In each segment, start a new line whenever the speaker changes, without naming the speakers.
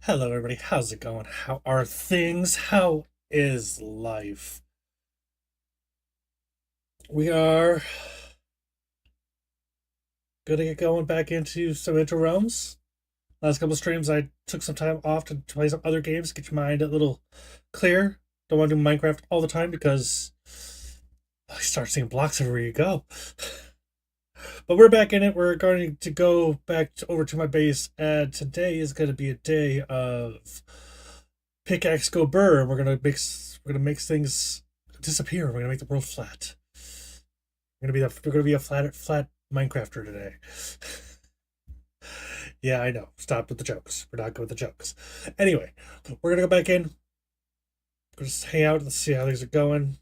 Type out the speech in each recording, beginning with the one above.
Hello, everybody. How's it going? How are things? How is life? We are gonna get going back into some Inter realms. Last couple streams, I took some time off to play some other games, get your mind a little clear. Don't want to do Minecraft all the time because I start seeing blocks everywhere you go. But we're back in it. We're going to go back over to my base, and today is going to be a day of pickaxe go burr. We're gonna make things disappear. We're gonna make the world flat. We're gonna be a flat Minecrafter today. Yeah, I know. Stop with the jokes. We're not good with the jokes. Anyway, we're gonna go back in. We're just hang out. Let's see how things are going.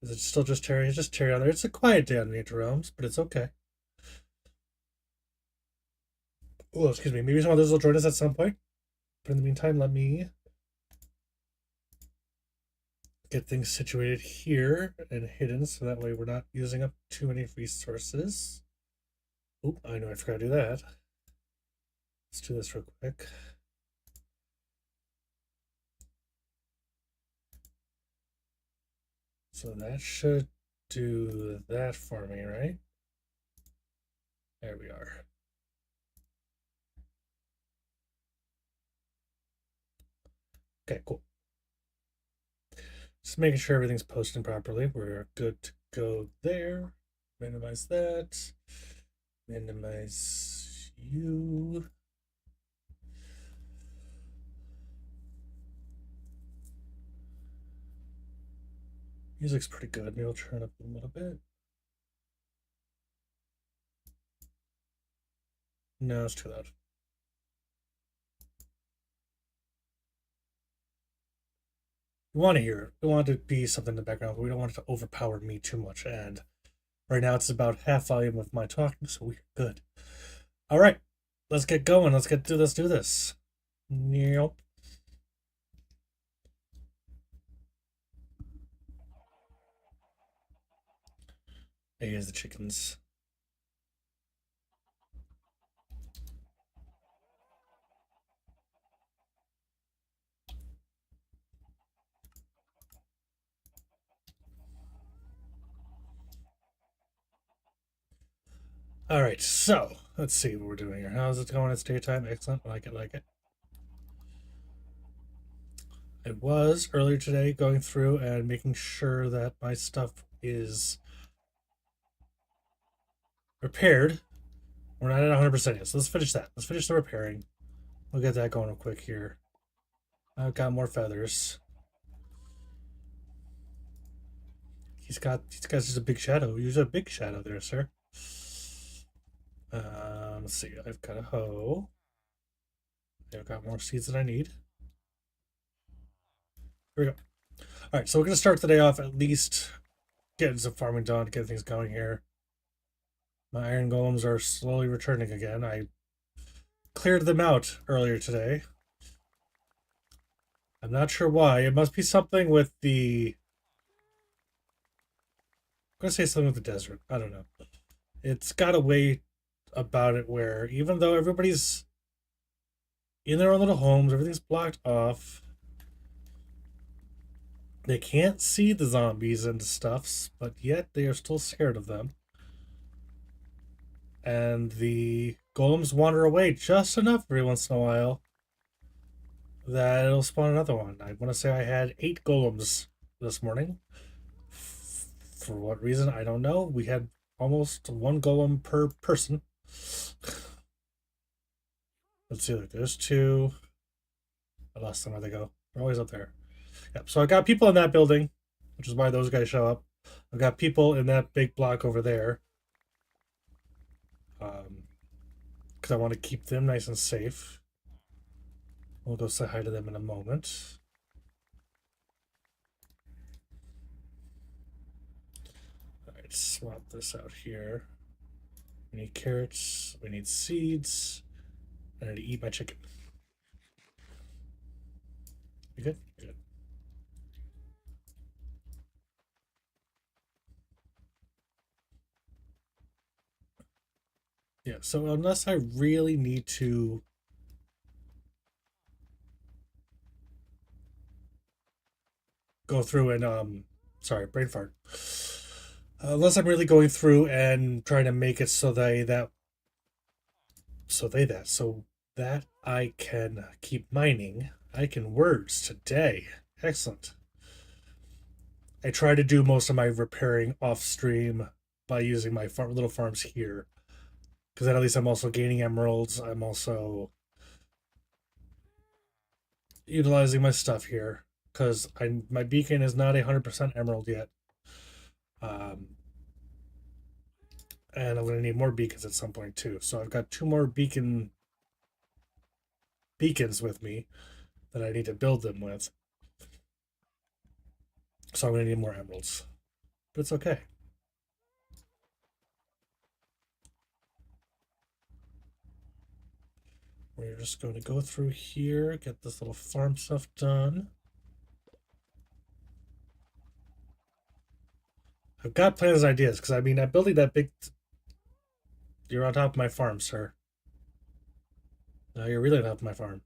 Is it still just Terry? It's just Terry on there. It's a quiet day on the Realms, but it's okay. Oh, excuse me. Maybe some others will join us at some point. But in the meantime, let me get things situated here and hidden so that way we're not using up too many resources. Oop, I know I forgot to do that. Let's do this real quick. So that should do that for me, right? There we are. Okay, cool. Just making sure everything's posting properly. We're good to go there. Minimize that. Minimize you. Music's pretty good. Maybe I'll turn it up a little bit. No, it's too loud. We want to hear it. We want it to be something in the background, but we don't want it to overpower me too much. And right now it's about half volume of my talking, so we're good. All right, let's get going. Let's do this. Yep. Here's the chickens. All right, so let's see what we're doing here. How's it going? It's daytime. Excellent. Like it. I was earlier today going through and making sure that my stuff is repaired. We're not at 100% yet, so let's finish that. Let's finish the repairing. We'll get that going real quick here. I've got more feathers. He's got just a big shadow. Use a big shadow there, sir. Let's see. I've got a hoe. I've got more seeds than I need. Here we go. All right, so we're gonna start the day off at least getting some farming done, getting things going here. My iron golems are slowly returning again. I cleared them out earlier today. I'm not sure why. It must be something with the. I'm gonna say something with the desert. I don't know. It's got a way about it where even though everybody's in their own little homes, everything's blocked off. They can't see the zombies and stuffs, but yet they are still scared of them. And the golems wander away just enough every once in a while that it'll spawn another one. I want to say I had 8 golems this morning. For what reason, I don't know. We had almost 1 golem per person. Let's see, look, there's 2. I lost them where they go. They're always up there. Yep, so I got people in that building, which is why those guys show up. I've got people in that big block over there. Because I want to keep them nice and safe. We'll go say hi to them in a moment. Alright, swap this out here. We need carrots. We need seeds. I need to eat my chicken. You good? Good. Yeah, so unless I really need to go through and sorry, brain fart. Unless I'm really going through and trying to make it so that I can keep mining. I can words today. Excellent. I try to do most of my repairing off stream by using my little farms here, because then at least I'm also gaining emeralds. I'm also utilizing my stuff here because my beacon is not 100% emerald yet. Um, and I'm going to need more beacons at some point too. So I've got 2 more beacons with me that I need to build them with. So I'm going to need more emeralds, but it's okay. We're just going to go through here, get this little farm stuff done. I've got plans and ideas because I mean, I'm building that big. You're on top of my farm, sir. No, you're really on top of my farm.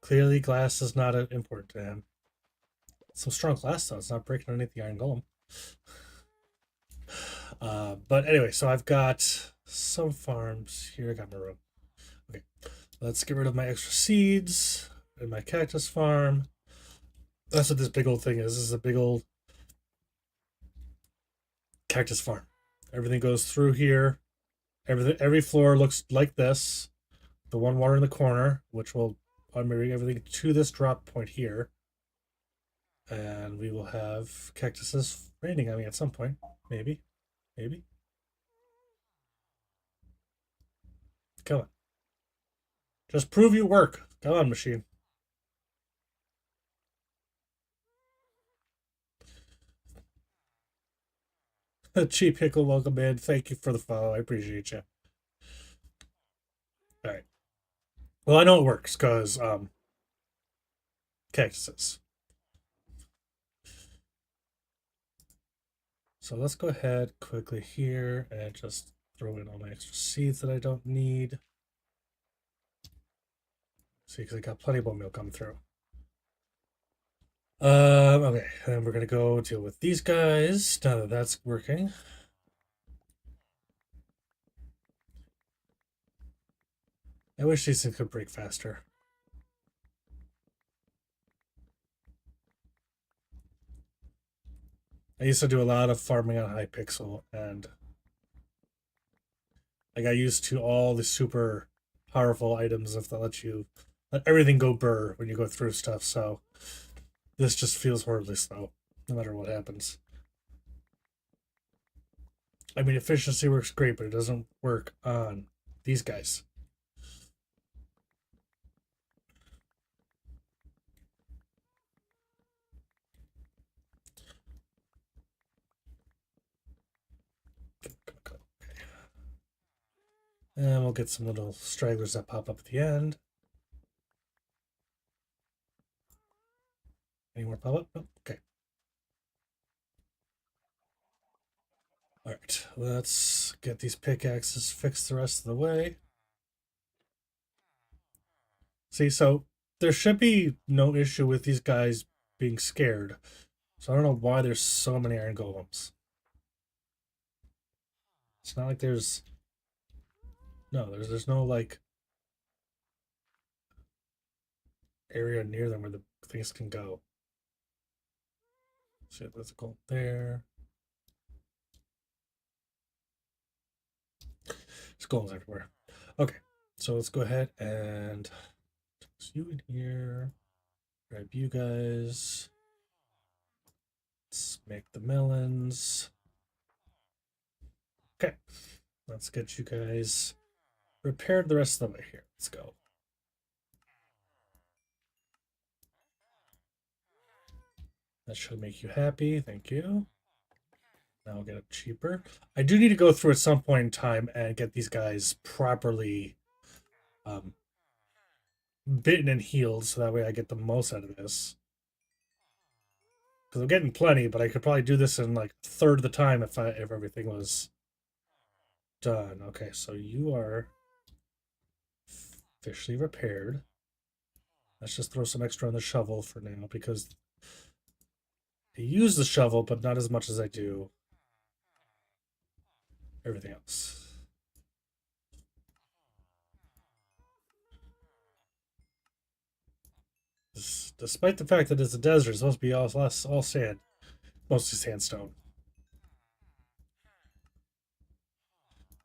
Clearly, glass is not important to him. Some strong glass, though. It's not breaking underneath the iron golem. But anyway, so I've got some farms here. I got my room. Okay, let's get rid of my extra seeds and my cactus farm. That's what this big old thing is. This is a big old cactus farm. Everything goes through here. Every floor looks like this. The one water in the corner, which will bring everything to this drop point here. And we will have cactuses raining on me at some point. Maybe. Maybe. Come on. Just prove you work. Come on, machine. Cheap Hickle, welcome in. Thank you for the follow. I appreciate you. All right. Well, I know it works because cactuses. So let's go ahead quickly here and just throw in all my extra seeds that I don't need. See, because I got plenty of bone meal coming through. Okay, then we're gonna go deal with these guys now that that's working. I wish these things could break faster. I used to do a lot of farming on Hypixel, and I got used to all the super powerful items that let everything go burr when you go through stuff. So this just feels horribly slow, no matter what happens. I mean, efficiency works great, but it doesn't work on these guys. And we'll get some little stragglers that pop up at the end. Any more pop up? Oh, okay. All right, let's get these pickaxes fixed the rest of the way. See, so there should be no issue with these guys being scared. So I don't know why there's so many iron golems. It's not like there's no like area near them where the things can go. See, there's a gold there. There's golems everywhere. Okay, so let's go ahead and toss you in here. Grab you guys. Let's make the melons. Okay, let's get you guys repaired the rest of the way here. Let's go. That should make you happy. Thank you. Now I'll get it cheaper. I do need to go through at some point in time and get these guys properly bitten and healed so that way I get the most out of this. Because I'm getting plenty, but I could probably do this in like a third of the time if everything was done. Okay, so you are officially repaired. Let's just throw some extra on the shovel for now because I use the shovel, but not as much as I do everything else. Despite the fact that it's a desert, it's supposed to be all sand, mostly sandstone.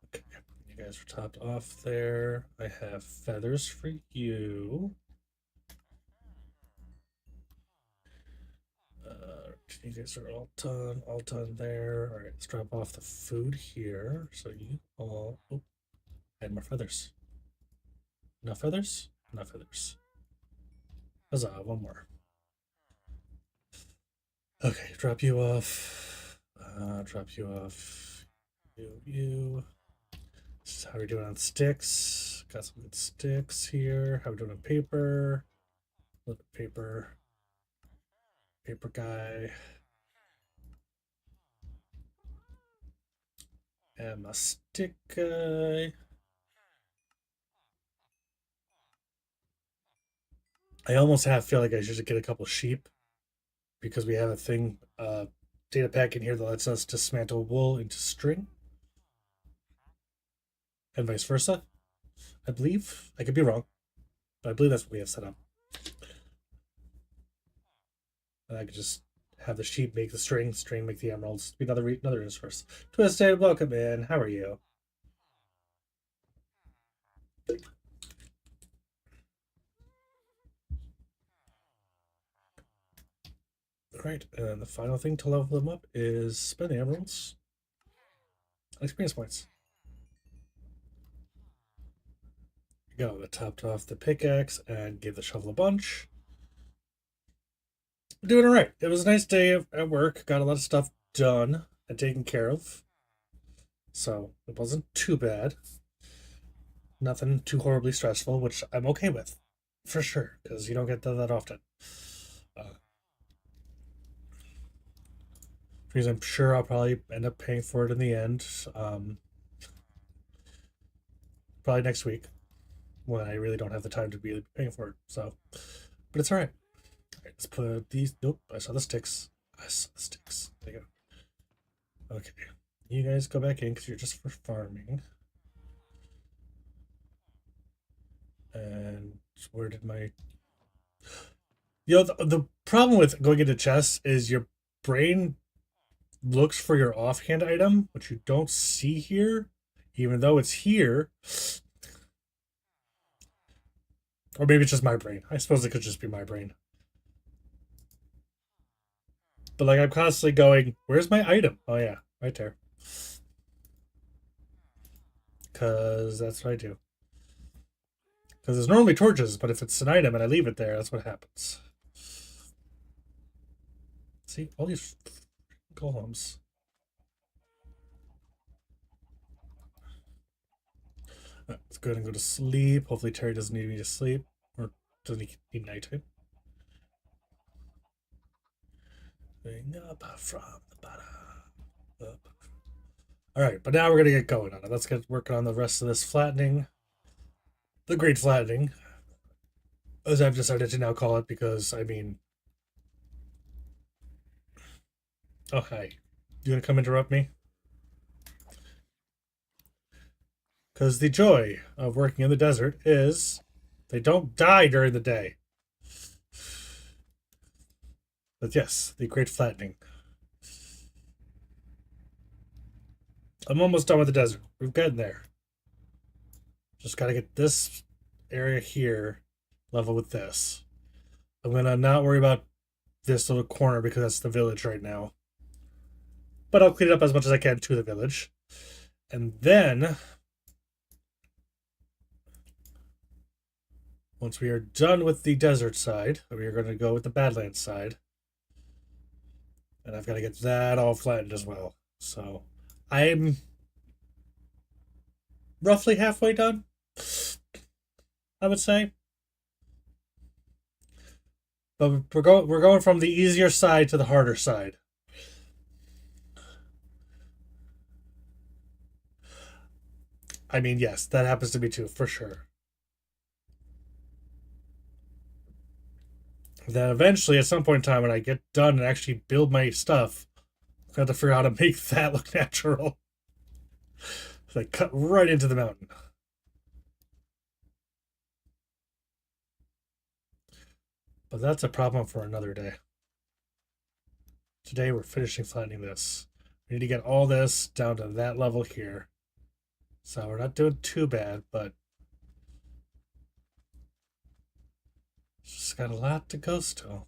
Okay, you guys are topped off there. I have feathers for you. You guys are all done there. All right, let's drop off the food here. So you all, oh, add more feathers. Enough feathers? Enough feathers. Huzzah, one more. Okay, drop you off. Drop you off. You. This is how we're doing on sticks. Got some good sticks here. How we doing on paper? Look at paper. Paper guy. And my stick guy. I almost feel like I should get a couple sheep because we have a thing, data pack in here that lets us dismantle wool into string and vice versa. I believe. I could be wrong, but I believe that's what we have set up. And I could just have the sheep make the string make the emeralds. Be another resource. Twisted, welcome in. How are you? Alright, and the final thing to level them up is spend the emeralds and experience points. Go, I topped off the pickaxe and gave the shovel a bunch. I'm doing alright. It was a nice day at work. Got a lot of stuff done and taken care of. So it wasn't too bad. Nothing too horribly stressful, which I'm okay with. For sure, because you don't get that often. Because I'm sure I'll probably end up paying for it in the end. Probably next week when I really don't have the time to be paying for it. So, but it's all right. All right, let's put these. Nope, I saw the sticks. I saw the sticks. There you go. Okay, you guys go back in because you're just for farming. And where did my? The problem with going into chests is your brain looks for your offhand item, which you don't see here, even though it's here. Or maybe it's just my brain. I suppose it could just be my brain. But like I'm constantly going, where's my item? Oh yeah, right there. Cause that's what I do. Because there's normally torches, but if it's an item and I leave it there, that's what happens. See, all these golems. Let's go ahead and go to sleep. Hopefully Terry doesn't need me to sleep. Or doesn't he need nighttime? Going up from the bottom. Up. Alright, but now we're going to get going on it. Let's get working on the rest of this flattening. The Great Flattening. As I've decided to now call it because, I mean... Oh, hi. You gonna come interrupt me? Because the joy of working in the desert is they don't die during the day. But yes, the Great Flattening. I'm almost done with the desert. We're getting there. Just gotta get this area here level with this. I'm gonna not worry about this little corner because that's the village right now. But I'll clean it up as much as I can to the village. And then once we are done with the desert side, we are going to go with the Badlands side. And I've got to get that all flattened as well. So I'm roughly halfway done, I would say. But we're going from the easier side to the harder side. I mean, yes, that happens to me too, for sure. then eventually, at some point in time, when I get done and actually build my stuff, I have to figure out how to make that look natural. So I cut right into the mountain. But that's a problem for another day. Today we're finishing flattening this. We need to get all this down to that level here. So we're not doing too bad, but just got a lot to go still.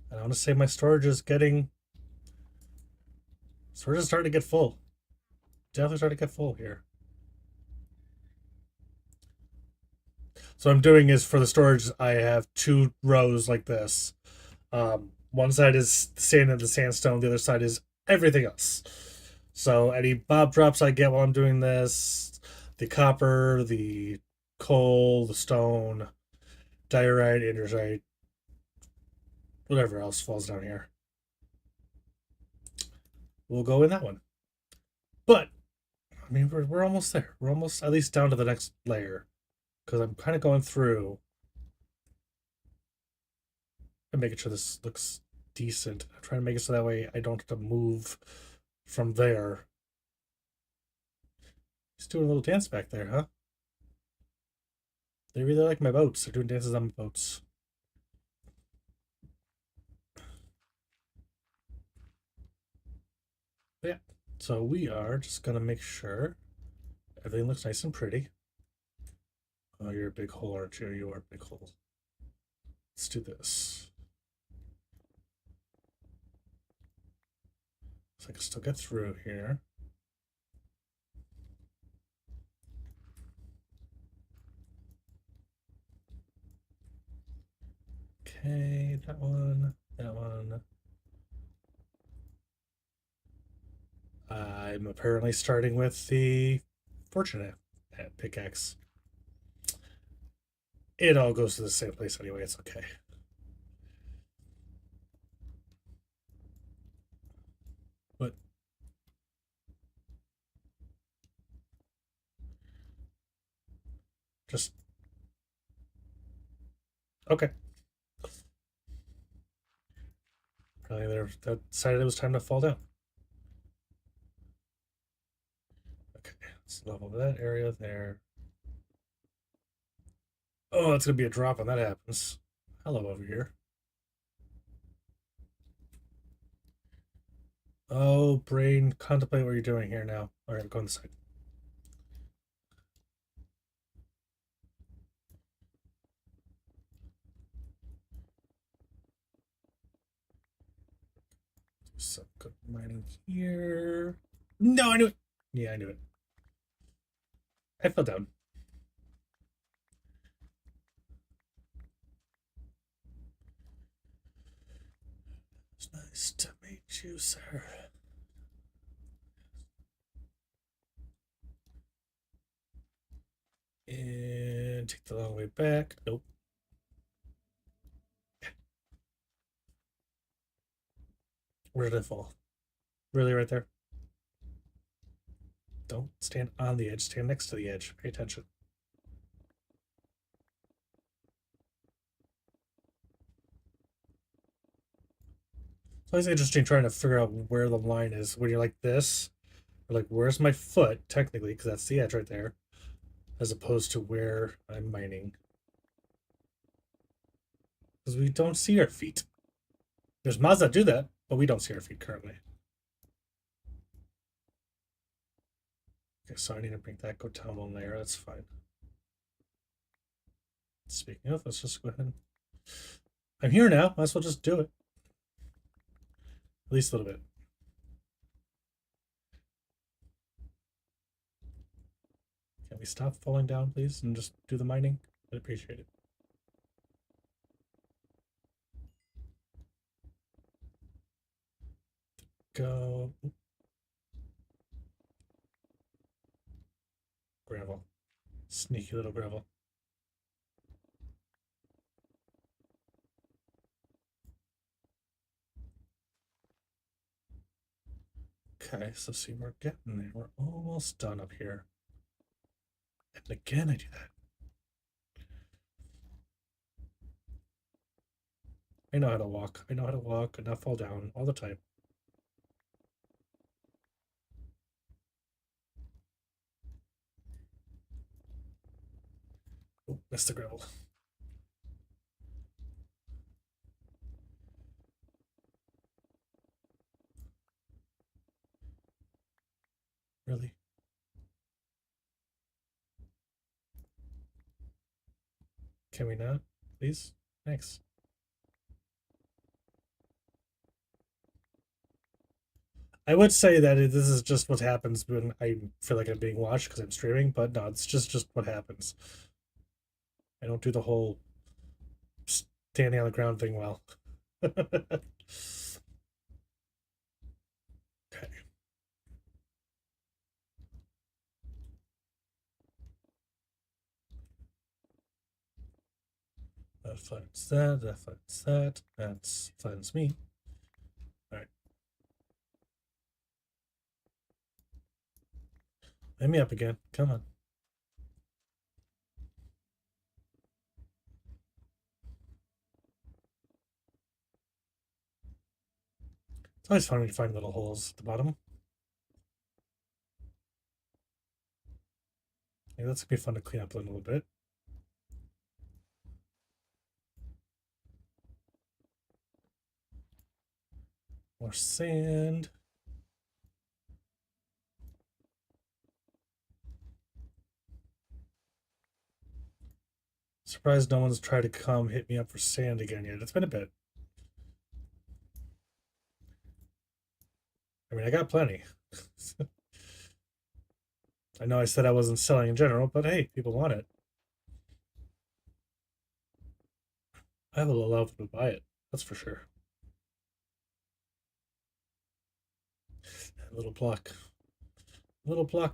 And I want to say my storage is starting to get full. Definitely starting to get full here. So what I'm doing is for the storage, I have two rows like this. One side is the sand and the sandstone. The other side is everything else. So any mob drops I get while I'm doing this, the copper, the coal, the stone, diorite, andesite, whatever else falls down here, we'll go in that one. But I mean, we're almost there. We're almost at least down to the next layer because I'm kind of going through and making sure this looks decent. I'm trying to make it so that way I don't have to move from there. He's doing a little dance back there, huh? They really like my boats. They're doing dances on my boats. But yeah, so we are just gonna make sure everything looks nice and pretty. Oh, you're a big hole, aren't you? You are a big hole. Let's do this. So I can still get through here. Okay, that one, that one. I'm apparently starting with the fortunate pickaxe. It all goes to the same place anyway, it's okay. But just okay. Probably that decided it was time to fall down. Okay, let's level that area there. Oh, it's gonna be a drop when that happens. Hello over here. Oh, brain, contemplate what you're doing here now. All right, go on the side. Some good mining here. No, I knew it. Yeah, I knew it. I fell down. It's nice to meet you, sir. And take the long way back. Nope. Where did I fall? Really, right there? Don't stand on the edge, stand next to the edge. Pay attention. It's always interesting trying to figure out where the line is when you're like this. Or like, where's my foot, technically, because that's the edge right there, as opposed to where I'm mining. Because we don't see our feet. There's mods that do that, but we don't see our feet currently. Okay, so I need to make that go down one layer. That's fine. Speaking of, let's just go ahead. I'm here now. Might as well just do it. At least a little bit. Can we stop falling down, please, and just do the mining? I'd appreciate it. Go. Gravel. Sneaky little gravel. Okay, so see, we're getting there. We're almost done up here. And again, I do that. I know how to walk. I know how to walk and not fall down all the time. Oh, missed the gravel. Really? Can we not? Please? Thanks. I would say that this is just what happens when I feel like I'm being watched because I'm streaming, but no, it's just what happens. I don't do the whole standing on the ground thing well. Okay, that finds that, that finds that, that finds me. All right, let me up again. Come on. It's always fun when you find little holes at the bottom. Yeah, that's gonna be fun to clean up a little bit. More sand. Surprised no one's tried to come hit me up for sand again yet. It's been a bit. I mean, I got plenty. I know I said I wasn't selling in general, but hey, people want it. I will allow them to buy it. That's for sure. A little block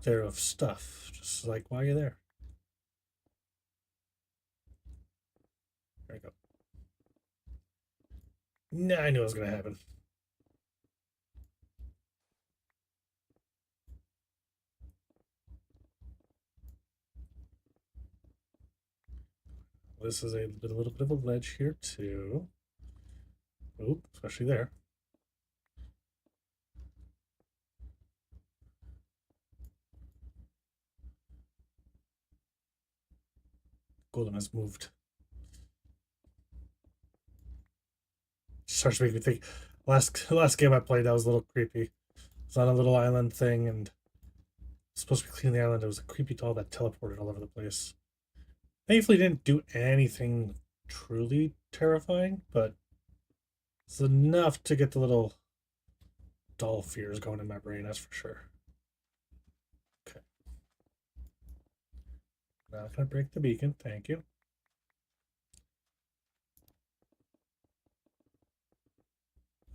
there of stuff. Just like while you're there. There you go. Nah, I knew it was gonna happen. This is a little bit of a ledge here too. Oop, especially there. Golem has moved. Starts making me think. Last game I played, that was a little creepy. It's on a little island thing, and supposed to be cleaning the island. It was a creepy doll that teleported all over the place. Thankfully, didn't do anything truly terrifying, but it's enough to get the little doll fears going in my brain. That's for sure. Okay, not gonna break the beacon. Thank you.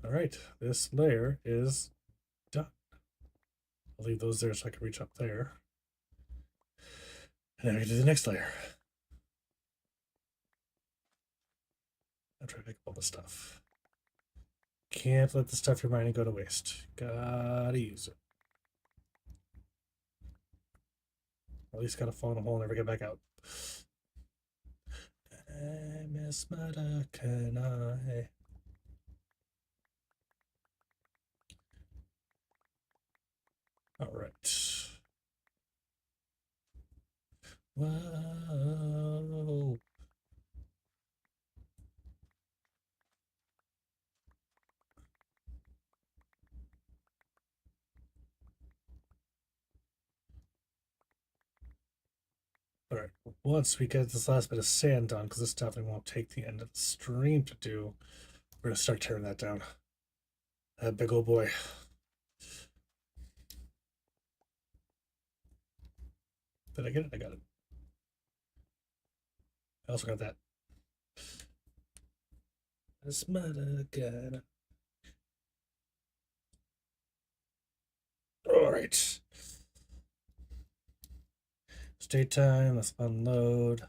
All right, this layer is done. I'll leave those there so I can reach up there. And then we can do the next layer. I'll try to pick up all the stuff. Can't let the stuff you're mining go to waste. Gotta use it. At least gotta fall in a hole and never get back out. I miss my duck and I. All right. Whoa. All right. Once we get this last bit of sand done, because this definitely won't take the end of the stream to do, we're gonna start tearing that down. That big old boy. Did I get it? I got it. I also got that. All right. State time. Let's unload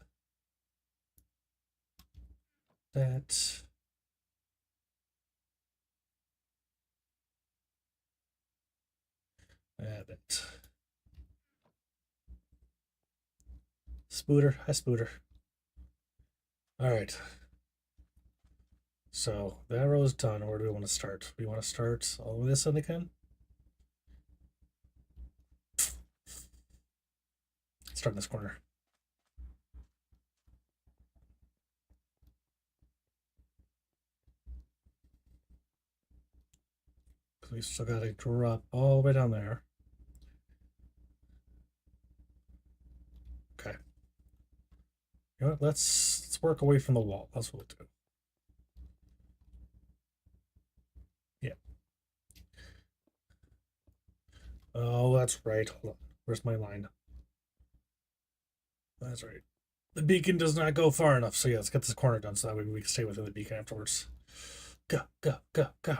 that. Add it. Spooter. Hi, Spooter. All right. So that row is done. Where do we want to start? We want to start all of this in again. Start in this corner. Because we still got to drop all the way down there. Okay. You know what? Let's work away from the wall. That's what we'll do. Yeah. Oh, that's right. Hold on. Where's my line? That's right. The beacon does not go far enough. So yeah, let's get this corner done so that way we can stay within the beacon afterwards. Go, go, go, go.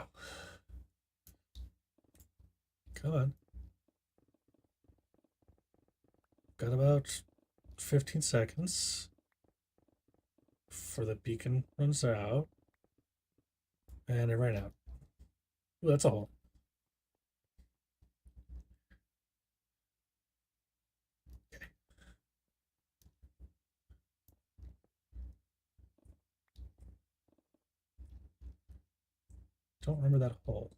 Come on. Got about 15 seconds before the beacon runs out. And it ran out. Ooh, that's a hole. Okay. Don't remember that hole.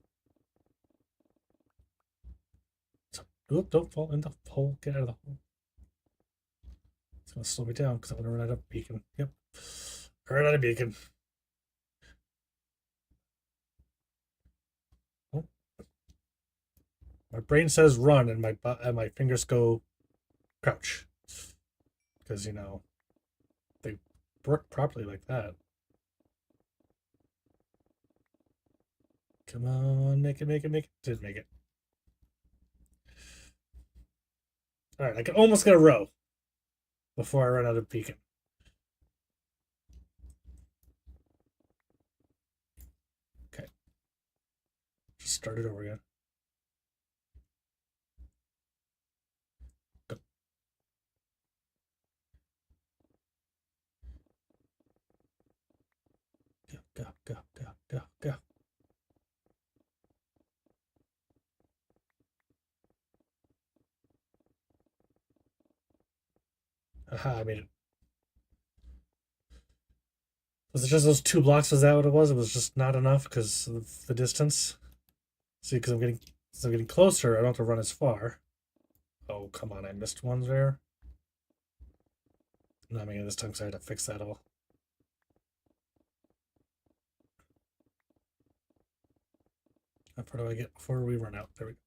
So, oop, don't fall in the hole. Get out of the hole. It's going to slow me down because I'm going to run out of beacon. Yep. Run out of beacon. Oh. My brain says run and my fingers go crouch. Because, you know, they work properly like that. Come on, make it, make it, make it. Did make it. All right, I can almost get a row before I run out of beacon. Okay. Just start it over again. Go. Go, go, go, go, go, go. Aha, I made it. Was it just those 2 blocks? Was that what it was? It was just not enough because of the distance. See, because I'm getting closer. I don't have to run as far. Oh, come on! I missed one there. I'm not making it this time because I had to fix that all. How far do I get before we run out? There we go.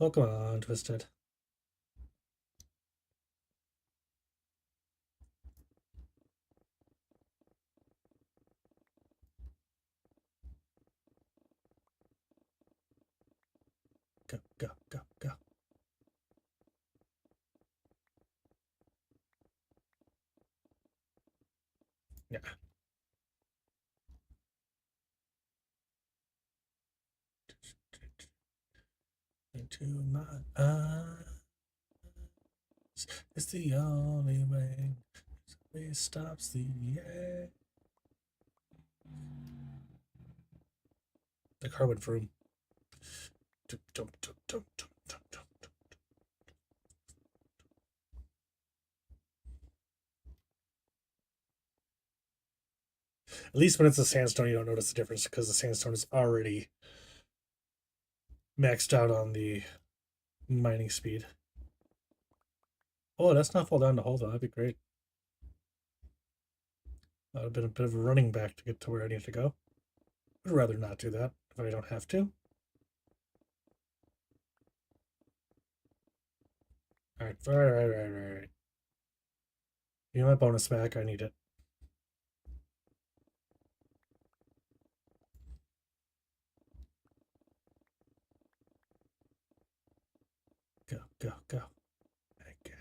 Oh, come on, Twisted. Go, go, go, go. Yeah. Into my eyes. It's the only way. It stops the air. The car went vroom. At least when it's a sandstone, you don't notice the difference because the sandstone is already maxed out on the mining speed. Oh, let's not fall down the hole though. That'd be great. That would have been a bit of a running back to get to where I need to go. I'd rather not do that if I don't have to. Alright, alright. You know my bonus back, I need it. Go, go, go. Again.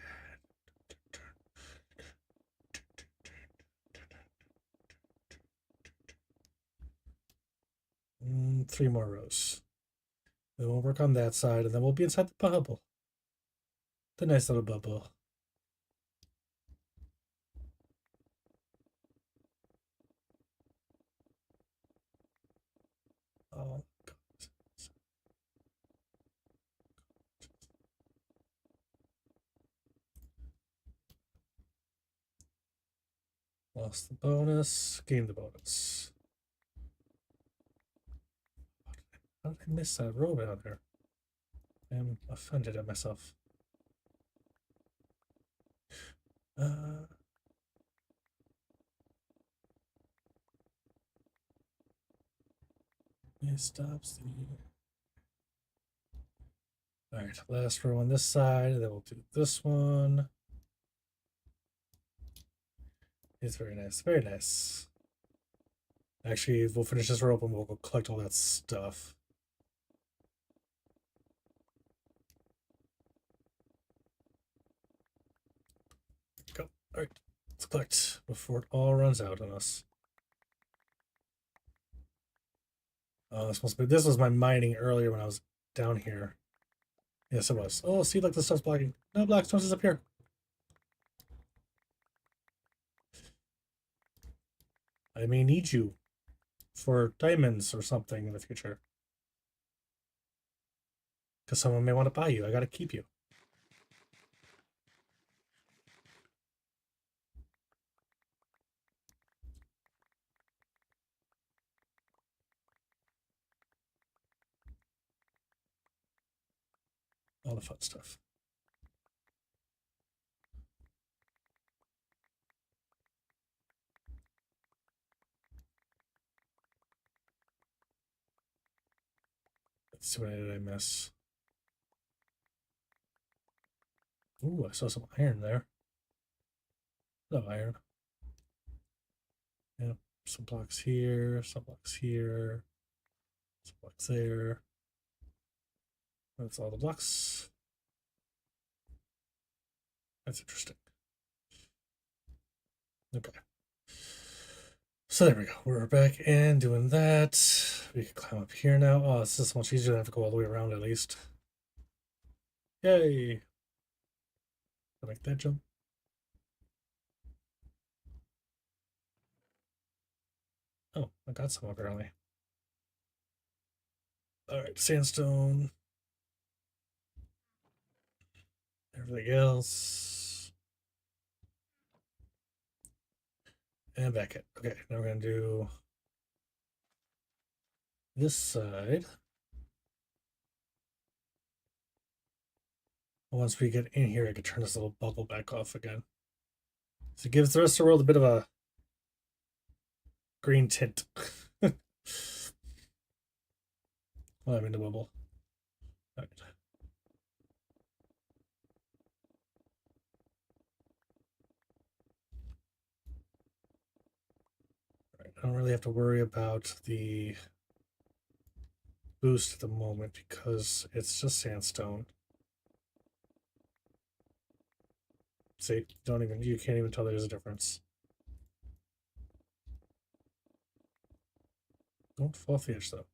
3 more rows. Then we'll work on that side, and then we'll be inside the bubble. The nice little bubble. Oh, God. Lost the bonus. Gained the bonus. How did I miss that row down there? I am offended at myself. It stops the. Alright, last row on this side, then we'll do this one. It's very nice, very nice. Actually, we'll finish this row up and we'll go collect all that stuff. Go. Alright, let's collect before it all runs out on us. This was my mining earlier when I was down here. Yes, it was. Oh, see, like the stuff's blocking. No, black stones is up here. I may need you for diamonds or something in the future. Because someone may want to buy you. I gotta keep you. All the fun stuff. Let's see, what did I miss? Ooh, I saw some iron there. No iron. Yep, some blocks here, some blocks here, some blocks there. That's all the blocks. That's interesting. Okay. So there we go. We're back and doing that. We can climb up here now. Oh, this is much easier than have to go all the way around at least. Yay! I like that jump. Oh, I got some apparently. Alright, sandstone. Everything else. And back it. Okay, now we're gonna do this side. Once we get in here, I can turn this little bubble back off again. So it gives the rest of the world a bit of a green tint. Well, I'm in the bubble. All right. All right. I don't really have to worry about the boost at the moment because it's just sandstone. See, you can't even tell there's a difference. Don't fall off the edge though.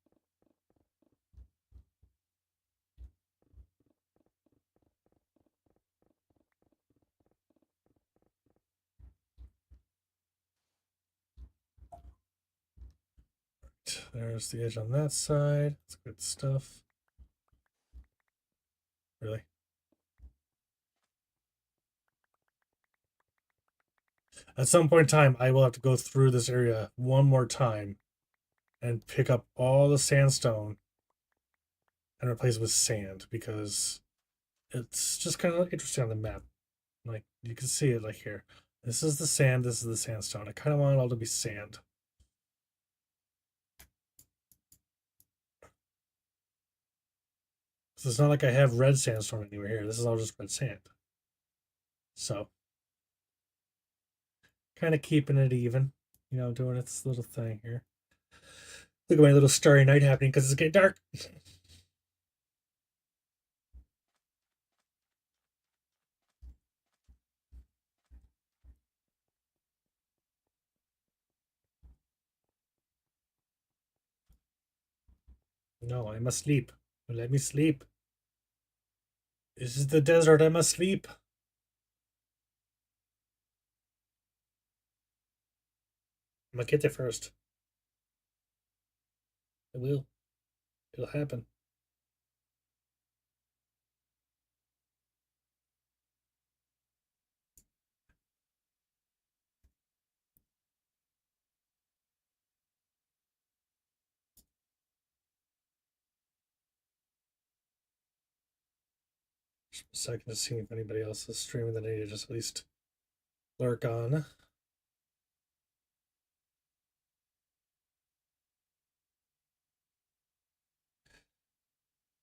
Right, there's the edge on that side. That's good stuff. Really? At some point in time, I will have to go through this area one more time and pick up all the sandstone and replace it with sand because it's just kind of interesting on the map. Like you can see it like here. This is the sand, this is the sandstone. I kind of want it all to be sand. So it's not like I have red sandstone anywhere here. This is all just red sand. So kind of keeping it even, doing its little thing here. Look at my little starry night happening because it's getting dark. No, I must sleep. Let me sleep. This is the desert. I must sleep. I'm gonna get there first. I will. It'll happen. Just a second to see if anybody else is streaming that I need to just at least lurk on.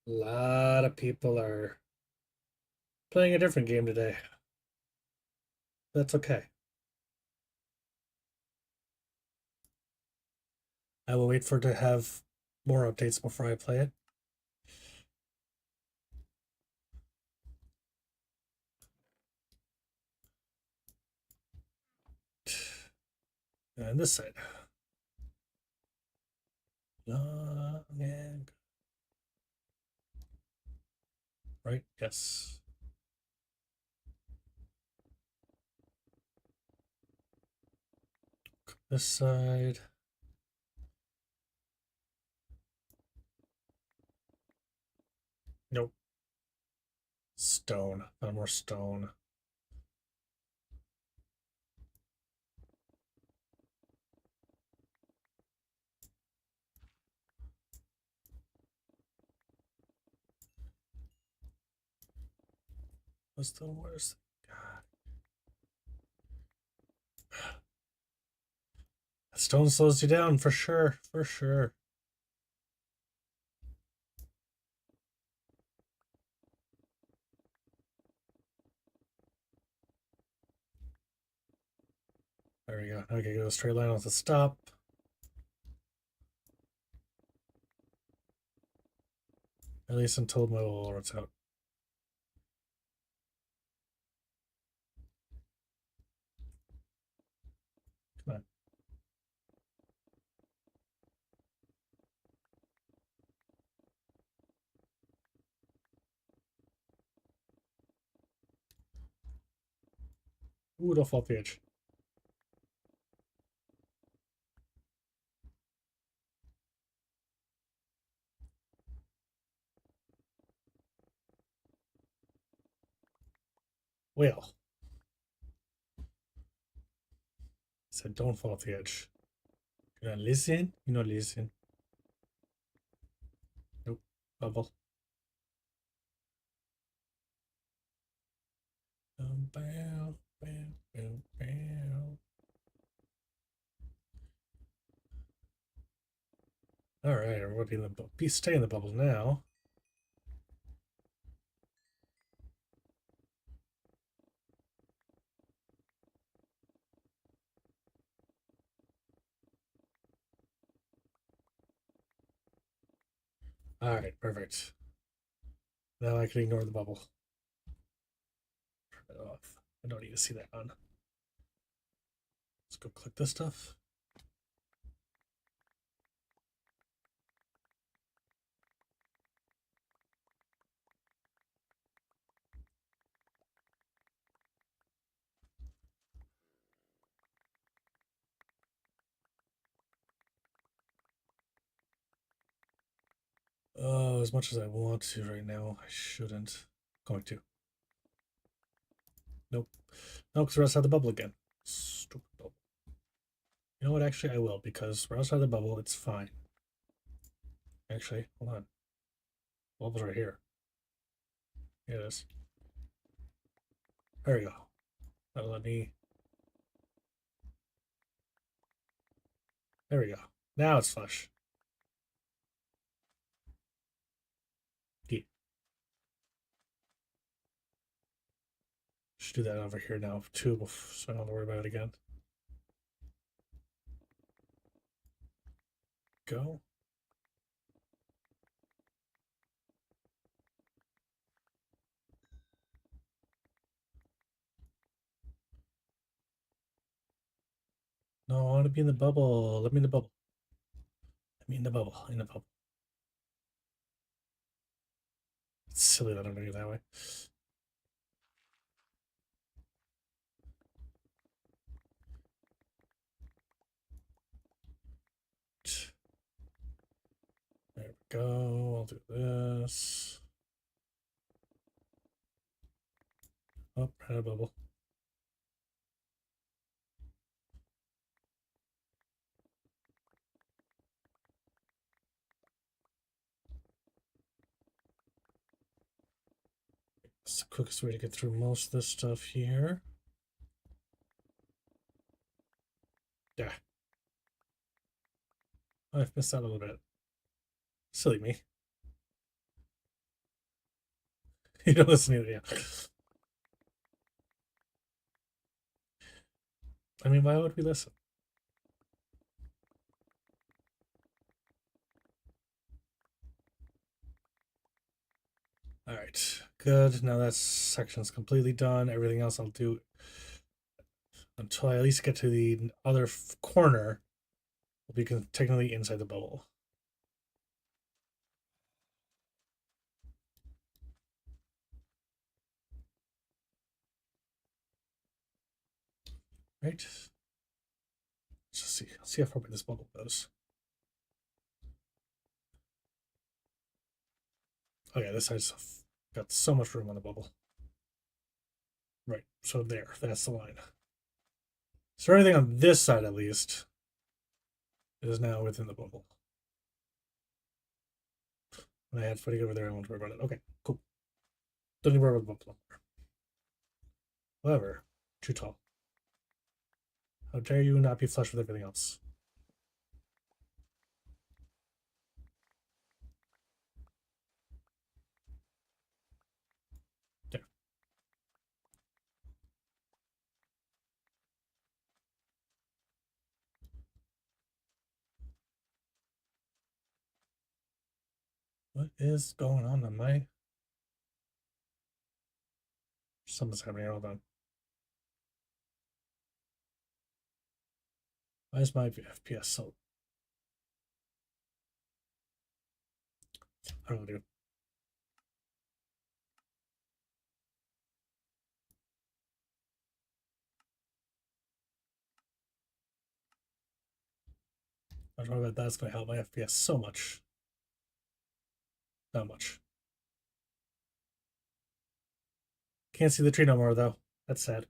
A lot of people are playing a different game today. That's okay. I will wait for it to have more updates before I play it. And this side. Long and right? Yes. This side. Nope. Stone. No more stone. What's the worst? God. Stone slows you down for sure. For sure. There we go. Okay, go straight line with the stop. At least until my little runs out. Come on. Ooh, don't fall off the edge. Well. I said don't fall off the edge. You not listen? You not listen. Nope. Bubble. Bow, bow, bow, bow. Alright, everybody in the stay in the bubble now. Alright, perfect. Now I can ignore the bubble. Turn it off. I don't need to see that on. Let's go click this stuff. Oh, as much as I want to right now, I shouldn't. Going to. Nope. No, because we're outside the bubble again. Stupid bubble. You know what? Actually, I will, because we're outside the bubble. It's fine. Actually, hold on. Bubble's right here. Here it is. There we go. That'll let me. There we go. Now it's flush. Yeah. Should do that over here now too, so I don't have to worry about it again. Go. No, I want to be in the bubble. Let me in the bubble. Let me in the bubble. In the bubble. It's silly that I'm doing it that way. There we go. I'll do this. Oh, ran a bubble. It's the quickest way to get through most of this stuff here. Yeah. I've missed out a little bit. Silly me. You don't listen to it, yeah. I mean, why would we listen? All right, good. Now that section's completely done. Everything else I'll do until I at least get to the other corner. We'll be technically inside the bubble. Right. Let's just see. Let's see how far away this bubble goes. Oh yeah, this side's got so much room on the bubble. Right. So there. That's the line. So everything on this side, at least, is now within the bubble. When I had footing over there, I won't worry about it. Okay, cool. Don't need to worry about the bubble anymore. However, too tall. How dare you not be flush with everything else? There. What is going on my... Something's happening. Hold on. Why is my FPS so... I don't know, dude. I don't know if that's going to help my FPS so much. Not much. Can't see the tree no more, though. That's sad.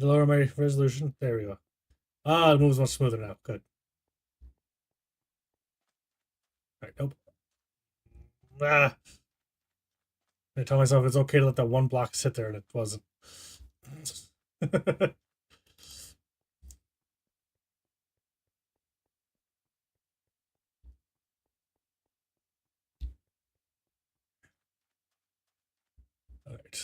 To lower my resolution. There we go. Ah, it moves much smoother now. Good. All right, nope. Ah. I tell myself it's okay to let that one block sit there, and it wasn't. All right.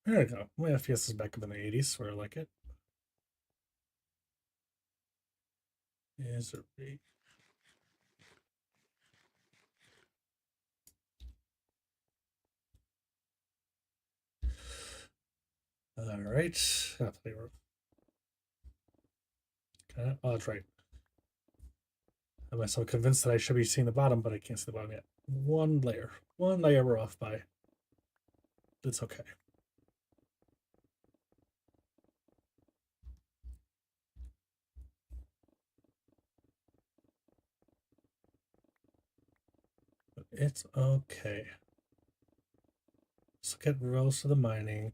There we go. My FPS is back up in the 80s, where I like it. Is there a... All right. Okay. Oh, that's right. I'm myself convinced that I should be seeing the bottom, but I can't see the bottom yet. One layer we're off by. It's okay. But it's okay. Let's look at rows of the mining.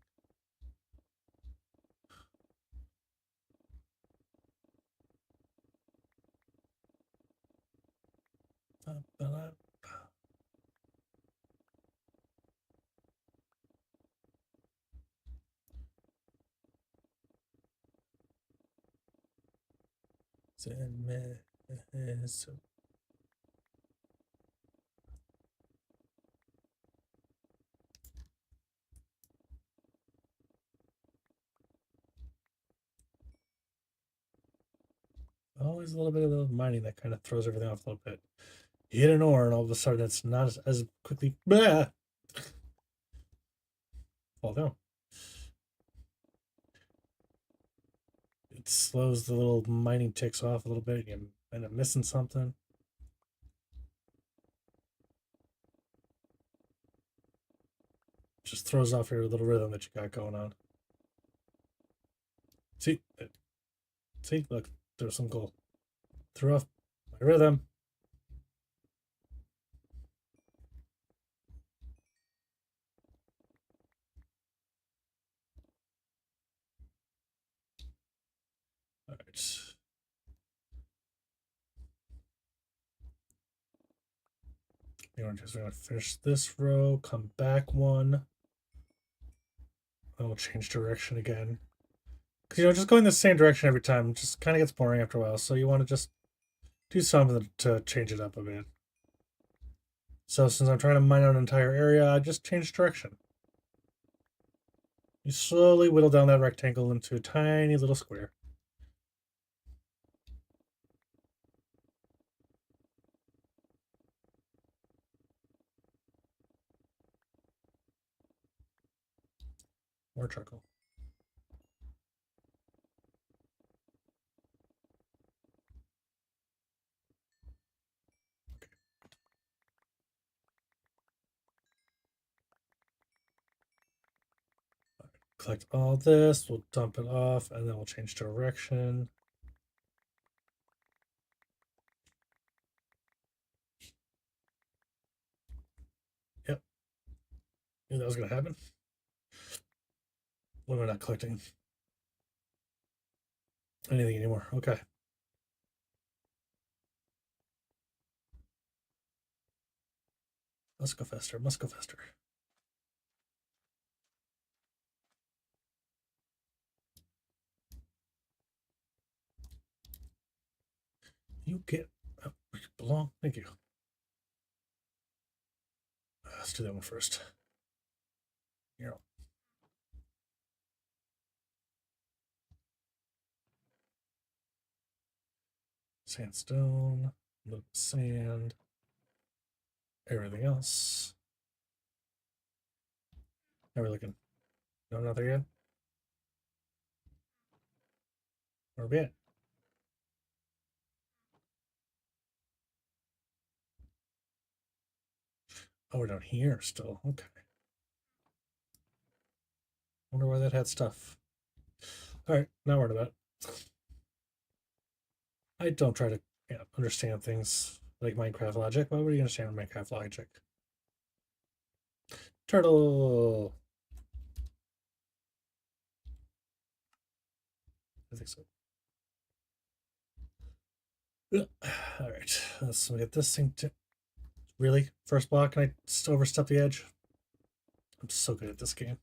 Always a little bit of the mining that kind of throws everything off a little bit. You hit an ore, and all of a sudden it's not as quickly. Blah! Fall down. It slows the little mining ticks off a little bit. You end up missing something. Just throws off your little rhythm that you got going on. See, look, there's some goal. Threw off my rhythm. All right. You want to finish this row, come back one. Then we'll change direction again. Because, just going the same direction every time just kind of gets boring after a while. So you want to just do something to change it up a bit. So since I'm trying to mine out an entire area, I just change direction. You slowly whittle down that rectangle into a tiny little square. More charcoal. Okay. Collect all this, we'll dump it off, and then we'll change direction. Yep. Knew that was going to happen. When we're not collecting anything anymore. Okay. Let's go faster. Must go faster. You get up where you belong. Thank you. Let's do that one first. Here. Sandstone, a little sand, everything else. How are we looking? No, not there yet. Where are we at? Oh, we're down here still. Okay. Wonder why that had stuff. All right, now we're to that. I don't try to understand things like Minecraft logic. Why would you understand Minecraft logic? Turtle. I think so. All right, let's get this thing to. Really? First block, can I overstep the edge? I'm so good at this game.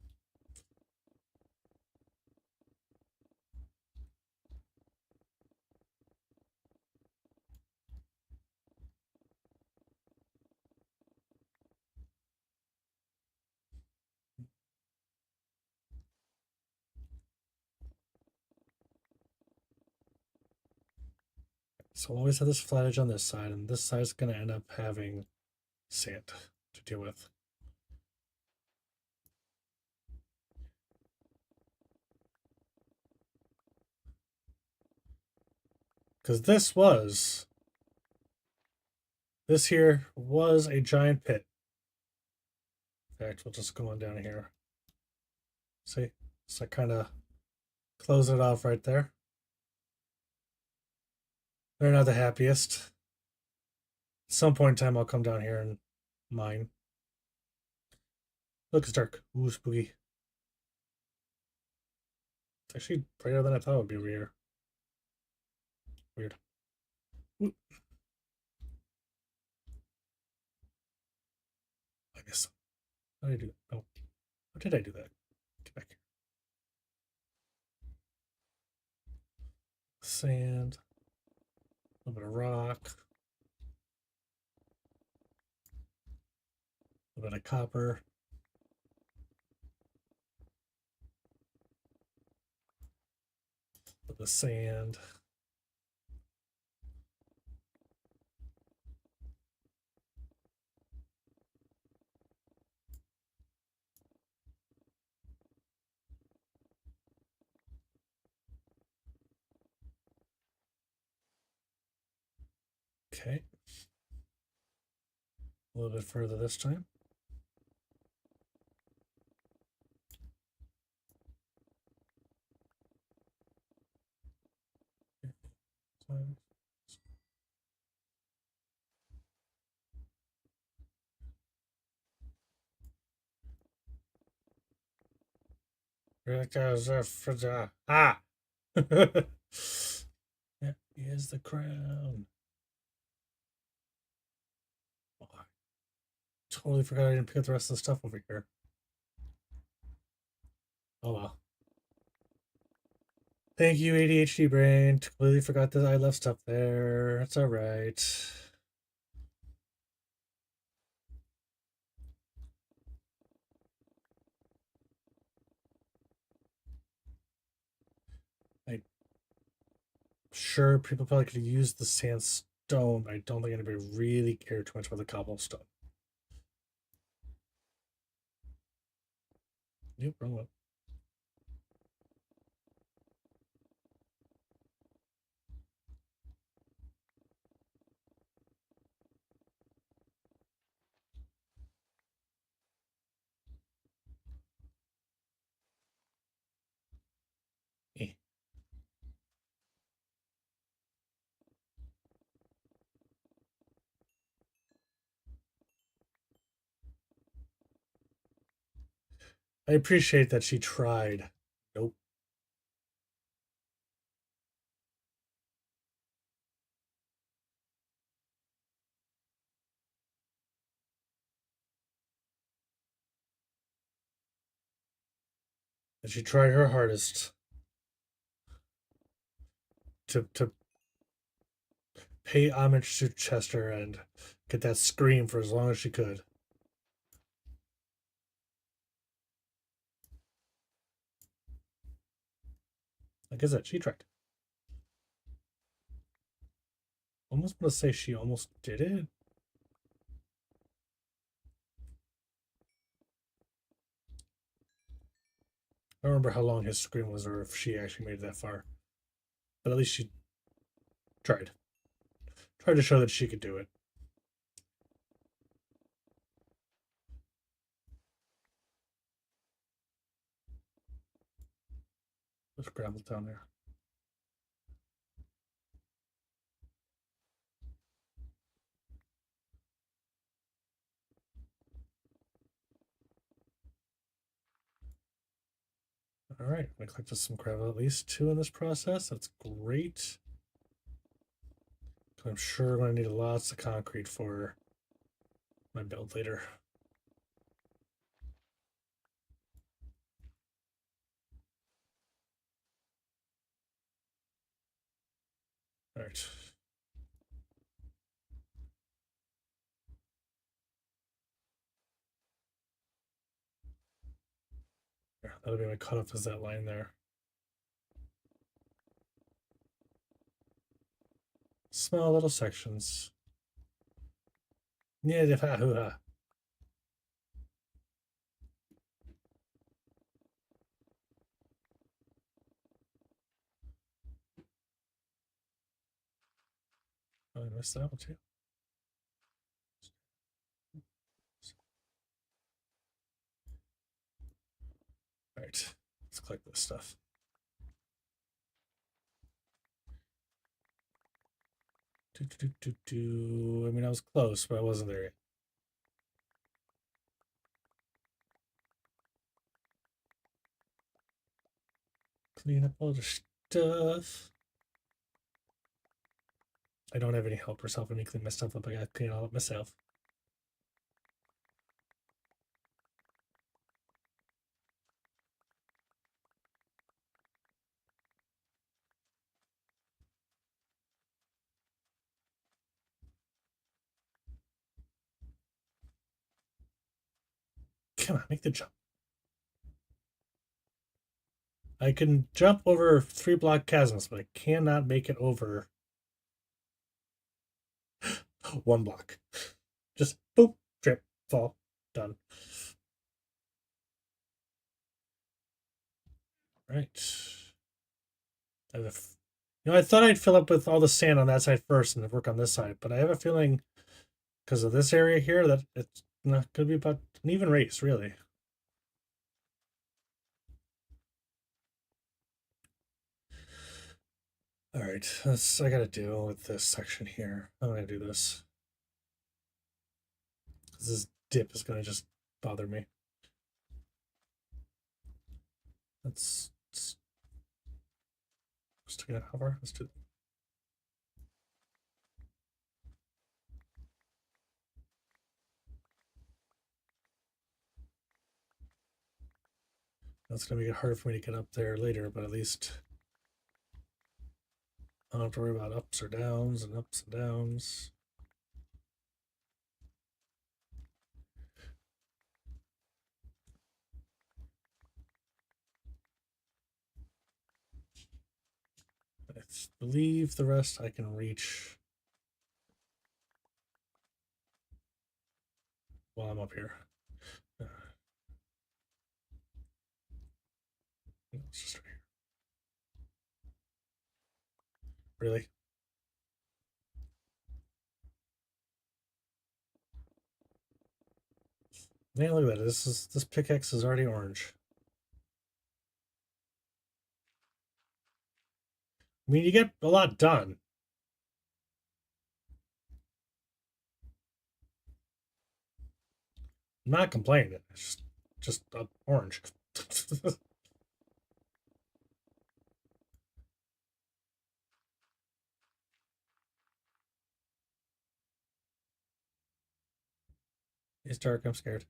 So I'll always have this flat edge on this side, and this side is going to end up having sand to deal with. Because this here was a giant pit. In fact, we'll just go on down here. See? So I kind of close it off right there. They're not the happiest. At some point in time, I'll come down here and mine. Look, it's dark. Ooh, spooky. It's actually brighter than I thought it would be weird. Weird. Ooh. I guess. How did I do that? Oh. How did I do that? Get back here. Sand. A little bit of rock. A little bit of copper. A little bit of sand. Okay. A little bit further this time. Ah! That is the crown. Totally forgot I didn't pick up the rest of the stuff over here. Oh well. Thank you, ADHD brain. Completely forgot that I left stuff there. It's alright. I'm sure people probably could use the sandstone, but I don't think anybody really cared too much about the cobblestone. Yep, wrong one. Eh. I appreciate that she tried. Nope. And she tried her hardest to pay homage to Chester and get that scream for as long as she could. Like I said, she tried. Almost want to say she almost did it. I don't remember how long his scream was or if she actually made it that far. But at least she tried. Tried to show that she could do it. There's gravel down there. All right, I collected some gravel, at least 2 in this process. That's great. I'm sure I'm going to need lots of concrete for my build later. All right. Yeah, that'll be my cutoff, is that line there. Small little sections. Yeah, hoo-ha. Oh, I missed that one too. All right, let's collect this stuff. I mean, I was close, but I wasn't there yet. Clean up all the stuff. I don't have any helpers helping me clean my stuff up. I gotta clean it all up myself. Come on, make the jump. I can jump over 3-block chasms, but I cannot make it over 1 block. Just boop, trip, fall, done. Right. I thought I'd fill up with all the sand on that side first and then work on this side, but I have a feeling because of this area here that it's not going to be about an even race, really. All right, I got to deal with this section here. I'm going to do this. This dip is going to just bother me. Let's stick it out. How far? Let's do. That's going to make it hard for me to get up there later, but at least I don't have to worry about ups or downs and ups and downs. I believe the rest I can reach while I'm up here. It's just right here. Really? Man, look at that. This pickaxe is already orange. I mean, you get a lot done. I'm not complaining. It's just orange. It's dark. I'm scared.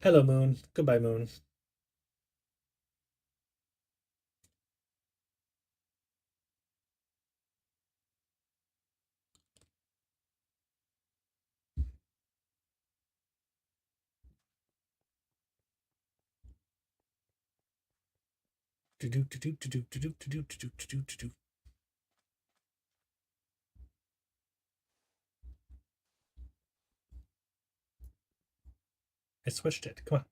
Hello, moon. Goodbye, moon. I switched it. Come on.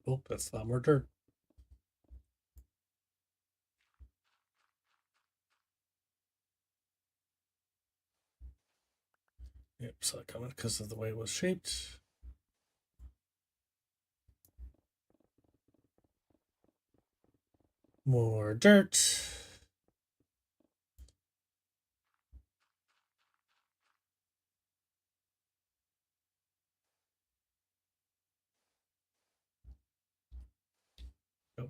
Oh, that's a lot more dirt. Yep, saw it coming because of the way it was shaped. More dirt. Oh.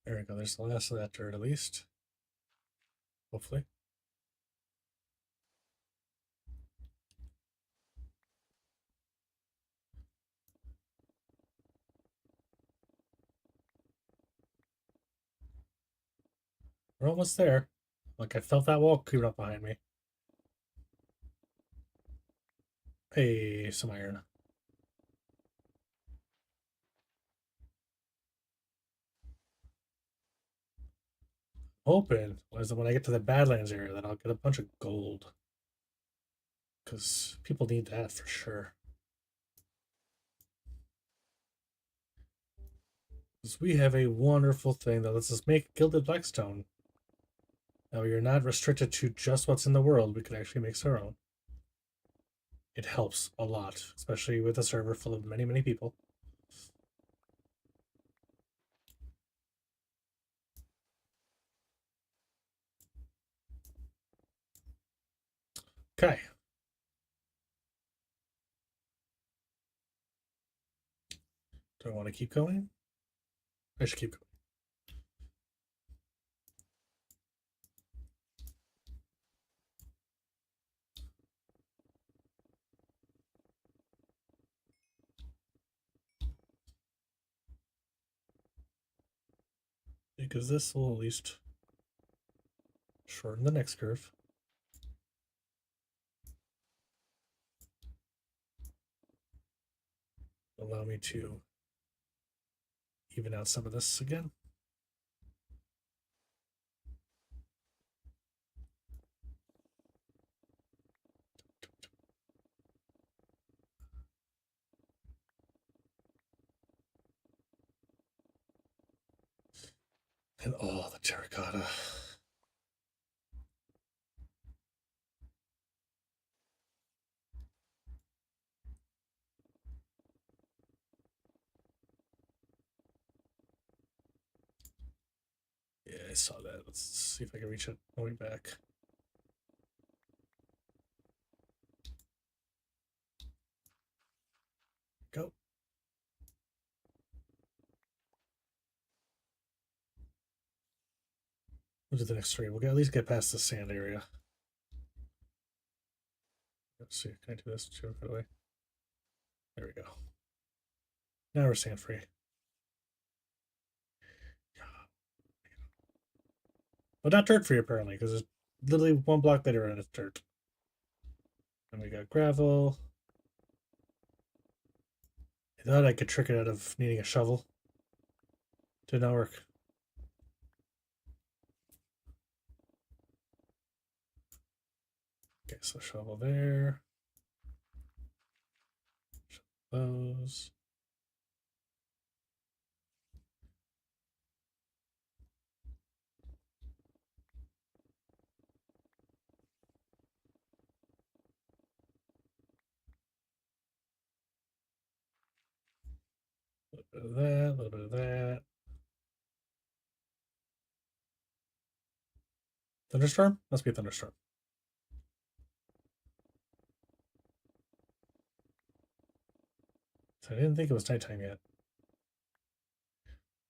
There we go. There's the last of that dirt, at least. Hopefully. We're almost there. Like, I felt that wall creeping up behind me. Hey, some iron. Hoping was that when I get to the Badlands area that I'll get a bunch of gold. Because people need that for sure. Because we have a wonderful thing that lets us make gilded blackstone. Now you're not restricted to just what's in the world. We can actually make our own. It helps a lot, especially with a server full of many, many people. Okay. Do I want to keep going? I should keep going. Because this will at least shorten the next curve. allow me to even out some of this again. And oh, the terracotta. Yeah, I saw that. Let's see if I can reach it all the way back. Go. We'll do the next three. We'll at least get past the sand area. Let's see. Can I do this too? By the way, there we go. Now we're sand free. But not dirt free apparently, because there's literally one block later and it's dirt. And we got gravel. I thought I could trick it out of needing a shovel. Did not work. Okay, so shovel there. Those. A little bit of that, a little bit of that. Thunderstorm? Must be a thunderstorm. So I didn't think it was nighttime yet.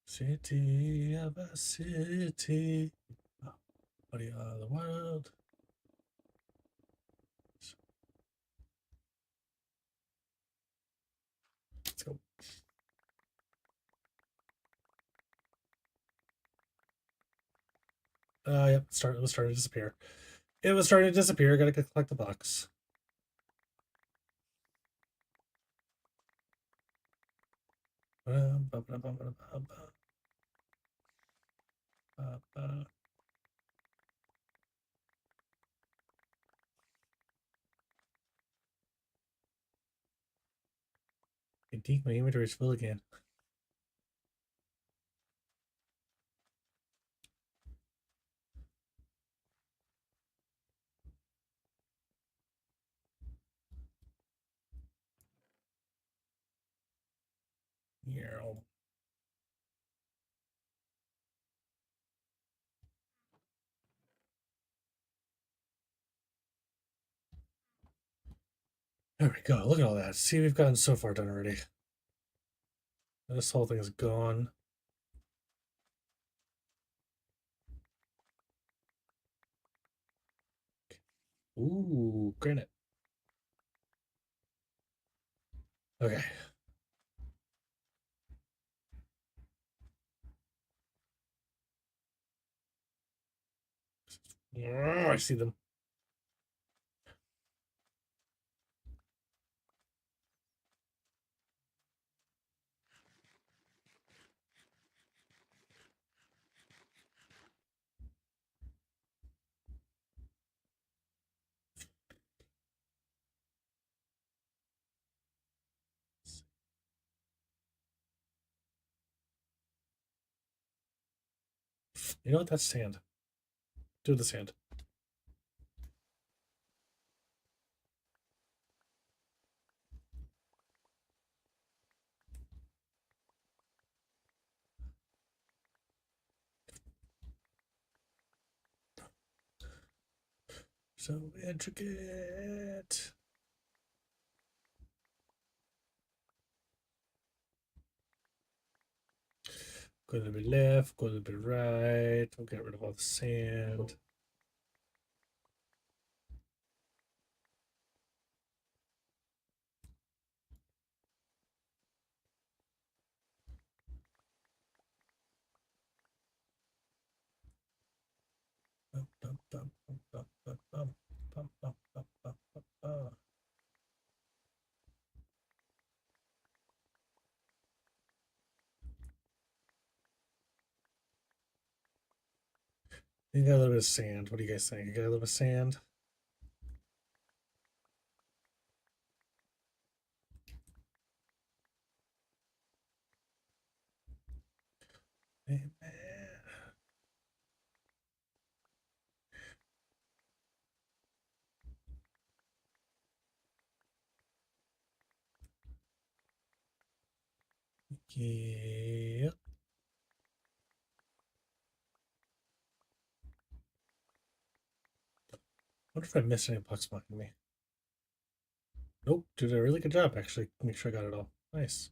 City of a city. Body of the world. Let's go. Yep, it was starting to disappear. It was starting to disappear. Gotta collect the box. I think my inventory is full again. Yeah. There we go. Look at all that. See, we've gotten so far done already. This whole thing is gone. Ooh, granite. Okay. Oh, I see them. You know what? That's sand. Do the sand. So intricate. Go a little bit left, go a little bit right. We'll get rid of all the sand. You got a little bit of sand. What do you guys think? You got a little bit of sand? Hey, man. Yeah. Wonder if I missed any bugs behind me. Nope. Did a really good job, actually. Make sure I got it all. Nice.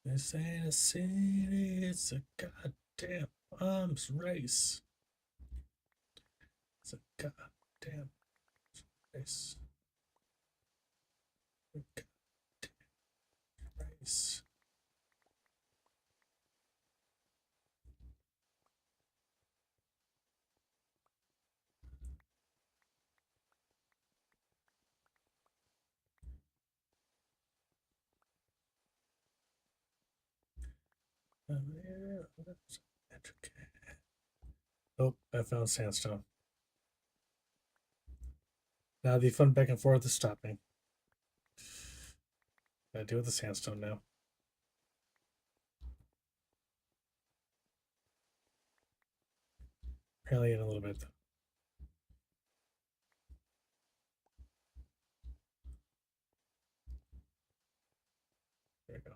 This ain't a city, it's a goddamn arms race. It's a goddamn race. A goddamn race. Oh, I found sandstone. Now the fun back and forth is stopping. Gotta deal with the sandstone now. Apparently in a little bit. There we go.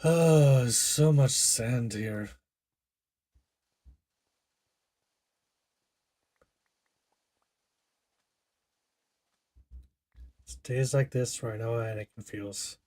Oh, so much sand here. It's days like this where I know Anakin feels.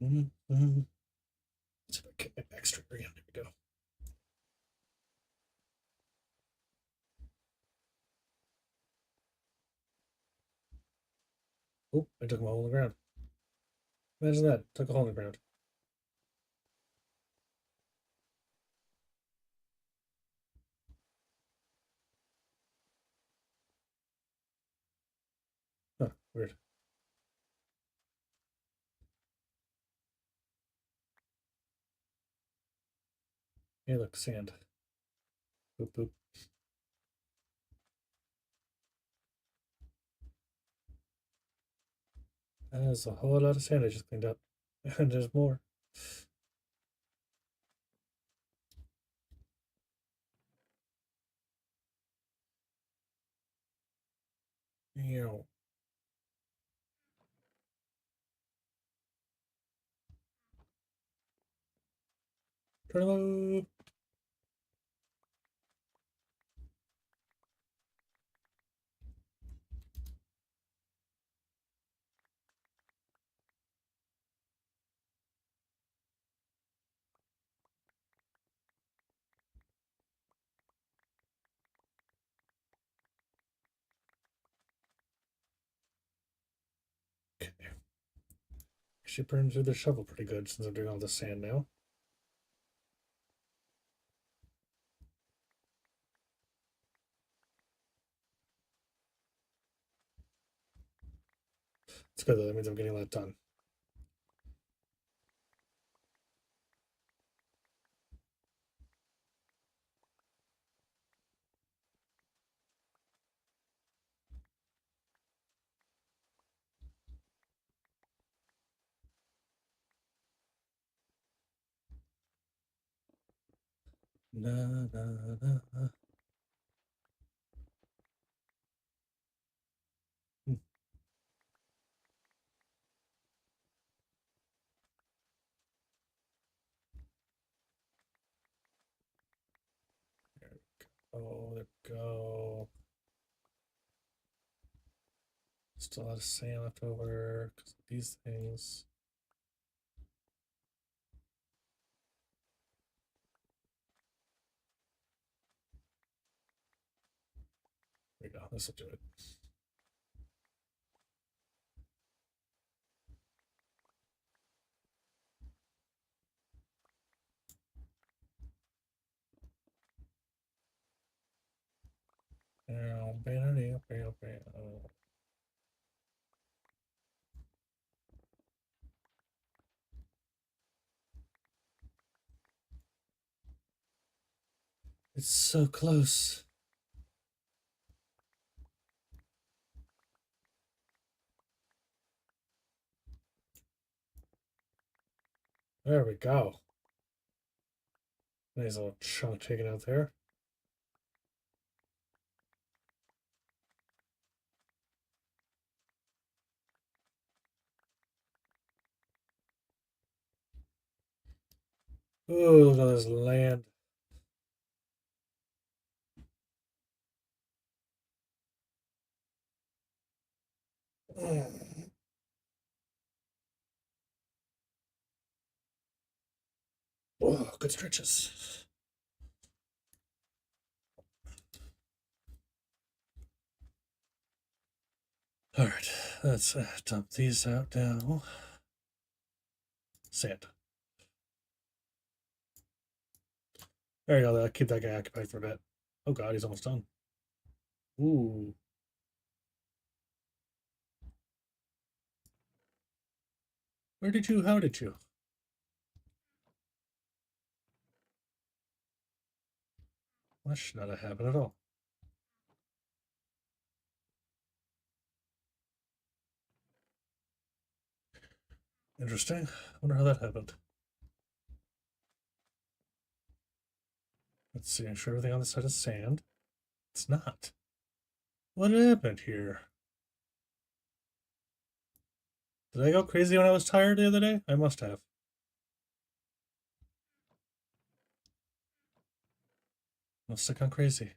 Mm-hmm. Let's see if I get my back straight again. There we go. Oh, I took a hole in the ground. Imagine that. Took a hole in the ground. Huh, weird. Hey, look, sand. Boop, boop. That's a whole lot of sand I just cleaned up. And there's more. Ew. Turn them up. Okay. She burned through the shovel pretty good since I'm doing all the sand now. It's good though. That means I'm getting a lot done. Na, na, na. Oh, there we go. Still a lot of sand left over because of these things. There we go. This will do it. It's so close. There we go. Nice little chunk taken out there. Oh, look at this land. Oh, good stretches. All right, let's dump these out now. Sand. There you go. That'll keep that guy occupied for a bit. Oh god, he's almost done. Ooh. Where did you? How did you? That should not have happened at all. Interesting. I wonder how that happened. Let's see. I'm sure everything on this side is sand. It's not. What happened here? Did I go crazy when I was tired the other day? I must have. Must have gone crazy.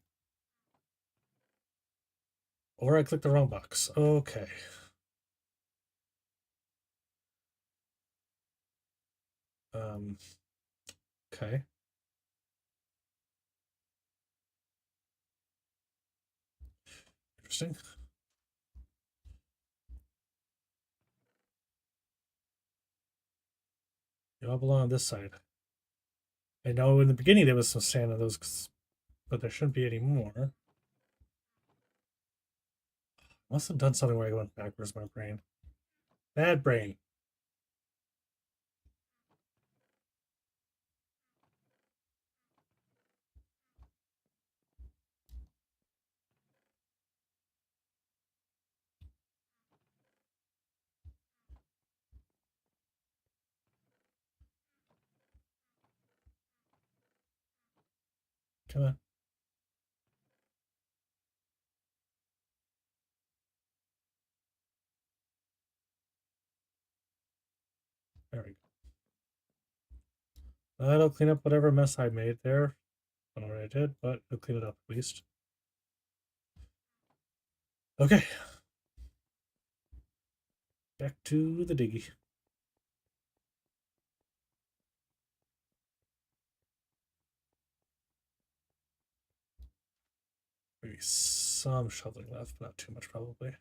Or I clicked the wrong box. Okay. Okay. Interesting. You all belong on this side. I know in the beginning there was some sand on those, but there shouldn't be any more. Must have done something where I went backwards, my brain. Bad brain. Come on. There we go. That'll clean up whatever mess I made there. I don't know what I did, but it'll clean it up at least. Okay. Back to the diggy. Maybe some shoveling left, but not too much probably.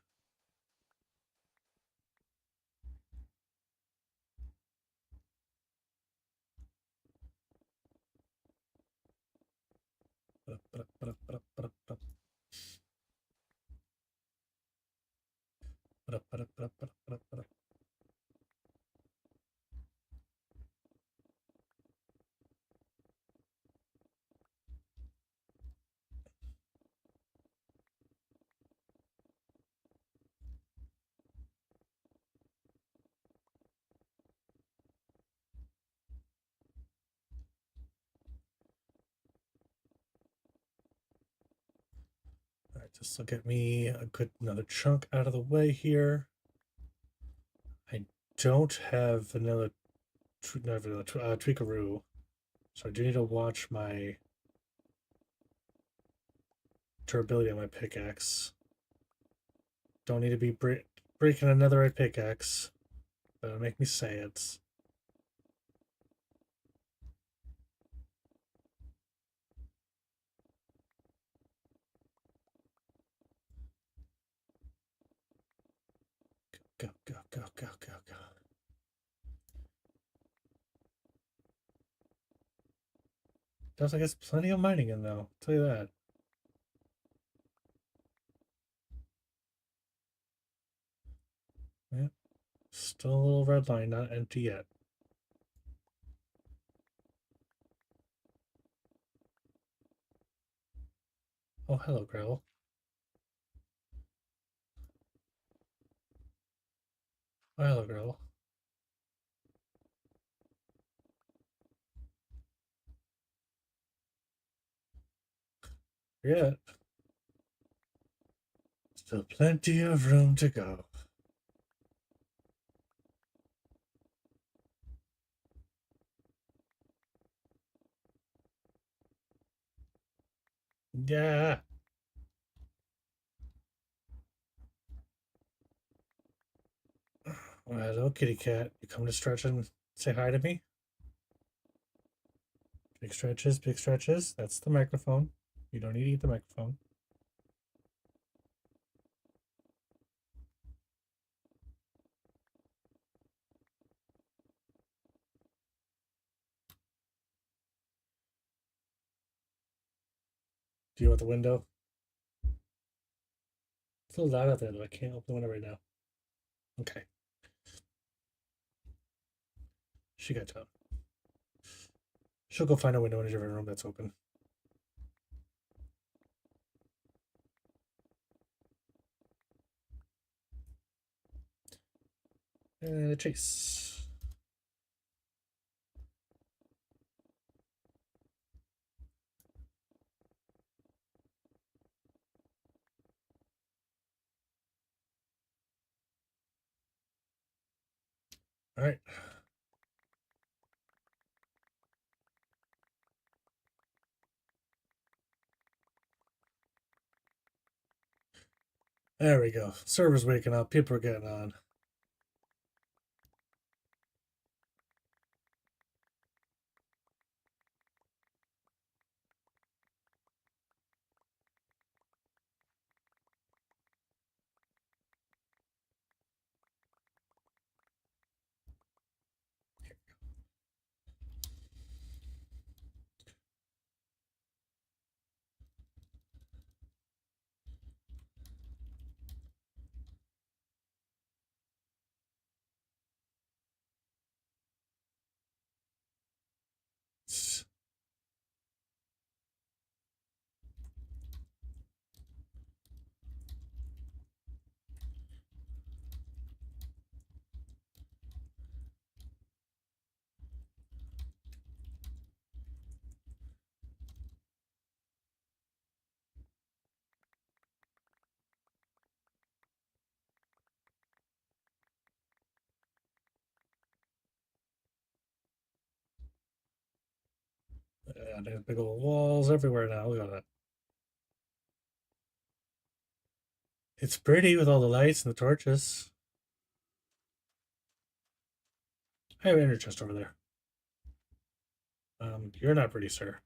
All right, this will get me a good another chunk out of the way here. I don't have vanilla, not vanilla, tweakaroo, so I do need to watch my durability on my pickaxe. Don't need to be breaking another pickaxe. That'll make me say it. Go, go, go, go, go, go. Does I guess plenty of mining in though. I'll tell you that. Yeah. Still a little red line, not empty yet. Oh, hello, gravel. Oh, hello, gravel. Yeah. Still plenty of room to go. Yeah. Well, hello, kitty cat. You come to stretch and say hi to me? Big stretches, big stretches. That's the microphone. You don't need to eat the microphone. Do you want the window? It's a little loud out there, though. I can't open the window right now. Okay. She got time. She'll go find a window in a different room that's open. Chase. All right. There we go. Server's waking up. People are getting on. There's big old walls everywhere now. Look at that. It's pretty with all the lights and the torches. I have an ender chest over there. You're not pretty, sir.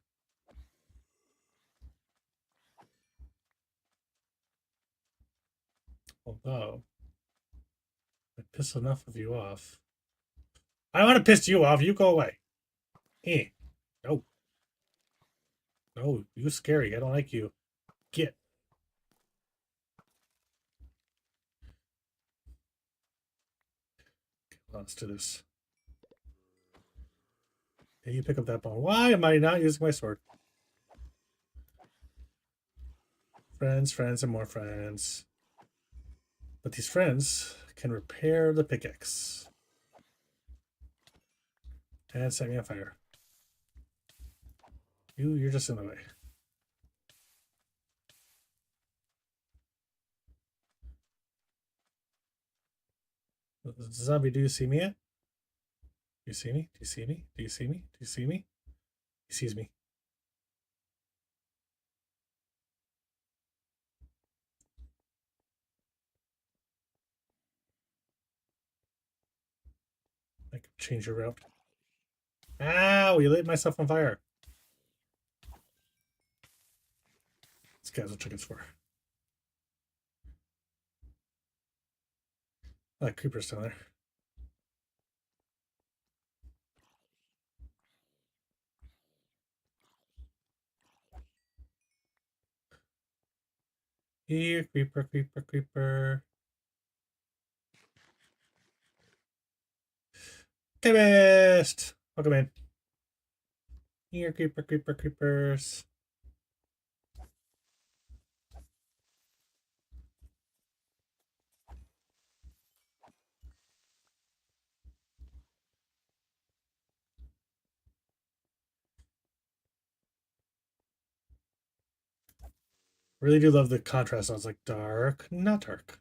Although, I piss enough of you off. I want to piss you off. You go away. Eh. No. No, you scary. I don't like you. Get. Let's do this. Hey, you pick up that bone. Why am I not using my sword? Friends, friends, and more friends. But these friends can repair the pickaxe. And set me on fire. You're just in the way. Zombie, do you see me yet? Do you see me? Do you see me? Do you see me? Do you see me? He sees me. can change your route. Ow! You lit myself on fire. This guy's what chickens for. That creeper's down there. Here, creeper, creeper, creeper. Chemist! Welcome in. Here, creeper, creeper, creepers. Really do love the contrast. I was like, dark, not dark.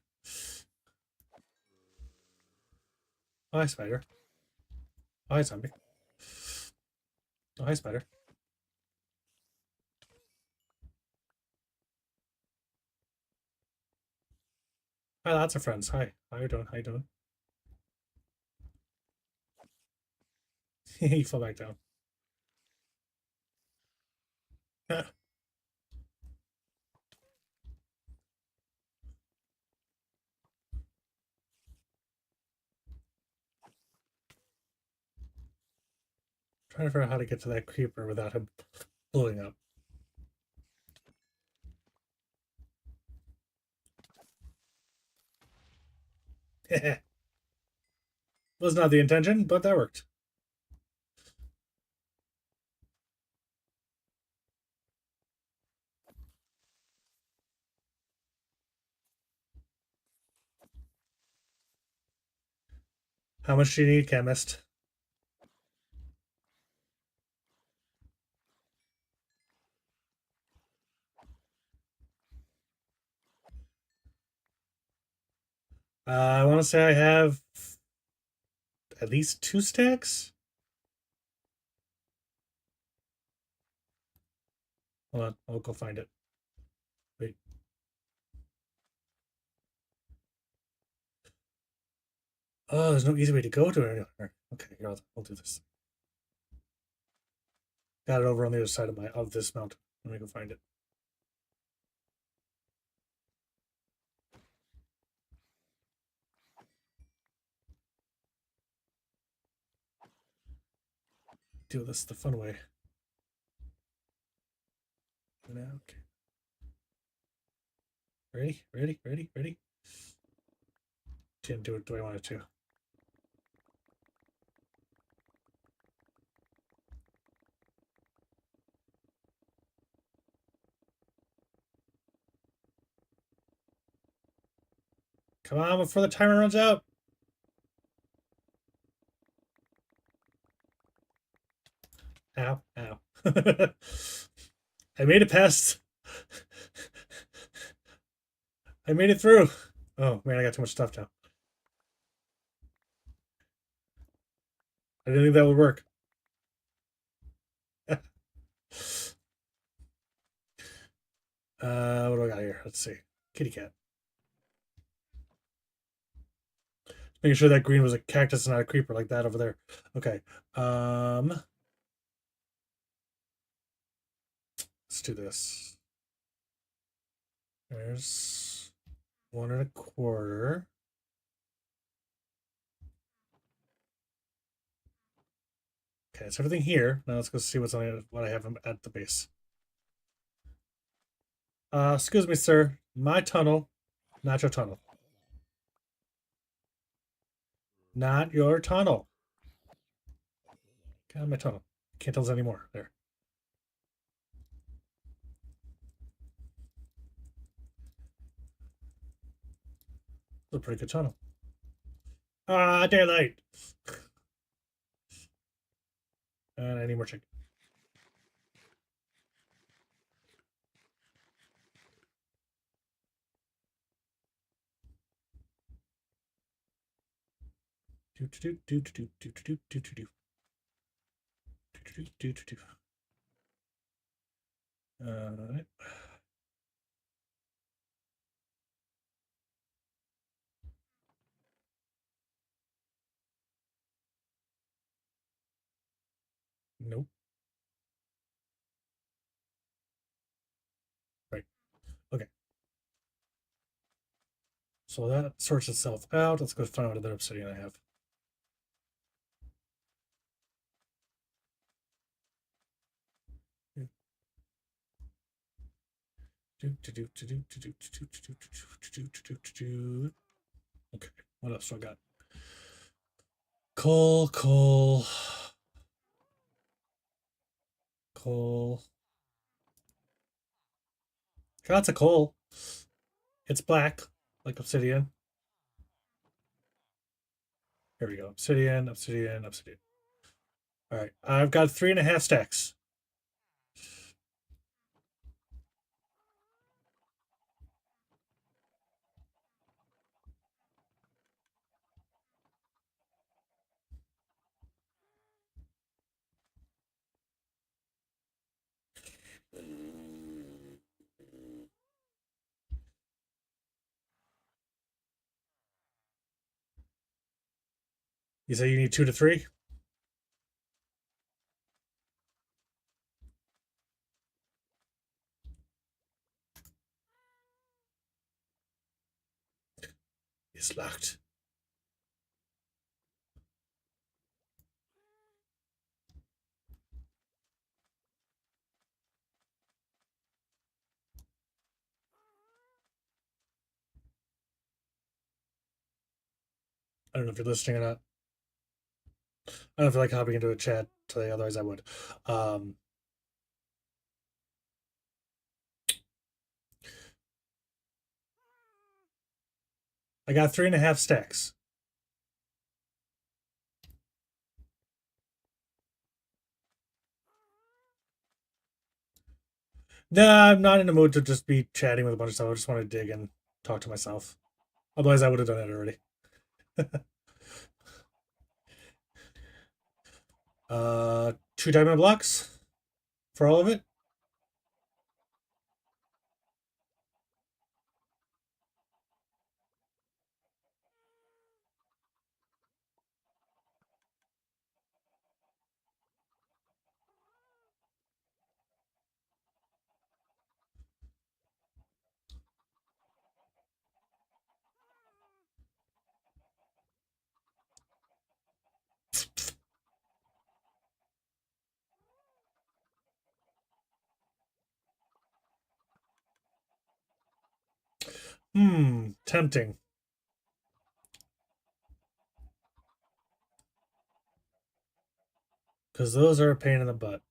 Oh, hi, spider. Oh, hi, zombie. Oh, hi, spider. Hi, lots of friends. Hi. How you doing? How you doing? You fell back down. Trying to figure out how to get to that creeper without him blowing up. Was not the intention, but that worked. How much do you need, chemist? I want to say I have at least 2 stacks. Hold on, I'll go find it. Wait. Oh, there's no easy way to go to it anywhere. Okay, here, I'll do this. Got it over on the other side of this mountain. Let me go find it. Do this the fun way. Okay. Ready? Ready? Ready? Ready? Didn't do it the way I wanted to. Come on before the timer runs out. Ow, ow. I made it past. I made it through. Oh man, I got too much stuff now. I didn't think that would work. What do I got here? Let's see. Kitty cat. Making sure that green was a cactus and not a creeper like that over there. Okay. Let's do this. There's 1 1/4. Okay, it's everything here. Now let's go see what I have at the base. Excuse me, sir. My tunnel, not your tunnel. Not your tunnel. Get out of my tunnel. Can't tell us anymore. There. It's a pretty good tunnel. Ah, daylight. And I need more chicken. Do do do do do do do do do do do do do do. Uh, Nope. Right. Okay. So that sorts itself out. Let's go find what other obsidian I have. Okay, what else do I got? Coal, coal, coal. Lots of coal. It's black, like obsidian. Here we go. Obsidian, obsidian, obsidian. All right, I've got 3.5 stacks. You say you need 2 to 3? It's locked. I don't know if you're listening or not. I don't know if you like hopping into a chat today, otherwise I would. Um, I got 3.5 stacks. Nah, I'm not in the mood to just be chatting with a bunch of stuff. I just want to dig and talk to myself. Otherwise, I would have done it already. 2 diamond blocks for all of it. Tempting. Because those are a pain in the butt.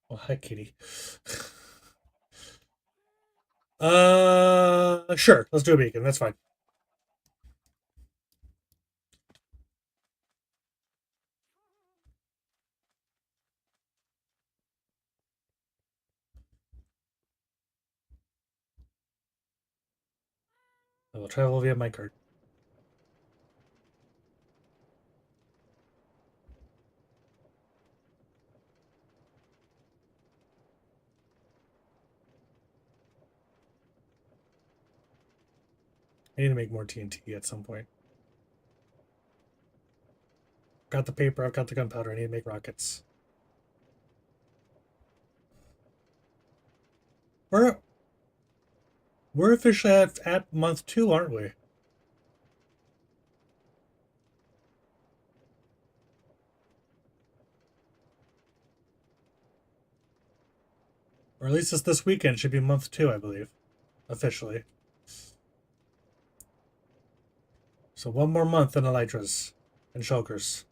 Oh, hi, kitty. Sure. Let's do a beacon. That's fine. I will travel via my cart. I need to make more TNT at some point. Got the paper. I've got the gunpowder. I need to make rockets. We're we're officially at month 2, aren't we? Or at least it's this weekend. Should be month 2, I believe, officially. So one more month in elytras and shulkers.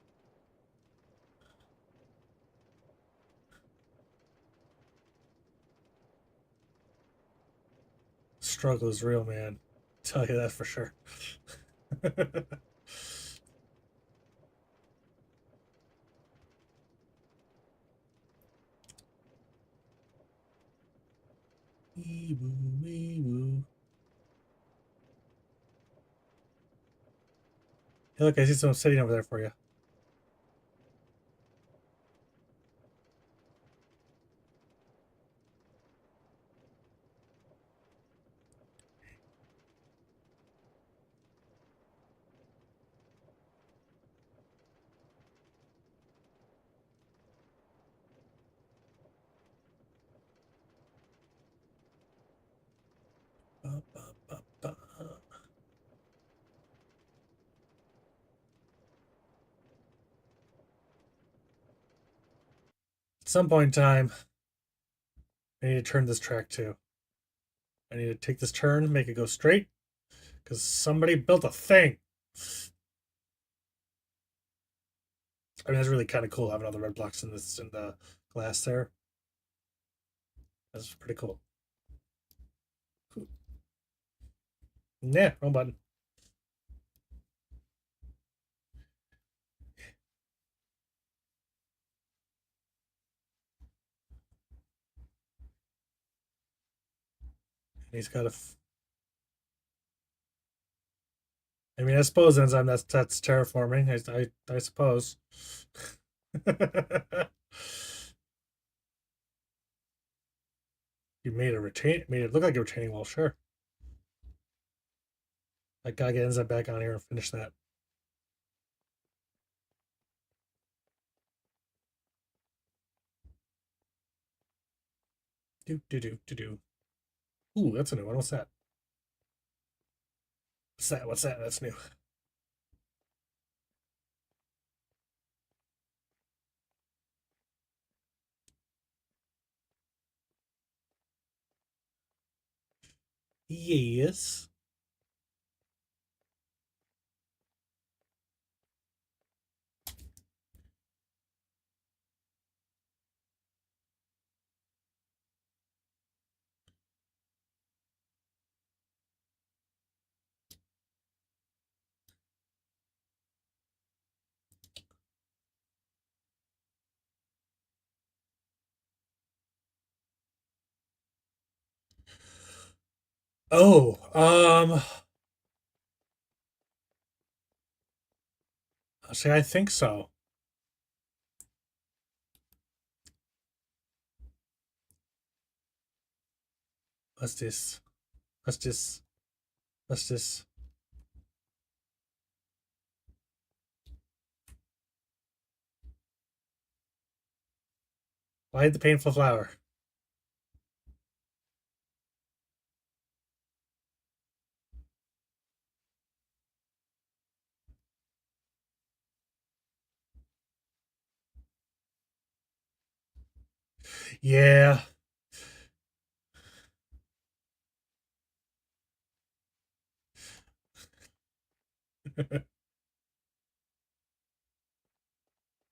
Struggle is real, man. Tell you that for sure. Wee woo, wee woo. Hey, look, I see someone sitting over there for you. some point in time, I need to turn this track too. I need to take this turn, make it go straight, because somebody built a thing. I mean, that's really kind of cool having all the red blocks in the glass there. That's pretty cool. Yeah, wrong button. He's got a. I mean, I suppose enzyme. That's terraforming. I suppose. You made it look like a retaining wall. Sure. I gotta get enzyme back on here and finish that. Do. Ooh, that's a new one. What's that? What's that? What's that? That's new. Yes. Oh, see, I think so. What's this? What's this? What's this? Why the painful flower? Yeah.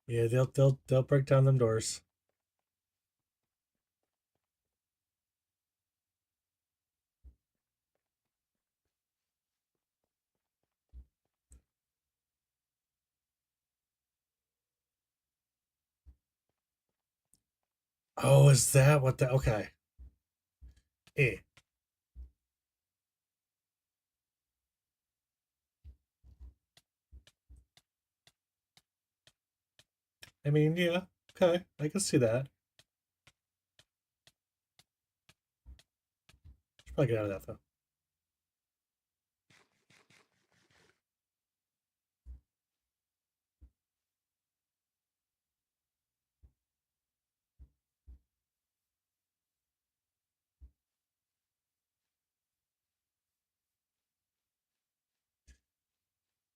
Yeah, they'll break down them doors. Oh, is that what the okay. Eh. I mean, yeah, okay. I can see that. Should probably get out of that though.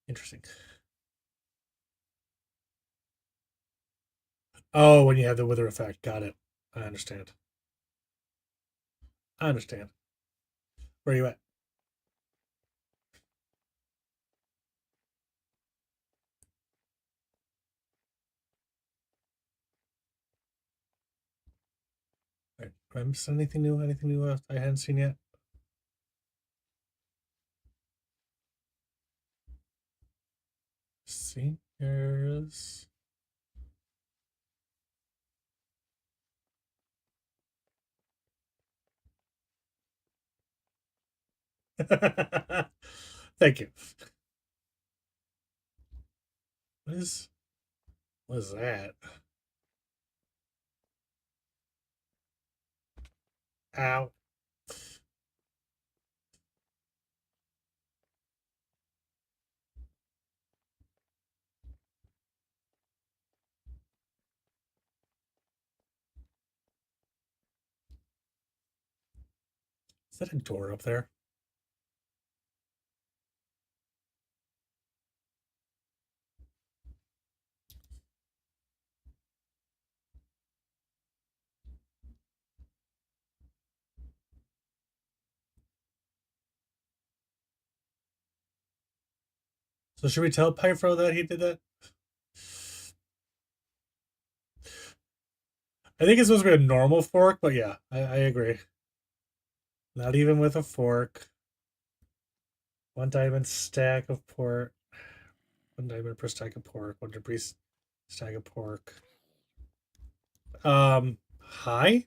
Interesting. Oh, when you have the wither effect. Got it. I understand. I understand. Where are you at? All right. Am I missing anything new? Anything new I hadn't seen yet? See, here's. Thank you. What is that? Ow. Is that a door up there? So should we tell Pyfro that he did that? I think it's supposed to be a normal fork, but yeah, I agree. Not even with a fork. 1 diamond stack of pork. 1 diamond per stack of pork. 1 debris stack of pork. Hi?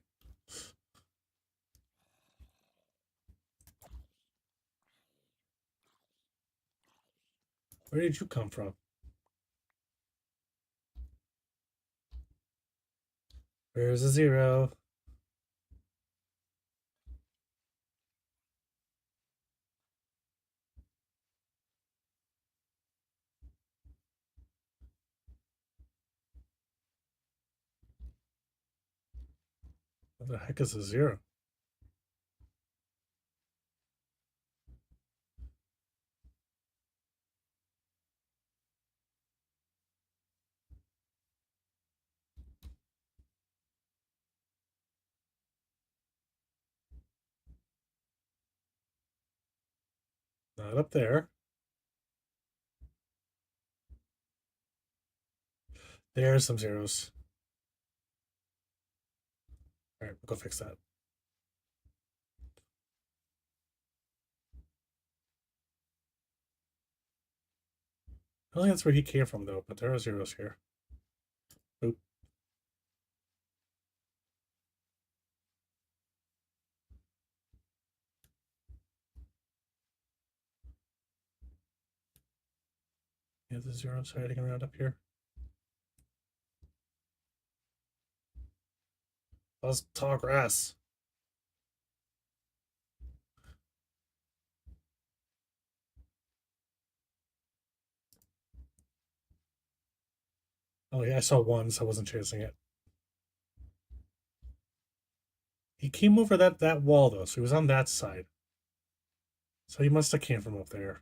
Where did you come from? Where's the 0? What the heck is a 0? Not up there. There's some 0s. All right, we'll go fix that. I don't think that's where he came from, though, but there are 0s here. Oop. Yeah, the 0s hiding around up here. That's tall grass. Oh, yeah, I saw 1, so I wasn't chasing it. He came over that wall, though, so he was on that side. So he must have came from up there.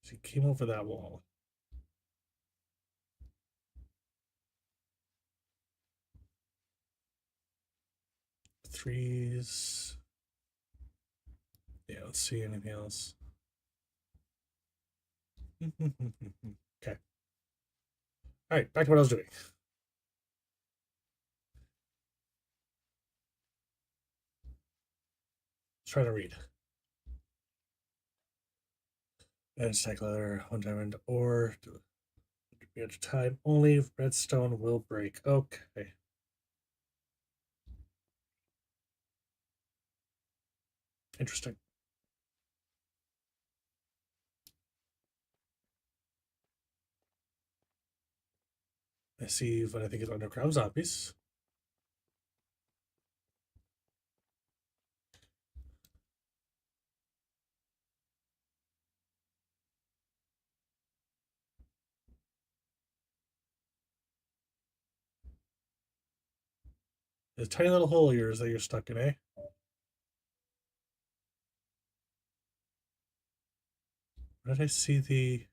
So he came over that wall. Threes. Yeah, let's see anything else. Okay. All right, back to what I was doing. Let's try to read. And stack leather, 1 diamond, or at a time. Only redstone will break. Okay. Interesting. I see what I think is underground zombies. There's a tiny little hole of yours that you're stuck in, eh? Where did I see the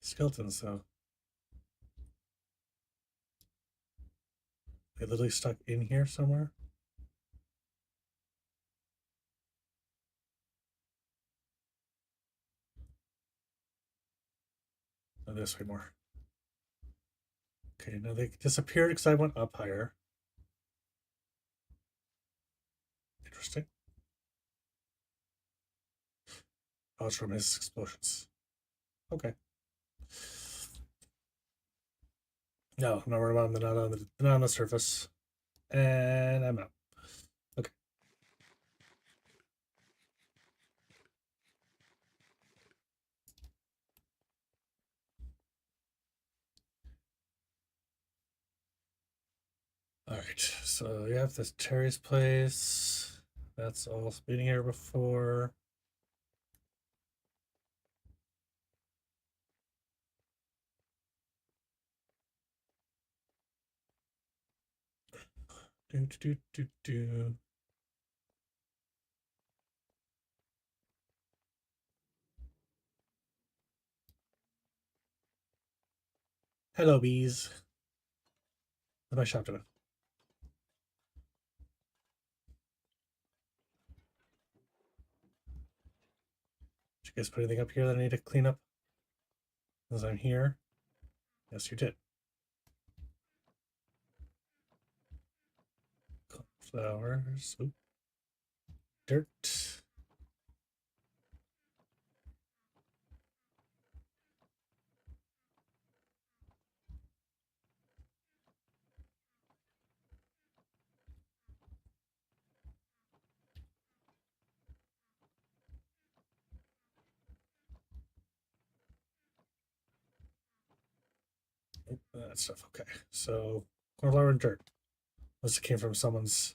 skeletons, though? They literally stuck in here somewhere? Oh, this way more. Okay, now they disappeared because I went up higher. Interesting. Oh, it's from his explosions. Okay. No, I'm not worried about them. They're not on the surface. And I'm out. Okay. All right. So you have this Terry's place. That's all been here before. Do. Hello, bees. What am I shopped with? you guys put anything up here that I need to clean up as I'm here? Yes, you did. Flowers. Oop. Dirt. That stuff. Okay. So cornflower and dirt. Unless it came from someone's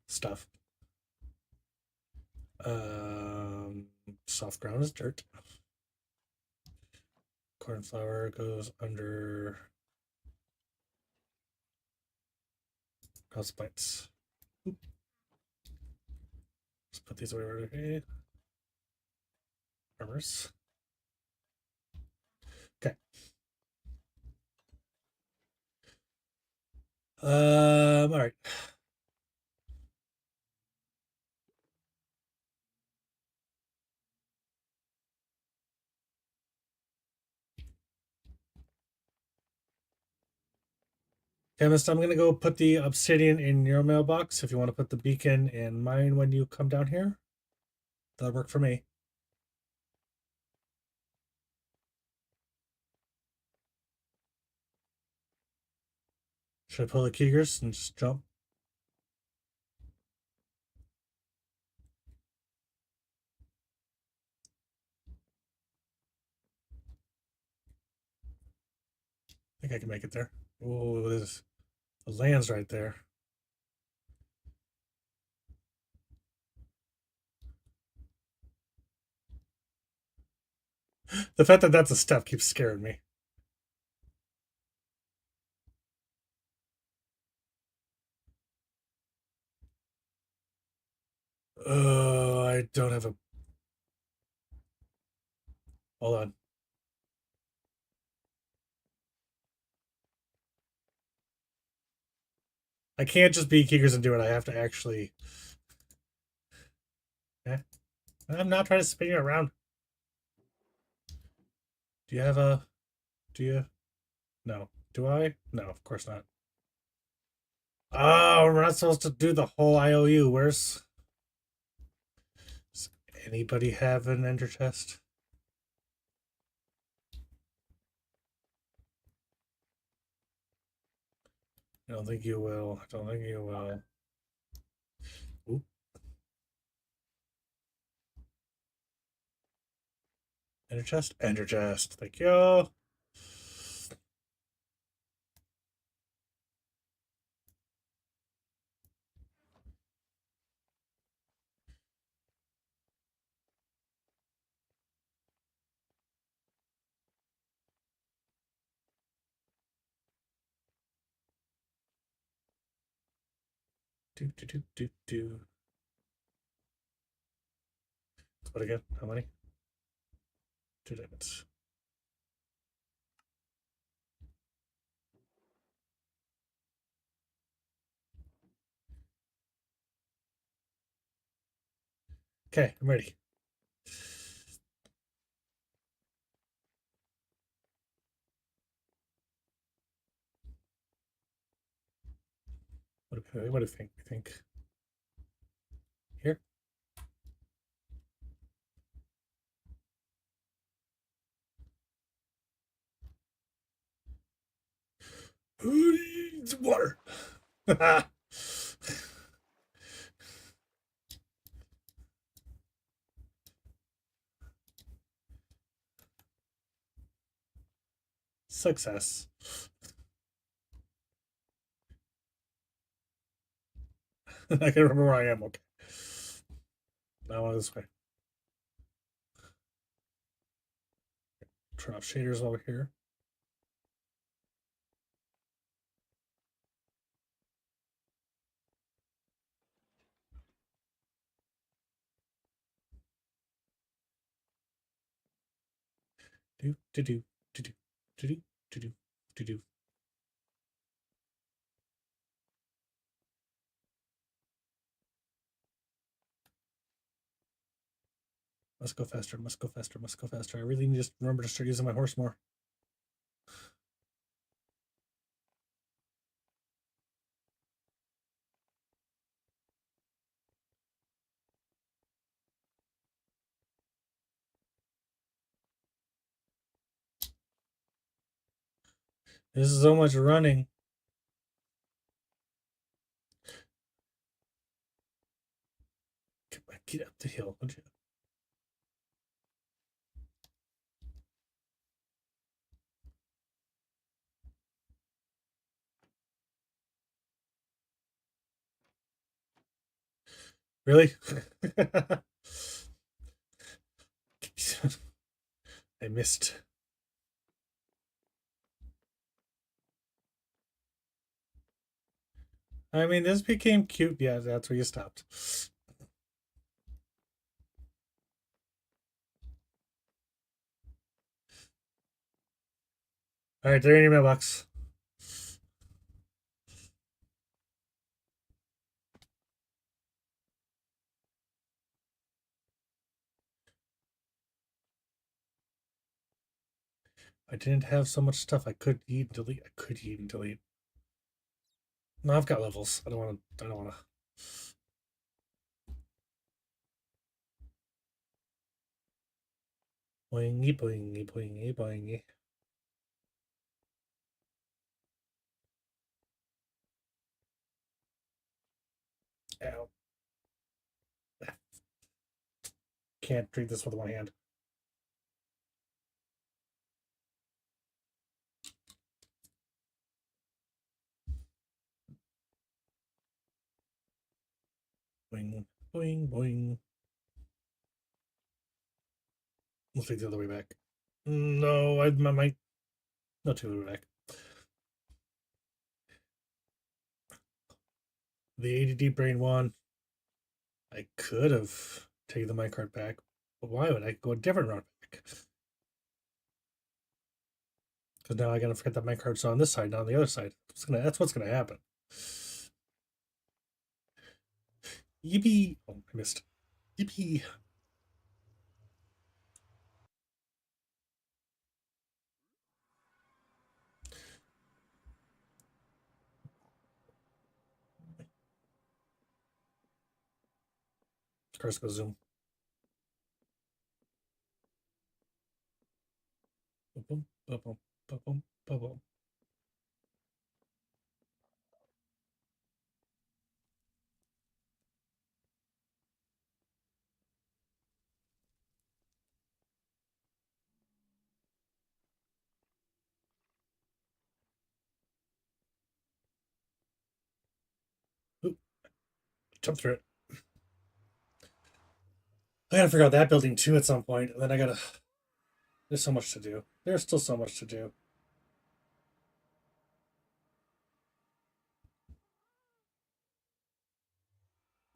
stuff. Soft ground is dirt. Cornflower goes under house plants. Oop. Let's put these away right here. Farmers. Okay. All right. Chemist, I'm gonna go put the obsidian in your mailbox. If you want to put the beacon in mine when you come down here, that'll work for me. Should I pull the Keegers and just jump? I think I can make it there. Oh, there's the land's right there. The fact that that's a step keeps scaring me. Oh, I don't have a. Hold on. I can't just be Keegers and do it. I have to actually. Eh? I'm not trying to spin you around. Do you have a. Do you? No. Do I? No, of course not. Oh, we're not supposed to do the whole IOU. Where's. Does anybody have an ender chest? I don't think you will. I don't think you will. Oop. Ender chest? Ender chest. Thank you. Do, do, do, do, do. What again? How many? 2 diamonds. Okay, I'm ready. What do you think? You think here? Who needs water? Success. I can remember where I am. Okay. Now this way. Turn off shaders over here. Do do do do do do do do do do. Must go faster, must go faster, must go faster. I really need to just remember to start using my horse more. This is so much running. Get up the hill, don't you? Really? I missed. I mean, this became cute. Yeah, that's where you stopped. All right, they're in your mailbox. I didn't have so much stuff I could eat and delete. I could eat and delete. No, I've got levels. I don't want to. I don't want to. Boingy, boingy, boingy, boingy. Ow. Can't drink this with one hand. Boing, boing, boing. Let's take the other way back. No, I might. Not too the way back. The ADD brain one. I could have taken the minecart back, but why would I go a different route back? Because now I gotta forget that minecart's on this side, not on the other side. That's what's gonna happen. Yippee! Oh, I missed. Yippee! Cars go zoom. Boom, boom, boom, boom, boom, boom. Oop, jump through it. I gotta figure out that building too at some point, and then I gotta. There's so much to do. There's still so much to do.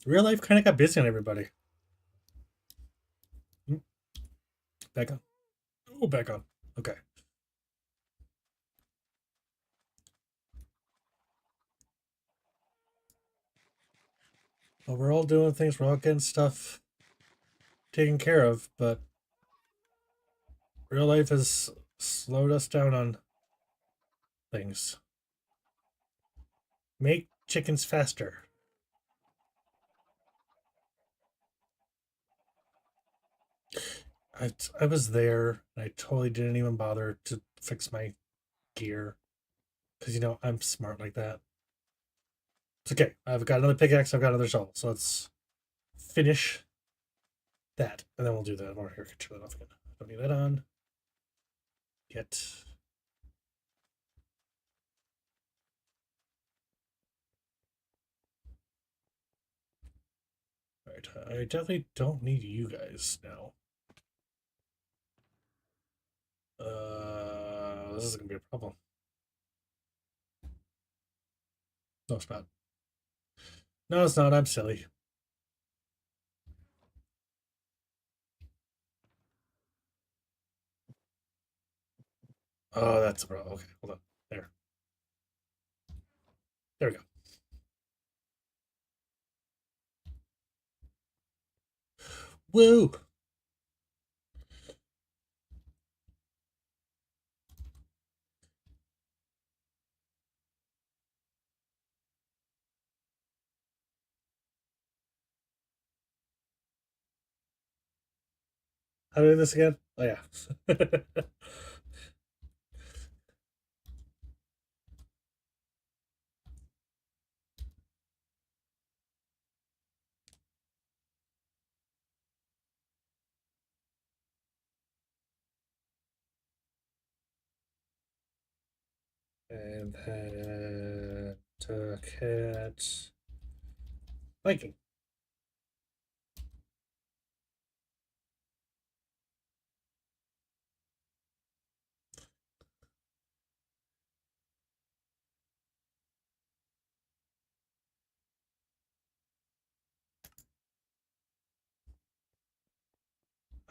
Real life kind of got busy on everybody. Back on. Oh, back on. Okay. Well, we're all doing things. We're all getting stuff taken care of, but real life has slowed us down on things. Make chickens faster. I was there and I totally didn't even bother to fix my gear because I'm smart like that. It's okay. I've got another pickaxe. I've got another shovel. So let's finish that, and then we'll do the more here. Turn that off again. Don't need that on yet. All right. I definitely don't need you guys now. This is gonna be a problem. No, it's not. No, it's not. I'm silly. Oh, that's a problem. Okay, hold on. There. There we go. Woo! How do I do this again? Oh yeah. And then to cat Viking.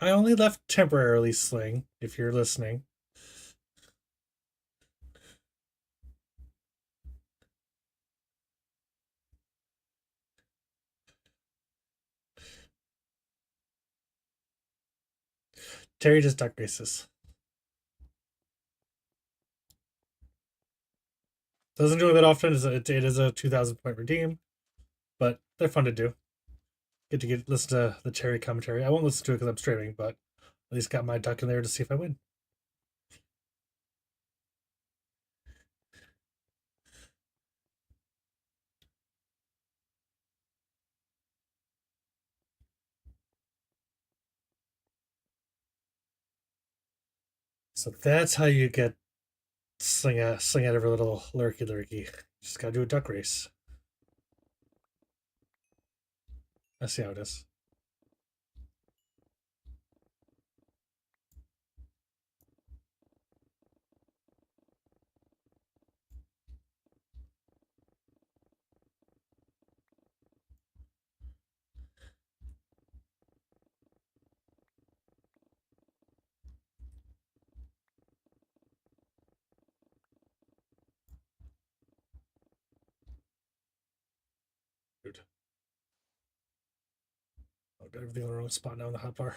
I only left temporarily sling, if you're listening. Terry just duck races. Doesn't do it that often. It is a 2,000 point redeem, but they're fun to do. Get listen to the Terry commentary. I won't listen to it because I'm streaming, but at least got my duck in there to see if I win. So that's how you get sling out every little lurky. Just gotta do a duck race. I see how it is. Dude. I've got everything in the wrong spot now in the hotbar.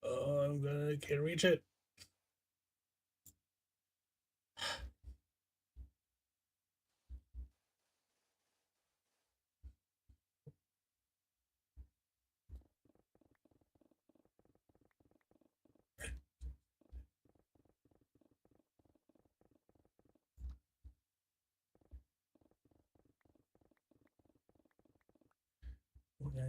Oh, can't reach it. Okay.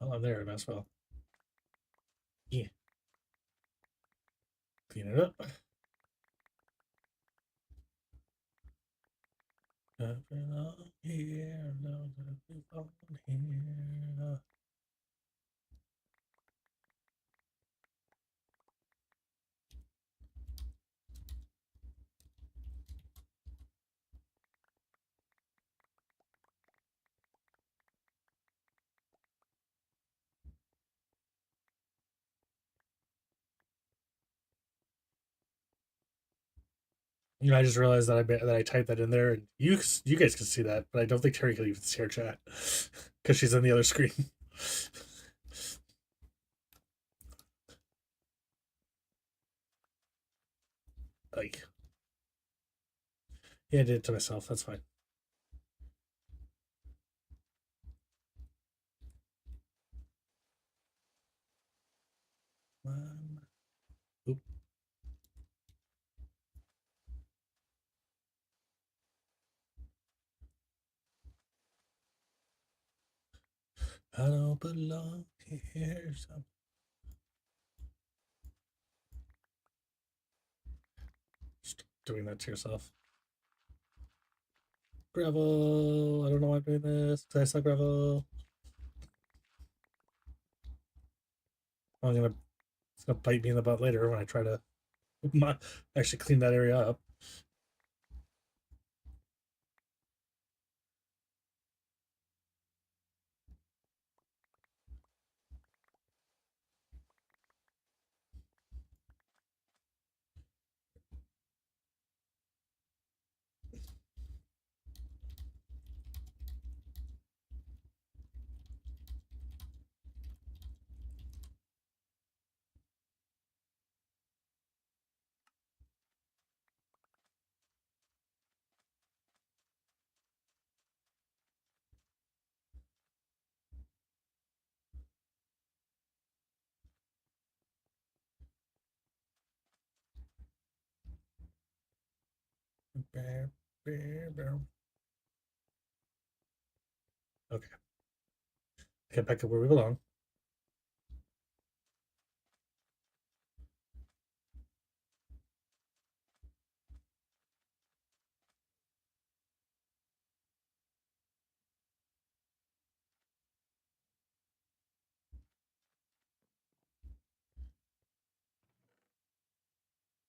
Oh, I'm there as well. Yeah. Clean it up. Here, here. You know, I just realized that I typed that in there, and you guys can see that, but I don't think Terry can even see our chat because she's on the other screen. Like, yeah, I did it to myself. That's fine. Oop. I don't belong here. Stop doing that to yourself. Gravel. I don't know why I'm doing this. I suck gravel. It's gonna bite me in the butt later when I try to actually clean that area up. Okay. Get back up where we belong.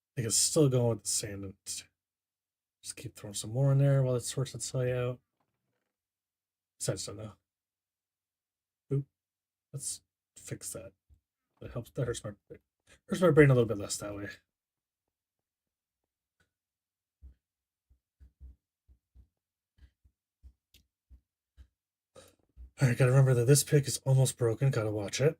I think it's still going with the sand and just keep throwing some more in there while it sorts itself out. Sandstone though. Oop. Let's fix that. That helps. That hurts my brain a little bit less that way. All right, gotta remember that this pick is almost broken. Gotta watch it.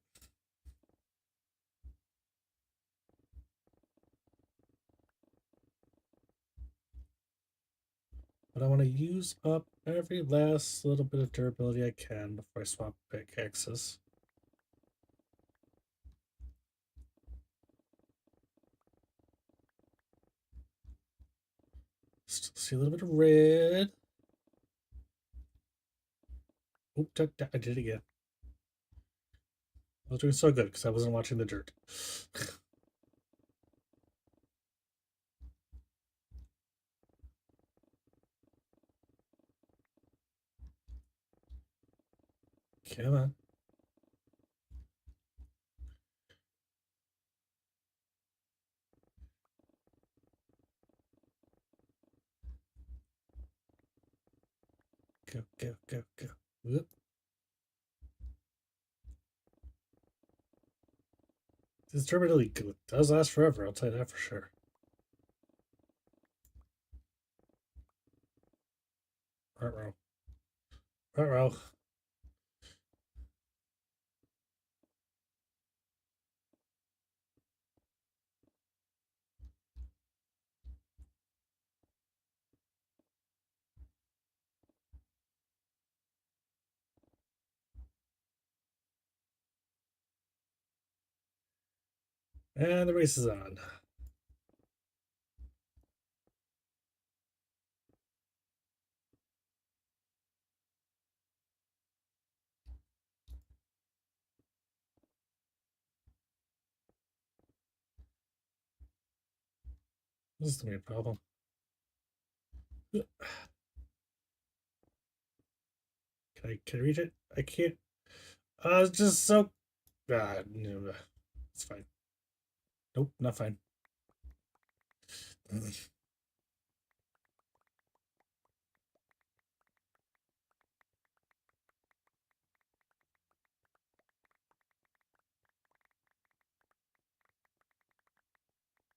But I want to use up every last little bit of durability I can before I swap pickaxes. Still see a little bit of red. Oop, I did it again. I was doing so good because I wasn't watching the dirt. Come on. Go, go, go, go. Whoop. This durability does last forever, I'll tell you that for sure. Ruh-roh. Ruh-roh. And the race is on. This is the main problem. Can I reach it? I can't. It's just so. No, it's fine. Nope, not fine.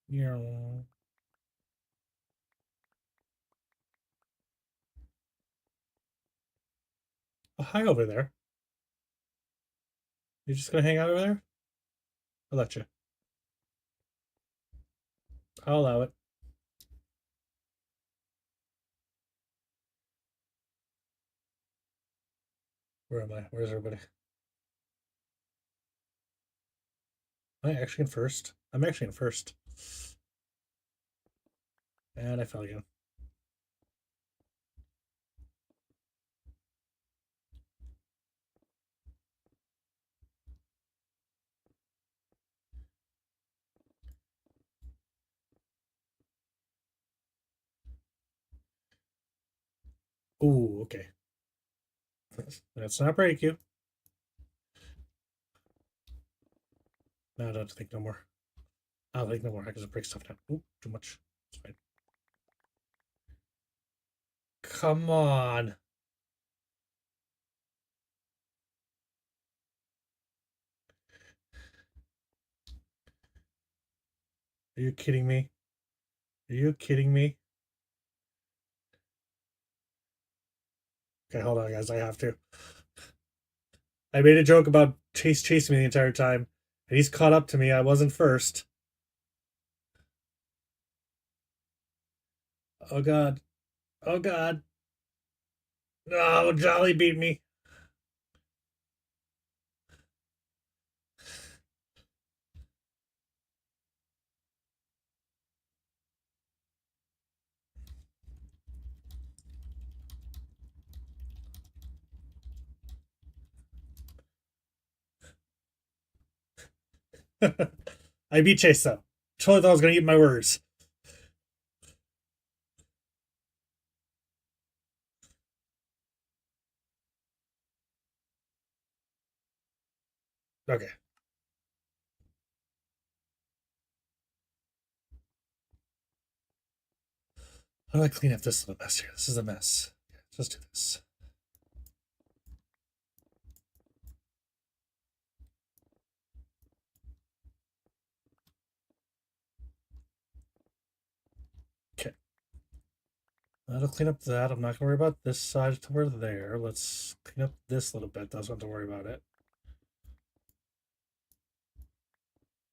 Yeah. Oh, hi over there. You're just gonna hang out over there? I'll let you. I'll allow it. Where am I? Where's everybody? Am I actually in first? I'm actually in first. And I fell again. Ooh, okay. Let's not break you. No, I don't think no more. I don't think no more. I can just break stuff down. Ooh, too much. It's fine. Come on. Are you kidding me? Are you kidding me? Okay, hold on, guys. I have to. I made a joke about chasing me the entire time, and he's caught up to me. I wasn't first. Oh god. Oh god. No, Jolly beat me. I beat Chase though. Totally thought I was gonna eat my words. Okay. How do I clean up this little mess here? This is a mess. Okay, let's do this. Okay. That'll clean up that. I'm not gonna worry about this side till we're there. Let's clean up this little bit. That's not to worry about it.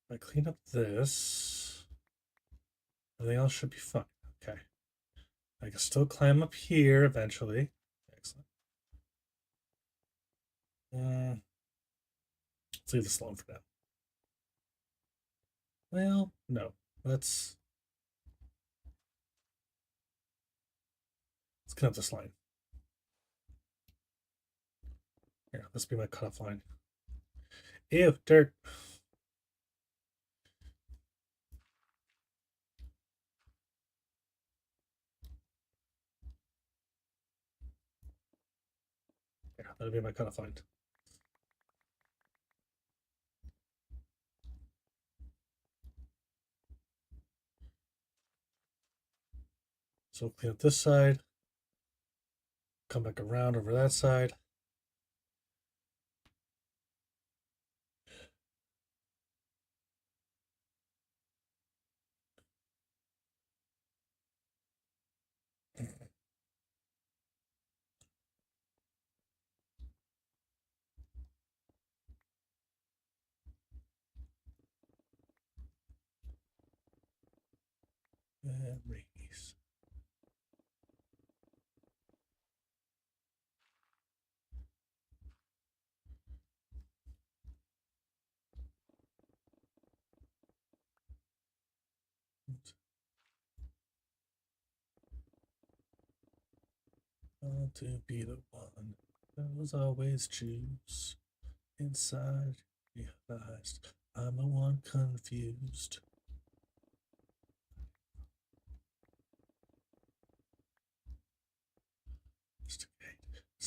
If I clean up this, everything else should be fine. Okay. I can still climb up here eventually. Excellent. Let's leave this alone for now. Well, no. Let's clean up this line. Here, this will be my cutoff line. Ew, dirt. Yeah, that'll be my cutoff line. So clean up this side. Come back around over that side. Memories. Want to be the one those always choose. Inside, realized I'm the one confused. Say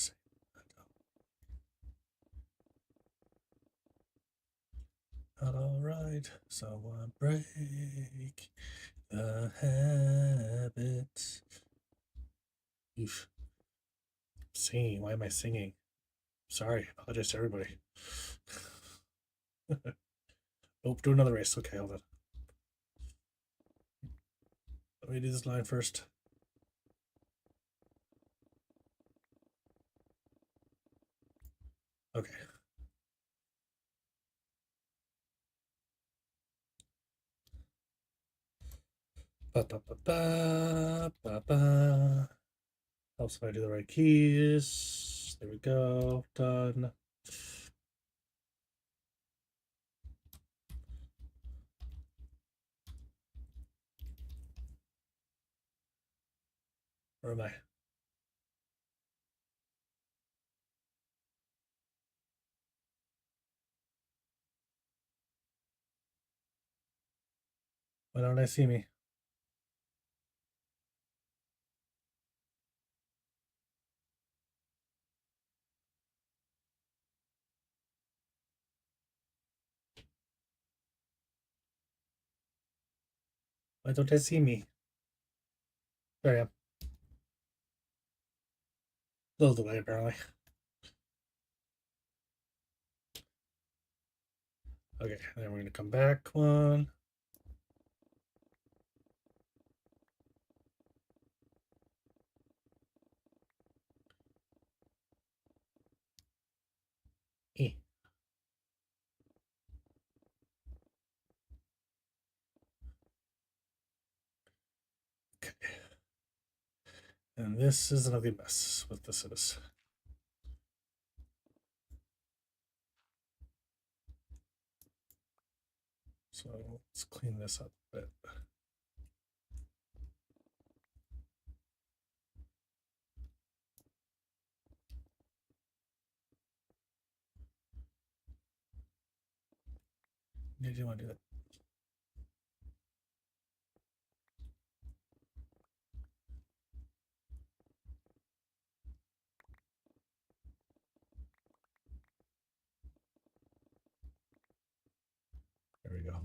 not alright, so I break the habit. Oof. Singing, why am I singing? Sorry, apologize to everybody. Oh, do another race. Okay, hold on. Let me do this line first. Okay. Ba ba ba ba ba ba. Helps if I do the right keys. There we go. Done. Where am I? Why don't I see me? Why don't I see me? There I am. A little delay, apparently. Okay, then we're going to come back one. E. Okay. And this is another mess. What this is. So let's clean this up a bit. Yeah, do you want to do that? There we go.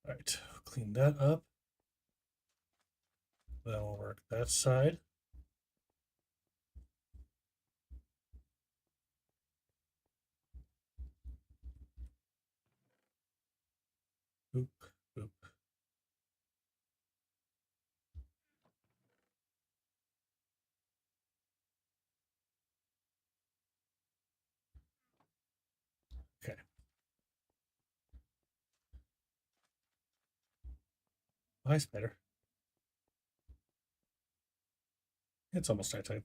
All right, clean that up. Then we'll work that side. Boop, boop. Okay. Hi, spider. It's almost nighttime.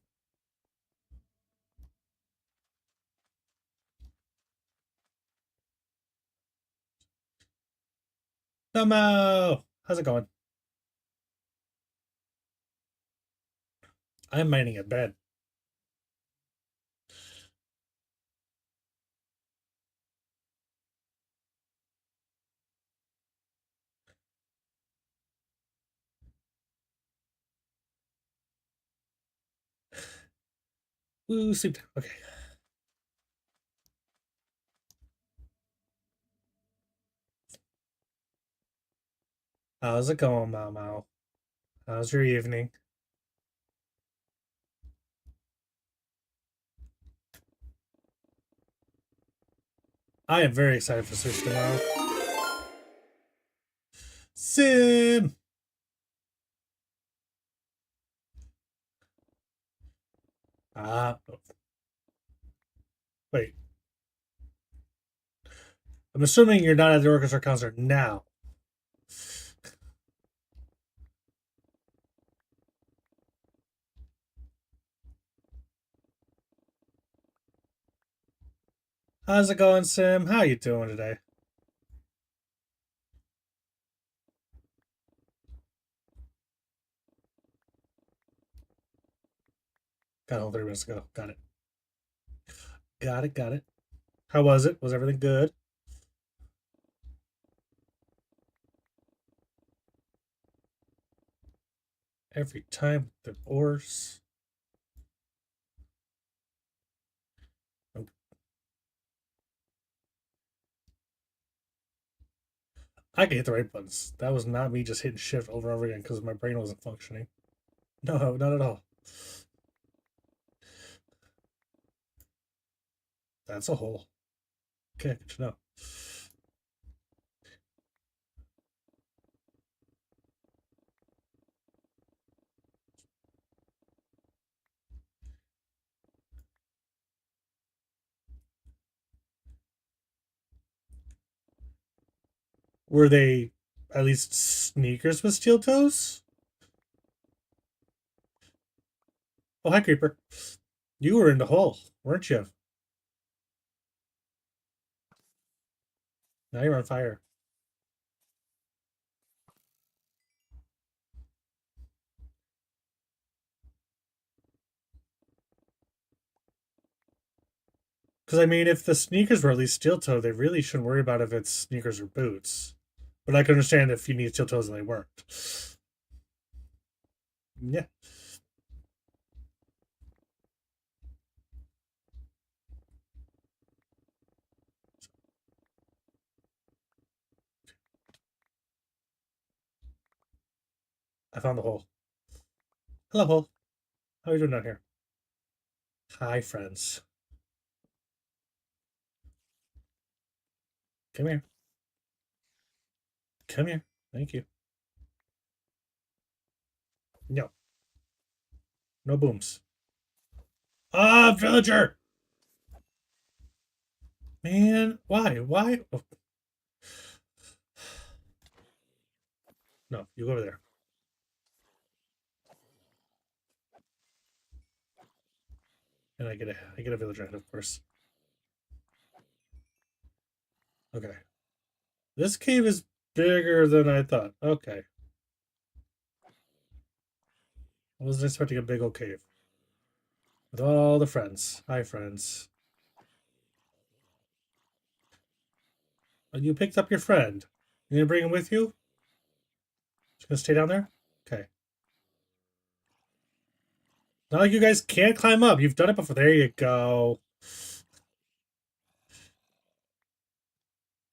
Tomo! How's it going? I'm mining a bed. Ooh, sleep time. Okay. How's it going, Mao? How's your evening? I am very excited for Switch tomorrow. Sim! Oh, wait. I'm assuming you're not at the orchestra concert now. How's it going, Sim? How you doing today? Got all 3 minutes ago. Got it. Got it. Got it. How was it? Was everything good? Every time the oars. Nope. I can hit the right buttons. That was not me just hitting shift over and over again because my brain wasn't functioning. No, not at all. That's a hole. Okay, good to know. Were they at least sneakers with steel toes? Oh, hi, Creeper. You were in the hole, weren't you? Now you're on fire. Because, I mean, if the sneakers were at least steel toe, they really shouldn't worry about if it's sneakers or boots. But I can understand if you need steel toes and they weren't. Yeah. I found the hole. Hello, hole. How are you doing down here? Hi, friends. Come here. Come here. Thank you. No. No booms. Ah, villager! Man, why? Why? Oh, no, you go over there. And I get a villager head, of course. Okay. This cave is bigger than I thought. Okay. I wasn't expecting a big old cave. With all the friends. Hi, friends. And you picked up your friend. You gonna bring him with you? Just gonna stay down there? Okay. Not like you guys can't climb up. You've done it before. There you go.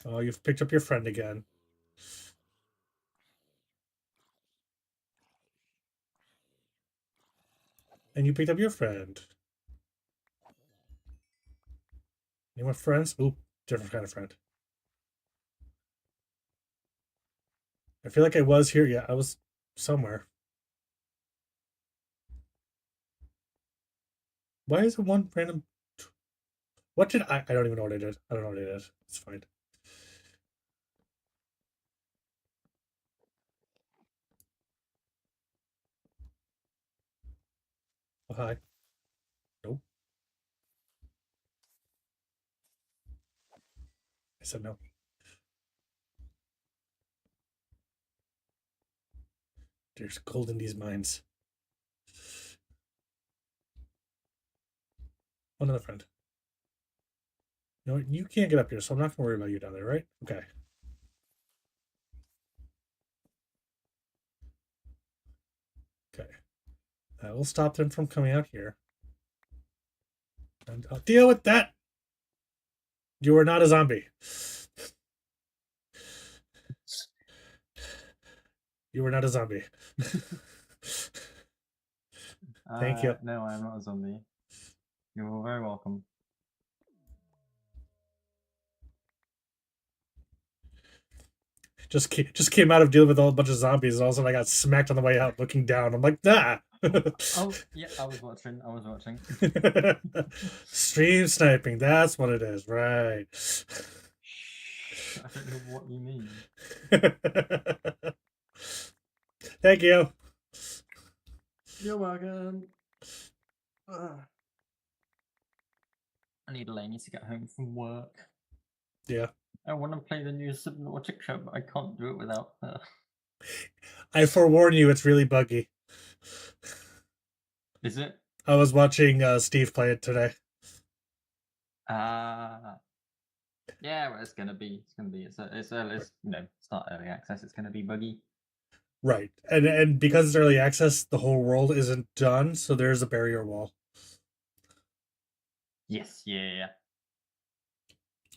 Oh, you've picked up your friend again. And you picked up your friend. You want friends? Oop, different kind of friend. I feel like I was here. Yeah, I was somewhere. Why is it one random? What did I? I don't even know what I did. I don't know what I did. It's fine. Oh, hi. Nope. I said no. There's gold in these mines. Another friend. You know what? You can't get up here, so I'm not gonna worry about you down there, right? Okay. Okay. We'll stop them from coming out here. And I'll deal with that. You are not a zombie. You were not a zombie. Thank you.
No, I am not a zombie. You're very welcome.
Just came out of dealing with a whole bunch of zombies, and all of a sudden I got smacked on the way out, looking down. I'm like, nah.
Oh, yeah, I was watching. I was watching.
Stream sniping. That's what it is, right?
Shh, I don't know what you mean.
Thank you.
You're welcome. Ugh. I need Elaine to get home from work.
Yeah.
I want to play the new Subnautica, but I can't do it without her.
I forewarn you, it's really buggy.
Is it?
I was watching Steve play it today.
Yeah, well, it's gonna be. It's gonna be. It's you know, it's not early access. It's gonna be buggy.
Right. And because it's early access, the whole world isn't done, so there's a barrier wall.
Yes. Yeah.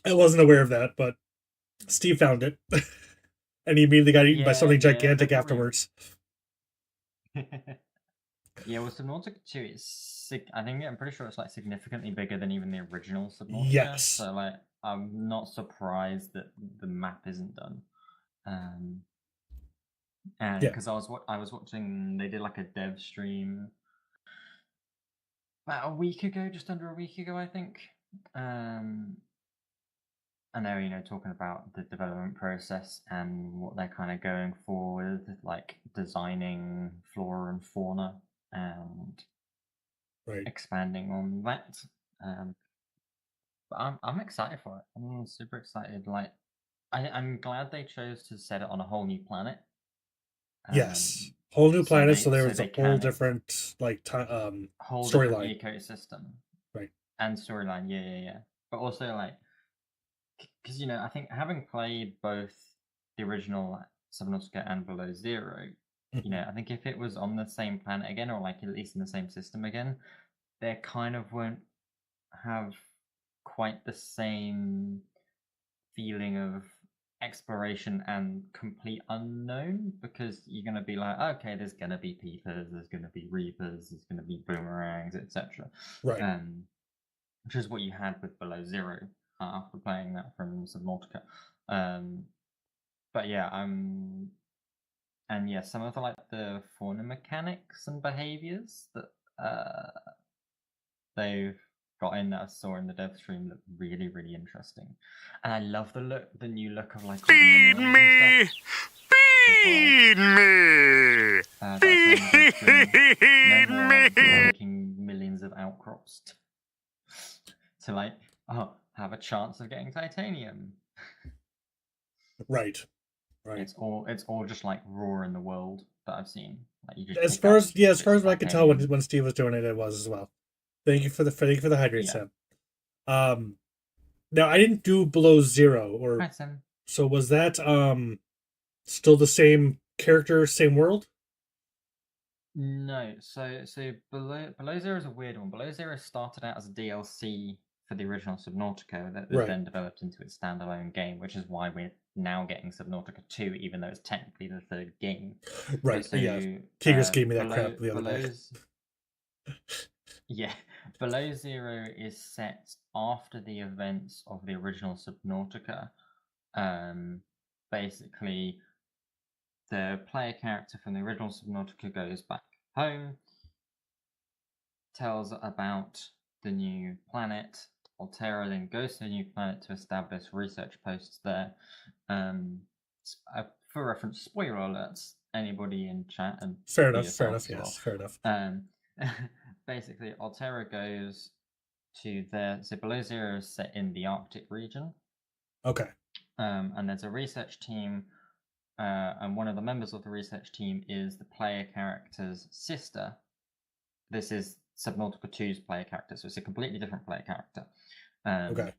I wasn't aware of that, but Steve found it. And he immediately got eaten by
Yeah.
something
Yeah. They're
gigantic
probably.
afterwards.
Yeah, well, Subnautica 2 is I think I'm pretty sure it's like significantly bigger than even the original Subnautica.
Yes.
So like, I'm not surprised that the map isn't done. Um, and
Yeah.
because I was watching, they did like a dev stream about a week ago, just under a week ago, I think. Um, and they were, talking about the development process and what they're kind of going for with like designing flora and fauna and
Right.
expanding on that. But I'm excited for it. I'm super excited. Like I'm glad they chose to set it on a whole new planet.
Yes.
Um,
Whole new
so
planet,
they
so there
so
was a
they
whole
can
different
whole different
storyline.
ecosystem
Right.
and storyline. Yeah. But also like because I think having played both the original Subnautica and Below Zero,
Mhm.
I think if it was on the same planet again or like at least in the same system again, there kind of won't have quite the same feeling of exploration and complete unknown because you're going to be like, okay, there's going to be peepers, there's going to be reapers, there's going to be boomerangs, etc.
Right.
Which is what you had with Below Zero after playing that from Subnautica. Um, but yeah, and yeah, some of the like the fauna mechanics and behaviors that they've got in that I saw in the dev stream look really, really interesting. And I love the new look of like all the minerals and stuff.
Feed me!
That I saw in the dev stream. No more like breaking millions of outcrops to like have a chance of getting titanium.
Right.
It's all just like raw in the world that I've seen. Like you just
As far as what I could tell
titanium.
when Steve was doing it, it was as well. Thank you for the hydrate,
Yeah.
Sam. Now I didn't do below zero, or
Right, Sam.
so was that still the same character, same world?
No, so below zero is a weird one. Below zero started out as a DLC for the original Subnautica that was
Right.
then developed into its standalone game, which is why we're now getting Subnautica 2, even though it's technically the third game.
Right.
So,
yeah. Kegis gave me that crap the other day.
Yeah, Below Zero is set after the events of the original Subnautica. Basically, the player character from the original Subnautica goes back home, tells about the new planet. Altera then goes to the new planet to establish research posts there. For reference, spoiler alerts. Anybody in chat and
fair enough. Yes, fair enough.
Basically, Altera goes to so Below Zero is set in the Arctic region.
Okay.
And there's a research team, and one of the members of the research team is the player character's sister. This is Subnautica 2's player character, so it's a completely different player character.
Okay.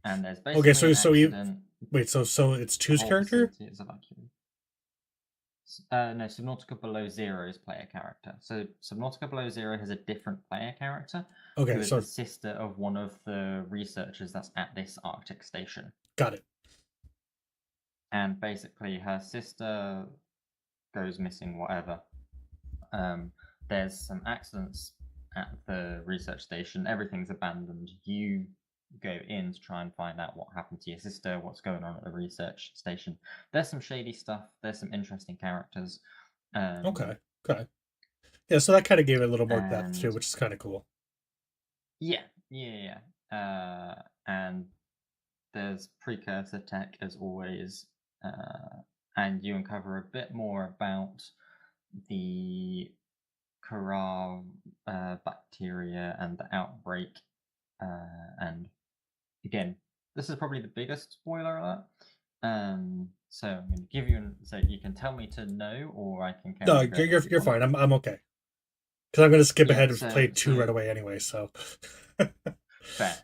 And there's basically
so
an
so you
accident.
wait, so it's 2's character?
No, Subnautica Below Zero's player character. So Subnautica Below Zero has a different player character.
Okay,
who is the sister of one of the researchers that's at this Arctic station.
Got it.
And basically, her sister goes missing, whatever. There's some accidents at the research station. Everything's abandoned. You go in to try and find out what happened to your sister, what's going on at the research station. There's some shady stuff. There's some interesting characters.
Okay. Yeah, so that kind of gave it a little more depth too, which is kind of cool.
Yeah. And there's precursor tech as always, and you uncover a bit more about the Kara bacteria and the outbreak. And again, this is probably the biggest spoiler alert. So I'm going to give you so you can tell me to know, or I can.
No, you're fine. I'm okay. Because I'm going to skip ahead and play 2 right away anyway. So.
Fair.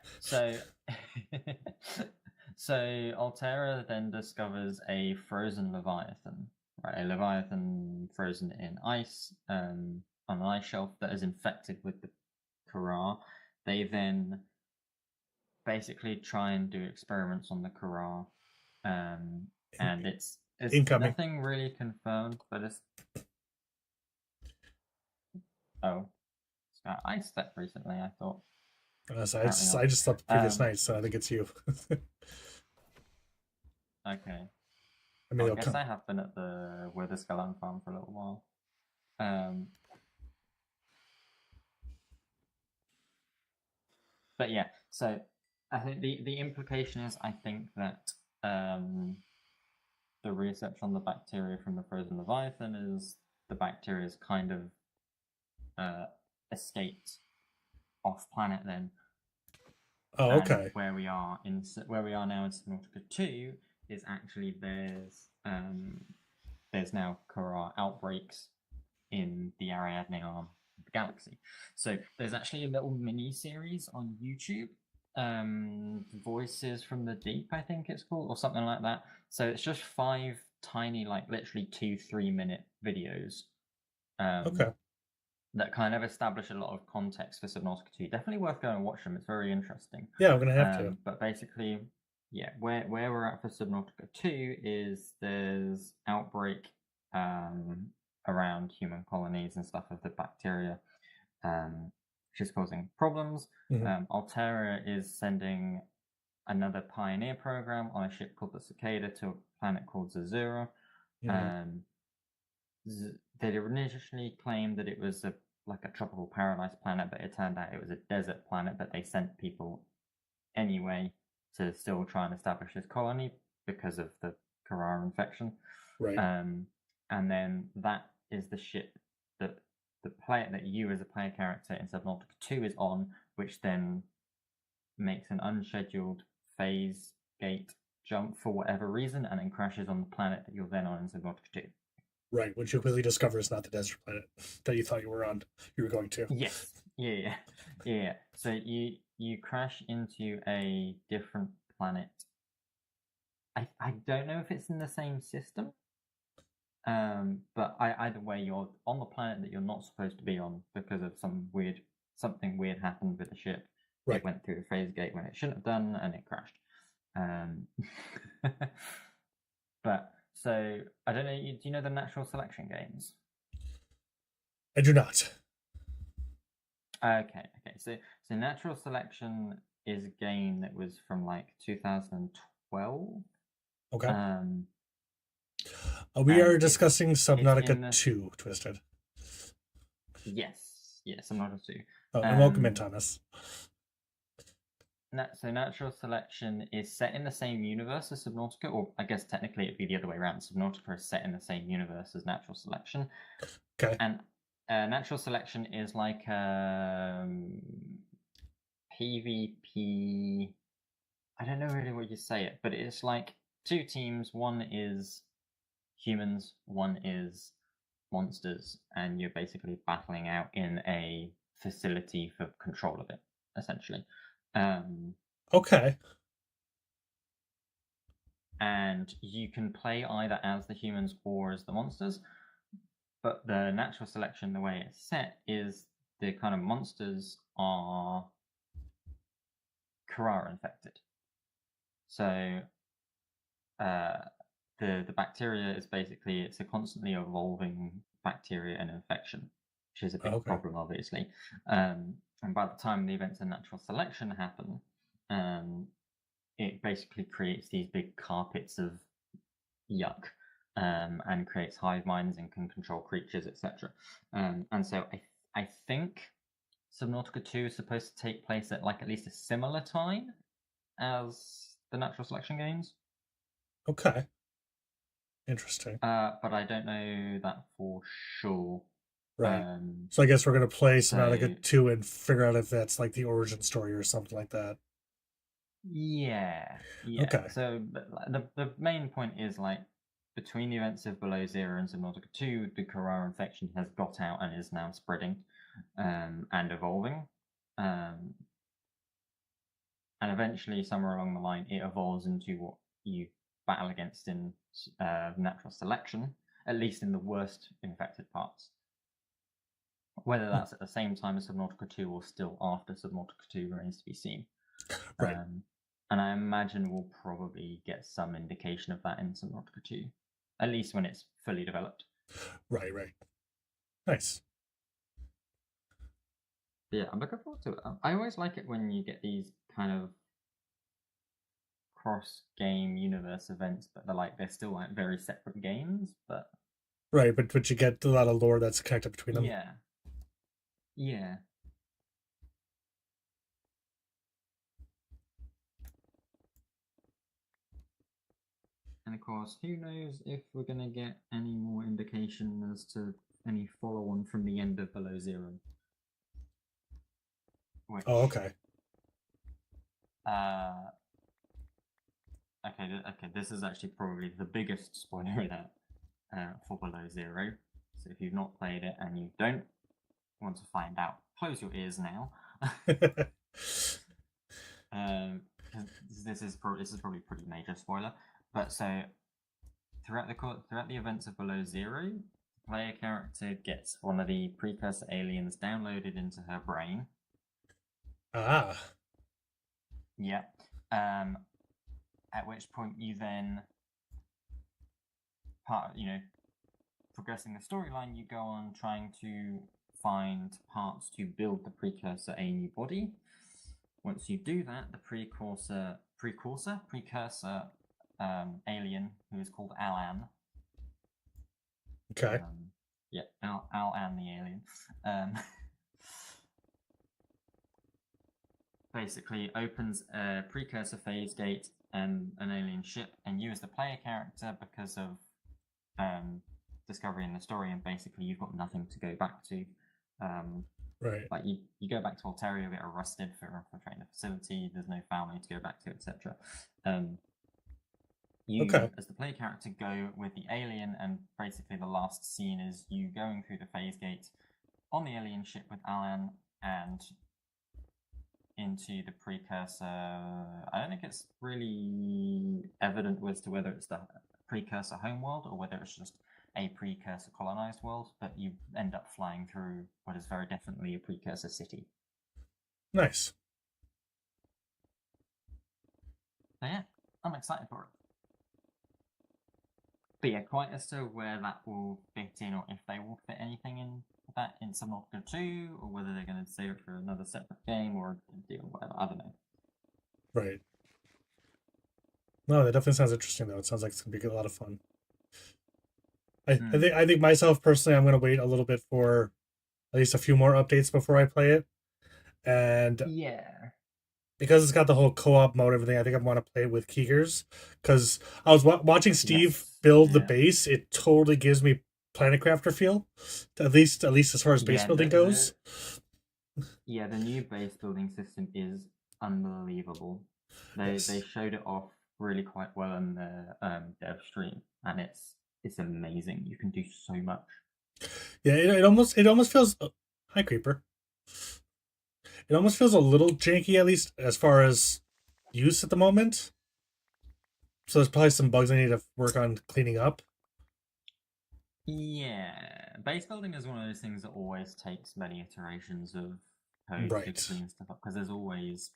So Altera then discovers a frozen Leviathan, right? A Leviathan frozen in ice, on an ice shelf that is infected with the Kara. They then basically try and do experiments on the Kara, and it's
incoming.
Nothing really confirmed, but it's it's got ice step recently. I thought.
So I just slept the previous night, so I think it's you.
Okay.
I mean,
I guess I have been at the Witherskalan farm for a little while. But yeah, so I think the implication is I think that the research on the bacteria from the frozen Leviathan is the bacteria is kind of escaped off planet then.
Oh, okay.
And where we are now in Subnautica 2 is actually there's now Kara outbreaks in the Ariadne arm of the galaxy. So there's actually a little mini series on YouTube, Voices from the Deep, I think it's called, or something like that. So it's just 5 tiny, like literally 2-3 minute videos.
Okay.
That kind of establish a lot of context for Subnautica 2. Definitely worth going and watch them. It's very interesting.
Yeah, I'm gonna have to.
But basically, yeah, where we're at for Subnautica 2 is there's outbreak around human colonies and stuff of the bacteria, which is causing problems. Altera is sending another pioneer program on a ship called the Cicada to a planet called Zazura. They initially claimed that it was a like a tropical paradise planet, but it turned out it was a desert planet, but they sent people anyway to still try and establish this colony because of the Carrara infection.
Right.
And then that is the ship that you as a player character in Subnautica 2 is on, which then makes an unscheduled phase gate jump for whatever reason, and then crashes on the planet that you're then on in Subnautica 2.
Right, which you quickly discover is not the desert planet that you thought you were going to.
Yes. Yeah. So you crash into a different planet. I don't know if it's in the same system. But either way, you're on the planet that you're not supposed to be on because of something weird happened with the ship.
Right.
It went through a phase gate when it shouldn't have done, and it crashed. But so I don't know. Do you know the natural selection games?
I do not.
Okay. So natural selection is a game that was from like 2012.
Okay. We are
and
discussing Subnautica
in the-
2, Twisted.
Yes, Subnautica 2.
Oh, and welcome in, Thomas.
So natural selection is set in the same universe as Subnautica, or I guess technically it'd be the other way around. Subnautica is set in the same universe as natural selection.
Okay.
And natural selection is like PvP. I don't know really what you say it, but it's like two teams. One is humans, one is monsters, and you're basically battling out in a facility for control of it, essentially.
Okay.
And you can play either as the humans or as the monsters, but the natural selection, the way it's set, is the kind of monsters are Carrara infected. So the bacteria is basically, it's a constantly evolving bacteria and infection, which is a big problem, obviously. And by the time the events of natural selection happen, it basically creates these big carpets of yuck, and creates hive minds and can control creatures, etc. And so I think Subnautica 2 is supposed to take place at like at least a similar time as the natural selection games.
Okay. Interesting.
But I don't know that for sure.
Right. So I guess we're going to play Subnautica 2 and figure out if that's like the origin story or something like that.
Yeah.
Okay.
So the main point is like between the events of Below Zero and Subnautica 2, the Carrara infection has got out and is now spreading and evolving. And eventually, somewhere along the line, it evolves into what you battle against in natural selection, at least in the worst infected parts. Whether that's at the same time as Subnautica 2 or still after Subnautica 2 remains to be seen.
Right.
And I imagine we'll probably get some indication of that in Subnautica 2, at least when it's fully developed.
Right. Nice.
Yeah, I'm looking forward to it. I always like it when you get these kind of cross-game universe events, but they're still like very separate games, but...
Right, but you get a lot of lore that's connected between them.
Yeah. And of course, who knows if we're going to get any more indication as to any follow-on from the end of Below Zero.
Oh, okay.
Okay, this is actually probably the biggest spoiler in that for Below Zero. So if you've not played it and you don't want to find out, close your ears now. This is probably a pretty major spoiler. But so throughout the events of Below Zero, the player character gets one of the precursor aliens downloaded into her brain.
Ah.
Yeah. At which point you then progressing the storyline, you go on trying to find parts to build the precursor a new body. Once you do that, the precursor alien, who is called Alan.
Okay.
Alan the alien. basically opens a precursor phase gate and an alien ship, and you as the player character, because of discovery in the story, and basically you've got nothing to go back to.
Right.
Like you go back to Alteria, you get arrested for infiltrating the facility. There's no family to go back to, etc. You,
Okay.
as the player character, go with the alien, and basically the last scene is you going through the phase gate on the alien ship with Alan and into the precursor. I don't think it's really evident as to whether it's the precursor homeworld or whether it's just a precursor colonized world, but you end up flying through what is very definitely a precursor city.
Nice.
So yeah, I'm excited for it. But yeah, quite as to where that will fit in, or if they will fit anything in that in Subnautica 2, or whether they're going to save it for another separate game or a deal, whatever, I don't know.
Right. No, that definitely sounds interesting though. It sounds like it's gonna be a lot of fun. I think myself personally, I'm gonna wait a little bit for at least a few more updates before I play it, and
yeah,
because it's got the whole co-op mode, everything, I think I want to play it with Keegers. Because I was watching Steve build the base, it totally gives me Planet Crafter feel, at least as far as base building goes.
Yeah, the new base building system is unbelievable. They showed it off really quite well in the dev stream, and it's amazing. You can do so much.
Yeah, it almost feels. Hi, Creeper. It almost feels a little janky, at least as far as use at the moment. So there's probably some bugs I need to work on cleaning up.
Yeah, base building is one of those things that always takes many iterations of code to clean stuff up, because there's always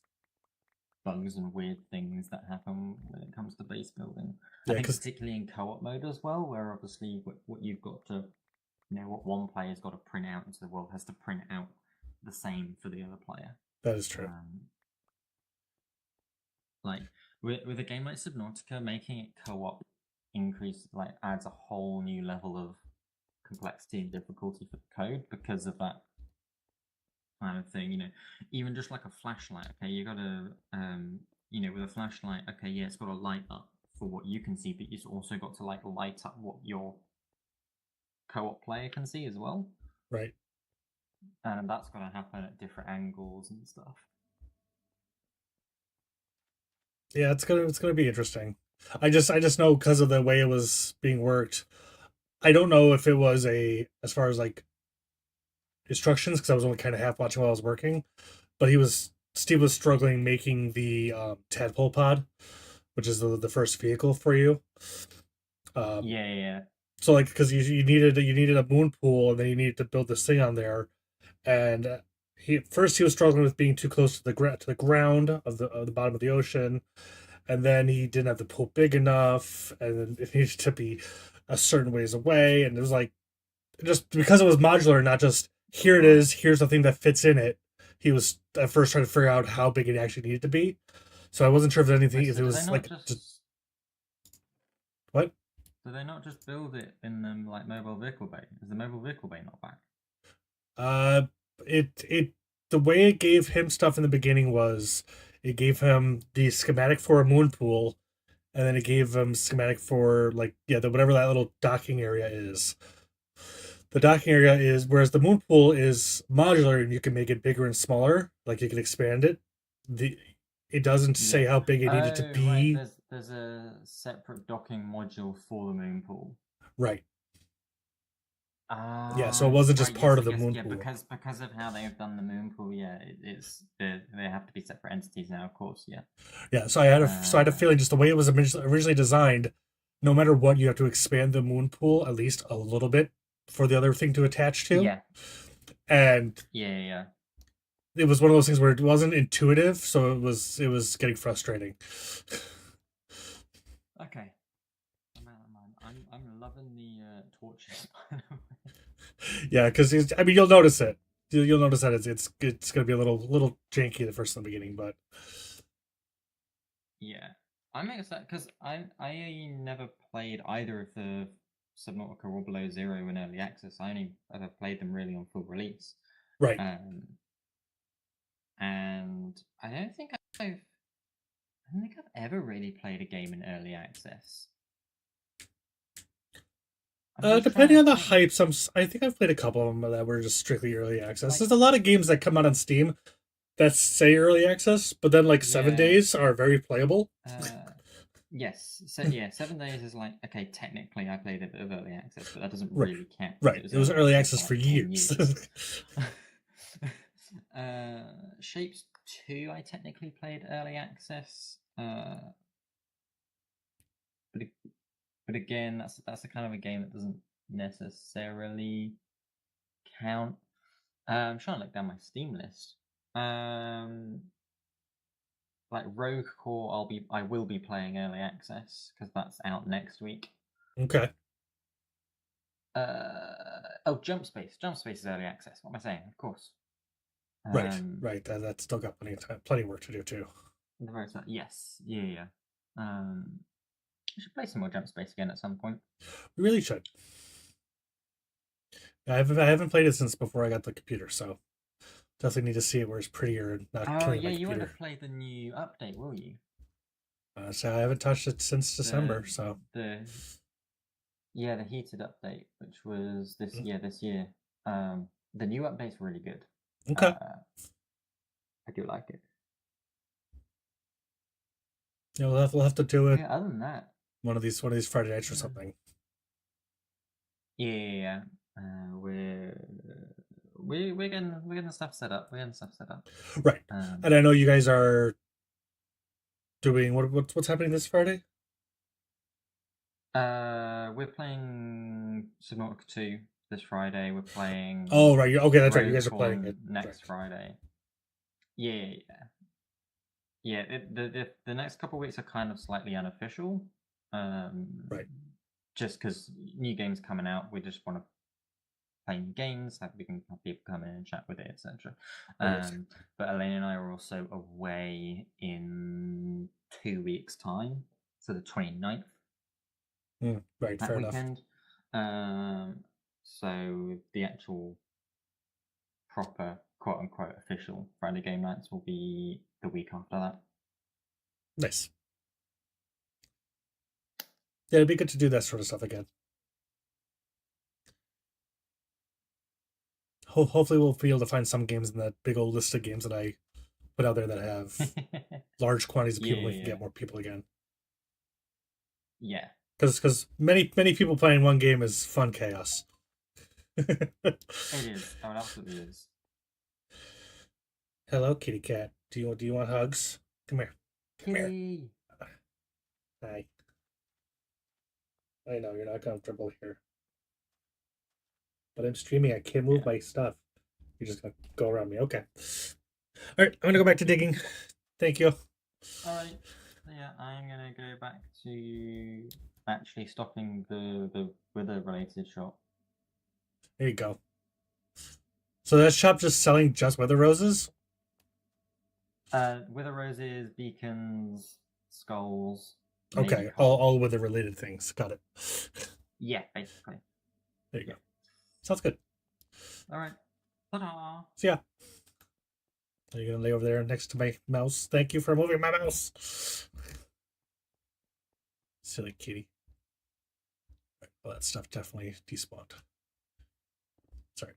bugs and weird things that happen when it comes to base building. Yeah, I think particularly in co-op mode as well, where obviously what you've got to, what one player's got to print out into the world has to print out the same for the other player.
That is true.
Like with a game like Subnautica, making it co-op adds a whole new level of complexity and difficulty for the code because of that kind of thing. Even just like a flashlight. Okay, you got to with a flashlight. Okay, yeah, it's got to light up for what you can see, but it's also got to light up what your co-op player can see as well.
Right.
And that's got to happen at different angles and stuff.
Yeah, it's gonna be interesting. I just know because of the way it was being worked. I don't know if it was as far as like instructions, because I was only kind of half watching while I was working, but Steve was struggling making the tadpole pod, which is the first vehicle for you.
Yeah.
So because you needed a moon pool, and then you needed to build this thing on there, and he was struggling with being too close to the ground of the bottom of the ocean, and then he didn't have the pool big enough, and then it needed to be a certain ways away, and it was like just because it was modular, not just here it is, here's the thing that fits in it. He was at first trying to figure out how big it actually needed to be. So I wasn't sure if if it was like what?
Do they not just build it in the mobile vehicle bay? Is the mobile vehicle bay not back?
The way it gave him stuff in the beginning was it gave him the schematic for a moon pool, and then it gave him schematic for whatever that little docking area is. The docking area is, whereas the moon pool is modular and you can make it bigger and smaller, like you can expand it. It doesn't say how big it needed to be.
Right. There's a separate docking module for the moon pool.
Right. Yeah, so it wasn't just part of the moon pool.
Because of how they've done the moon pool, they have to be separate entities now, of course, yeah.
Yeah, so I had a feeling just the way it was originally designed, no matter what, you have to expand the moon pool at least a little bit for the other thing to attach to.
Yeah.
And
yeah.
It was one of those things where it wasn't intuitive, so it was getting frustrating.
Okay. I'm loving the torches.
Yeah, because you'll notice it. You'll notice that it's going to be a little janky the first in the beginning, but
yeah, I'm excited because I never played either of the Subnautica or Below Zero in early access. I only ever played them really on full release.
Right.
and I don't think I've ever really played a game in early access.
Depending on the hype, I think I've played a couple of them that were just strictly early access. There's a lot of games that come out on Steam that say early access, but then 7 days are very playable.
Yes. So 7 days is okay, technically I played a bit of early access, but that doesn't really count.
Right. It was early access for years.
Shapes 2 I technically played early access. But again, that's the kind of a game that doesn't necessarily count. I'm trying to look down my Steam list. Rogue Core, I will be playing early access because that's out next week.
Okay.
Jump Space is early access. What am I saying? Of course.
Right. That's still got plenty of work to do too.
Yes. Yeah. We should play some more Jump Space again at some point.
We really should. I haven't played it since before I got the computer, so definitely need to see it where it's prettier and not killing my computer.
You won't have played the new update, will you?
So I haven't touched it since December.
The heated update, which was this year. The new update's really good.
Okay.
I do like it.
Yeah, we'll have to do it.
Yeah, other than that,
one of these Friday nights or something.
Yeah. We're getting stuff set up.
Right. And I know you guys are doing what's happening this Friday?
We're playing Subnautica 2 this Friday. We're playing.
Oh right, okay, that's right. You guys are playing it
next Friday. Yeah. The next couple of weeks are kind of slightly unofficial.
Right.
Just because new games coming out, we just want to play new games, that we can have people come in and chat with it, etc. But Elaine and I are also away in 2 weeks' time, so the 29th.
Right,
that
fair
weekend.
Enough.
So the actual proper quote unquote official Friday game nights will be the week after that.
Nice. Yeah, it'd be good to do that sort of stuff again. Hopefully we'll be able to find some games in that big old list of games that I put out there that have large quantities of people. We can get more people again.
Yeah.
Because many people playing one game is fun chaos.
It is. Oh, it absolutely is.
Hello, kitty cat. Do you want hugs? Come here. Come
here.
Hi. I know you're not comfortable here, but I'm streaming. I can't move my stuff. You're just gonna go around me. Okay. All right. I'm gonna go back to digging. Thank you.
All right. Yeah, I'm gonna go back to actually stocking the wither-related shop.
There you go. So that shop just selling just wither roses?
Wither roses, beacons, skulls.
Okay, all wither related things. Got it.
Yeah, basically.
There you go. Sounds good.
All right. Ta-da.
So yeah. Are you gonna lay over there next to my mouse? Thank you for moving my mouse. Silly kitty. Well, that stuff definitely despawned. Sorry.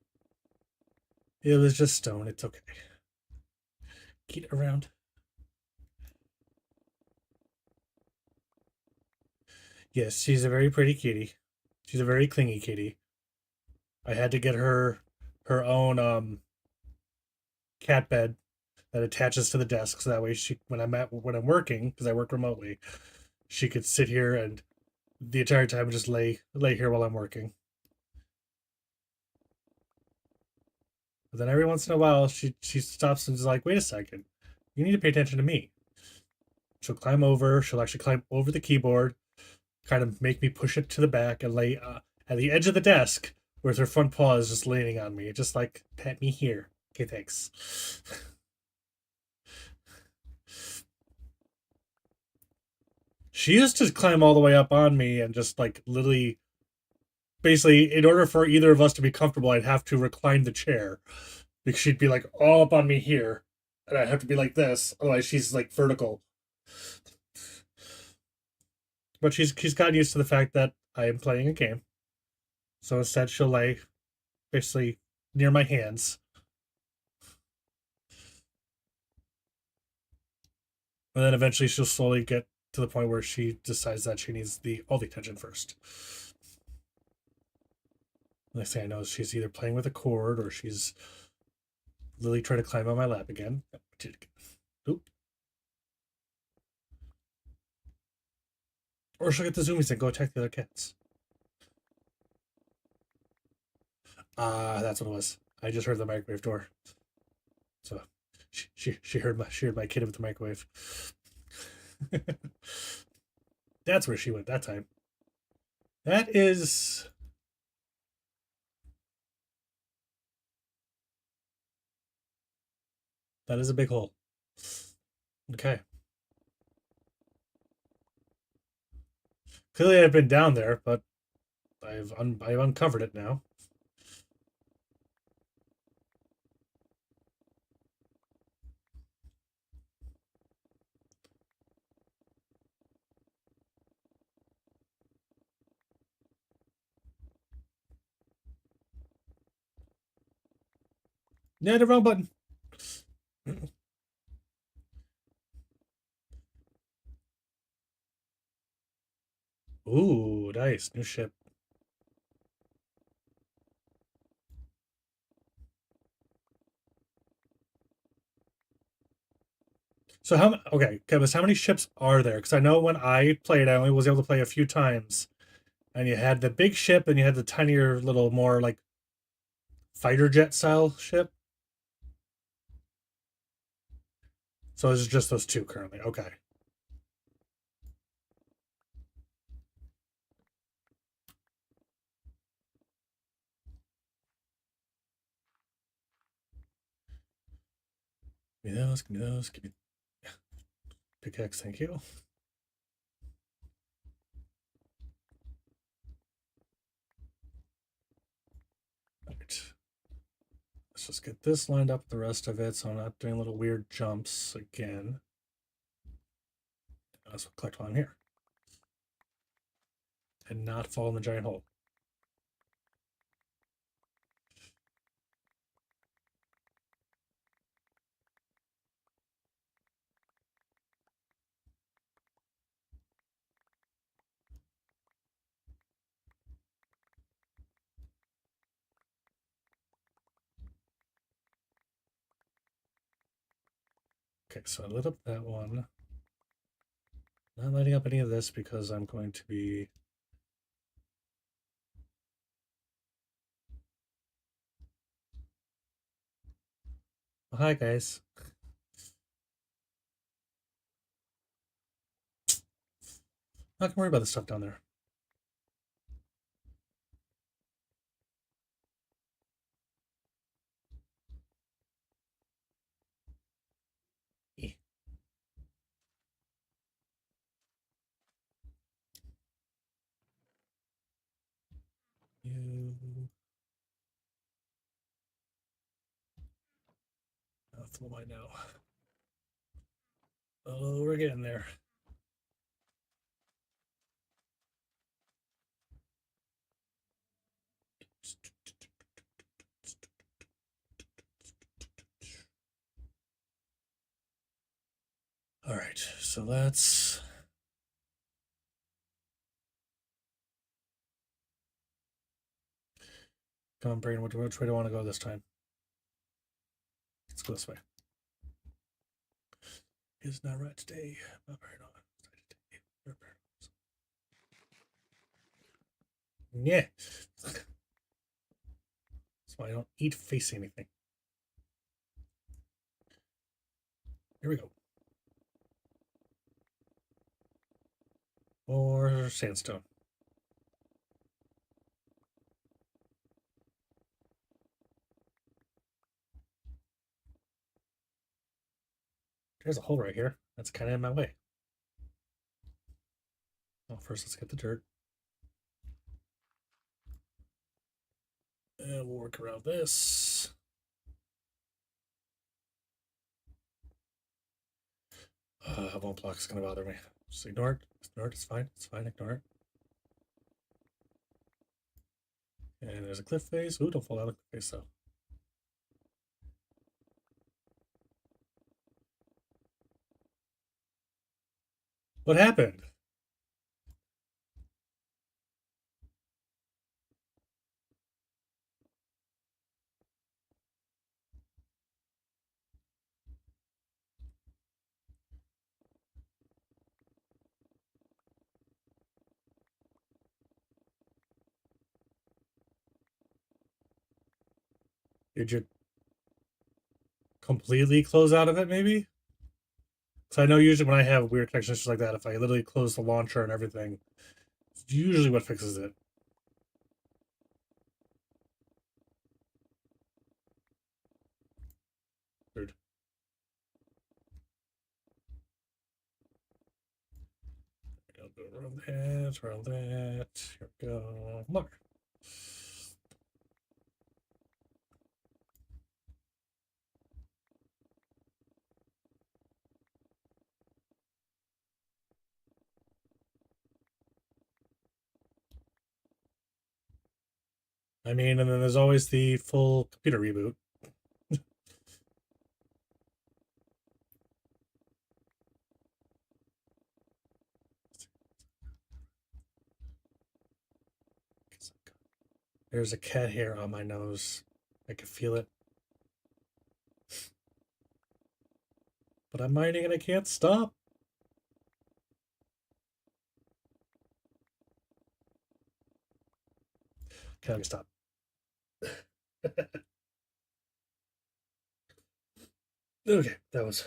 It was just stone. It's okay. Get around. Yes, she's a very pretty kitty. She's a very clingy kitty. I had to get her own cat bed that attaches to the desk, so that way when I'm working, because I work remotely, she could sit here and the entire time just lay here while I'm working. But then every once in a while she stops and is like, wait a second, you need to pay attention to me. She'll climb over. She'll actually climb over the keyboard, kind of make me push it to the back and lay at the edge of the desk with her front paws just leaning on me, just like, pet me here. Okay, thanks. She used to climb all the way up on me and just literally, basically, in order for either of us to be comfortable, I'd have to recline the chair because she'd be all up on me here and I have to be like this, otherwise she's like vertical. But she's gotten used to the fact that I am playing a game, so instead she'll lay basically near my hands, and then eventually she'll slowly get to the point where she decides that she needs all the attention first. Next thing I know, she's either playing with a cord or she's literally trying to climb on my lap again. Oop. Or she'll get the zoomies and go attack the other cats. That's what it was. I just heard the microwave door. So she heard my kid with the microwave. That's where she went that time. That is a big hole. Okay. Clearly I've been down there, but I've uncovered it now. Yeah, the wrong button. Ooh, nice. New ship. So okay, Kevin, how many ships are there? Because I know when I played, I only was able to play a few times. And you had the big ship and you had the tinier little more like fighter jet style ship. So it's just those two currently. Okay. Give me those, give me those, give me pickaxe, thank you. Right. Let's just get this lined up with the rest of it so I'm not doing little weird jumps again. Let's collect one here. And not fall in the giant hole. Okay, so I lit up that one. Not lighting up any of this because I'm going to be... Oh, hi, guys. Not gonna worry about the stuff down there. You... What am I now? Oh, we're getting there. All right, so let's... Come on, Brain, which way do I want to go this time? Let's go this way. It's not right today. Not very not today. Yeah. That's why I don't eat facing anything. Here we go. Or sandstone. There's a hole right here. That's kind of in my way. Well, first let's get the dirt. And we'll work around this. Won't block is gonna bother me. Just ignore it. Ignore it. It's fine. It's fine. Ignore it. And there's a cliff face. Ooh, don't fall out of the cliff face though. What happened? Did you completely close out of it, maybe? Because I know usually when I have weird connection issues like that, if I literally close the launcher and everything, it's usually what fixes it. Weird. I'll go around that, around that. Here we go. More. I mean, and then there's always the full computer reboot. There's a cat hair on my nose. I can feel it. But I'm mining and I can't stop. Can I stop? Okay, that was,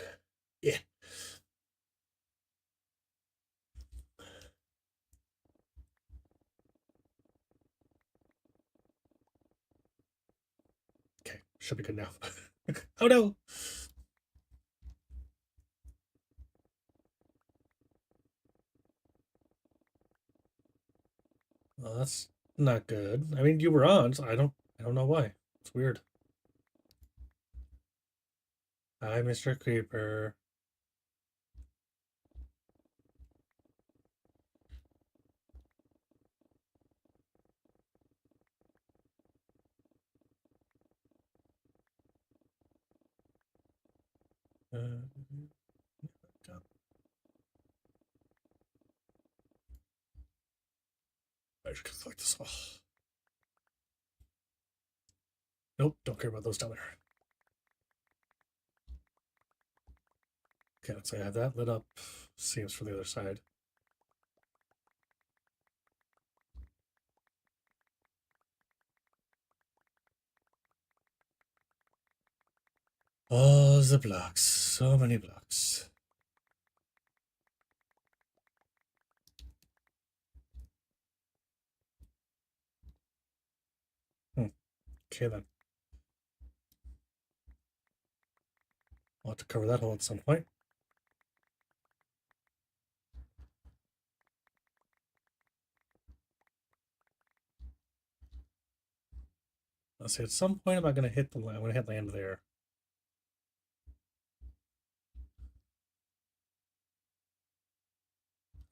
yeah. Okay, should be good now. Oh no! Well, that's not good. I mean, you were on, so I don't know why. It's weird. Hi, Mr. Creeper. I should collect this all. Nope, don't care about those down there. Okay, let's say I have that lit up. Seems for the other side. All the blocks. So many blocks. Okay then. I'll have to cover that hole at some point. Let's see, at some point I'm not gonna hit the land. I'm gonna hit land there.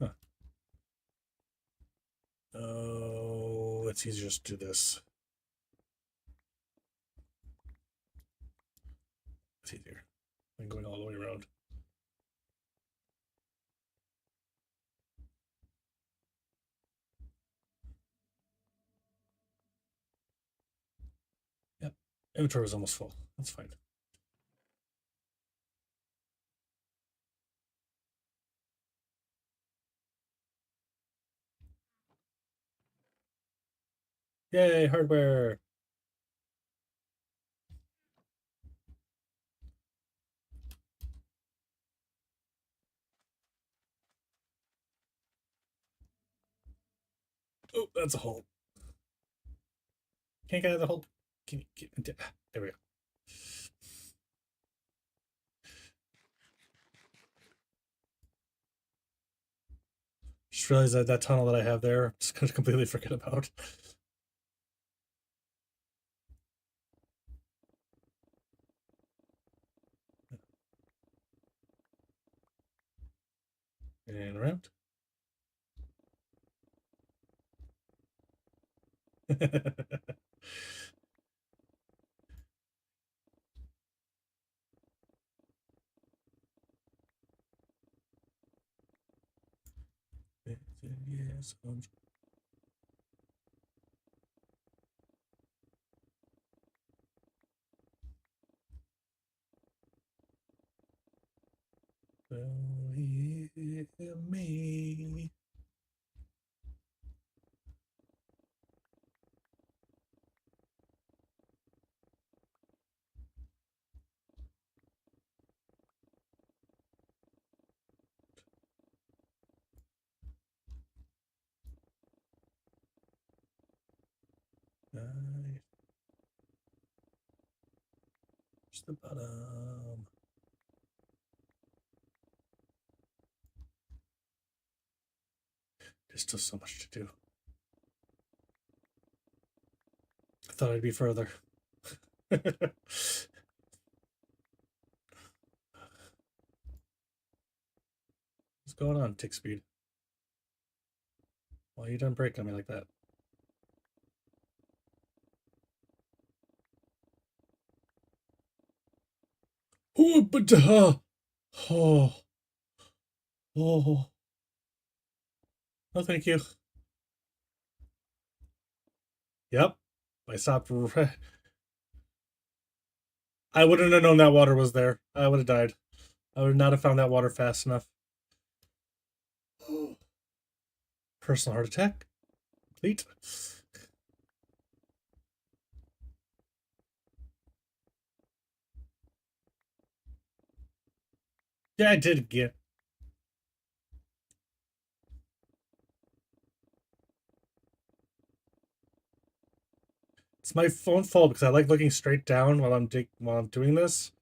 Huh. Oh, it's easier just to do this. It's easier than going all the way around. Yep. Inventory was almost full. That's fine. Yay, hardware! Oh, that's a hole. Can't get out of the hole. Can you get, there we go. Just realized that that tunnel that I have there, just gonna completely forget about. And around. Yes, me. Nice. Just the bottom. There's still so much to do. I thought I'd be further. What's going on, tick speed? Why you done break on me like that? Oh, but oh, oh, no, thank you. Yep, I stopped. I wouldn't have known that water was there. I would have died. I would not have found that water fast enough. Personal heart attack. Complete. Yeah, I did get. It's my phone fault because I like looking straight down while I'm doing this.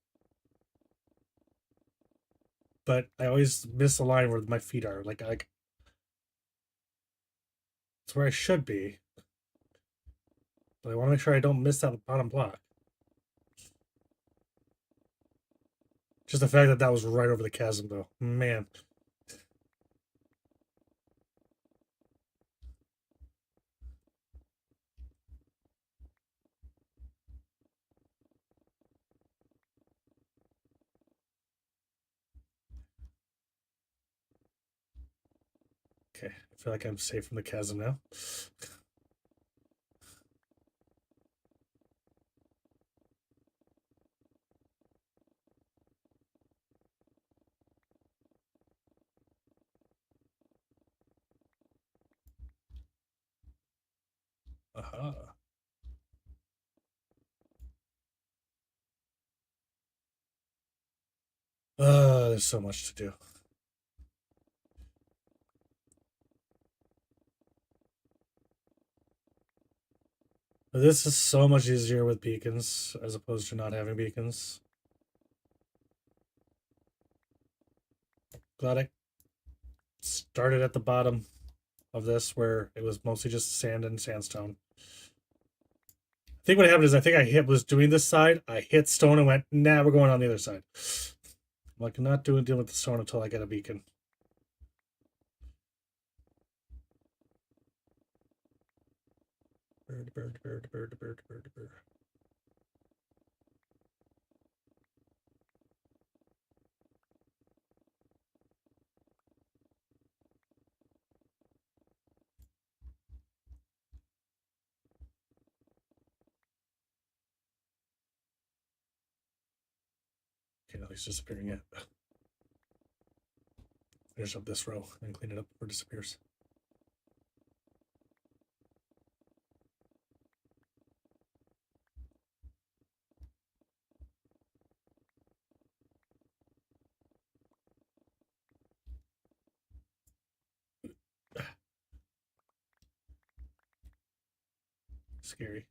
But I always miss the line where my feet are. Like it's where I should be. But I want to make sure I don't miss that bottom block. Just the fact that that was right over the chasm, though. Man. Okay, I feel like I'm safe from the chasm now. Aha. There's so much to do. This is so much easier with beacons as opposed to not having beacons. Glad I started at the bottom of this where it was mostly just sand and sandstone. I think what happened is I think I was doing this side, I hit stone and went, nah, we're going on the other side. I'm like, I'm not dealing with the stone until I get a beacon. Bird, bird, bird, bird, bird, bird, bird. Okay, now he's disappearing yet. Finish up this row and clean it up before it disappears. Scary.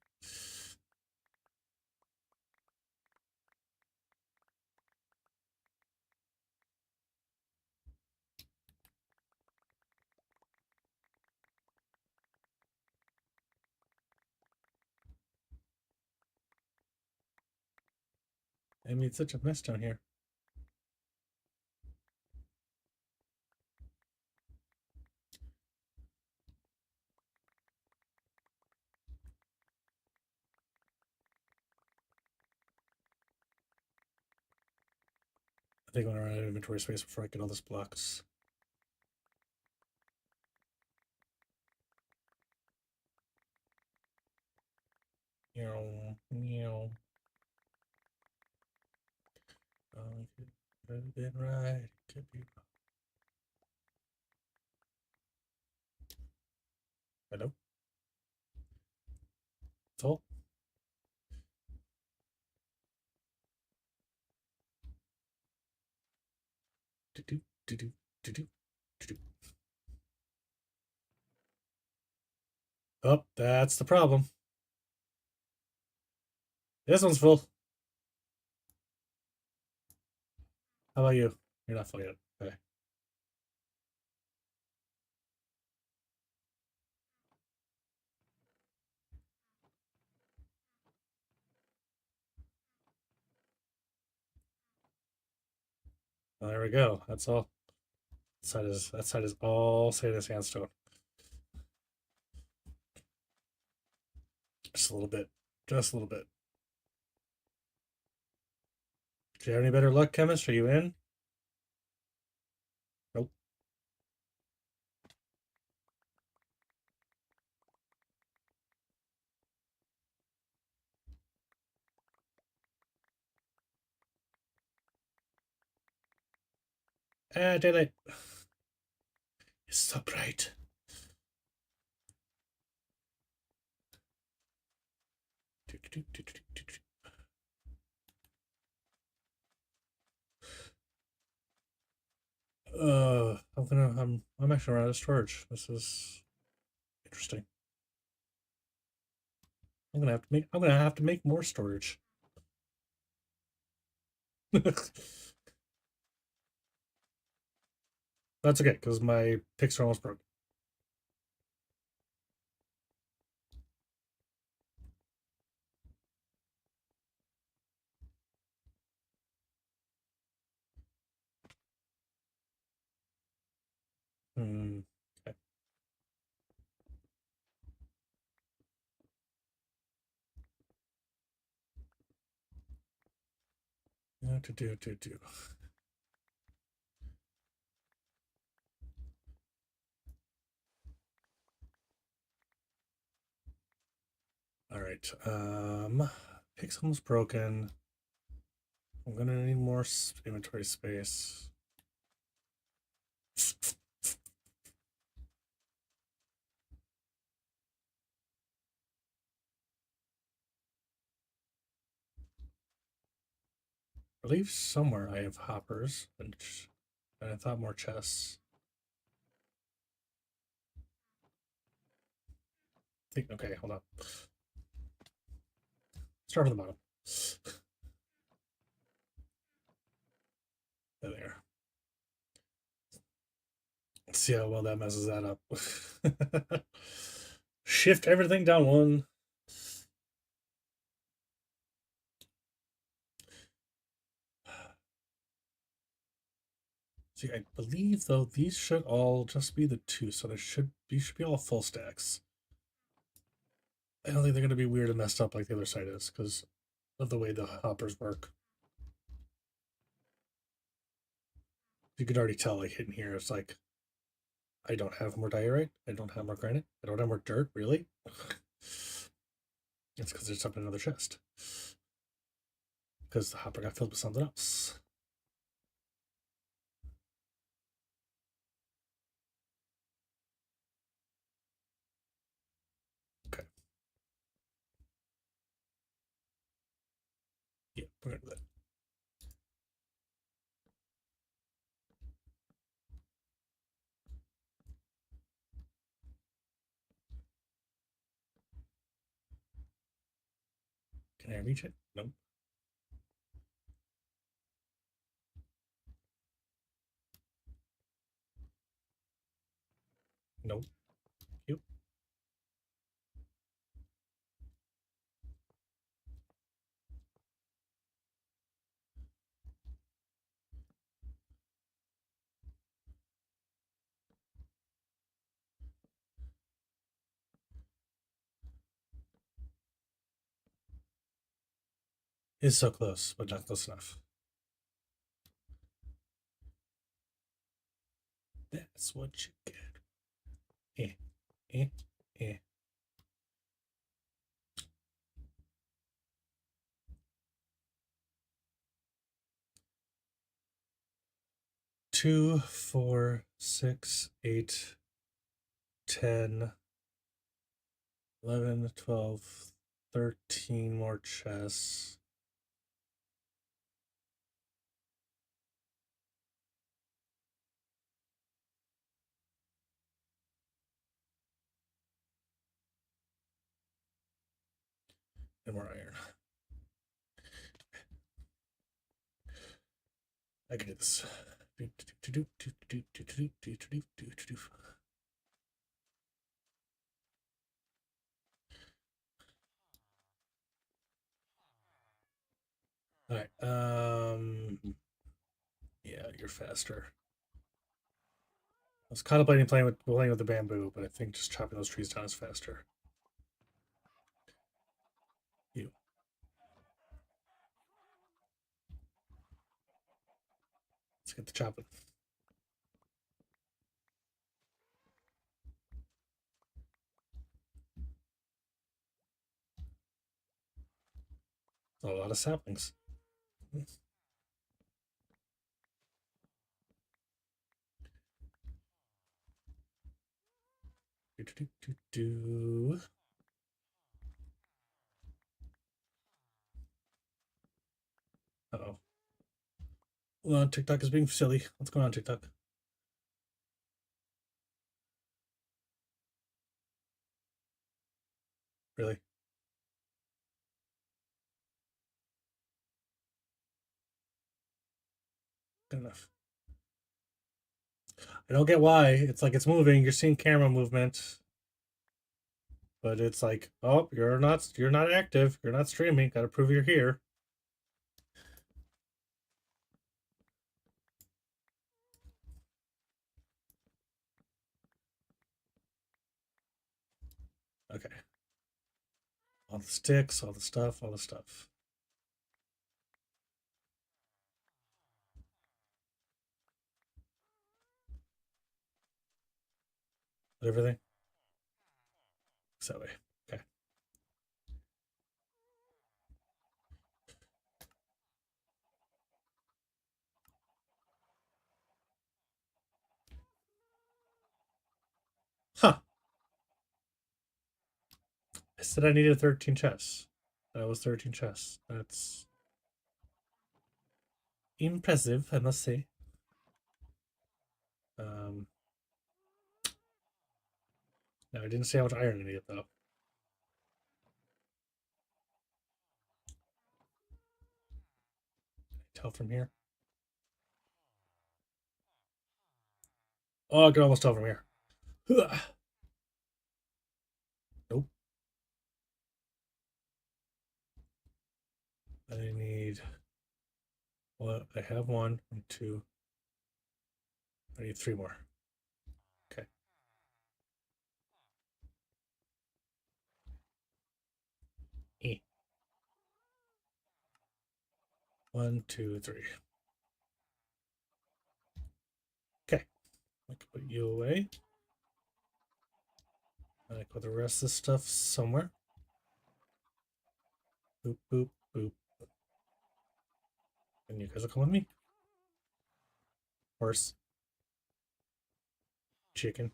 I mean, it's such a mess down here. think I'm gonna run out of inventory space before I get all this blocks. Meow. Could have been right. Could be wrong. Hello? Full? Do-do, do-do, do-do, do-do. Oh, that's the problem. This one's full. How about you? You're not full yet. Okay. Well, there we go. That's all. That side is all Satan sandstone. Just a little bit. Just a little bit. Do you have any better luck, chemist? Are you in? Nope. Daylight. It's so bright. I'm actually running out of storage. This is interesting. I'm gonna have to make more storage. That's okay, because my picks are almost broken. Okay. Do. All right. Pick's almost broken. I'm gonna need more inventory space. I believe somewhere I have hoppers, and I thought more chests. Okay, hold on. Start from the bottom. There. Let's see how well that messes that up. Shift everything down one. See, I believe though these should all just be the two, so these should be all full stacks. I don't think they're gonna be weird and messed up like the other side is because of the way the hoppers work. You could already tell, like hitting here, it's like I don't have more diorite, I don't have more granite, I don't have more dirt, really. It's because there's up in another chest. Because the hopper got filled with something else. Okay. Yeah, we're gonna do that. Can I reach it? Nope. Nope. Yep. It's so close, but not close enough. That's what you get. Eh, eh, eh. Two, 4, 6, 8, 10, 11, 12, 13 more chests. And more iron. I can do this. All right. Yeah, you're faster. I was contemplating playing with the bamboo, but I think just chopping those trees down is faster. You. Let's get the chopping. A lot of saplings. Uh-oh. Well, TikTok is being silly. What's going on, TikTok? Really? Good enough. I don't get why. It's like it's moving. You're seeing camera movement, but it's like, oh, you're not active. You're not streaming. Got to prove you're here. Okay. All the sticks, all the stuff, all the stuff. Everything. So way. Okay. Huh. I said I needed 13 chests. That was 13 chests. That's impressive, I must say. No, I didn't say how much iron I needed though. Tell from here. Oh, I can almost tell from here. Nope. I need. Well, I have one and two. I need 3 more. Okay. E. 1, 2, 3. Okay. I can put you away. And I put the rest of the stuff somewhere. Boop, boop, boop. And you guys will come with me. Horse. Chicken.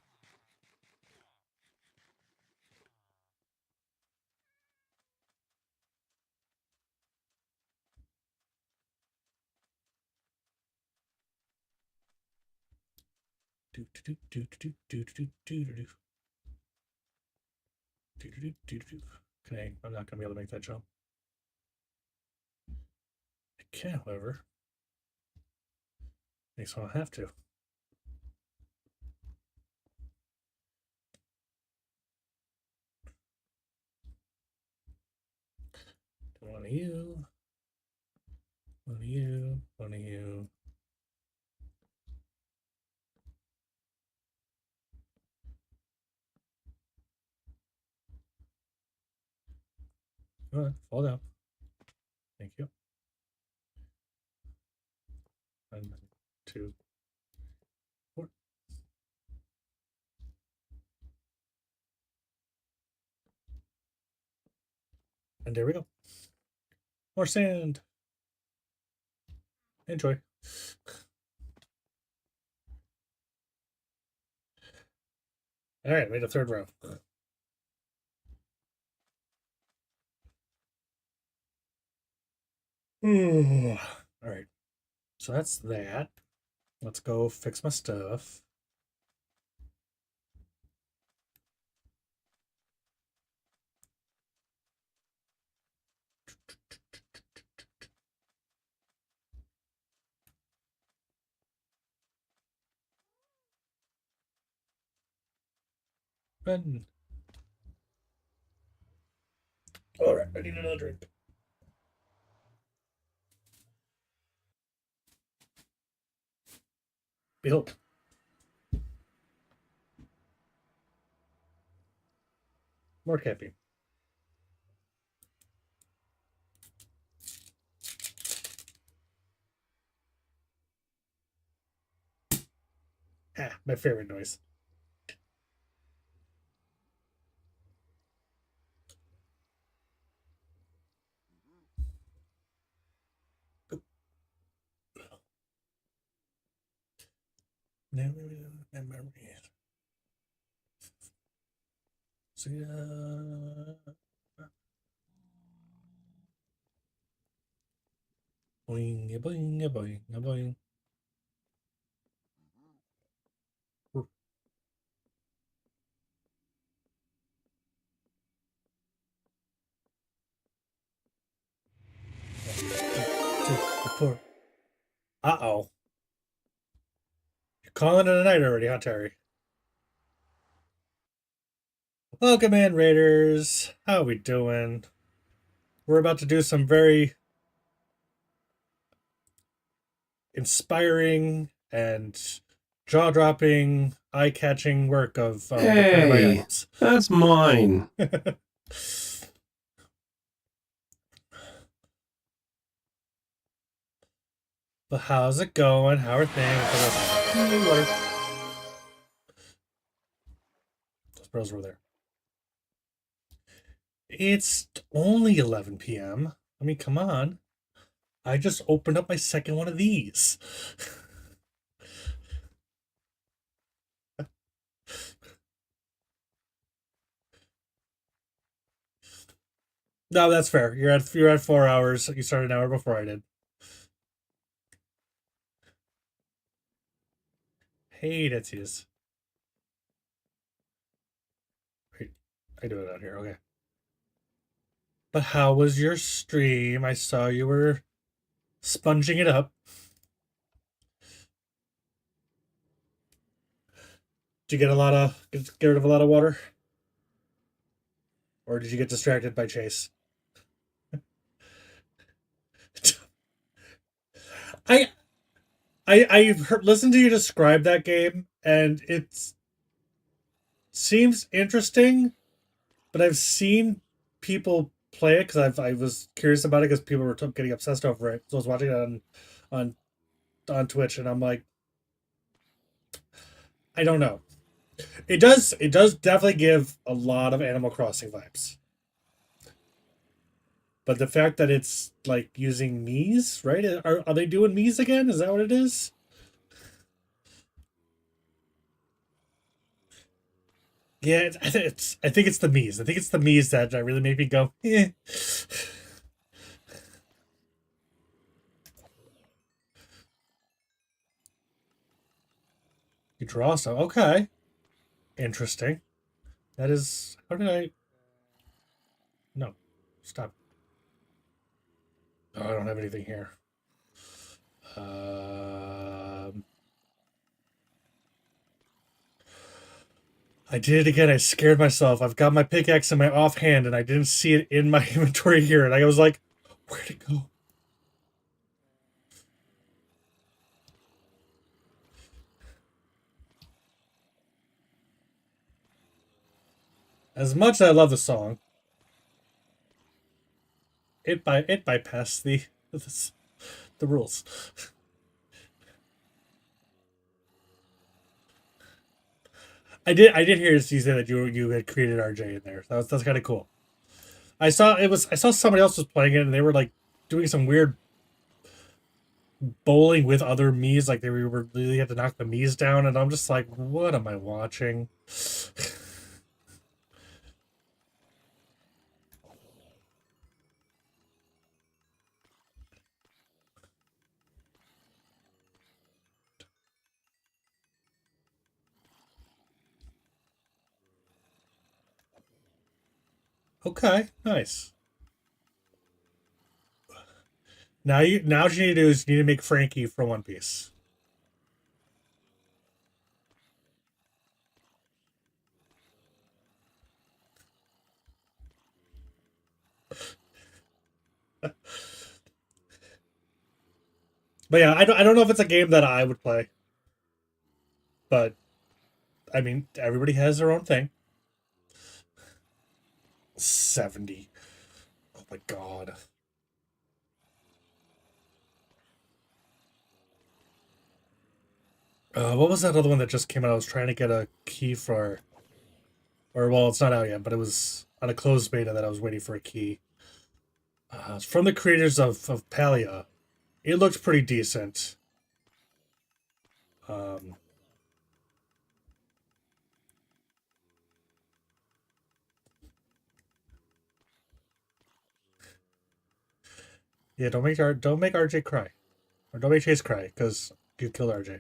Do do do do do do do do do do do do. Okay, I'm not gonna be able to make that jump. I can, however. Makes me have to. One of you. One of you. One of you. Go ahead, fall down. Thank you. 1, 2, 4. And there we go. More sand. Enjoy. All right, made a third row. Ooh. All right. So that's that. Let's go fix my stuff. Run. All right, I need another drink. Behold. More caffeine. Ah, my favorite noise. Memories. See, boing, boing, boing, boing. Uh-oh. You're calling it a night already, huh, Terry? Welcome in, Raiders. How we doing? We're about to do some very inspiring and jaw-dropping, eye-catching work of
Hey, that's mine.
But how's it going? How are things? Water. Those bros were there. It's only 11 p.m. I mean, come on. I just opened up my second one of these. No, that's fair. You're at 4 hours. You started an hour before I did. Hey, that's his. Wait, I do it out here. Okay. But how was your stream? I saw you were sponging it up. Did you get rid of a lot of water? Or did you get distracted by Chase? I've listened to you describe that game, and it seems interesting, but I've seen people play it because I was curious about it because people were getting obsessed over it. So I was watching it on Twitch, and I'm like, I don't know. It does definitely give a lot of Animal Crossing vibes. But the fact that it's like using Mii's, right? Are they doing Mii's again? Is that what it is? Yeah, I think it's the Mii's. I think it's the Mii's that really make me go, eh. You draw some. Okay. Interesting. That is. How did I. No. Stop. Oh, I don't have anything here. I did it again. I scared myself. I've got my pickaxe in my offhand and I didn't see it in my inventory here. And I was like, where'd it go? As much as I love the song, it bypassed the rules. I did hear you say that you had created RJ in there. That's kind of cool. I saw somebody else was playing it and they were like doing some weird bowling with other Mii's, like they were really had to knock the Mii's down, and I'm just like, what am I watching? Okay, nice. Now what you need to do is you need to make Frankie for One Piece. But yeah, I don't know if it's a game that I would play. But I mean, everybody has their own thing. 70. Oh my god. What was that other one that just came out? I was trying to get a key for, or well, it's not out yet, but it was on a closed beta that I was waiting for a key. It's from the creators of Palia. It looked pretty decent. Um, yeah, don't make RJ cry, or don't make Chase cry because you killed RJ.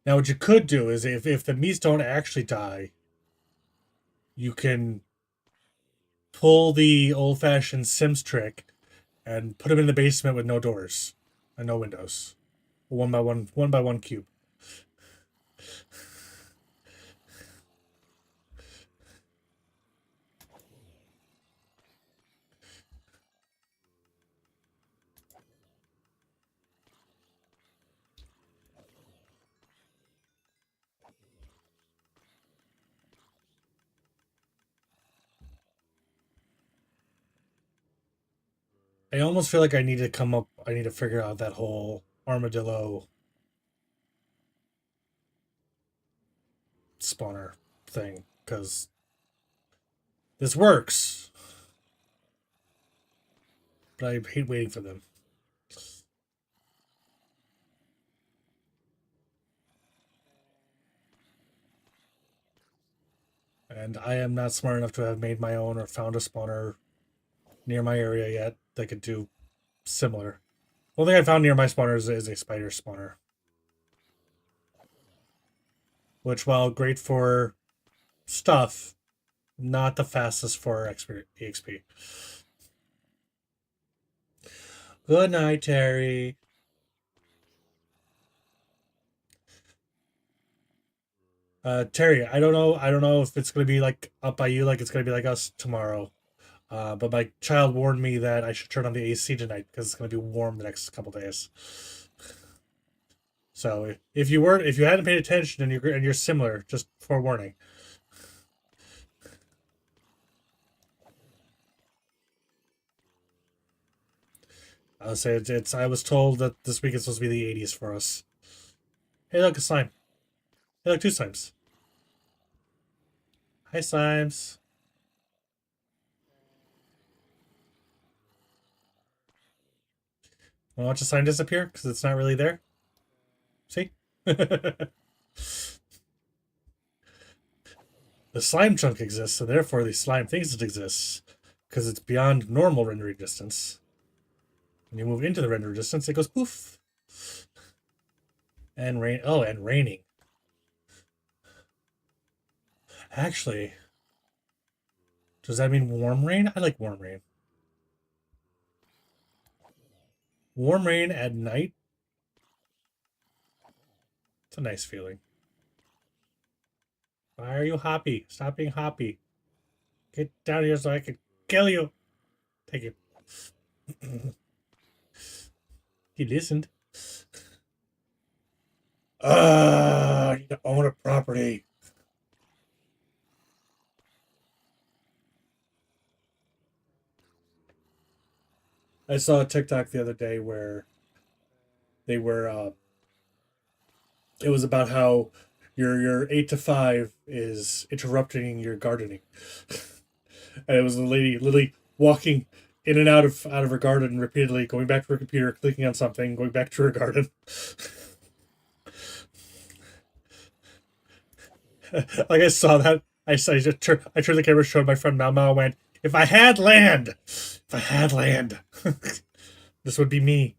Now, what you could do is if the Mies don't actually die, you can pull the old fashioned Sims trick and put them in the basement with no doors and no windows, one by one cube. I almost feel like I need to come up. I need to figure out that whole armadillo spawner thing because this works, but I hate waiting for them. And I am not smart enough to have made my own or found a spawner near my area yet that could do similar. The only thing I found near my spawner is a spider spawner, which, while great for stuff, not the fastest for EXP. Good night, Terry. Terry, I don't know. I don't know if it's gonna be like up by you, like it's gonna be like us tomorrow. But my child warned me that I should turn on the AC tonight because it's gonna be warm the next couple days. So if you hadn't paid attention and you're similar, just forewarning. I'll say it's. I was told that this week is supposed to be the 80s for us. Hey, look, a slime. Hey, look, two slimes. Hi, slimes. Wanna watch the slime disappear because it's not really there? See? The slime chunk exists, so therefore the slime thinks it exists because it's beyond normal rendering distance. When you move into the render distance, it goes poof. And rain. Oh, and raining. Actually, does that mean warm rain? I like warm rain. Warm rain at night. It's a nice feeling. Why are you hoppy? Stop being hoppy. Get down here so I can kill you. Thank you. He listened. I need to own a property. I saw a TikTok the other day where they were It was about how your 8 to 5 is interrupting your gardening, and it was a lady literally walking in and out of her garden repeatedly, going back to her computer, clicking on something, going back to her garden. Like I saw that, I just I turned the camera, showed my friend Mao Mao, went, if I had land, this would be me.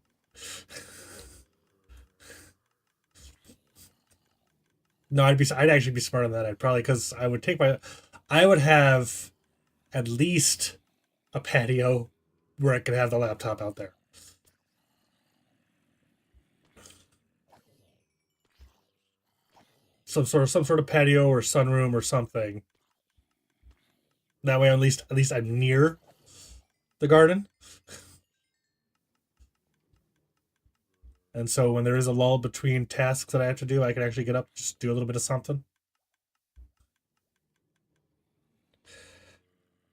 No, I'd actually be smarter than that. I'd probably, because I would have at least a patio where I could have the laptop out there. Some sort of patio or sunroom or something. That way, at least I'm near the garden. And so when there is a lull between tasks that I have to do, I can actually get up, just do a little bit of something.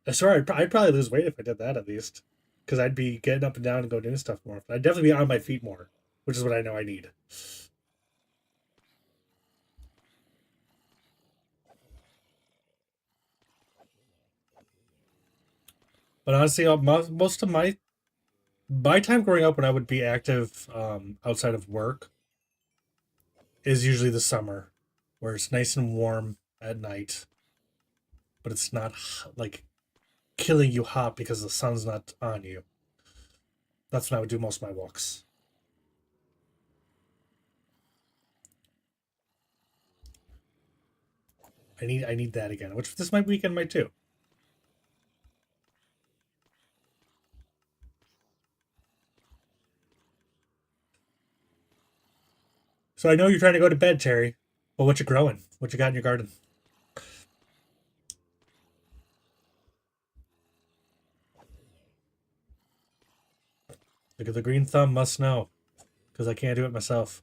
I swear, I'd probably lose weight if I did that at least, because I'd be getting up and down and go doing stuff more. I'd definitely be on my feet more, which is what I know I need. But honestly, most of my time growing up when I would be active outside of work is usually the summer, where it's nice and warm at night, but it's not like killing you hot because the sun's not on you. That's when I would do most of my walks. I need that again, which this might weekend might too. So I know you're trying to go to bed, Terry, but what you growing? What you got in your garden? Look at the green thumb must know, because I can't do it myself.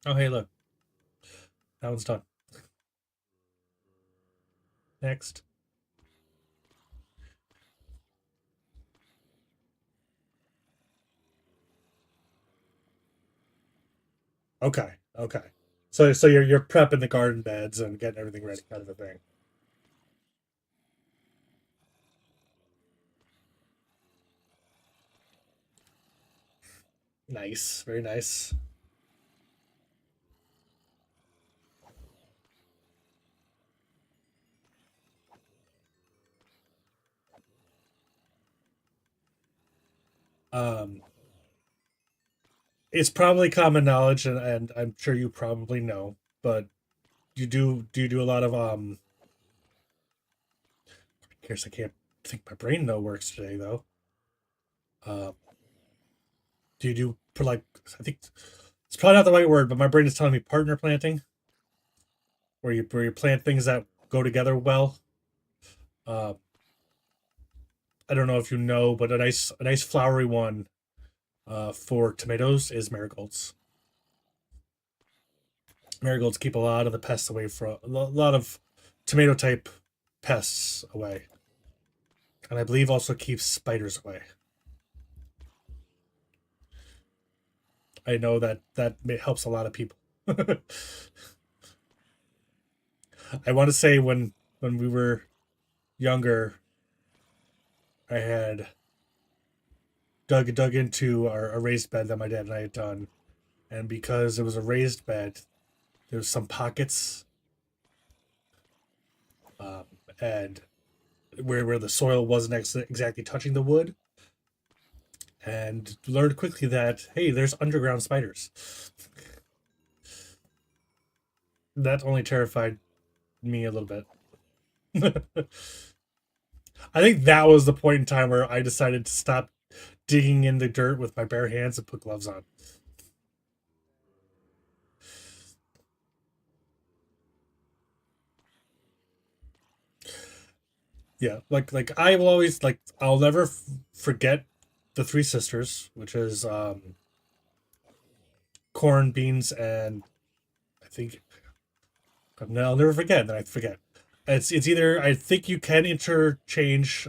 Oh, hey, look, that one's done. Next. Okay, okay. So you're prepping the garden beds and getting everything ready, kind of a thing. Nice, very nice. Um, it's probably common knowledge, and I'm sure you probably know, but do you do a lot of I guess I can't think my brain no works today though. Uh, do you do for like I think it's probably not the right word, but my brain is telling me partner planting, where you plant things that go together well. Uh, I don't know if you know, but a nice flowery one for tomatoes is marigolds. Marigolds keep a lot of the pests away from a lot of tomato type pests away, and I believe also keeps spiders away. I know that helps a lot of people. I want to say when we were younger, I had dug into a raised bed that my dad and I had done, and because it was a raised bed, there was some pockets, um, and where the soil wasn't exactly touching the wood, and learned quickly that hey, there's underground spiders. That only terrified me a little bit. I think that was the point in time where I decided to stop digging in the dirt with my bare hands and put gloves on. Yeah, like I will always like I'll never forget the three sisters, which is corn, beans, and I think I'll never forget. Then I forget. It's either, I think you can interchange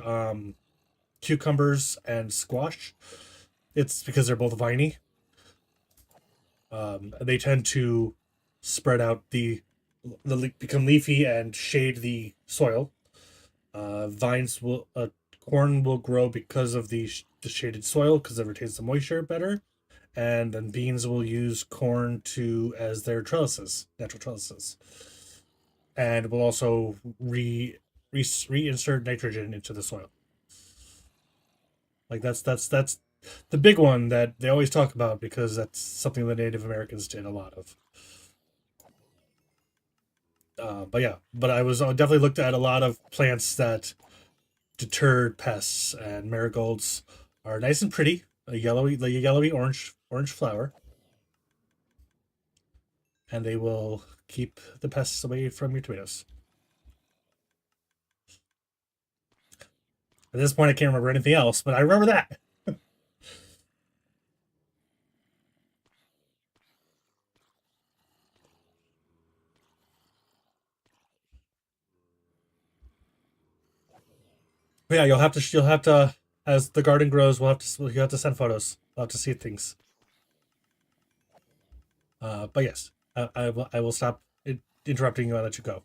cucumbers and squash. It's because they're both viney. They tend to spread out become leafy and shade the soil. Vines will corn will grow because of the shaded soil because it retains the moisture better, and then beans will use corn to as their trellises, natural trellises, and will also reinsert nitrogen into the soil. Like that's the big one that they always talk about because that's something the Native Americans did a lot of. But yeah, but I was definitely looked at a lot of plants that deter pests, and marigolds are nice and pretty, a yellowy orange flower, and they will keep the pests away from your tomatoes. At this point, I can't remember anything else, but I remember that. But yeah, you'll have to as the garden grows, you have to send photos. We'll have to see things. But yes, I will stop interrupting you and let you go.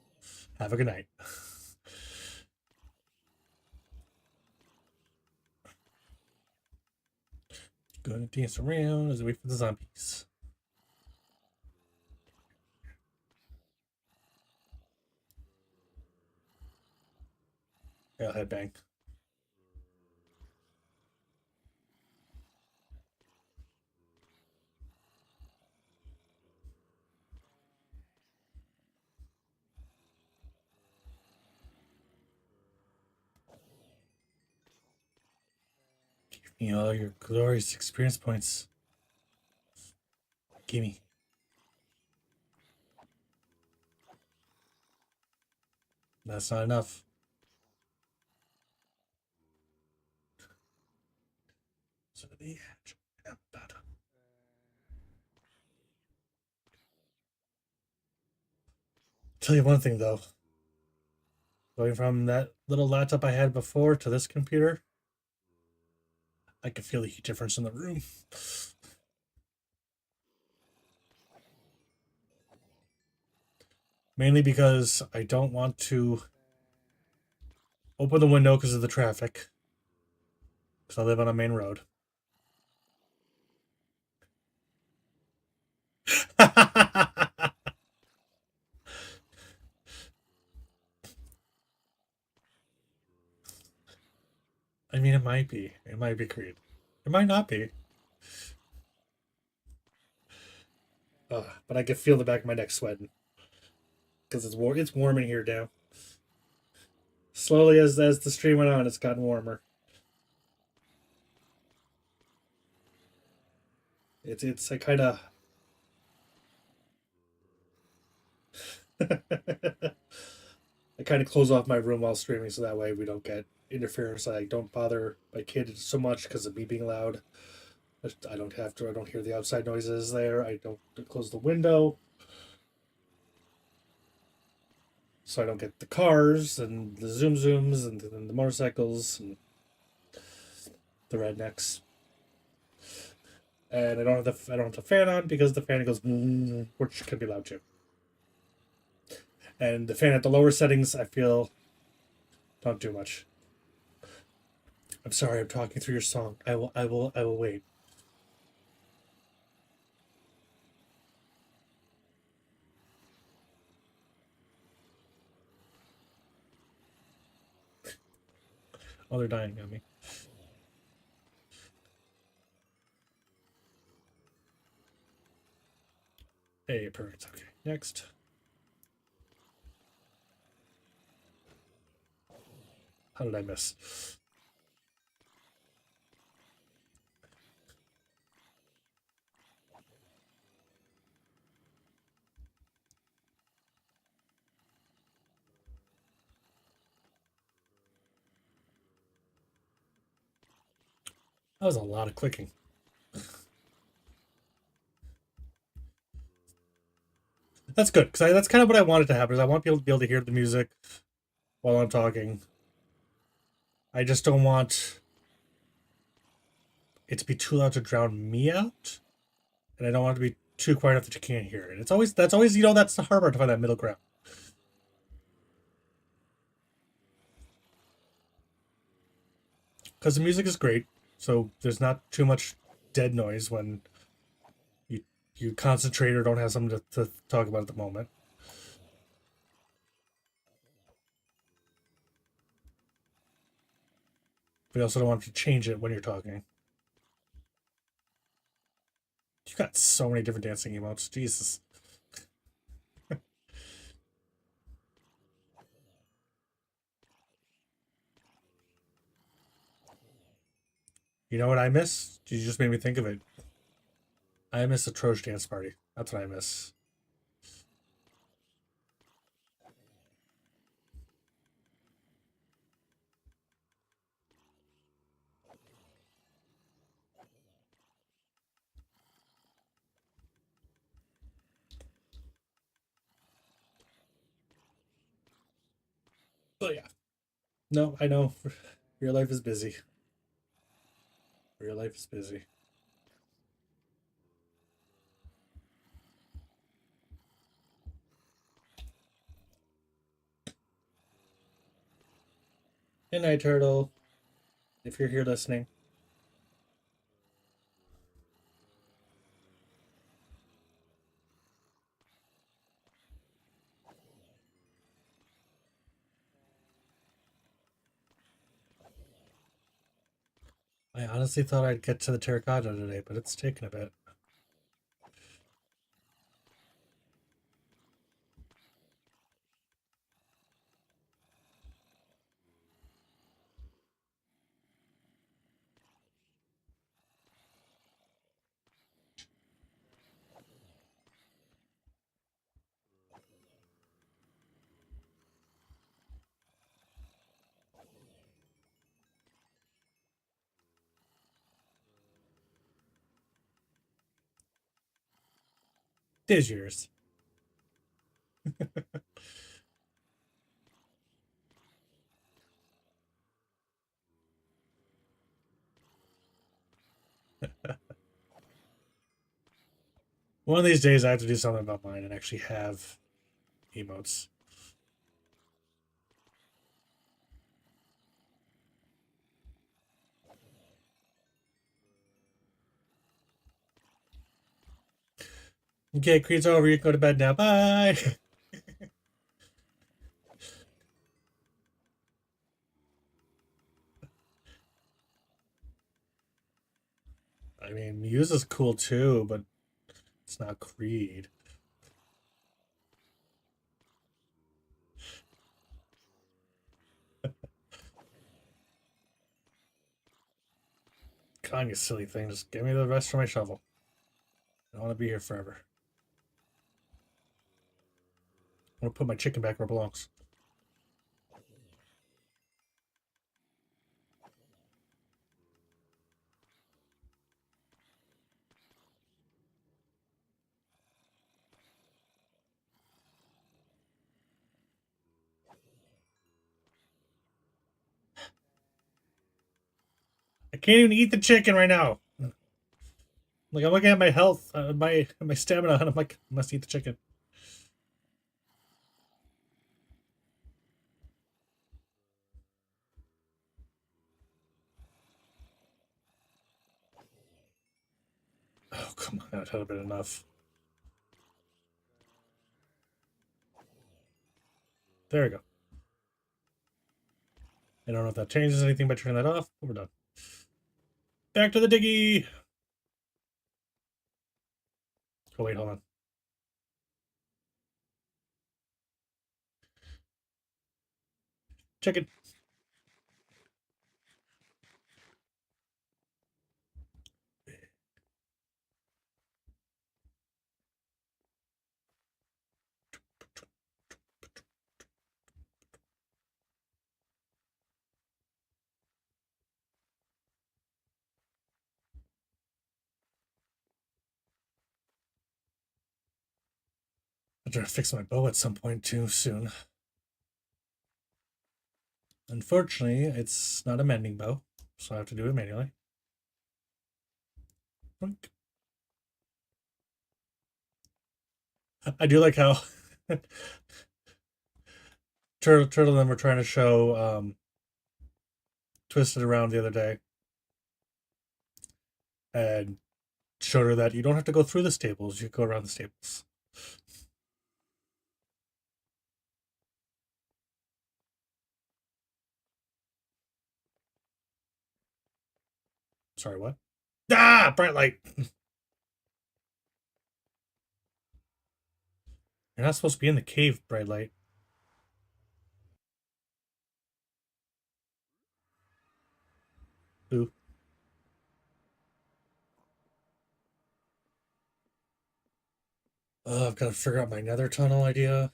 Have a good night. Gonna dance around as we wait for the zombies. Yeah, headbang. Give me all your glorious experience points. Gimme. That's not enough. So the edge. Tell you one thing though. Going from that little laptop I had before to this computer, I can feel the heat difference in the room. Mainly because I don't want to open the window because of the traffic. Because I live on a main road. I mean, it might be. It might be Creed. It might not be. But I can feel the back of my neck sweating because it's warm. It's warm in here now. Slowly, as the stream went on, it's gotten warmer. It's I kind of. I kind of close off my room while streaming so that way we don't get interference. I don't bother my kid so much because of me being loud. I don't have to. I don't hear the outside noises there. I don't close the window, so I don't get the cars and the zooms and the motorcycles and the rednecks. And I don't have the fan on because the fan goes, which can be loud too. And the fan at the lower settings, I feel, don't do much. I'm sorry, I'm talking through your song. I will wait. Oh, they're dying on me. Hey, perfect. Okay, next. How did I miss? That was a lot of clicking. That's good because that's kind of what I wanted to happen. Is I want people to be able to hear the music while I'm talking. I just don't want it to be too loud to drown me out, and I don't want it to be too quiet enough that you can't hear it. That's always that's the hard part to find that middle ground. Because the music is great, so there's not too much dead noise when you concentrate or don't have something to talk about at the moment. But you also don't want to change it when you're talking. You got so many different dancing emotes. Jesus. You know what I miss? You just made me think of it. I miss the Trojan dance party. That's what I miss. But yeah. No, I know. Real life is busy. Real life is busy. Good night, Turtle. If you're here listening. I honestly thought I'd get to the terracotta today, but it's taken a bit. It is yours. One of these days I have to do something about mine and actually have emotes. Okay, Creed's over. You can go to bed now. Bye. I mean, Muse is cool too, but it's not Creed. Come on, you silly thing. Just give me the rest for my shovel. I don't want to be here forever. I'm going to put my chicken back where it belongs. I can't even eat the chicken right now. Like, I'm looking at my health, my stamina, and I'm like, I must eat the chicken. Oh, come on. That had been enough. There we go. I don't know if that changes anything by turning that off, but we're done. Back to the diggy. Oh, wait, hold on. Chicken. I'm trying to fix my bow at some point too soon. Unfortunately, it's not a mending bow, so I have to do it manually. Boink. I do like how Turtle and them were trying to show Twisted around the other day and showed her that you don't have to go through the stables, you go around the stables. Sorry, what? Ah, bright light. You're not supposed to be in the cave, bright light. Ooh. I've got to figure out my nether tunnel idea.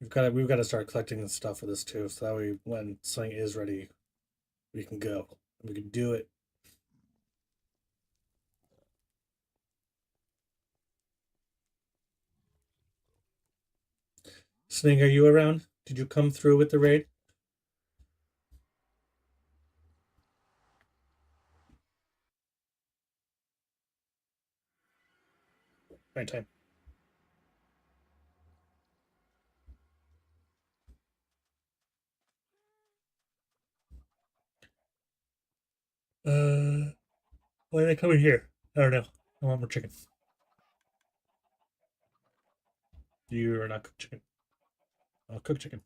We've got to start collecting the stuff for this too, so that way when something is ready, we can go. We can do it. Sning, are you around? Did you come through with the raid? Right time. Why are they coming here? I don't know. I want more chicken. You are not cooked chicken. I'll cook chicken.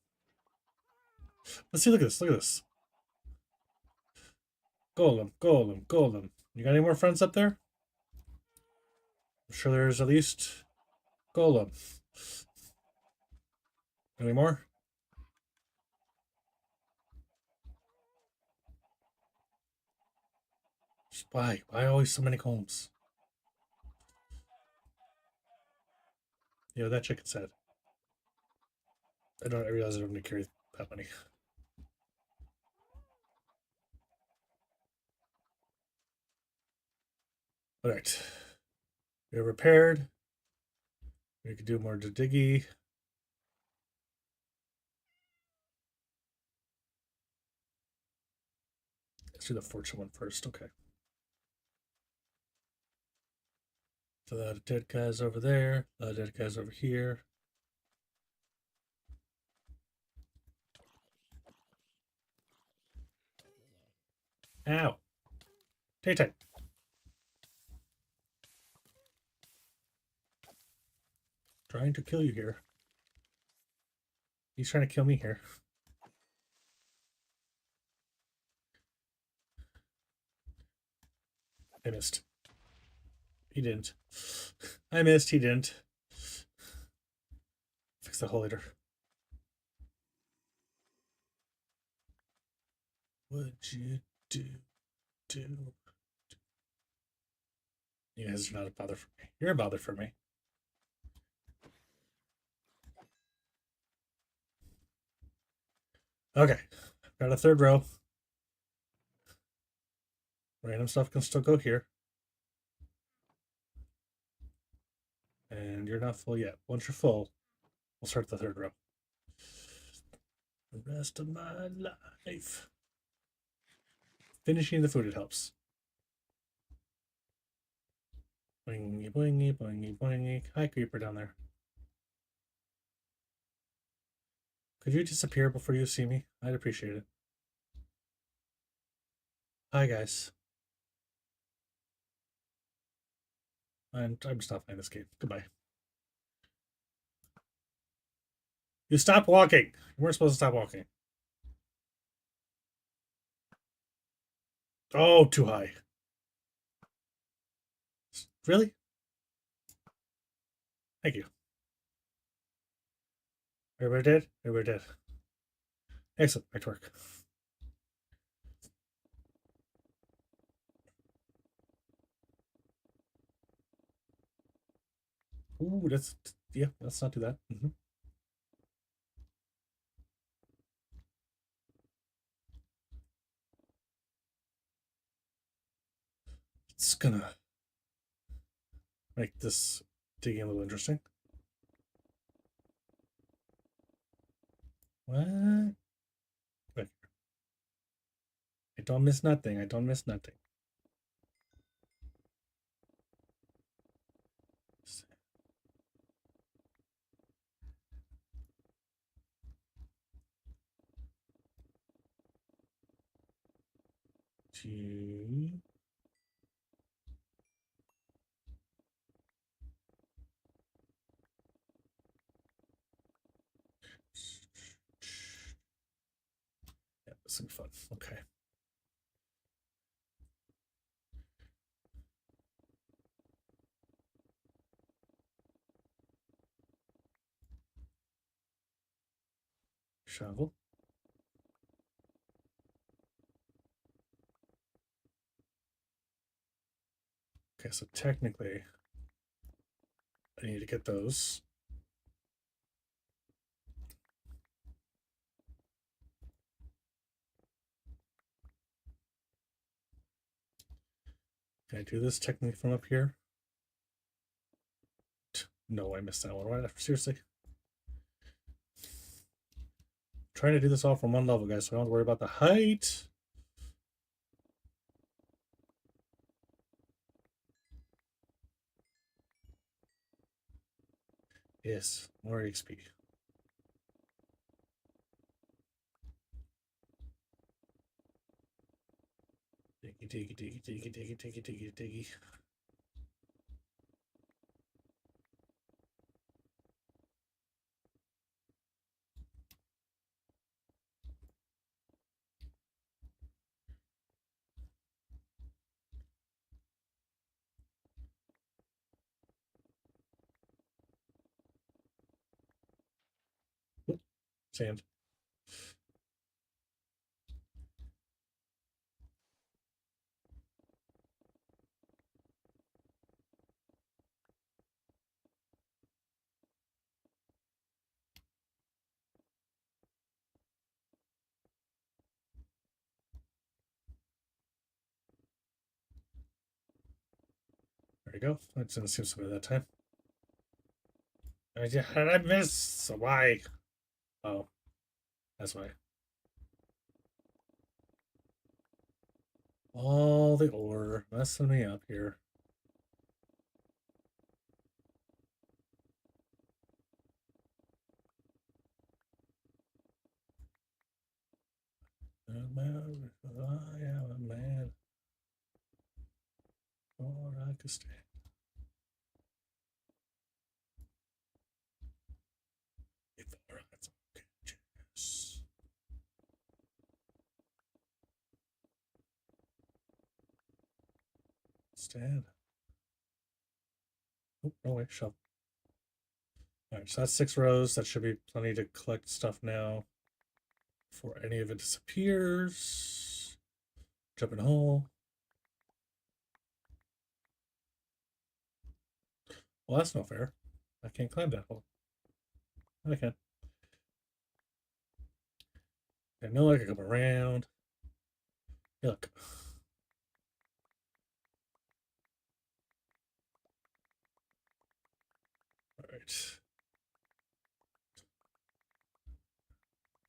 Let's see. Look at this. Look at this. Golem, golem, golem. You got any more friends up there? I'm sure there's at least golem. Any more? Why? Why always so many golems? You know, that chicken said. I realize I don't need to carry that many. Alright. We're repaired. We could do more diggy. Let's do the fortune one first. Okay. So the dead guy's over there. The dead guy's over here. Ow. Daytime. Trying to kill you here. He's trying to kill me here. I missed. He didn't. I missed. He didn't. Fix the hole later. Would you do? You guys are not a bother for me. You're a bother for me. Okay. Got a third row. Random stuff can still go here. And you're not full yet. Once you're full, we'll start the third row. The rest of my life. Finishing the food, it helps. Boingy, boingy, boingy, boingy. Hi, creeper down there. Could you disappear before you see me? I'd appreciate it. Hi, guys. I'm just not playing this game. Goodbye. You stopped walking. You weren't supposed to stop walking. Oh, too high. Really? Thank you. Everybody dead? Everybody dead. Excellent. Back to work. Ooh, yeah, let's not do that. It's gonna make this digging a little interesting. What? Wait. I don't miss nothing. I don't miss nothing. Two. Yeah, this will be fun. Okay. Shovel. Okay, so technically, I need to get those. Can I do this technically from up here? No, I missed that one. Why? Seriously? Trying to do this all from one level, guys, so I don't have to worry about the height. Yes, more XP. Diggy, diggy, diggy, diggy, diggy, diggy, diggy, diggy. Oop, sand. There we go. That didn't seem so bad that time. How did I miss? Why? Oh, that's why. All the ore messing me up here. I am a man. Or I could stand. If our eyes are catches. Stand. Oh, no way, shove. Alright, so that's 6 rows. That should be plenty to collect stuff now before any of it disappears. Jump in a hole. Well, that's not fair. I can't climb that hole. I can. I know I can come around. Hey, look. Alright.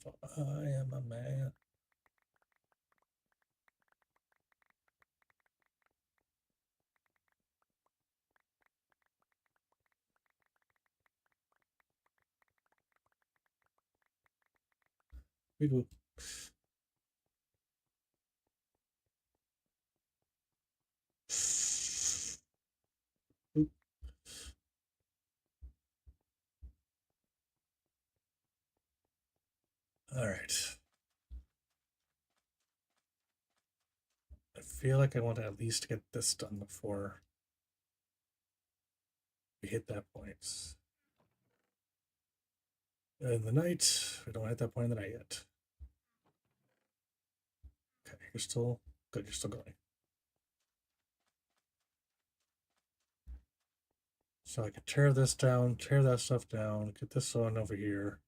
So I am a man. Wiggle. Oop. All right. I feel like I want to at least get this done before we hit that point. In the night, we don't hit that point in the night yet. Okay, you're still good. You're still going. So I can tear this down, tear that stuff down, get this on over here.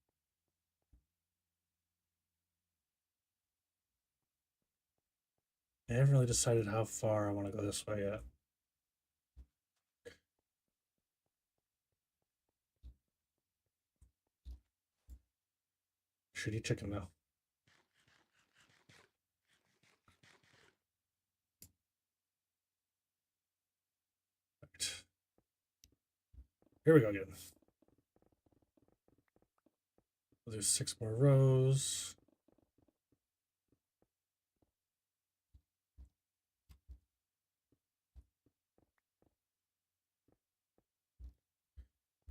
I haven't really decided how far I want to go this way yet. shitty chicken now. Right. Here we go again. We'll do 6 more rows.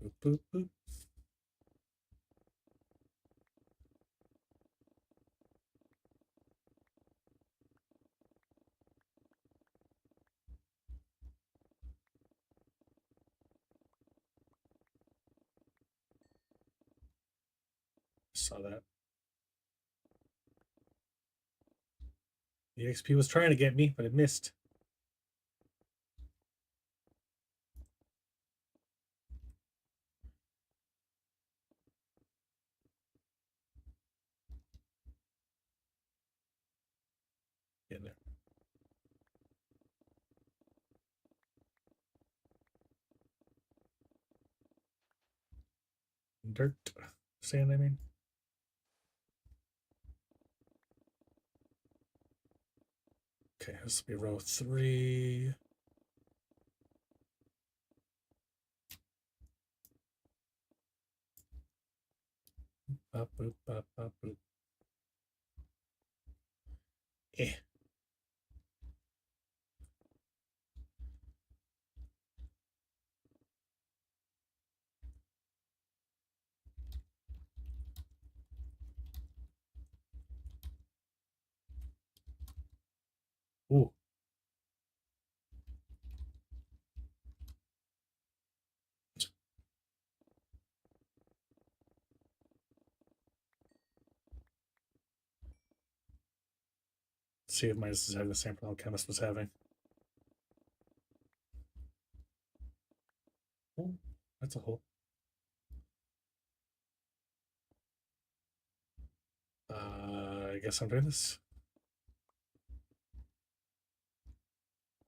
Boop, boop, boop. Saw that. The XP was trying to get me, but it missed. Get there. Dirt. Sand, I mean. Okay, this will be row 3. Bop, boop, bop, bop, boop. Eh. Ooh. Let's see if Midas is having the same problem Chemist was having. Oh, that's a hole. I guess I'm doing this.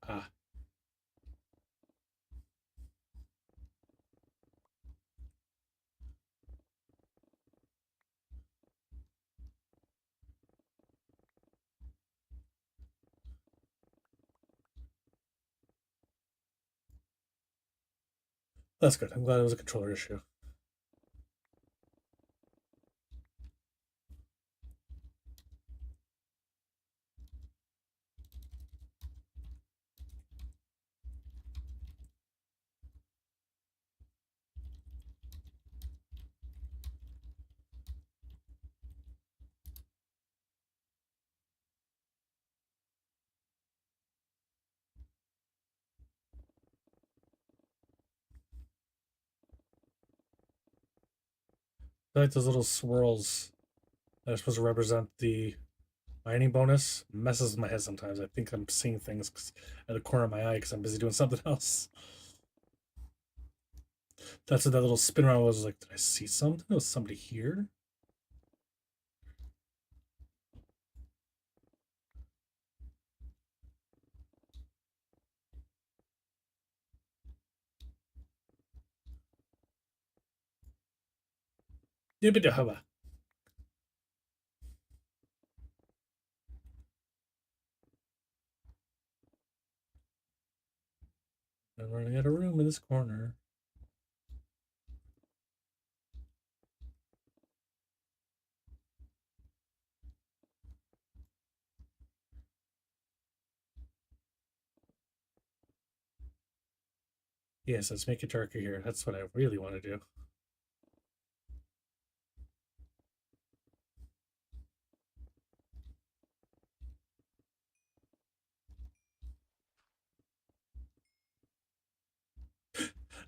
Ah. That's good. I'm glad it was a controller issue. I like those little swirls that are supposed to represent the mining bonus. Messes with my head sometimes. I think I'm seeing things at the corner of my eye because I'm busy doing something else. That's what that little spin around was like. Did I see something? Was somebody here? Yibidahaba. I'm running out of room in this corner. Yes, let's make it darker here. That's what I really want to do.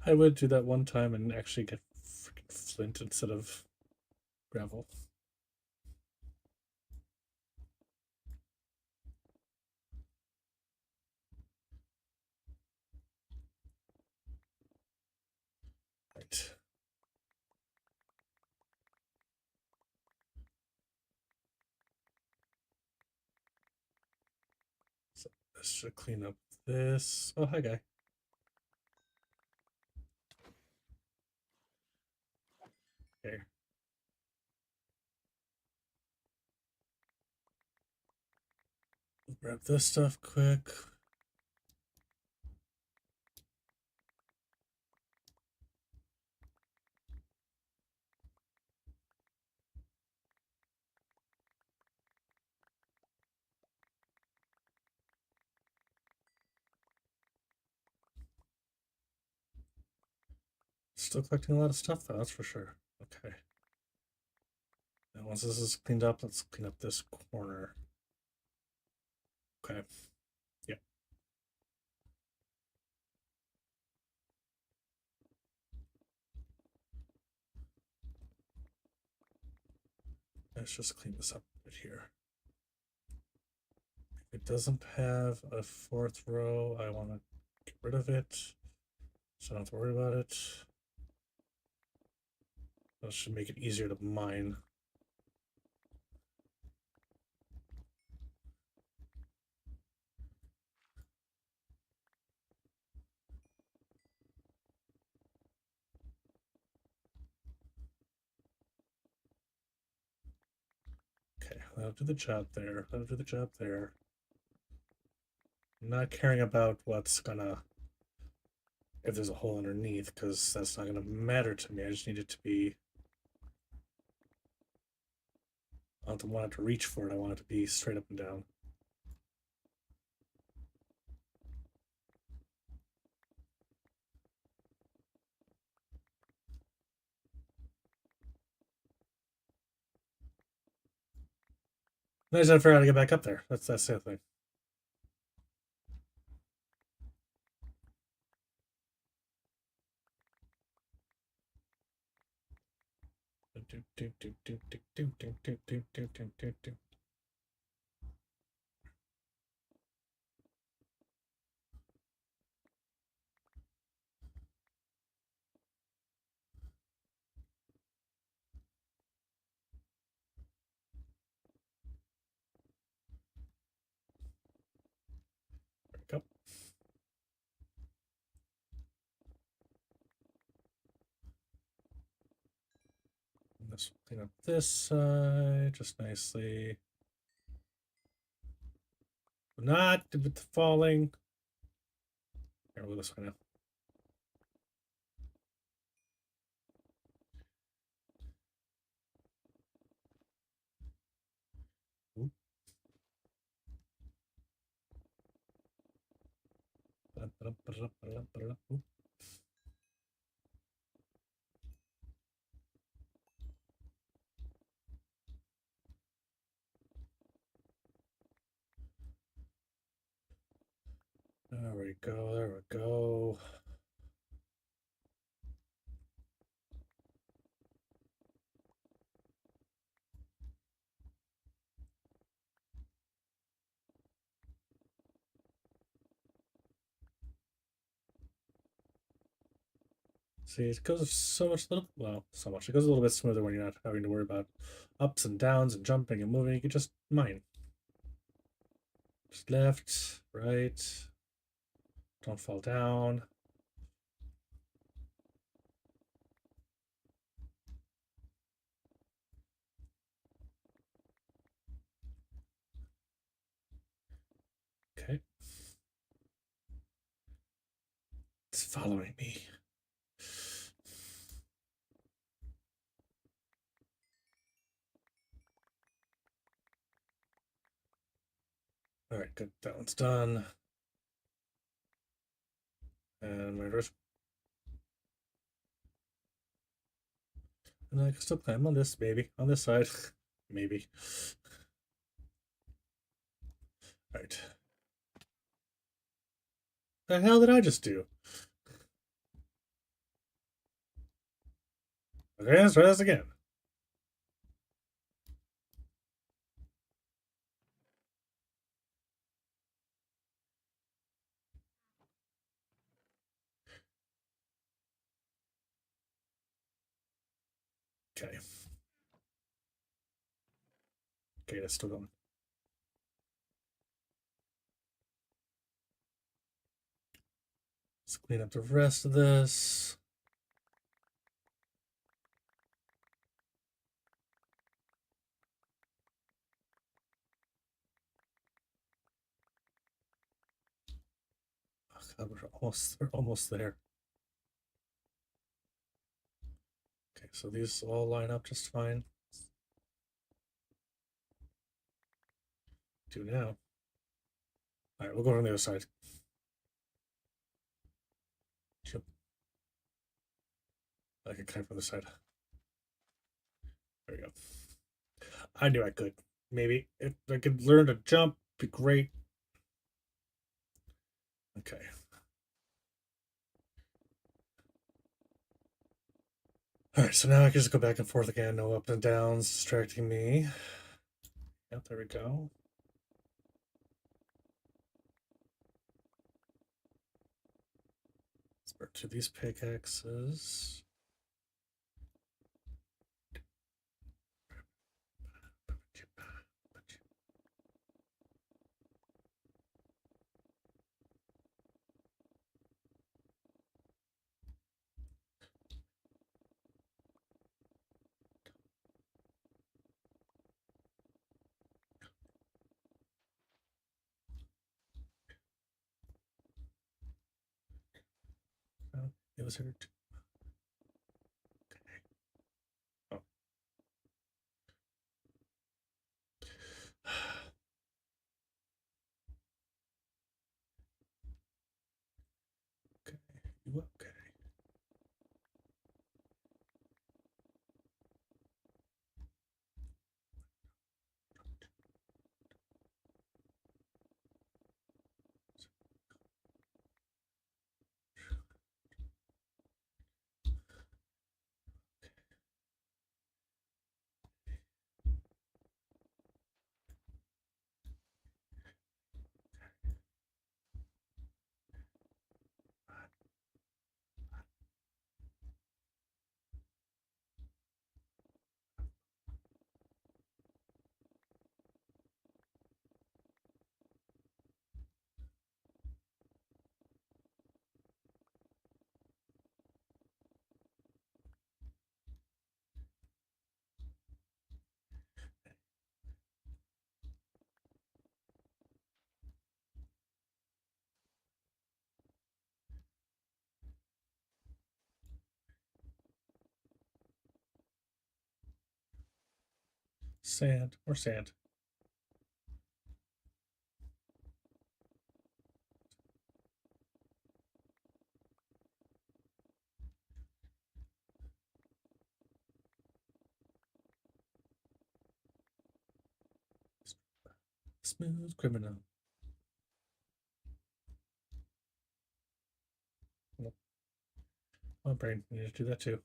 I would do that one time and actually get freaking flint instead of gravel. Right. So this should clean up this. Oh, hi, guy. Okay. Grab this stuff quick. Still collecting a lot of stuff, though, that's for sure. Okay. And once this is cleaned up, let's clean up this corner. Okay. Yep. Let's just clean this up a bit here. If it doesn't have a fourth row, I want to get rid of it, so I don't have to worry about it. That should make it easier to mine. Okay, that'll do the job there. That'll do the job there. I'm not caring about what's gonna, if there's a hole underneath, because that's not gonna matter to me. I just need it to be, I don't want it to reach for it. I want it to be straight up and down. I just gotta figure out how to get back up there. That's the other thing. There we go. Let's clean up this side just nicely. Not with the falling. Here, we'll go this way now. Oop. Oop. There we go, there we go. See, it goes so much little, well, so much. It goes a little bit smoother when you're not having to worry about ups and downs and jumping and moving. You can just mine. Just left, right. Don't fall down. Okay. It's following me. All right, good. That one's done. And my first. And I can still climb on this, maybe. On this side. Maybe. All right. The hell did I just do? Okay, let's try this again. Okay. Okay, that's still going. Let's clean up the rest of this. God, we're almost there. Okay, so these all line up just fine. Do now. All right, we'll go on the other side. Jump. I can climb from the side. There we go. I knew I could. Maybe if I could learn to jump, be great. Okay. All right, so now I can just go back and forth again. No up and downs distracting me. Yep, there we go. Let's burn to these pickaxes. It was her. Okay. Oh. Okay. You okay? Sand. More sand. Smooth criminal. Nope. My brain. You need to do that too.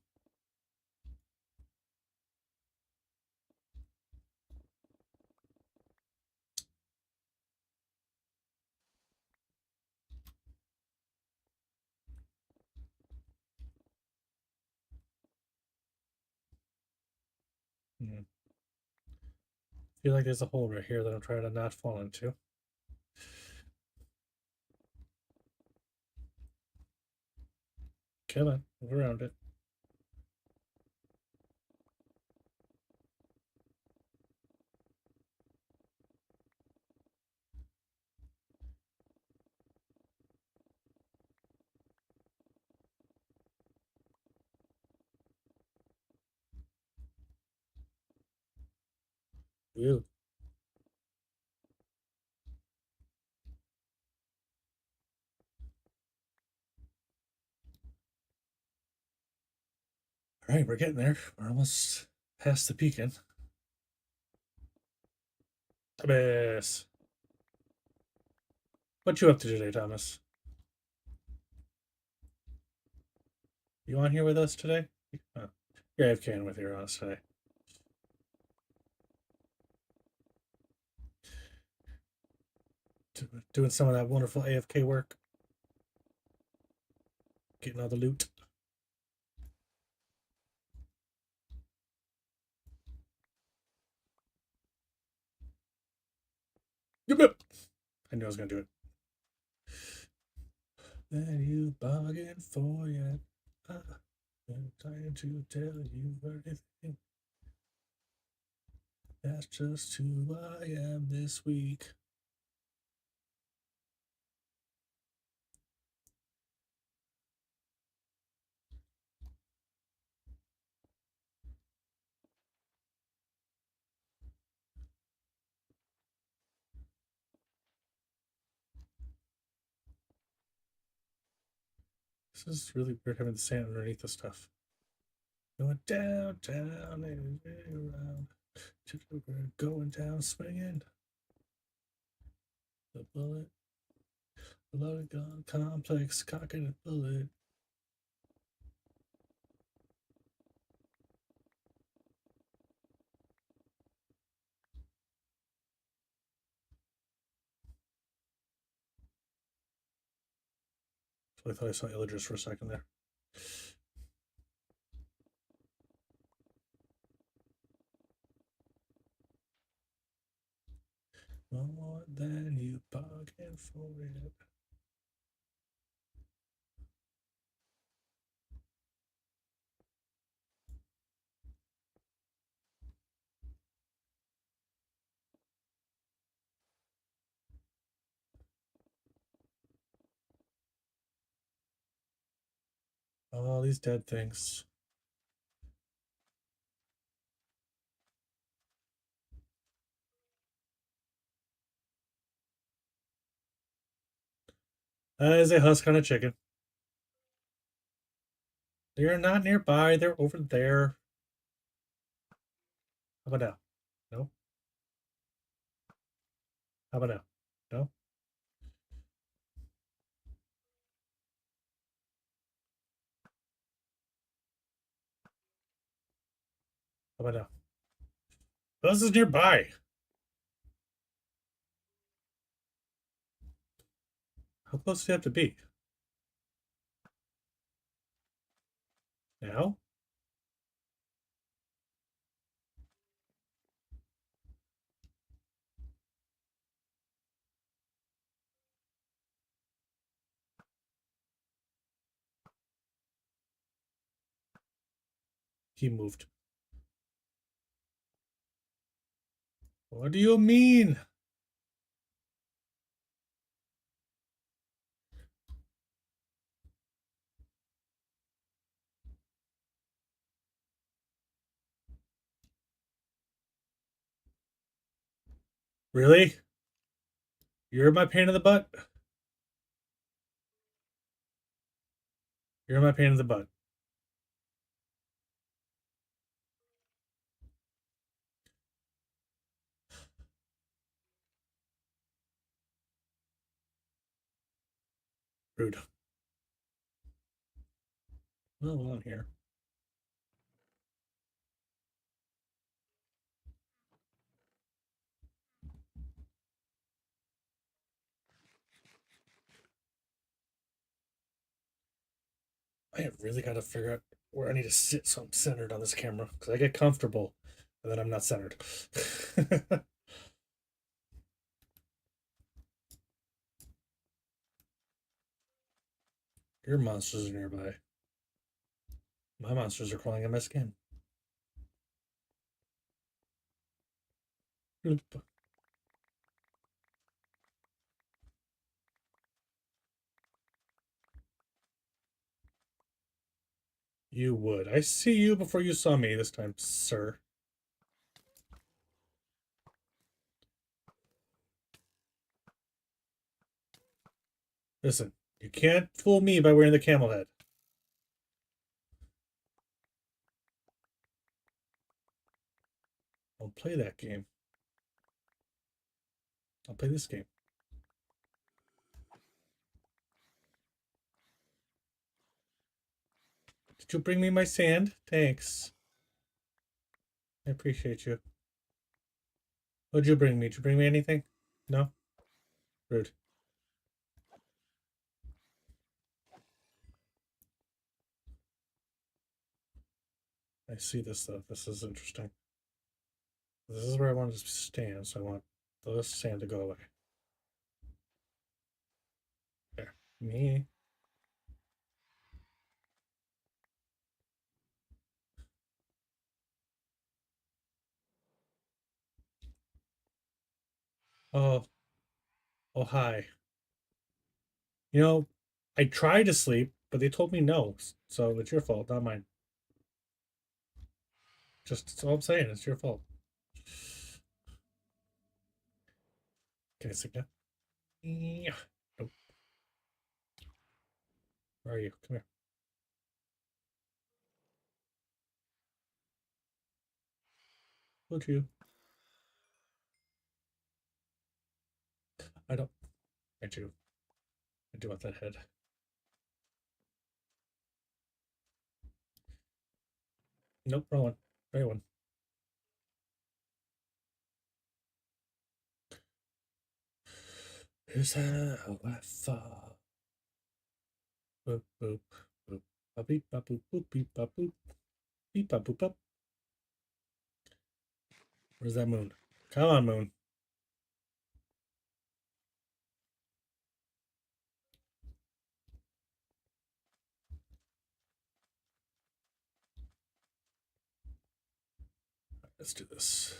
Feel like there's a hole right here that I'm trying to not fall into. Come on, move around it. Woo. All right, we're getting there. We're almost past the beacon. Thomas. What you up to today, Thomas? You on here with us today? Oh, you're AFKing with your us today. Doing some of that wonderful AFK work. Getting all the loot. Yep. I knew I was gonna do it. That you bargained for yet. I'm trying to tell you everything. That's just who I am this week. This is really weird having the sand underneath the stuff. Going down, down, and around. We're going down, swinging. The bullet. The loaded gun complex, cocking a bullet. So I thought I saw Illagers for a second there. More than you bargained for it. All these dead things. That is a husk on a chicken. They're not nearby. They're over there. How about now? No. How about now? No. How about now? This is nearby. How close do you have to be? Now? He moved. What do you mean? Really? You're my pain in the butt? You're my pain in the butt. Rude. Well, on here. I have really got to figure out where I need to sit so I'm centered on this camera because I get comfortable and then I'm not centered. Your monsters are nearby. My monsters are crawling in my skin. You would. I see you before you saw me this time, sir. Listen, you can't fool me by wearing the camel head. I'll play that game. I'll play this game. Did you bring me my sand? Thanks. I appreciate you. What'd you bring me? Did you bring me anything? No? Rude. I see this though. This is interesting. This is where I want to stand, so I want the sand to go away. There. Me. Oh. Oh, hi. You know, I tried to sleep, but they told me no. So it's your fault, not mine. Just that's all I'm saying. It's your fault. Can I sleep now? Yeah. Nope. Where are you? Come here. Told you. I don't. I do. I do want that head. Nope, wrong one. Right one. Here's how I fall. Boop, boop, boop. Ba beep, ba boop, boop, beep, ba boop. Beep, ba boop, up. Where's that moon? Come on, moon. Let's do this.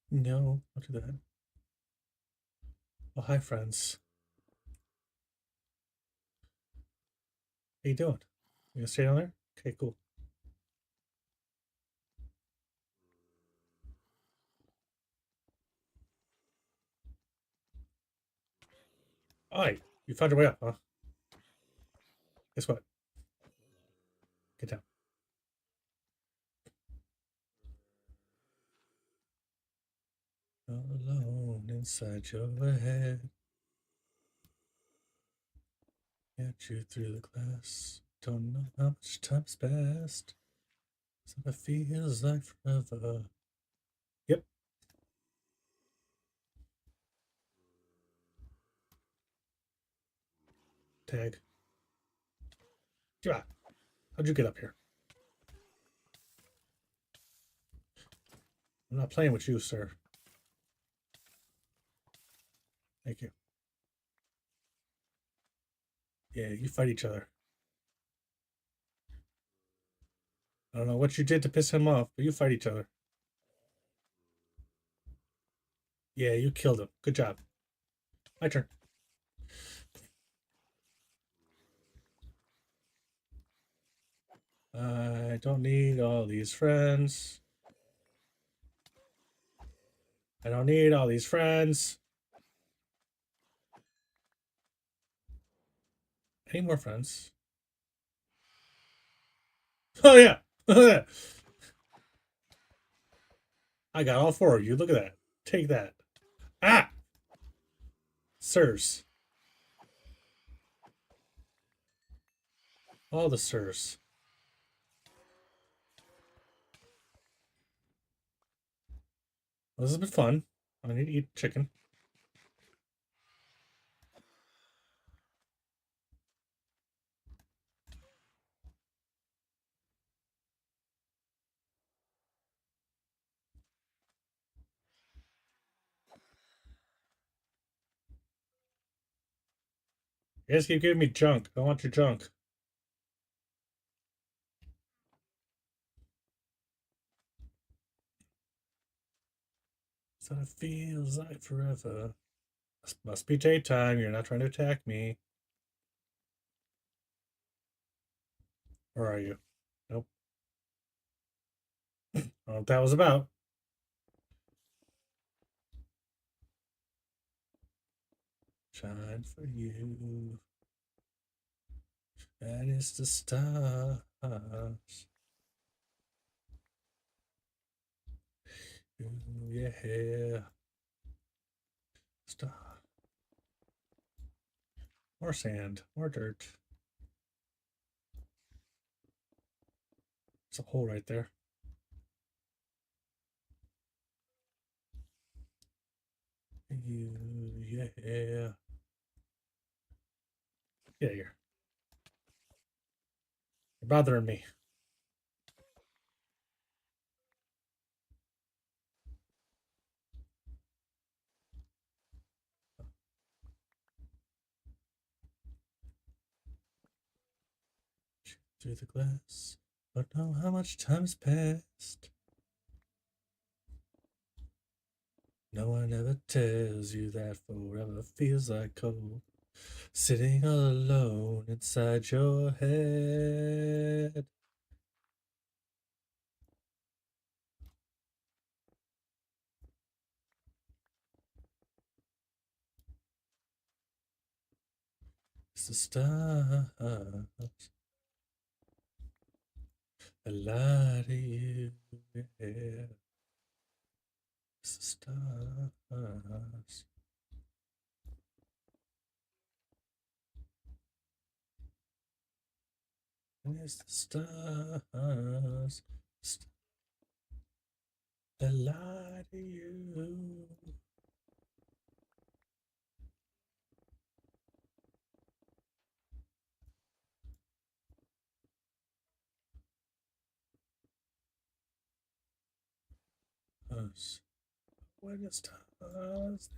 No, don't do that. Oh, hi, friends. How you doing? You gonna stay down there? Okay, cool. Alright, you found your way up, huh? Guess what? Get down. All alone inside your head. Get you through the glass. Don't know how much time's passed. So it feels like forever. Yep. Tag. Yeah. How'd you get up here? I'm not playing with you, sir. Thank you. Yeah, you fight each other. I don't know what you did to piss him off, but you fight each other. Yeah, you killed him. Good job. My turn. I don't need all these friends. I don't need all these friends. Any more friends? Oh, yeah. I got all four of you. Look at that. Take that. Ah! Sirs. All the sirs. Well, this has been fun. I need to eat chicken. You guys keep giving me junk. I want your junk. So it feels like forever. This must be daytime. You're not trying to attack me. Where are you? Nope. I don't know what that was about. Shine for you. And it's the stars. Ooh, yeah. Star. More sand. More dirt. There's a hole right there. You, yeah. Get here. You're bothering me. Through the glass. Don't know how much time has passed. No one ever tells you that forever feels like cold. Sitting all alone inside your head. It's the stars. I lie to you. Yeah. It's the stars. It's the stars. I lie to you. Us. When the stars. Is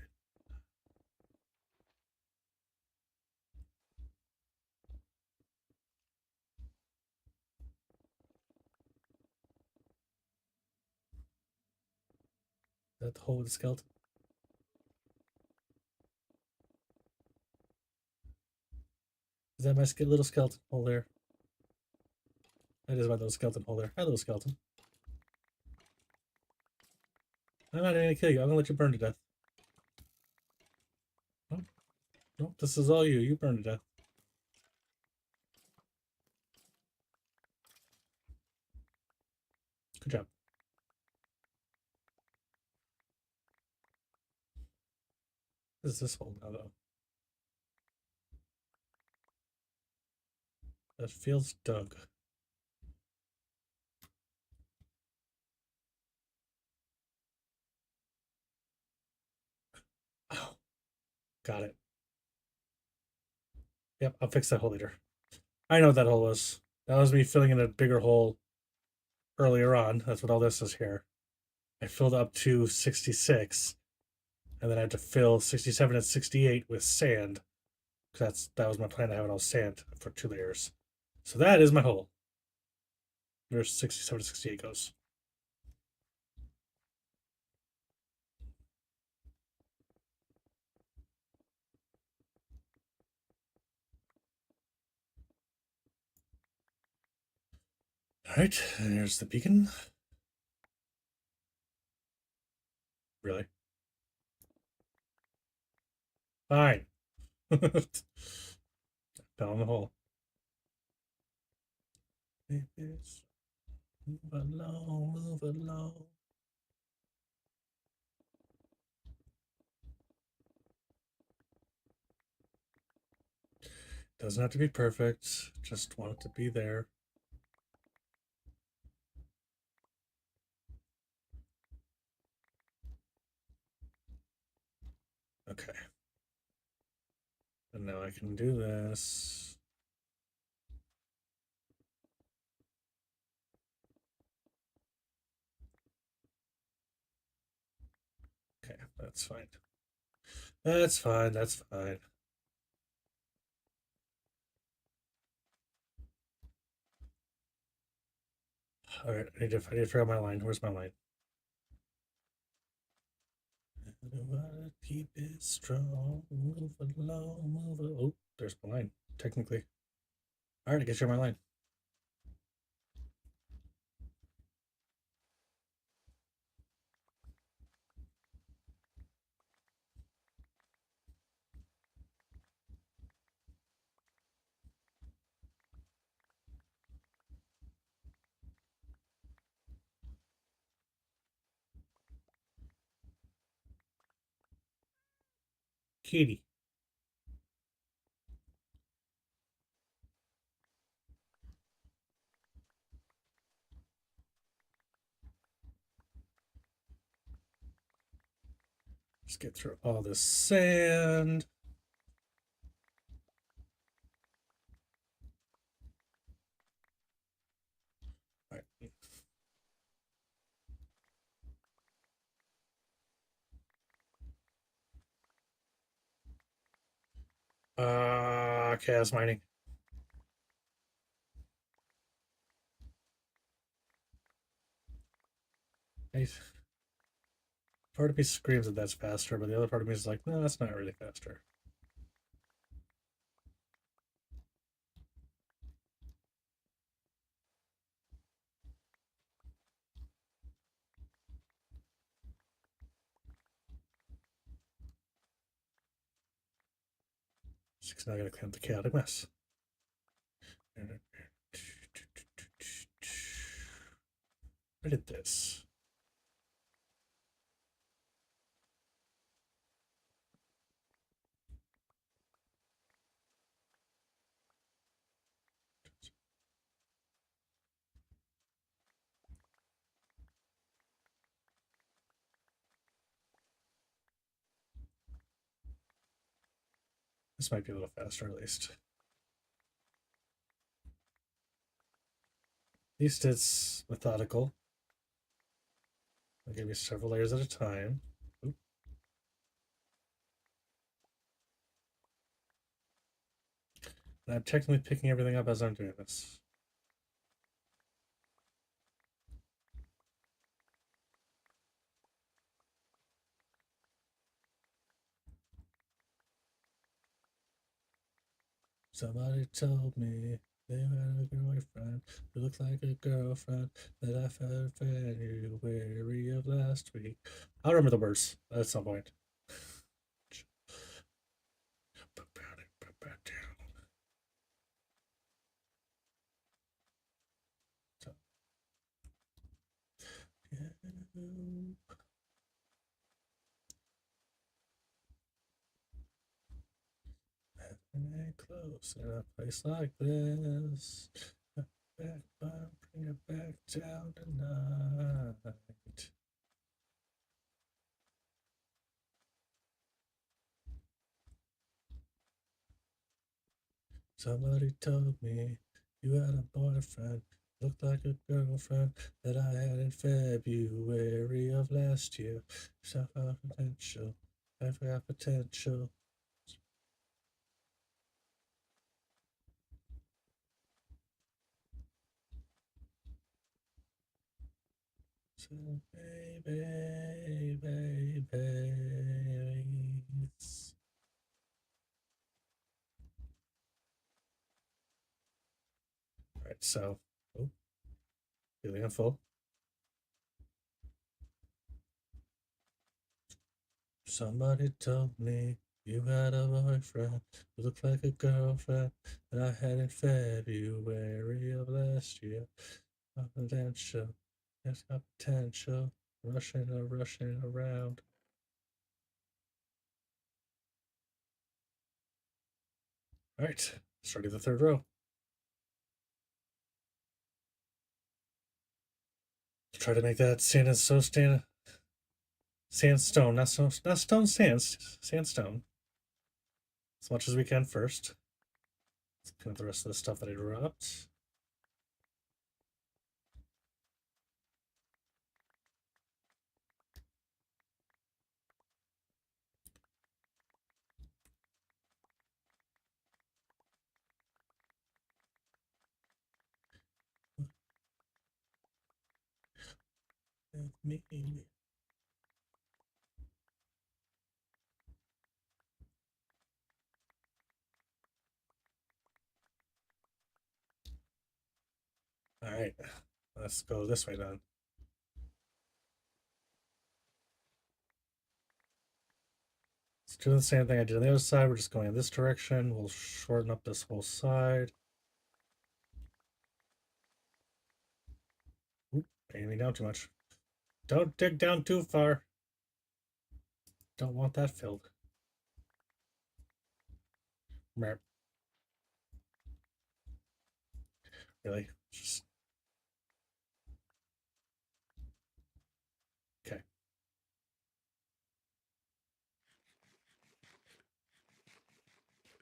that the hole with the skeleton? Is that my little skeleton hole there? That is my little skeleton hole there. Hi, little skeleton. I'm not going to kill you. I'm going to let you burn to death. Nope. Nope, this is all you. You burn to death. Good job. What is this hole now, though? That feels dug. Oh, got it. Yep, I'll fix that hole later. I know what that hole was. That was me filling in a bigger hole earlier on. That's what all this is here. I filled up to 66, and then I had to fill 67 and 68 with sand. That was my plan to have it all sand for 2 layers. So that is my hole. Where 67 to 68 goes. Alright, there's the beacon. Really? Fine. Fell in the hole. Move along, move along. Doesn't have to be perfect. Just want it to be there. Okay. And now I can do this. Okay, that's fine. That's fine, that's fine. Alright, I need to figure out my line. Where's my line? Keep it strong, move along, move along. Oh, there's my line, technically. Alright, I guess you're my line. Kitty. Just get through all this sand. All right. Chaos mining. Nice. Part of me screams that that's faster, but the other part of me is like, no, that's not really faster. Now I gotta clean up the chaotic mess. I did this. This might be a little faster, at least. At least it's methodical. I'll give you several layers at a time. Oop. And I'm technically picking everything up as I'm doing this. Somebody told me they had a boyfriend who looked like a girlfriend that I felt February of last week. I'll remember the words at some point. Close in a place like this. Back, bring it back down tonight. Somebody told me you had a boyfriend, looked like a girlfriend that I had in February of last year. Yourself out potential, I've got potential. So baby, Alright, so feeling full. Somebody told me you had a boyfriend who looked like a girlfriend that I had in February of last year. Potential, it's got potential. Rushing around. All right, starting the third row. Try to make that sandstone, not stone, sandstone. As much as we can first. Let's clean up the rest of the stuff that I dropped. Me. All right, let's go this way then. Let's do the same thing I did on the other side. We're just going in this direction. We'll shorten up this whole side. Oop, paying me down too much. Don't dig down too far. Don't want that filled. Really? Just okay.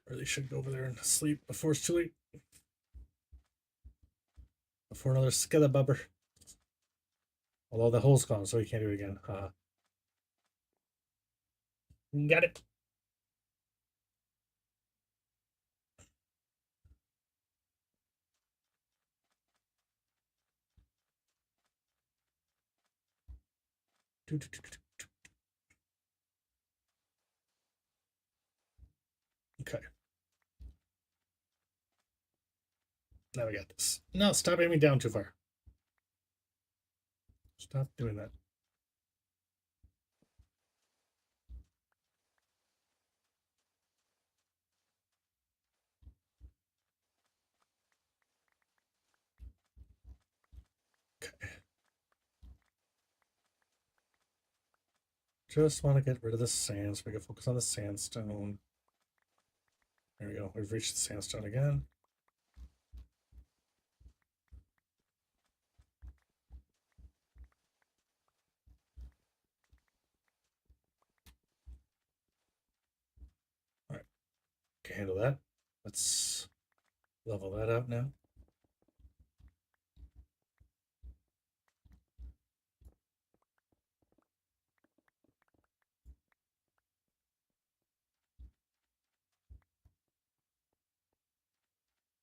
Really should go over there and sleep before it's too late. Before another skellabubber. Although the hole's gone, so we can't do it again. Got it. Okay. Now we got this. No, stop aiming down too far. Stop doing that. Just want to get rid of the sand so we can focus on the sandstone. There we go. We've reached the sandstone again. All right. Can handle that. Let's level that out now.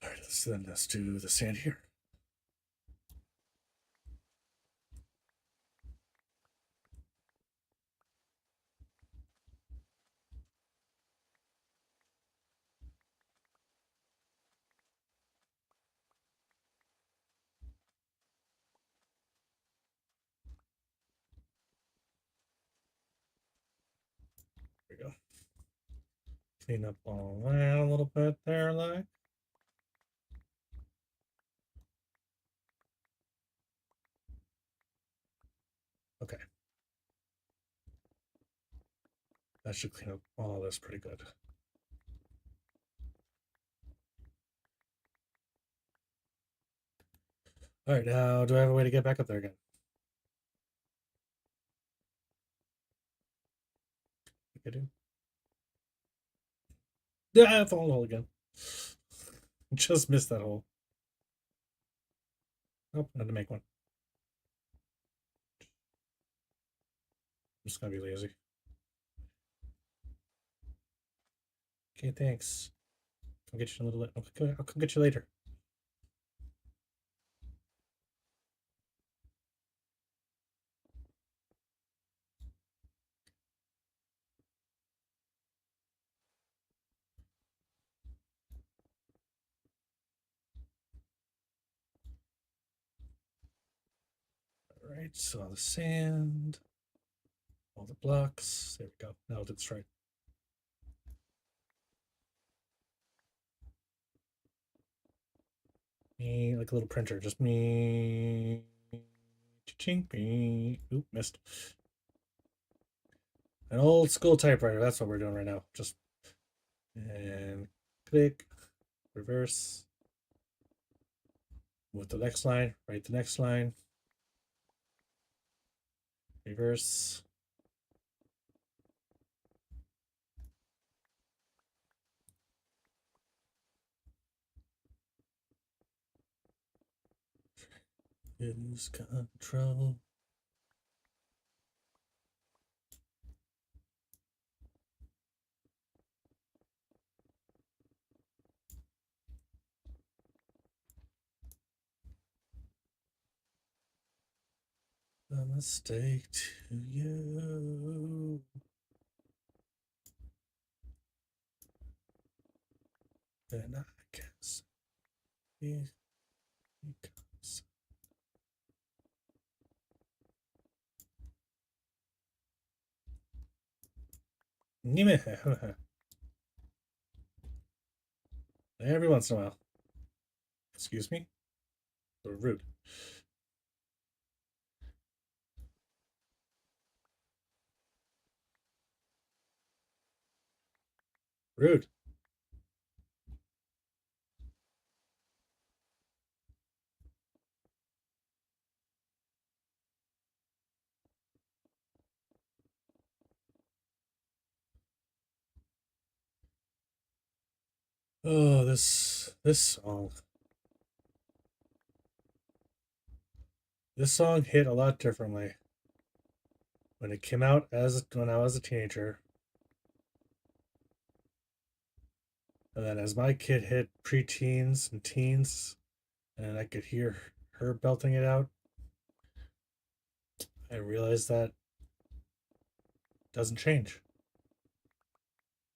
All right, let's do the sand here. There we go. Clean up all that a little bit there, like. Okay. That should clean up all this pretty good. All right, now do I have a way to get back up there again? I think I do. Yeah, I fall in the hole again. Just missed that hole. Oh, I had to make one. I'm just gonna be lazy. Okay, thanks. I'll get you a little. I'll come get you later. All right, so all the sand, all the blocks. There we go. Now it's right. Me, like a little printer, just me. Ching, me. Oop, missed. An old school typewriter. That's what we're doing right now. Just and click, reverse. With the next line, write the next line. Reverse. Lose control. A mistake to you. And I guess it becomes. Every once in a while. Excuse me? So rude. Rude. Oh, this song. This song hit a lot differently when it came out as when I was a teenager. And then as my kid hit preteens and teens, and I could hear her belting it out, I realized that it doesn't change.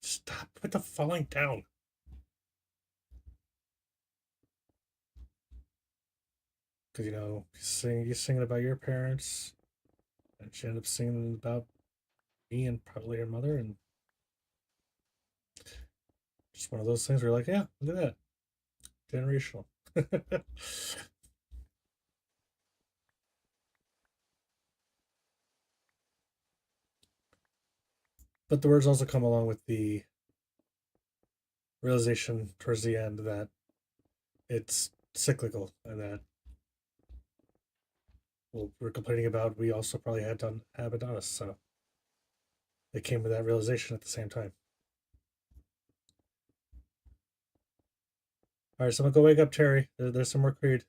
Stop with the falling down. Because you singing about your parents, and she ended up singing about me and probably her mother, and just one of those things where you're like, yeah, look at that, generational. But the words also come along with the realization towards the end that it's cyclical and that what we're complaining about, we also probably had done have it done us. So it came with that realization at the same time. All right, someone go wake up Terry. There's some more Creed.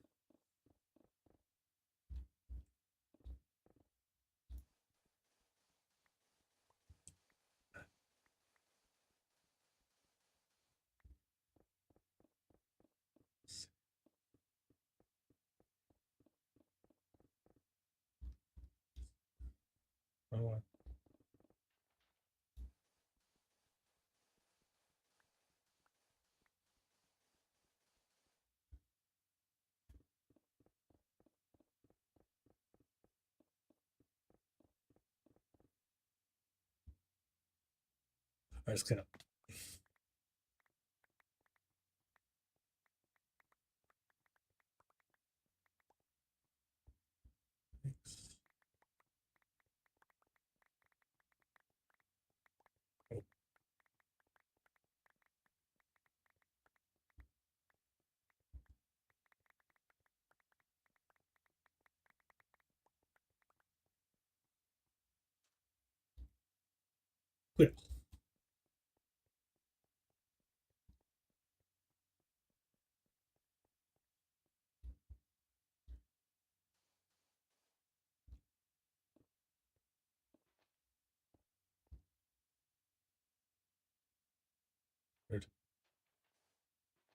Oh, all right, let's clean up. Thanks. Oh. Good. Good.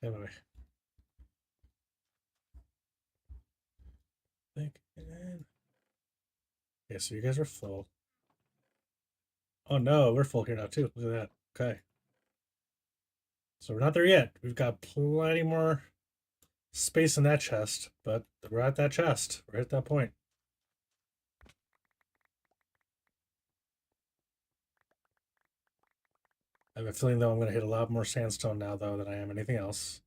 Anyway. Think again. Okay, so you guys are full. Oh no, we're full here now too. Look at that. Okay. So we're not there yet. We've got plenty more space in that chest, but we're at that chest. We're at that point. I have a feeling though I'm going to hit a lot more sandstone now though than I am anything else.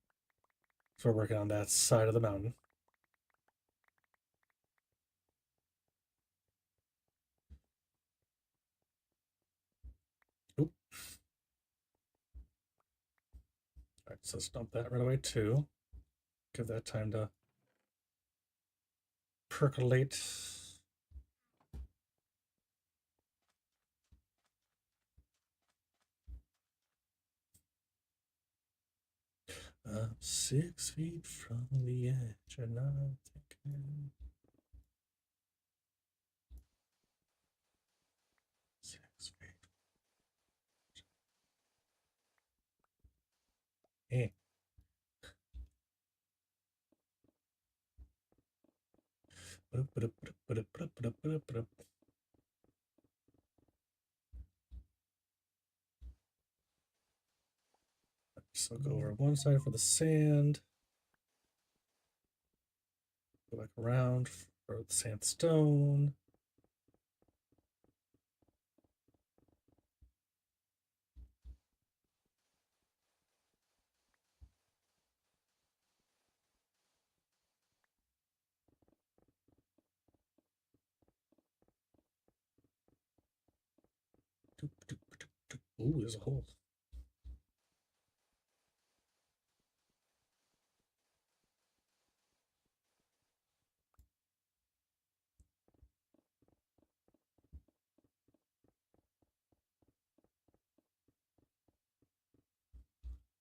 So we're working on that side of the mountain. Oop. All right, so let's dump that right away too. Give that time to percolate. 6 feet from the edge, and I'm thinking 6 feet. Eh. So go over one side for the sand. Go back around for the sandstone. Ooh, there's a hole.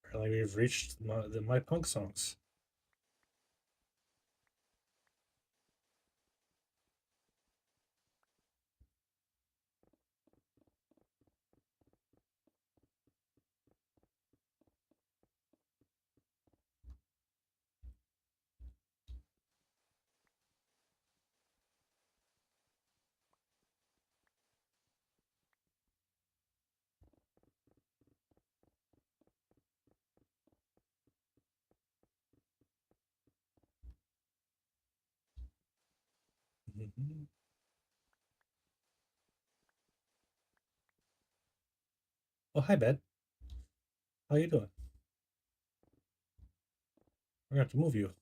Apparently we've reached my punk songs. Mm-hmm. Oh, hi, Ben. How you doing? We're gonna have to move you.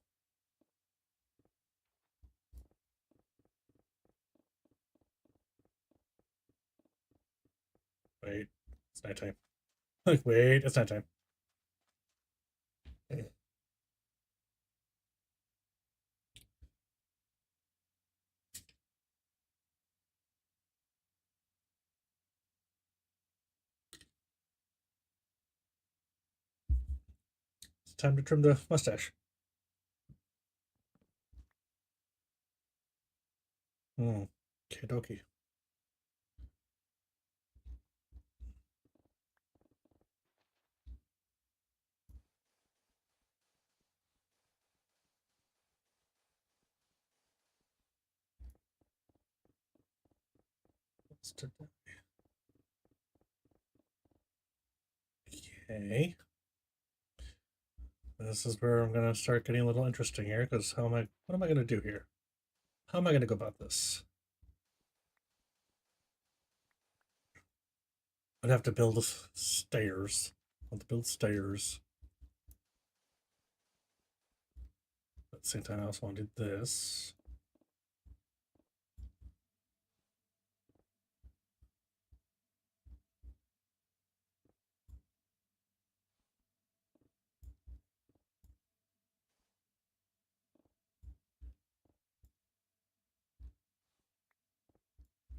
Wait. It's nighttime. Like, wait, it's nighttime. It's time to trim the mustache. Okay, dokie. Let's do that. Okay. This is where I'm gonna start getting a little interesting here, because what am I gonna do here? How am I gonna go about this? I'd have to build stairs. I want to build stairs. At the same time, I also want to do this.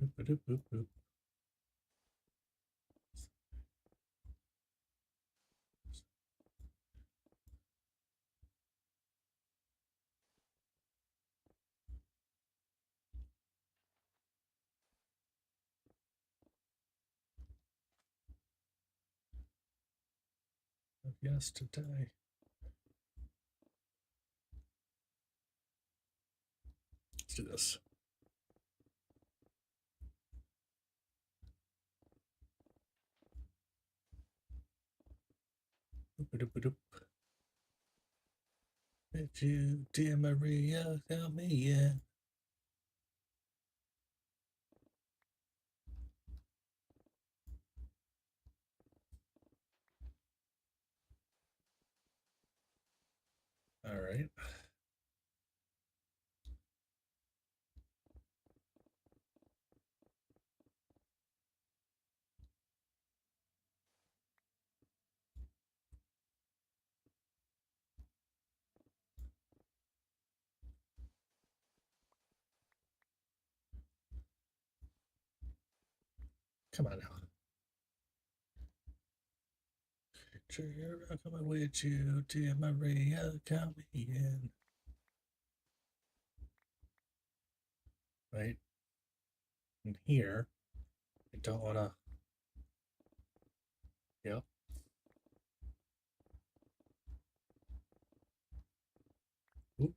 Boop, boop, boop, boop. Yesterday. Let's do this. Did you, dear Maria, help me in? All right. Come on now. Sure, I'm coming with you, dear Maria, count me in. Right? And here, I don't want to. Yep. Oop.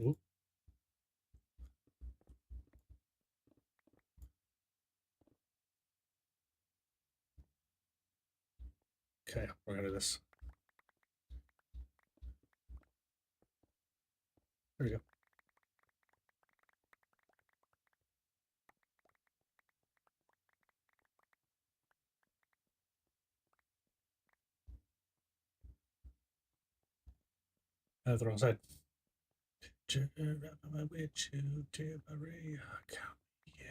Oop. Okay, we're gonna do this. There we go. I have the wrong side. Sure, I'm with you, dear Maria, count me in.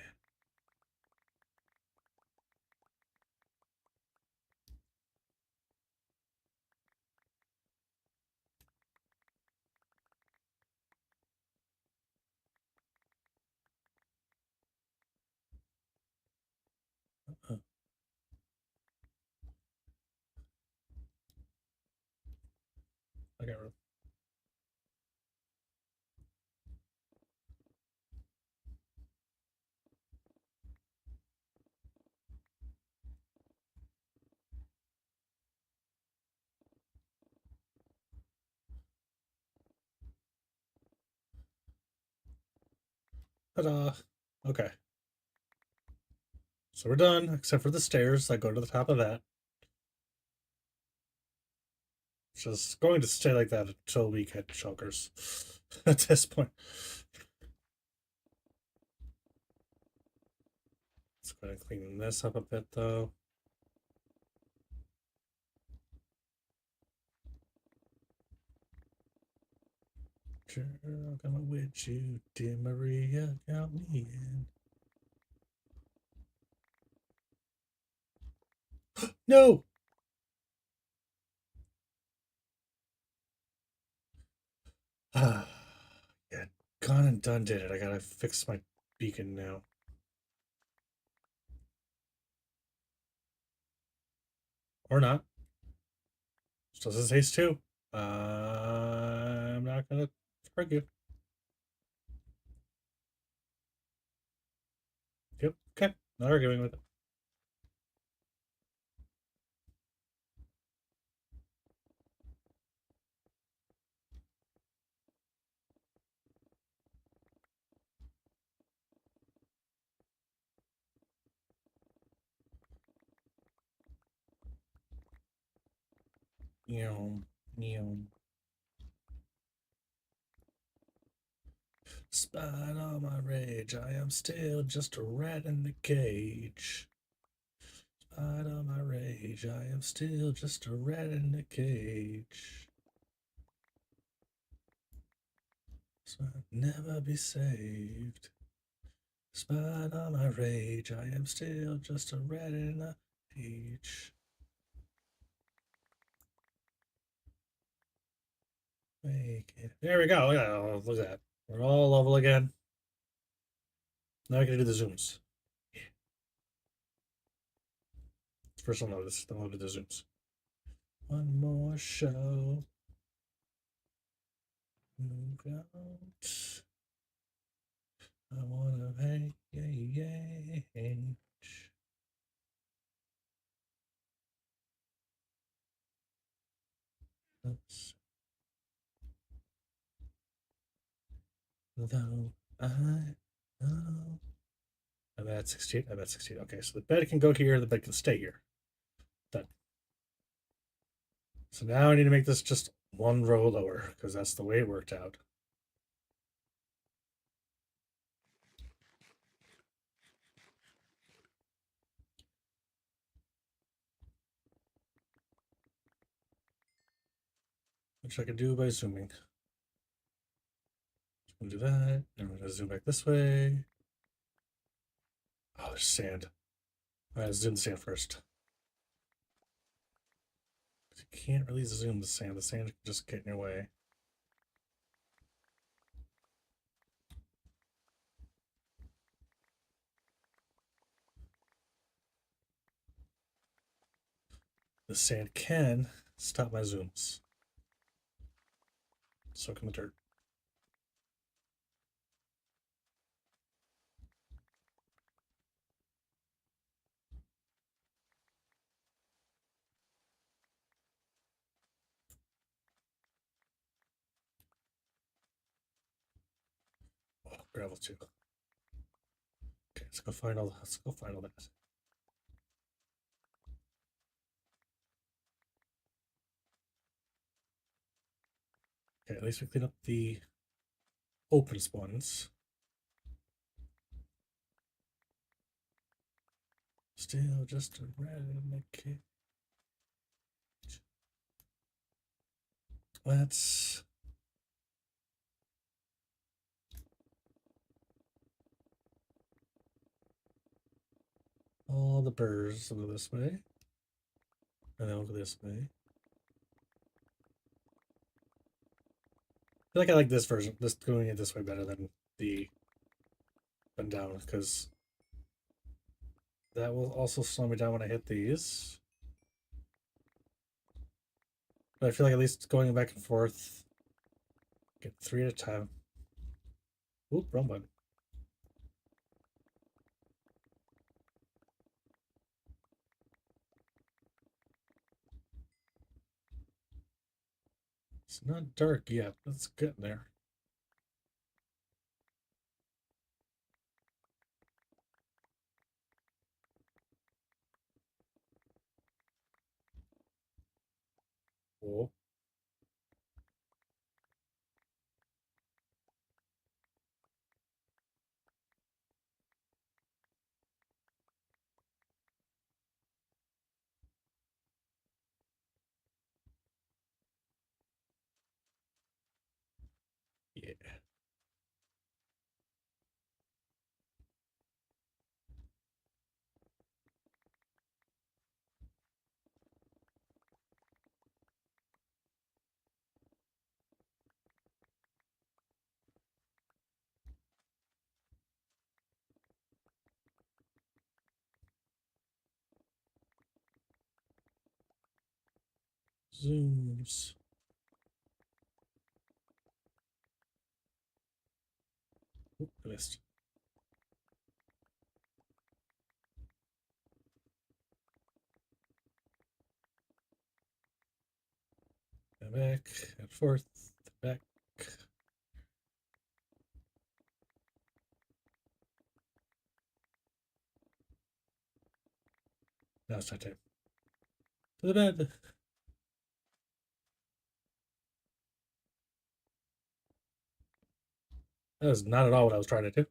I got room. Ta-da! Okay. So we're done, except for the stairs. I go to the top of that. Just going to stay like that until we get chokers at this point. Let's go ahead and clean this up a bit, though. Sure, I'm coming with you, dear Maria, count me in. No! Yeah, gone and done did it. I gotta fix my beacon now. Or not. Still says haste 2. I'm not gonna argue. Yep, okay. Not arguing with it. Neom, neom. Despite all my rage, I am still just a rat in the cage. Despite all my rage, I am still just a rat in the cage. So I'll never be saved. Despite all my rage, I am still just a rat in a cage. Make it. There we go. Look at that. We're all level again. Now I can do the zooms. Yeah. First I'll notice. Then I'll do the zooms. One more show. Move out. I wanna hate. Though I know. I'm at 16. I'm at 16. Okay, so the bed can go here. The bed can stay here. Done. So now I need to make this just one row lower because that's the way it worked out. Which I can do by zooming. I'm gonna do that. And we're gonna zoom back this way. Oh, there's sand. All right, let's zoom the sand first. You can't really zoom the sand. The sand can just get in your way. The sand can stop my zooms. So can the dirt. Oh, gravel too. Okay, let's go find all. Let's go find all that. Okay, at least we clean up the open spawns. Still just a rat in the cage. Let's. All the birds will go this way. And then we'll go this way. I feel like I like this version, just going it this way better than the bend down, because that will also slow me down when I hit these. But I feel like at least going back and forth, get 3 at a time. Oop, wrong button. It's not dark yet, but it's getting there. Oh. Yeah. Zooms. Oop, I missed. And back and forth, back. Now it's time. To the bed. That was not at all what I was trying to do.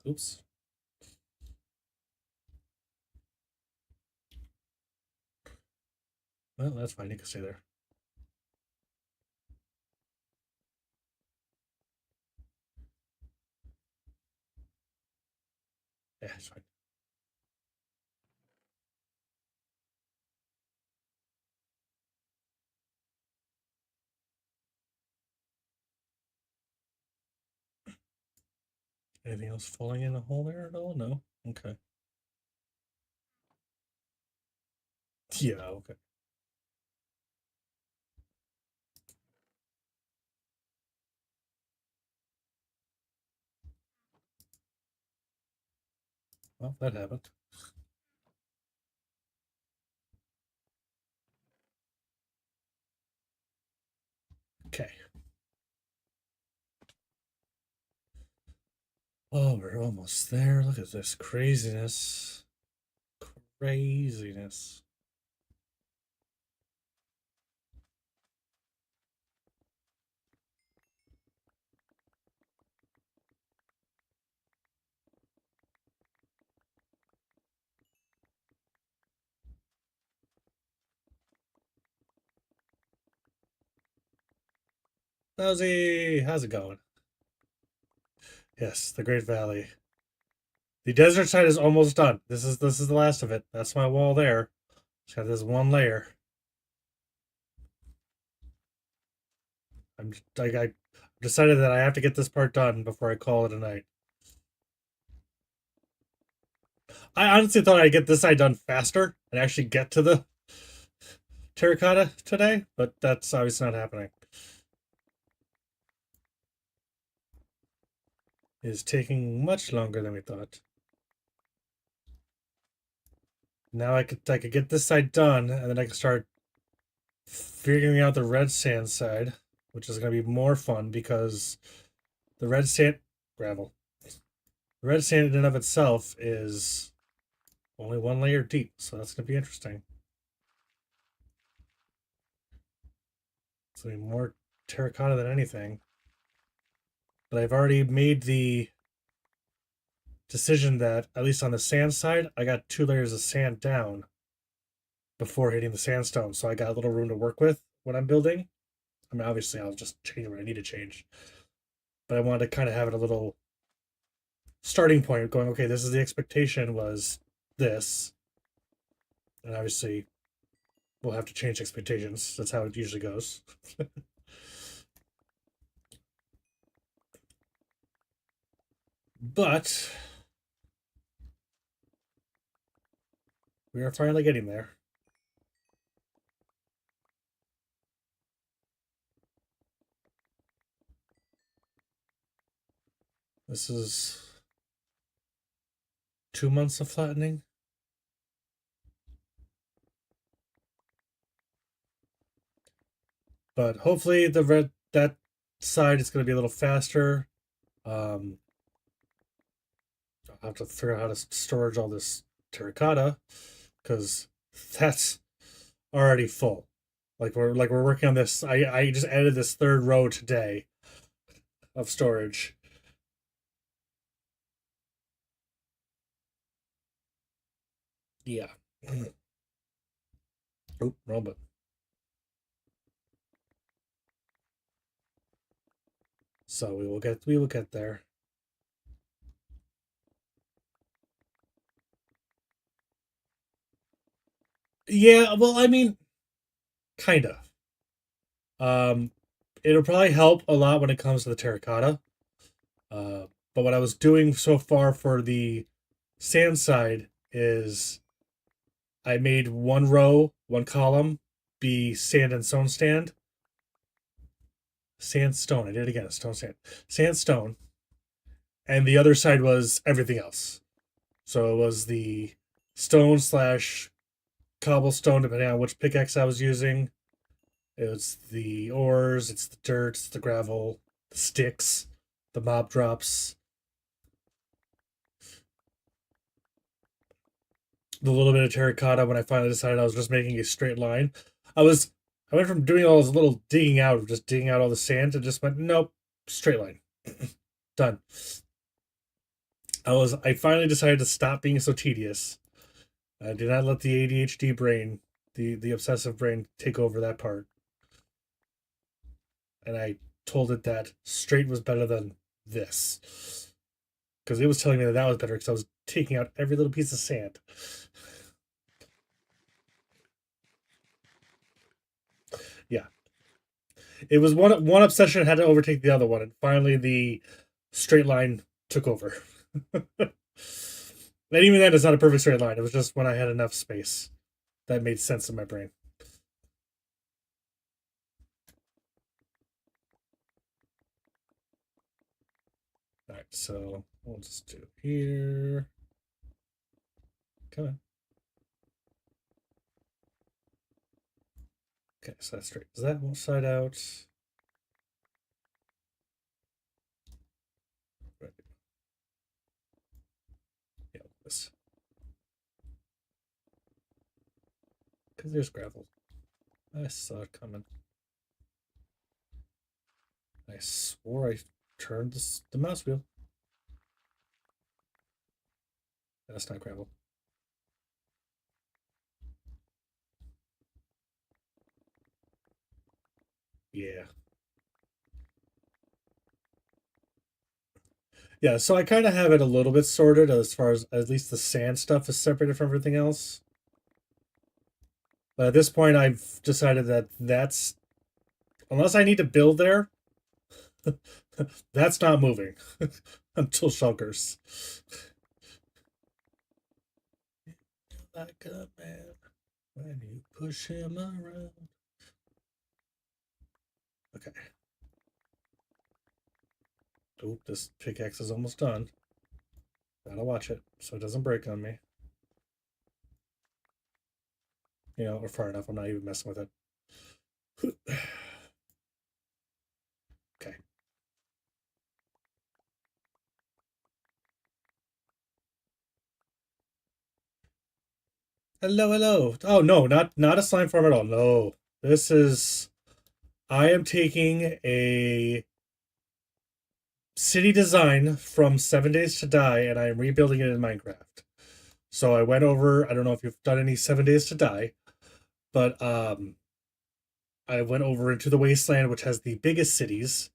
Oops. Well, that's fine. You can stay there. Yeah, it's fine. Anything else falling in a hole there at all? No? Okay. Yeah, okay. Well, that happened. Okay. Oh, we're almost there. Look at this craziness. Craziness. Lousy, how's it going? Yes, the Great Valley. The desert side is almost done. This is the last of it. That's my wall there. It's got this one layer. I decided that I have to get this part done before I call it a night. I honestly thought I'd get this side done faster and actually get to the terracotta today, but that's obviously not happening. It is taking much longer than we thought. Now I could get this side done, and then I can start figuring out the red sand side, which is going to be more fun because the red sand gravel. The red sand in and of itself is only one layer deep, so that's going to be interesting. It's going to be more terracotta than anything. But I've already made the decision that, at least on the sand side, I got 2 layers of sand down before hitting the sandstone, so I got a little room to work with when I'm building. I mean, obviously, I'll just change what I need to change. But I wanted to kind of have it a little starting point going, okay, this is the expectation was this. And obviously, we'll have to change expectations. That's how it usually goes. But we are finally getting there. This is 2 months of flattening. But hopefully that side is going to be a little faster. I'll have to figure out how to storage all this terracotta because that's already full. We're working on this. I just added this 3rd row today of storage. Yeah. Oop, wrong button. So we will get there. Yeah, well, I mean, kind of. It'll probably help a lot when it comes to the terracotta. But what I was doing so far for the sand side is I made one row, one column be sand and stone stand. Sandstone. I did it again. Stone sand. Sandstone. And the other side was everything else. So it was the stone slash cobblestone, depending on which pickaxe I was using. It was the ores, it's the dirt, it's the gravel, the sticks, the mob drops, the little bit of terracotta when I finally decided I was just making a straight line. I went from doing all this little digging out, just digging out all the sand, to just went, nope, straight line. Done. I finally decided to stop being so tedious. I did not let the ADHD brain, the obsessive brain, take over that part. And I told it that straight was better than this. Because it was telling me that was better because I was taking out every little piece of sand. Yeah. It was one obsession had to overtake the other one, and finally the straight line took over. And even then, it's not a perfect straight line. It was just when I had enough space that made sense in my brain. All right, so we'll just do here. Come on. Okay, so that's straight. Is that one side out? Right. Yeah, this. Because there's gravel. I saw it coming. I swore I turned the mouse wheel. That's not gravel. Yeah. Yeah, so I kind of have it a little bit sorted as far as at least the sand stuff is separated from everything else. But at this point, I've decided that that's, unless I need to build there, that's not moving until shulkers. Like a man when you push him around. Okay. Oop, this pickaxe is almost done. Gotta watch it so it doesn't break on me. You know, or far enough, I'm not even messing with it. Okay. Hello, hello. Oh no, not a slime farm at all. No. This is I am taking a city design from 7 Days to Die and I am rebuilding it in Minecraft. So I went over, I don't know if you've done any 7 Days to Die, but I went over into the wasteland which has the biggest cities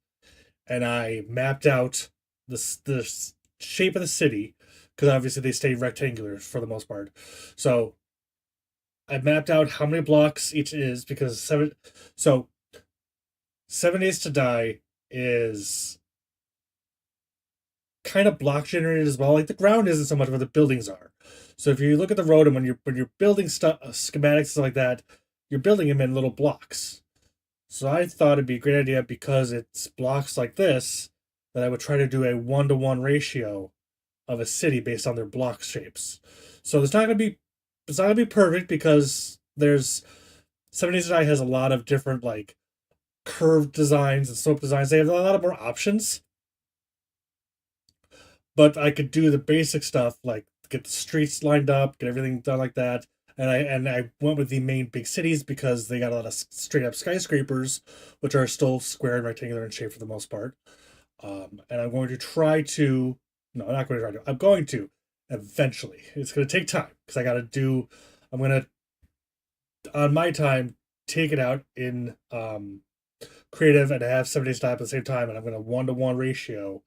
and I mapped out the shape of the city because obviously they stay rectangular for the most part. So I mapped out how many blocks each is because 7 Days to Die is kind of block generated as well. Like the ground isn't so much what the buildings are. So if you look at the road and when you're building stuff, schematics stuff like that, you're building them in little blocks. So I thought it'd be a great idea because it's blocks like this that I would try to do a 1-to-1 ratio of a city based on their block shapes. So it's not gonna be perfect because there's 70s I has a lot of different like curved designs and slope designs. They have a lot of more options. But I could do the basic stuff like get the streets lined up, get everything done like that. And I went with the main big cities because they got a lot of straight up skyscrapers, which are still square and rectangular in shape for the most part. And I'm going to try to no, I'm not going to try to. I'm going to eventually. It's going to take time because I got to do. I'm going to on my time take it out in creative and have 7 days time at the same time, and I'm going to 1-to-1 ratio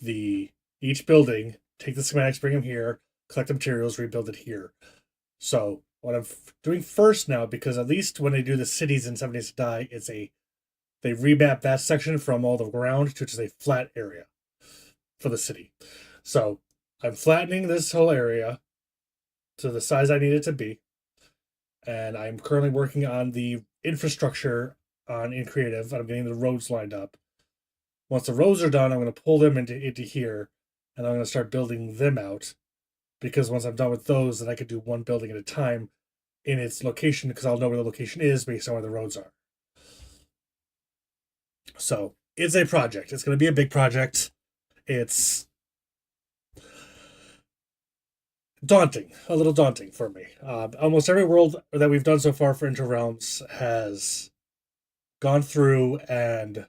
the each building. Take the schematics, bring them here, collect the materials, rebuild it here. So what I'm doing first now, because at least when they do the cities in 7 Days to Die, they remap that section from all the ground to just a flat area for the city. So I'm flattening this whole area to the size I need it to be. and I'm currently working on the infrastructure in creative. I'm getting the roads lined up. Once the roads are done, I'm going to pull them into here, and I'm going to start building them out. Because once I'm done with those, then I could do one building at a time in its location, because I'll know where the location is based on where the roads are. So it's a project. It's going to be a big project. It's daunting, a little daunting for me. Almost every world that we've done so far for Interrealms has gone through, and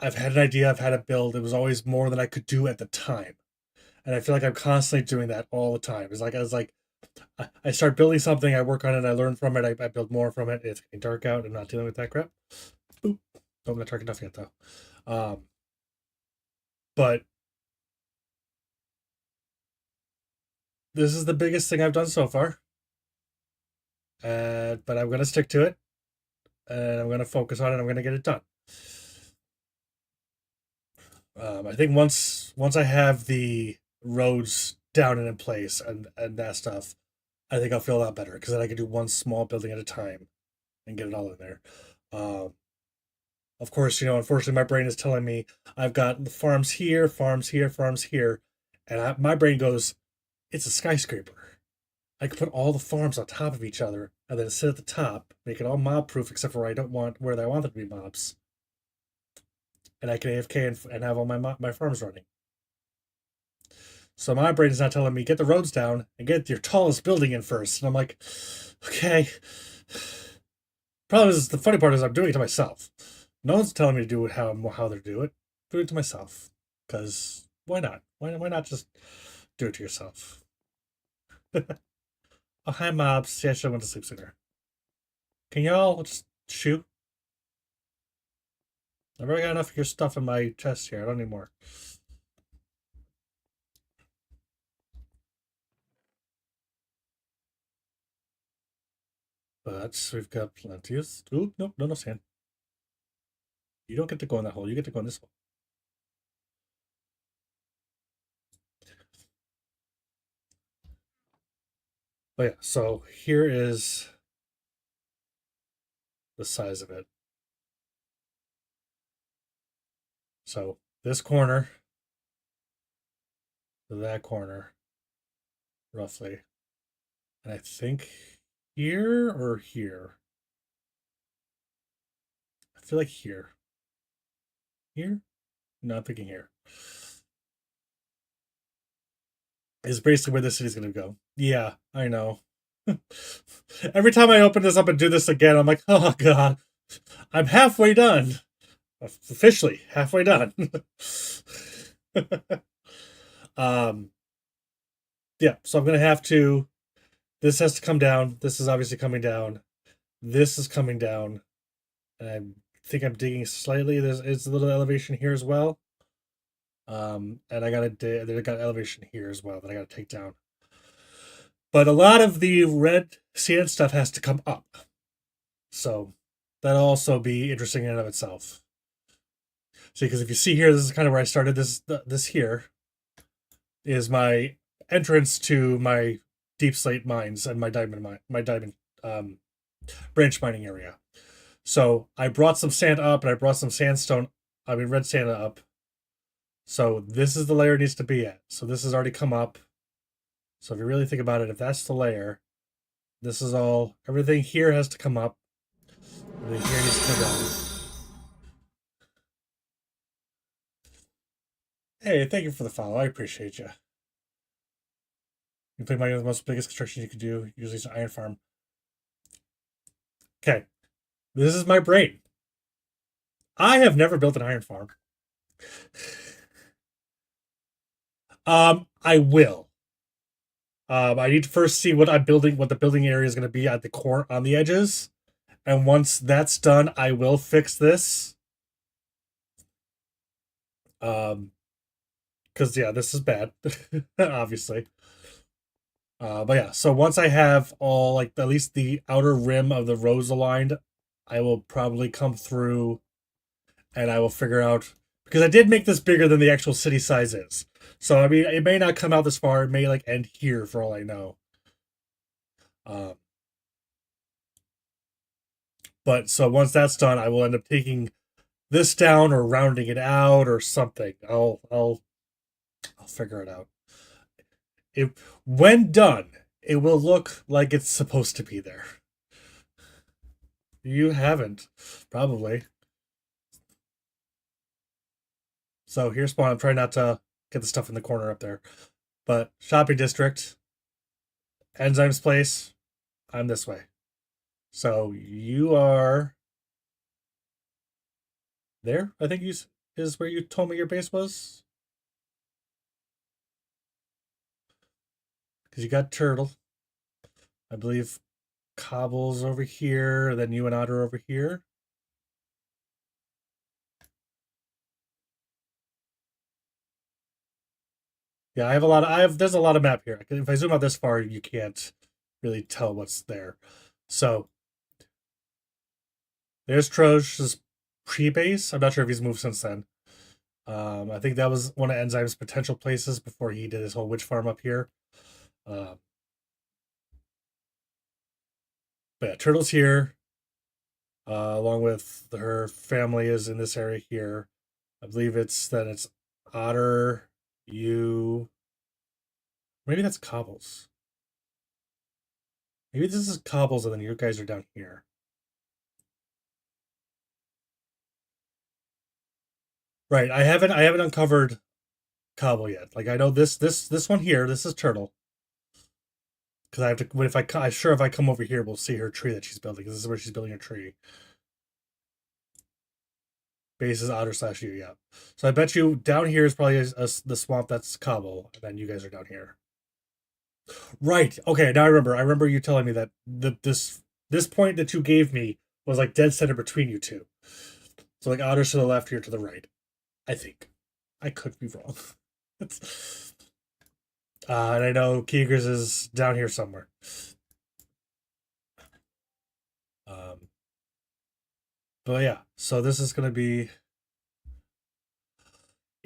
I've had an idea, I've had a build. It was always more than I could do at the time, and I feel like I'm constantly doing that all the time. It's like I start building something, I work on it, I learn from it, I build more from it. It's getting dark out. I'm not dealing with that crap. Boop. Don't get dark enough yet though. But this is the biggest thing I've done so far. But I'm going to stick to it, and I'm going to focus on it. I'm going to get it done. I think once I have the roads down and in place and that stuff, I think I'll feel a lot better, because then I can do one small building at a time and get it all in there. Of course, unfortunately, my brain is telling me I've got the farms here, farms here, farms here, and my brain goes, it's a skyscraper. I could put all the farms on top of each other and then sit at the top, make it all mob proof except for where I want them to be mobs. And I can AFK and have all my farms running. So my brain is not telling me, get the roads down and get your tallest building in first. And I'm like, okay. Problem is, the funny part is I'm doing it to myself. No one's telling me to do it how they do it. Do it to myself. Because why not? Why not just do it to yourself? Oh, hi, mobs. See, I should have went to sleep sooner. Can y'all just shoot? I've already got enough of your stuff in my chest here. I don't need more. But we've got plenty of... Ooh, nope, no sand. You don't get to go in that hole. You get to go in this hole. But yeah, so here is the size of it. So this corner to that corner, roughly. And I think here or here. I feel like here. Here? No, I'm thinking here. Is basically where the city's going to go. Yeah, I know. Every time I open this up and do this again, I'm like, oh god, I'm halfway done. Officially halfway done. Yeah, so I'm gonna have to. This has to come down. This is obviously coming down. This is coming down, and I think I'm digging slightly. It's a little elevation here as well. And I got elevation here as well that I got to take down. But a lot of the red sand stuff has to come up. So that'll also be interesting in and of itself. See, because if you see here, this is kind of where I started. This here is my entrance to my deep slate mines and my diamond branch mining area. So I brought some sand up, and I brought some red sand up. So this is the layer it needs to be at. So this has already come up. So if you really think about it, if that's the layer, this is all, everything here has to come up. Everything here needs to come down. Hey, thank you for the follow. I appreciate you. You play my most biggest construction you could do. Usually it's an iron farm. Okay. This is my brain. I have never built an iron farm. I will. I need to first see what the building area is going to be at the core on the edges. And once that's done, I will fix this. Because yeah, this is bad, obviously. But yeah, so once I have all, like, at least the outer rim of the rows aligned, I will probably come through and I will figure out, because I did make this bigger than the actual city size is. So, I mean, it may not come out this far. It may, like, end here for all I know. But so once that's done, I will end up taking this down or rounding it out or something. I'll figure it out. If when done, it will look like it's supposed to be there. You haven't, probably. So here's one. I'm trying not to get the stuff in the corner up there. But shopping district, Enzyme's place, I'm this way. So you are there, I think is where you told me your base was. Because you got Turtle. I believe Cobble's over here, then you and Otter over here. Yeah, there's a lot of map here. If I zoom out this far, you can't really tell what's there. So there's Troj's pre-base. I'm not sure if he's moved since then. I think that was one of Enzyme's potential places before he did his whole witch farm up here. But yeah, Turtle's here. Along with her family is in this area here. I believe it's Otter, you. Maybe that's Cobbles. Maybe this is Cobbles and then you guys are down here. Right, I haven't uncovered Cobble yet. Like I know this one here, this is Turtle. Because I have to. If I come over here, we'll see her tree that she's building. This is where she's building her tree. Base is Otter / you, yeah. So I bet you down here is probably the swamp that's Cobble, and then you guys are down here. Right. Okay. Now I remember. I remember you telling me that this point that you gave me was like dead center between you two. So like Otter's to the left, here to the right. I think. I could be wrong. And I know Keeger's is down here somewhere. But yeah, so this is going to be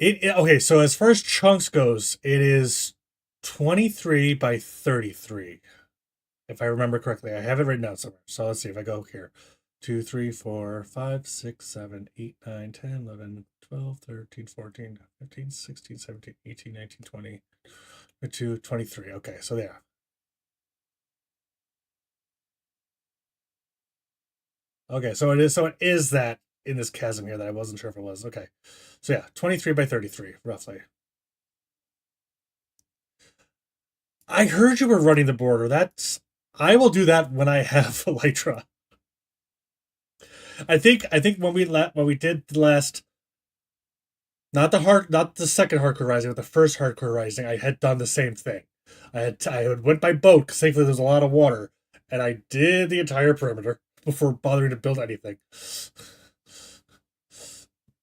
okay, so as far as chunks goes, it is 23 by 33. If I remember correctly. I have it written down somewhere. So let's see if I go here. 2, 3, 4, 5, 6, 7, 8, 9, 10, 11, 12, 13, 14, 15, 16, 17, 18, 19, 20, 22, 23. Okay, so yeah. Okay, so it is that in this chasm here that I wasn't sure if it was. Okay. So yeah, 23 by 33, roughly. I heard you were running the border. I will do that when I have Elytra. I think when we did the last, not the second hardcore rising, but the first hardcore rising, I had done the same thing. I went by boat because thankfully there's a lot of water, and I did the entire perimeter before bothering to build anything.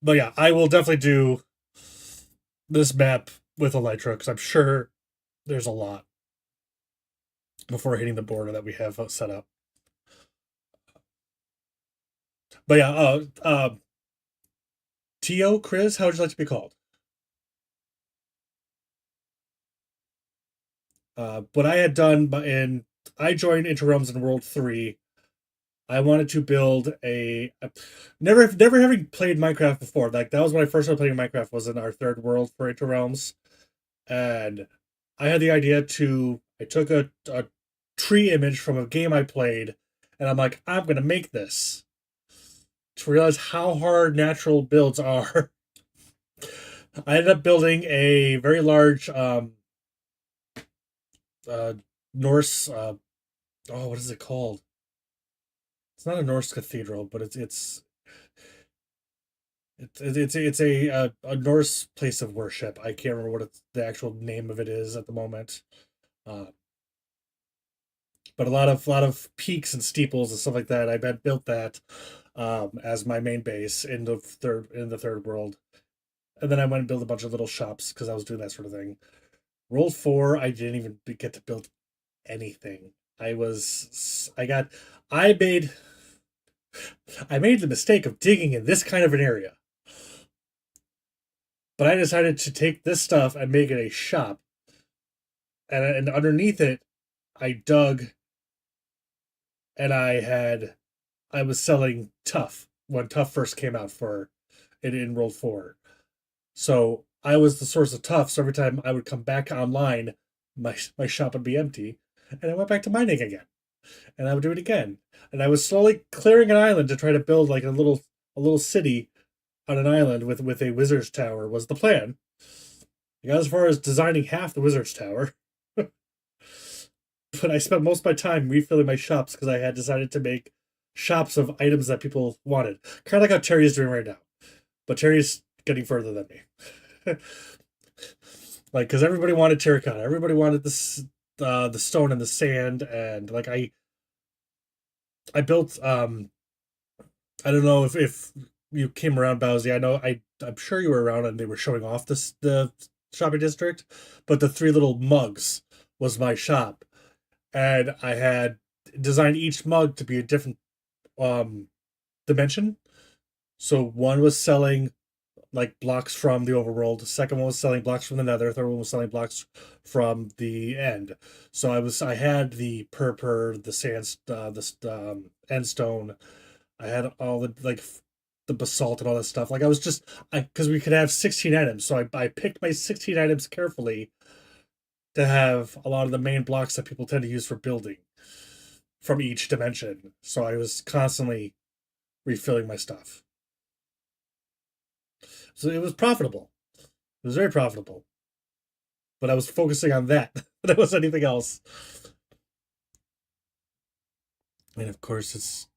But yeah, I will definitely do this map with Elytra because I'm sure there's a lot before hitting the border that we have set up. But yeah, Tio, Chris, how would you like to be called? What I had done I joined Interrealms in World 3. I wanted to build never having played Minecraft before. Like that was when I first started playing Minecraft, was in our third world for Interrealms. And I had the idea I took a tree image from a game I played, and I'm like, I'm gonna make this. To realize how hard natural builds are. I ended up building a very large Norse what is it called? It's not a Norse cathedral, but it's a Norse place of worship. I can't remember what the actual name of it is at the moment. But a lot of peaks and steeples and stuff like that. I built that as my main base in the third world, and then I went and built a bunch of little shops because I was doing that sort of thing. World 4, I didn't even get to build anything. I made the mistake of digging in this kind of an area. But I decided to take this stuff and make it a shop. And underneath it, I dug and I was selling Tough when Tough first came out in World 4. So I was the source of Tough. So every time I would come back online, my shop would be empty, and I went back to mining again, and I would do it again, and I was slowly clearing an island to try to build like a little city on an island with a wizard's tower was the plan. I got as far as designing half the wizard's tower, but I spent most of my time refilling my shops because I had decided to make shops of items that people wanted, kind of like how Terry is doing right now. But Terry's getting further than me. Like, because everybody wanted terracotta, everybody wanted this the stone and the sand, and like I built I don't know if you came around, Bowsy. I'm sure you were around and they were showing off the shopping district, but the three little mugs was my shop, and I had designed each mug to be a different dimension. So one was selling like blocks from the overworld. The second one was selling blocks from the nether. The third one was selling blocks from the end. So I had the purpur, the sand, the end stone. I had all the like the basalt and all that stuff. Like I was just because we could have 16 items, so I picked my 16 items carefully to have a lot of the main blocks that people tend to use for building from each dimension. So I was constantly refilling my stuff. So it was profitable. It was very profitable. But I was focusing on that. That was anything else. And of course, it's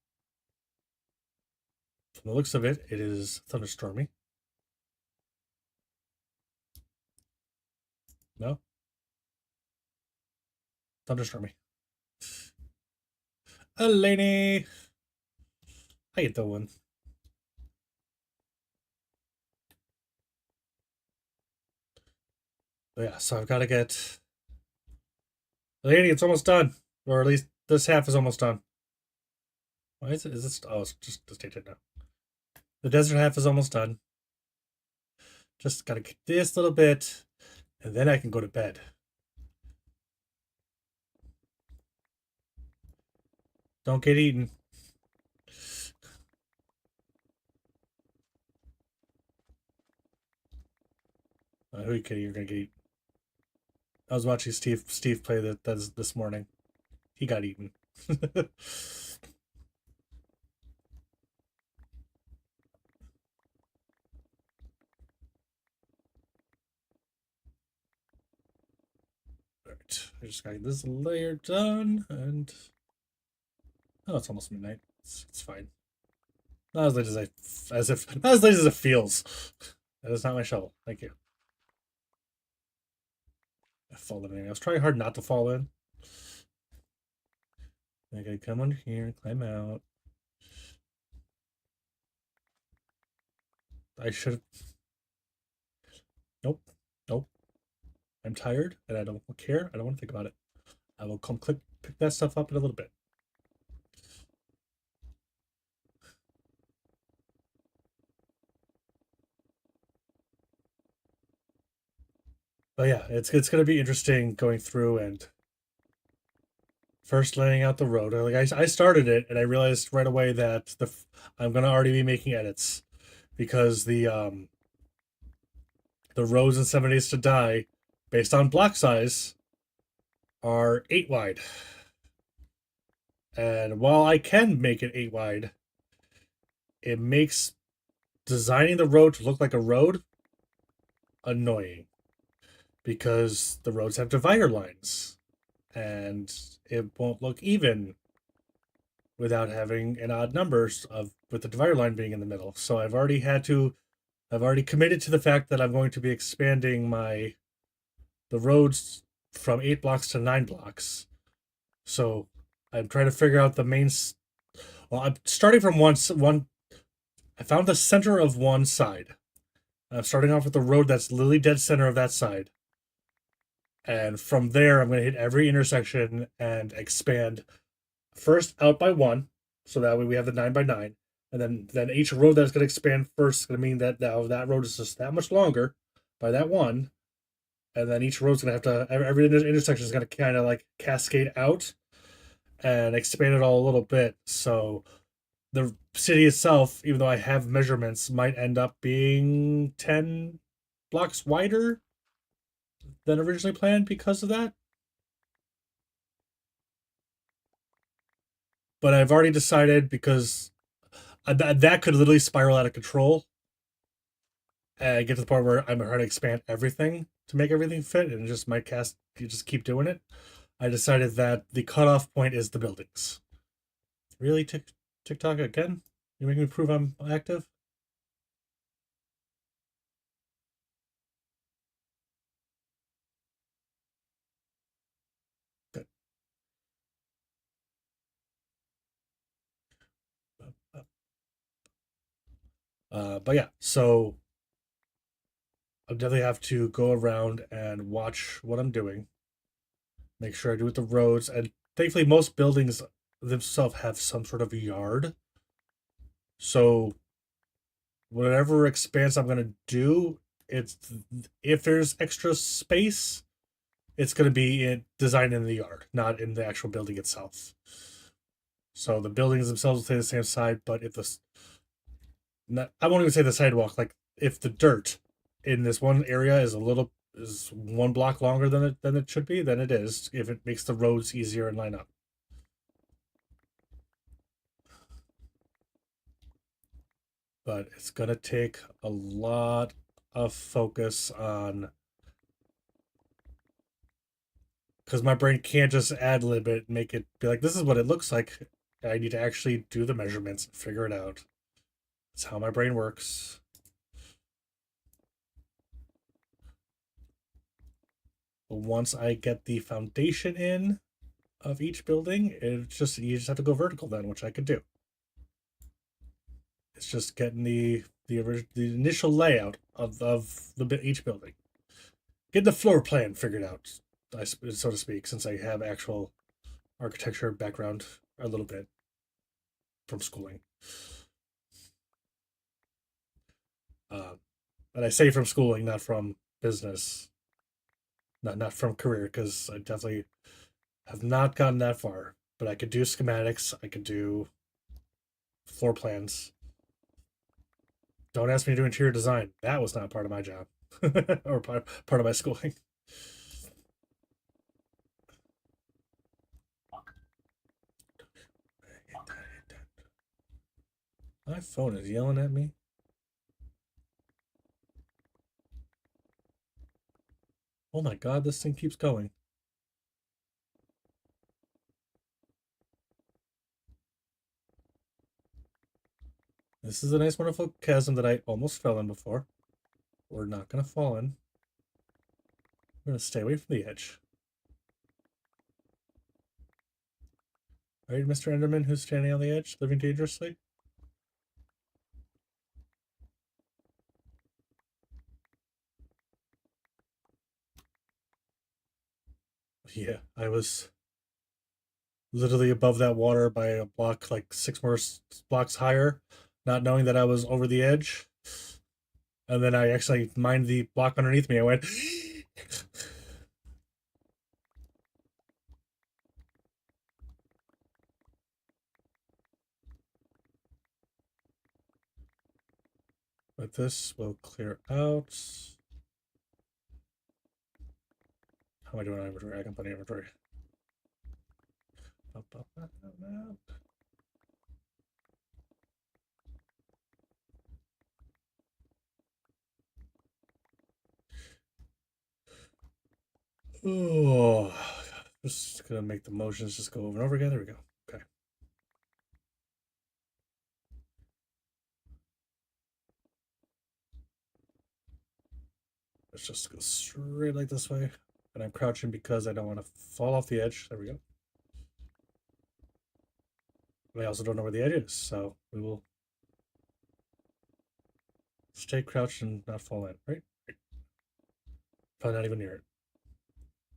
from the looks of it, it is thunderstormy. No? Thunderstormy. Elaney! How you doing? But yeah, so I've got to get... Elaney, it's almost done. Or at least this half is almost done. Why is it? Is this... Oh, it's just stated now. The desert half is almost done. Just got to get this little bit, and then I can go to bed. Don't get eaten. Who are you kidding? You're gonna get eaten. I was watching Steve play that this morning. He got eaten. Alright, I just got this layer done, and oh, it's almost midnight. It's fine. Not as late as not as late as it feels. That is not my shovel. Thank you. I fallen in. I was trying hard not to fall in. I gotta come under here and climb out. I should. Nope. Nope. I'm tired and I don't care. I don't want to think about it. I will pick that stuff up in a little bit. But yeah, it's gonna be interesting going through and first laying out the road. Like I started it and I realized right away that I'm gonna already be making edits because the roads in 7 Days to Die, based on block size, are 8 wide. And while I can make it 8 wide, it makes designing the road to look like a road annoying because the roads have divider lines and it won't look even without having an odd numbers with the divider line being in the middle. So I've already committed to the fact that I'm going to be expanding the roads from 8 blocks to 9 blocks. So I'm trying to figure out the main. Well, I'm starting from one. I found the center of one side. I'm starting off with the road that's literally dead center of that side. And from there, I'm going to hit every intersection and expand first out by 1. So that way we have the 9 by 9. And then each road that's going to expand first is going to mean that now that road is just that much longer by that 1. And then each road's going to have to, every intersection is going to kind of like cascade out. and expand it all a little bit. So the city itself, even though I have measurements, might end up being 10 blocks wider than originally planned because of that. But I've already decided because that could literally spiral out of control and get to the point where I'm trying to expand everything to make everything fit, and just my cast, you just keep doing it. I decided that the cutoff point is the buildings. Really, TikTok again? You making me prove I'm active? Good. But yeah, so I definitely have to go around and watch what I'm doing, make sure I do with the roads, and thankfully most buildings themselves have some sort of yard. So whatever expanse I'm gonna do, it's if there's extra space, it's gonna be designed in the yard, not in the actual building itself. So the buildings themselves will stay the same side, but if I won't even say the sidewalk, like if the dirt in this one area is 1 block longer than it should be, then it is. If it makes the roads easier and line up. But it's gonna take a lot of focus on, because my brain can't just ad lib it and make it be like, this is what it looks like. I need to actually do the measurements and figure it out. That's how my brain works. But once I get the foundation in of each building, you just have to go vertical then, which I could do. It's just getting the initial layout of each building, getting the floor plan figured out, so to speak, since I have actual architecture background a little bit from schooling. And I say from schooling, not from business, not from career, because I definitely have not gotten that far. But I could do schematics, I could do floor plans. Don't ask me to do interior design. That was not part of my job or part of my schooling. My phone is yelling at me. Oh my god, this thing keeps going. This is a nice, wonderful chasm that I almost fell in before. We're not going to fall in. We're going to stay away from the edge. Right, Mr. Enderman, who's standing on the edge, living dangerously? Yeah, I was literally above that water by a block, like 6 more blocks higher, not knowing that I was over the edge. And then I actually mined the block underneath me. I went... But this will clear out. How am I doing on inventory? I can put in inventory. Oh, just gonna make the motions just go over and over again. There we go. Okay. Let's just go straight like this way. And I'm crouching because I don't want to fall off the edge. There we go. I also don't know where the edge is, so we will stay crouched and not fall in, right? Probably not even near it.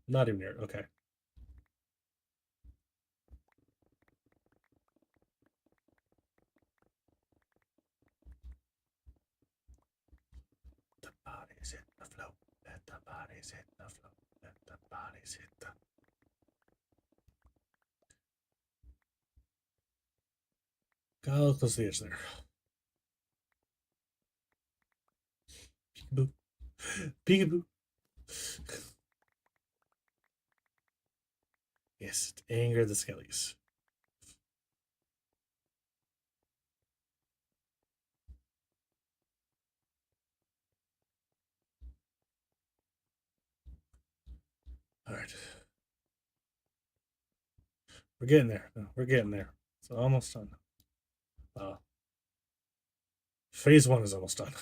Not even near it. Okay. The bodies hit the floor. Let the bodies hit the floor. Let the bodies hit the... Got a little close to the edge there. Peekaboo. Peekaboo. Yes, to anger the skellies. Alright. We're getting there. No, we're getting there. It's almost done. Phase 1 is almost done.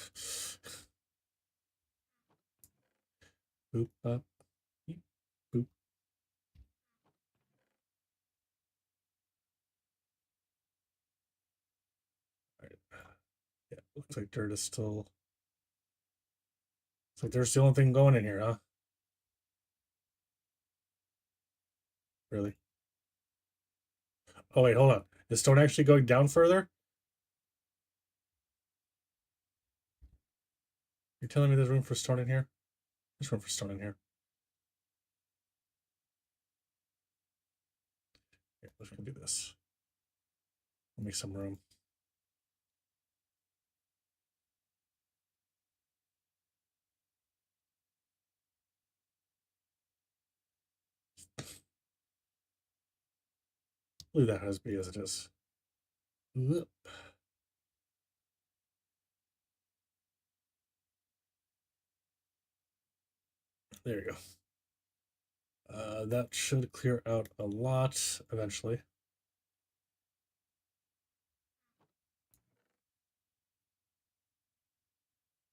Boop, up, beep, boop. Alright. Yeah, looks like dirt is still. Looks like there's the only thing going in here, huh? Really? Oh, wait, hold on. Is stone actually going down further? You're telling me there's room for stone in here? There's room for stone in here. Yeah, let's go do this. We'll make some room. Leave that as be as it is. Whoop. There you go. That should clear out a lot eventually.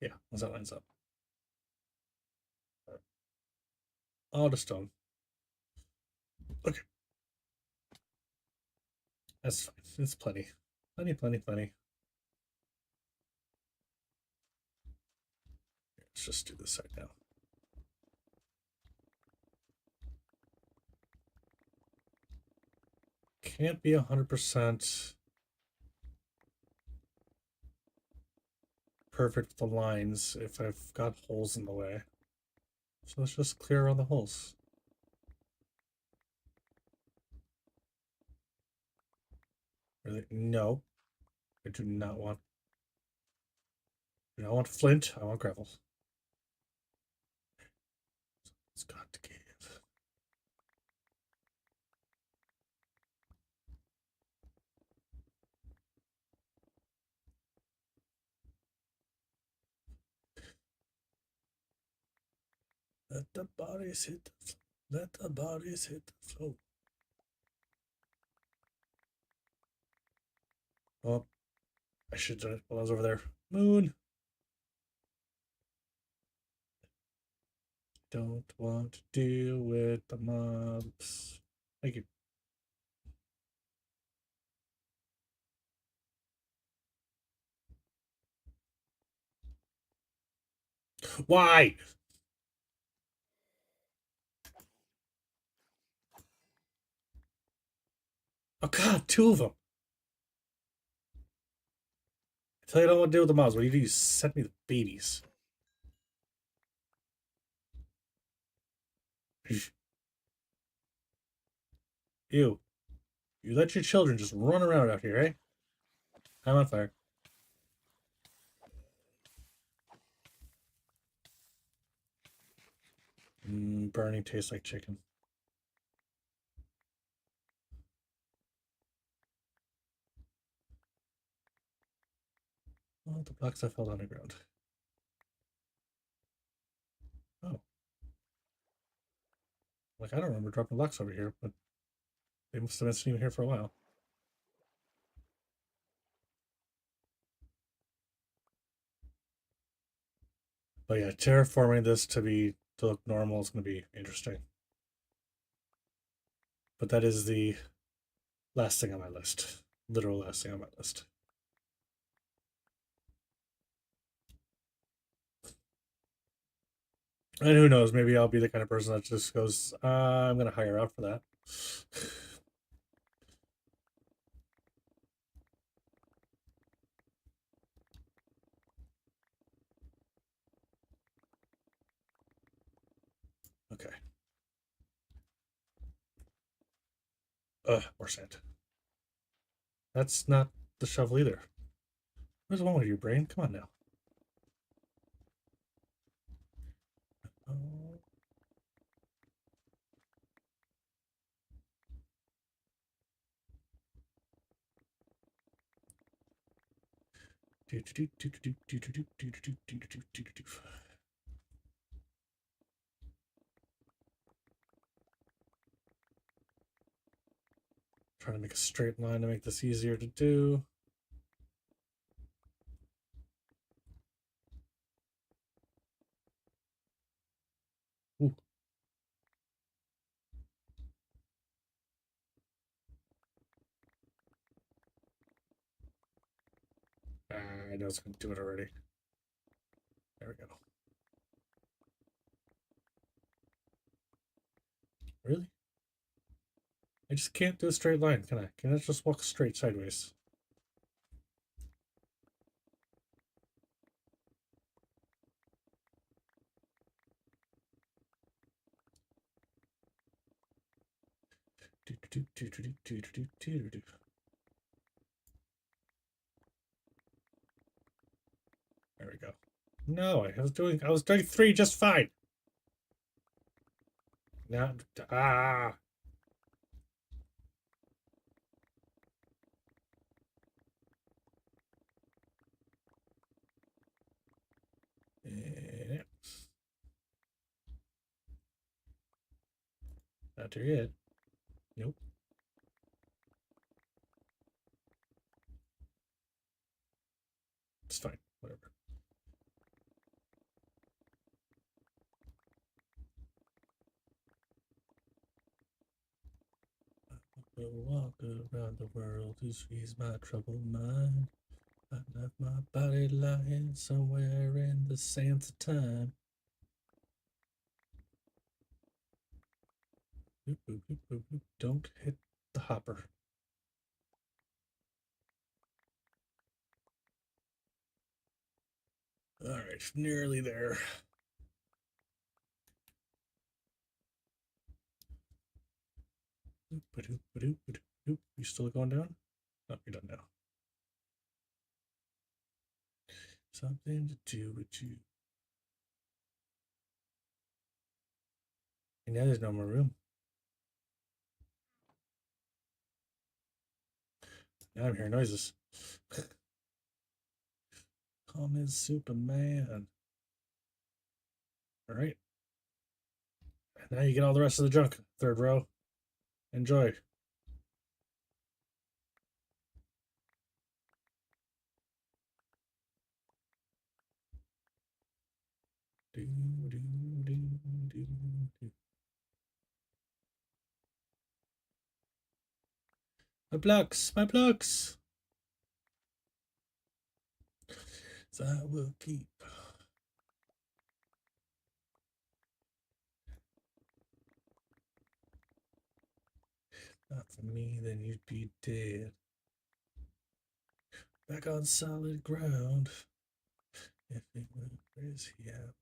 Yeah, once that lines up. All the stone. Okay. That's fine. It's plenty. Plenty. Let's just do this right now. Can't be 100% perfect with the lines if I've got holes in the way. So let's just clear around the holes. Really? No. I do not want. I want flint. I want gravel. It's got to give. Let the bodies hit the floor. Let the bodies hit the floor. Oh, I should have done it while I was over there. Moon. Don't want to deal with the mobs. Thank you. Why? Oh god, 2 of them. I tell you I don't want to deal with the mobs. What do you do? You send me the babies. Ew. You let your children just run around out here, eh? I'm on fire. Burning tastes like chicken. Oh, the blocks I fell underground. Oh. Like, I don't remember dropping blocks over here, but they must have been sitting here for a while. But yeah, terraforming this to look normal is going to be interesting. But that is the last thing on my list. Literal last thing on my list. And who knows, maybe I'll be the kind of person that just goes, I'm going to hire out for that. Okay. More sand. That's not the shovel either. Where's one with your brain? Come on now. Oh. Trying to make a straight line to make this easier to do. Ooh. I know it's going to do it already. There we go. Really? I just can't do a straight line, can I? Can I just walk straight sideways? There we go. No, I was doing 3 just fine. Now Yeah. Not there yet. Nope. It's fine. Whatever. I will walk around the world to ease my troubled mind. I left my body lying somewhere in the sands of time. Boop, boop, boop, boop, boop. Don't hit the hopper. All right, nearly there. You still going down? No, you're done now. Something to do with you. And now there's no more room. Now I'm hearing noises. Call me Superman. All right. And now you get all the rest of the junk. Third row. Enjoy. Do, do, do, do, do. My blocks, my blocks. So I will keep. Not for me, then you'd be dead. Back on solid ground. If it were, where's he at?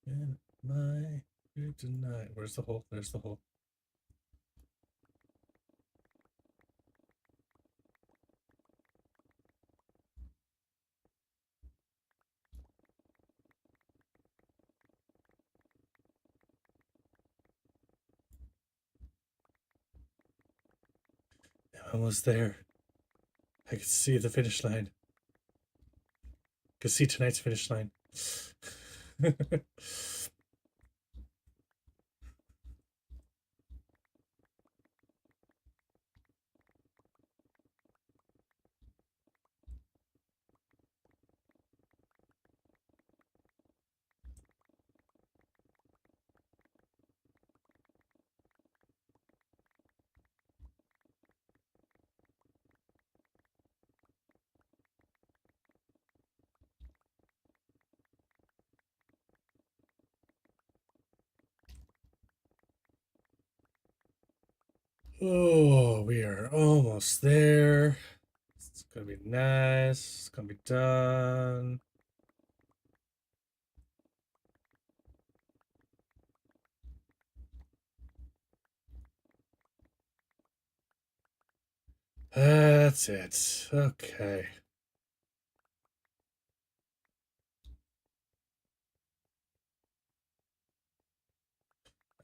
And my tonight. Where's the hole? There's the hole. I'm almost there. I can see the finish line. I can see tonight's finish line. Oh, we are almost there. It's gonna be nice. It's gonna be done. That's it. Okay.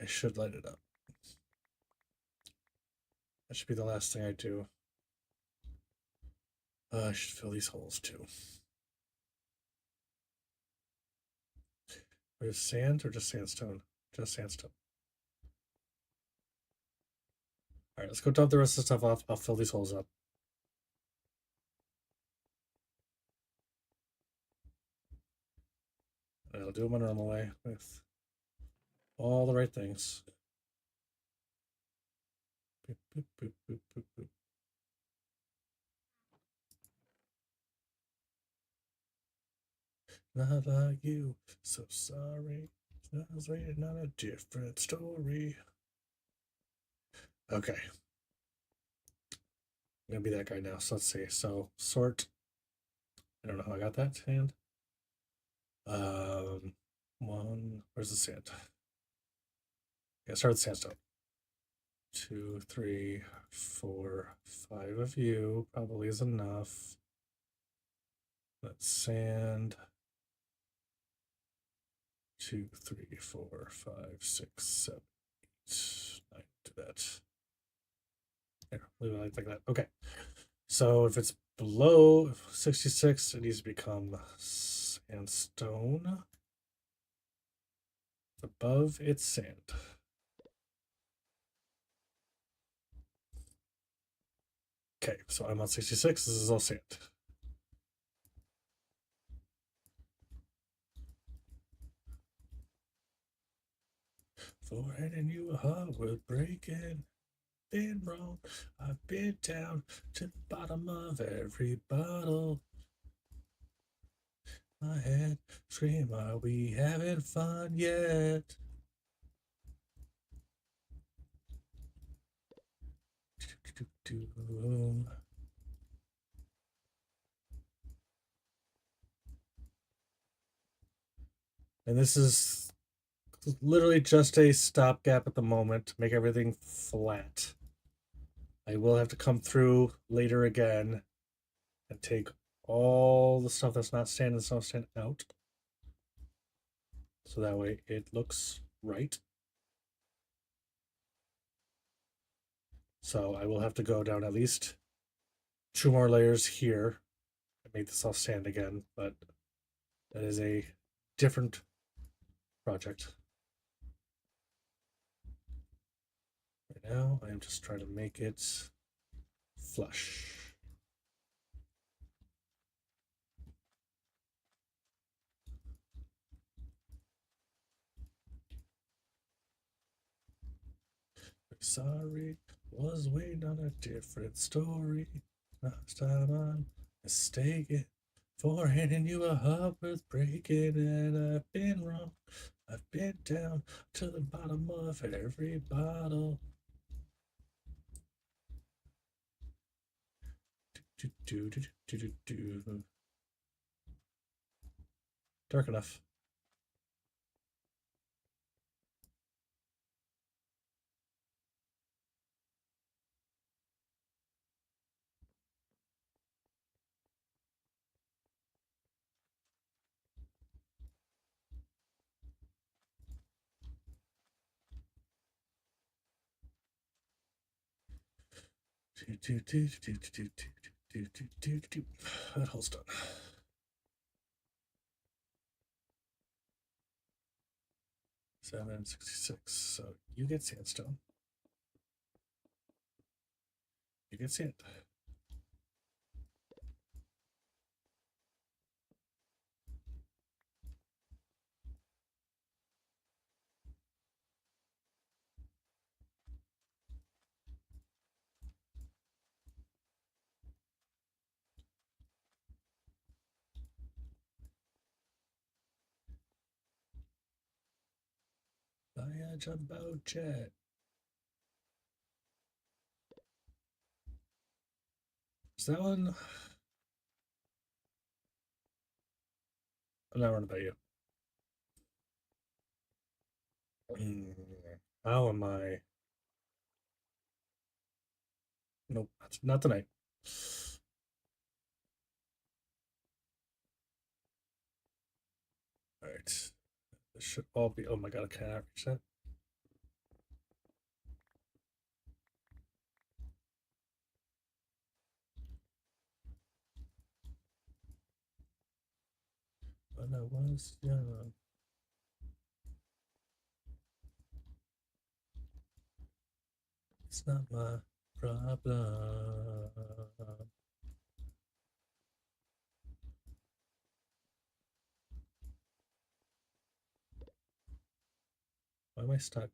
I should light it up. That should be the last thing I do. I should fill these holes too. There's sand or just sandstone? Just sandstone. All right, let's go dump the rest of the stuff off. I'll fill these holes up. I'll do it my normal way with all the right things. Boop, boop, boop, boop, boop, boop. Not like you, so sorry. I was waiting on a different story. Okay. I'm gonna be that guy now. So let's see. So sort. I don't know how I got that hand. One. Where's the sand? Yeah, start with sandstone. 2, 3, 4, 5 of you probably is enough. Let's sand. 2, 3, 4, 5, 6, 7, 8, 9. Do that. There, leave it like that. Okay. So if it's below 66, it needs to become sandstone. Above, it's sand. Okay, so I'm on 66. This is all sand. Forehead and you a heart worth breaking. Been wrong. I've been down to the bottom of every bottle. My head scream, are we having fun yet? And this is literally just a stopgap at the moment to make everything flat. I will have to come through later again and take all the stuff that's not sand and stuff sand out. So that way it looks right. So I will have to go down at least 2 more layers here and make this all sand again, but that is a different project. Right now, I am just trying to make it flush. Sorry, was waiting on a different story. Last time I'm mistaken. For handing you a heart worth breaking, and I've been wrong. I've been down to the bottom of every bottle. Do, do, do, do, do, do. Dark enough. That hole's done. $7.66. So you get sandstone. You get sand. Buy a jumbo jet. Is that one? I'm not running by you. How am I? Nope, not tonight. All right. This should all be. Oh my god, I cannot reach that. When I was young. It's not my problem. Why am I stuck?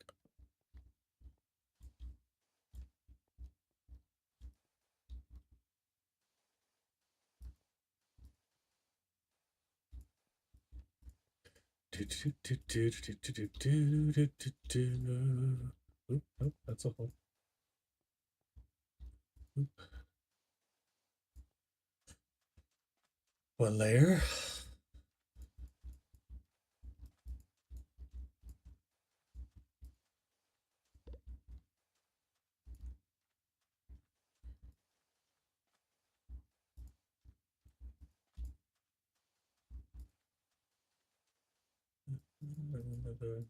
Oop, nope, that's a hole. Oop. One layer. Another.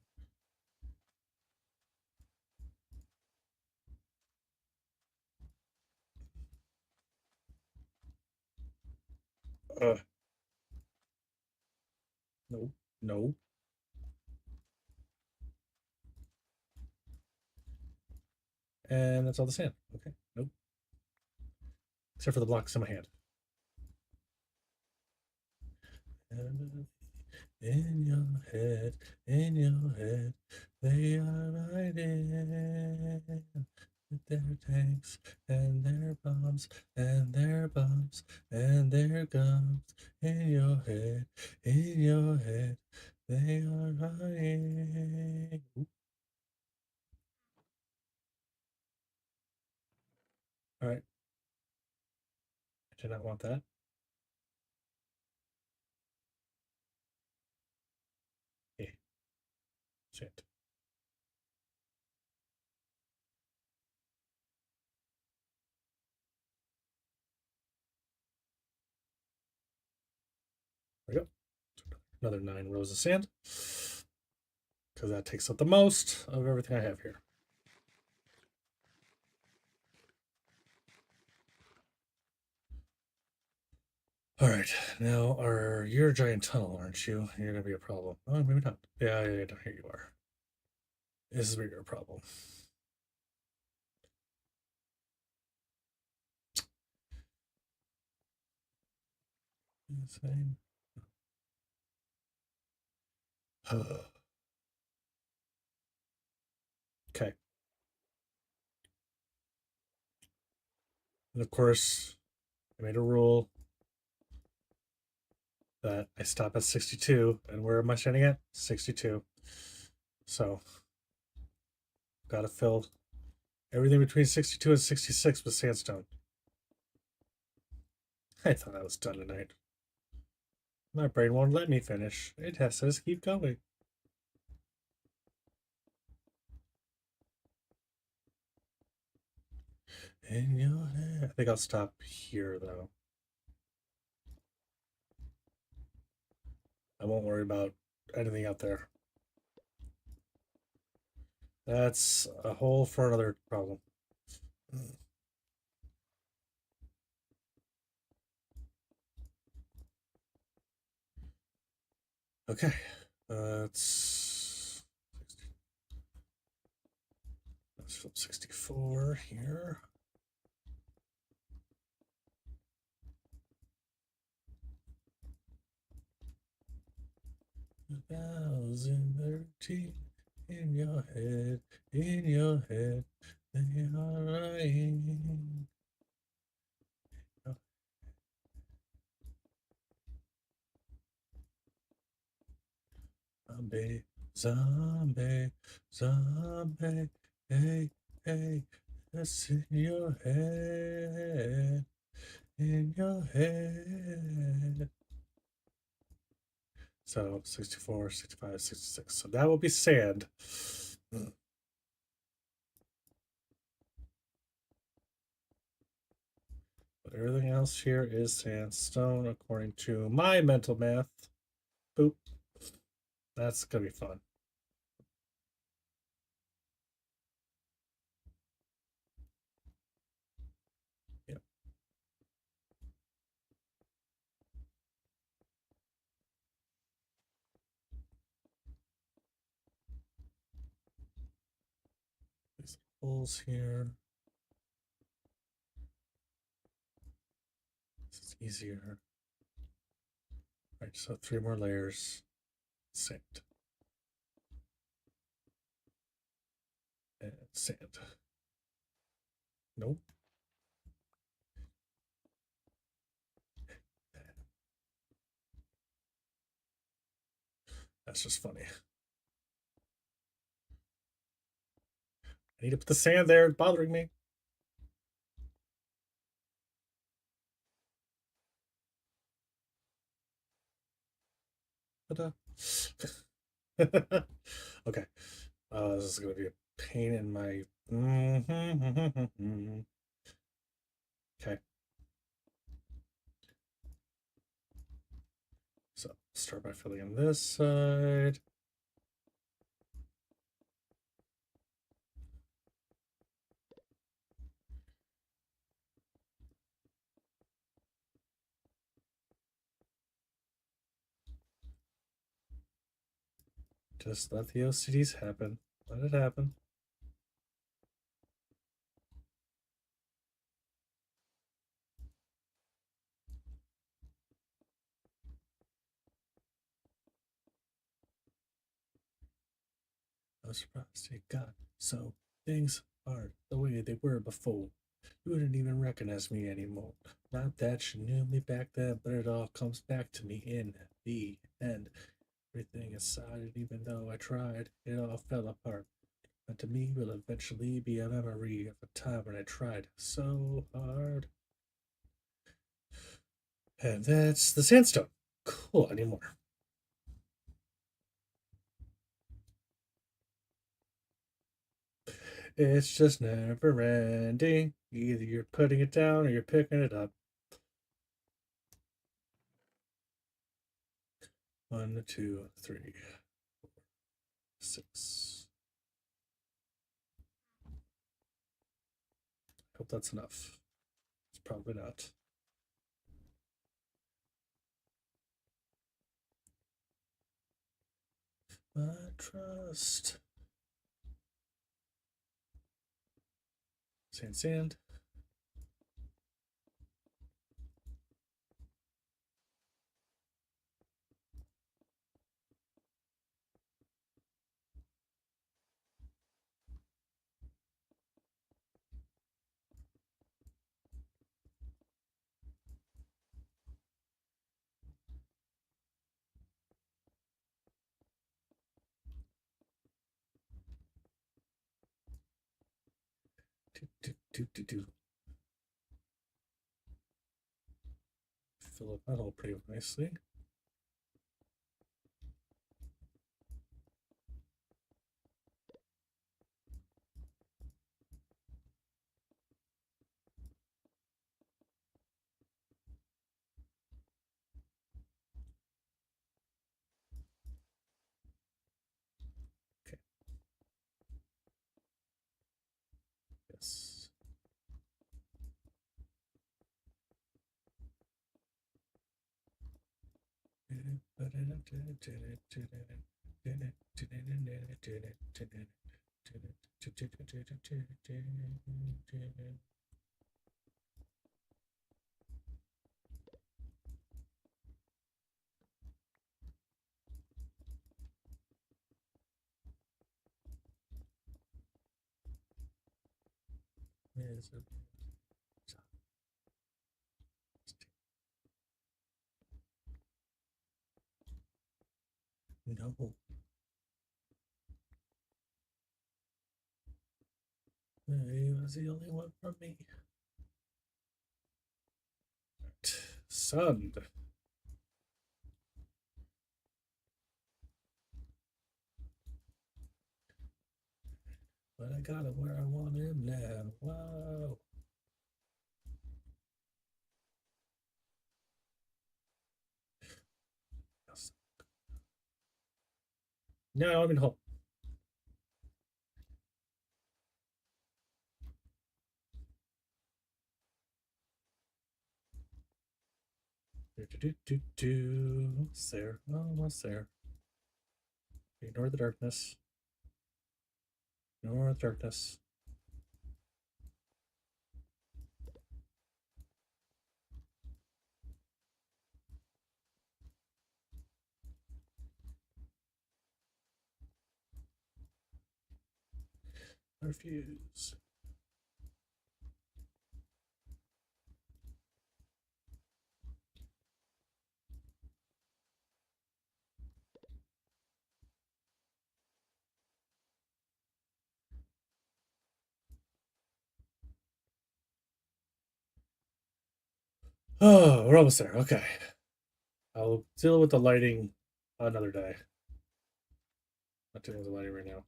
No, no. And that's all the sand. Okay, nope. Except for the blocks in my hand. In your head, they are riding with their tanks and their bombs and their bombs and their guns. In your head, they are riding. Oop. All right. I did not want that. Okay. Shit. There we go. Another 9 rows of sand. Because that takes up the most of everything I have here. All right, now you're a giant tunnel, aren't you? You're gonna be a problem. Oh, maybe not. Yeah, here you are. This is where you're a problem. Same. Okay. And of course, I made a rule that I stop at 62. And where am I standing at? 62. So, got to fill everything between 62 and 66 with sandstone. I thought I was done tonight. My brain won't let me finish. It has to keep going. In your head. I think I'll stop here, though. I won't worry about anything out there. That's a hole for another problem. Okay, let's flip 64 here. Thousand 13 in your head, they are lying. Zombie, zombie, zombie, hey, hey, that's in your head, in your head. So 64, 65, 66. So that will be sand. But everything else here is sandstone according to my mental math. Boop. That's gonna be fun. Yep. These holes here. This is easier. All right, so 3 more layers. Sand. And sand. Nope. That's just funny. I need to put the sand there. It's bothering me. Ta-da. Okay. This is going to be a pain in my... Okay. So, start by filling in this side. Just let the OCDs happen. Let it happen. I was surprised it got so things aren't the way they were before. You wouldn't even recognize me anymore. Not that you knew me back then, but it all comes back to me in the end. Everything aside, even though I tried, it all fell apart. But to me, will eventually be a memory of a time when I tried so hard. And that's the sandstone. Cool, anymore. It's just never ending. Either you're putting it down or you're picking it up. 1, 2, 3, 4, 6. Hope that's enough. It's probably not. My trust. Sand, sand. Do. Fill up that hole pretty nicely. Okay. Yes. No. He was the only one from me. Right. Sun. But I got him where I want him now. Wow. No, I'm in home. What's there? Oh, what's there? Ignore the darkness. Ignore the darkness. I refuse. Oh, we're almost there. Okay. I'll deal with the lighting another day. Not dealing with the lighting right now.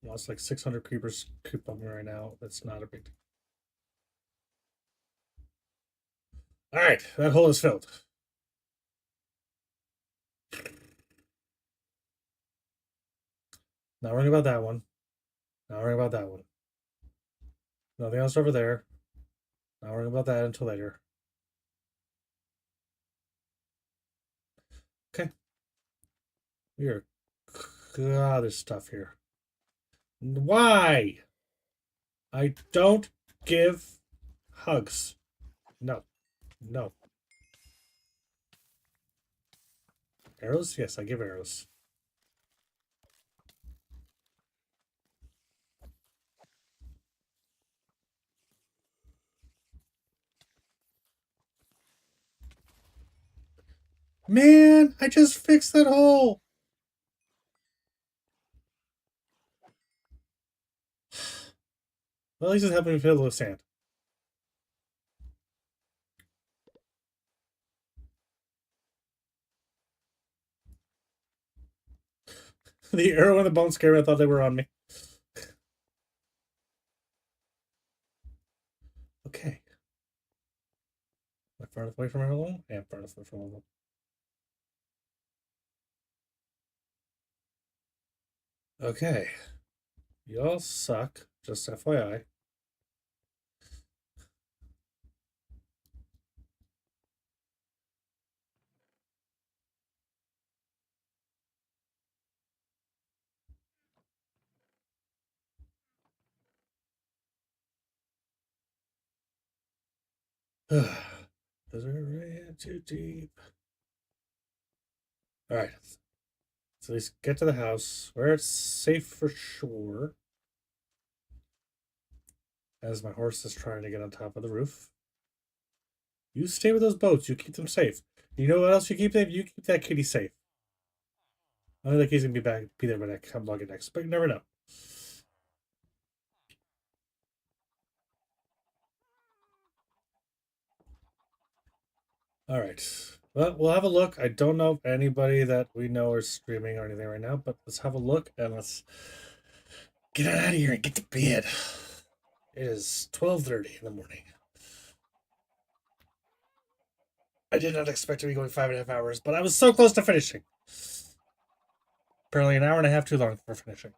Well, it's like 600 creepers creep on me right now. That's not a big deal. All right, that hole is filled. Not worrying about that one. Not worrying about that one. Nothing else over there. Not worrying about that until later. Okay. Weird. God, there's stuff here. Why? I don't give hugs. No. No. Arrows? Yes, I give arrows. Man, I just fixed that hole. Well, at least it's helping me fill with sand. The arrow and the bone scared me. I thought they were on me. Okay. Am I far enough away from everyone? I am far enough away from everyone. Okay. Y'all suck. Just FYI. Those are ran too deep. Alright. So let's get to the house where it's safe for sure. As my horse is trying to get on top of the roof. You stay with those boats. You keep them safe. You know what else you keep them? You keep that kitty safe. I don't think he's gonna be there when I come log in next, but you never know. All right. Well, we'll have a look. I don't know if anybody that we know is streaming or anything right now, but let's have a look and let's get out of here and get to bed. It is 12:30 in the morning. I did not expect to be going 5.5 hours, but I was so close to finishing. Apparently, an hour and a half too long for finishing.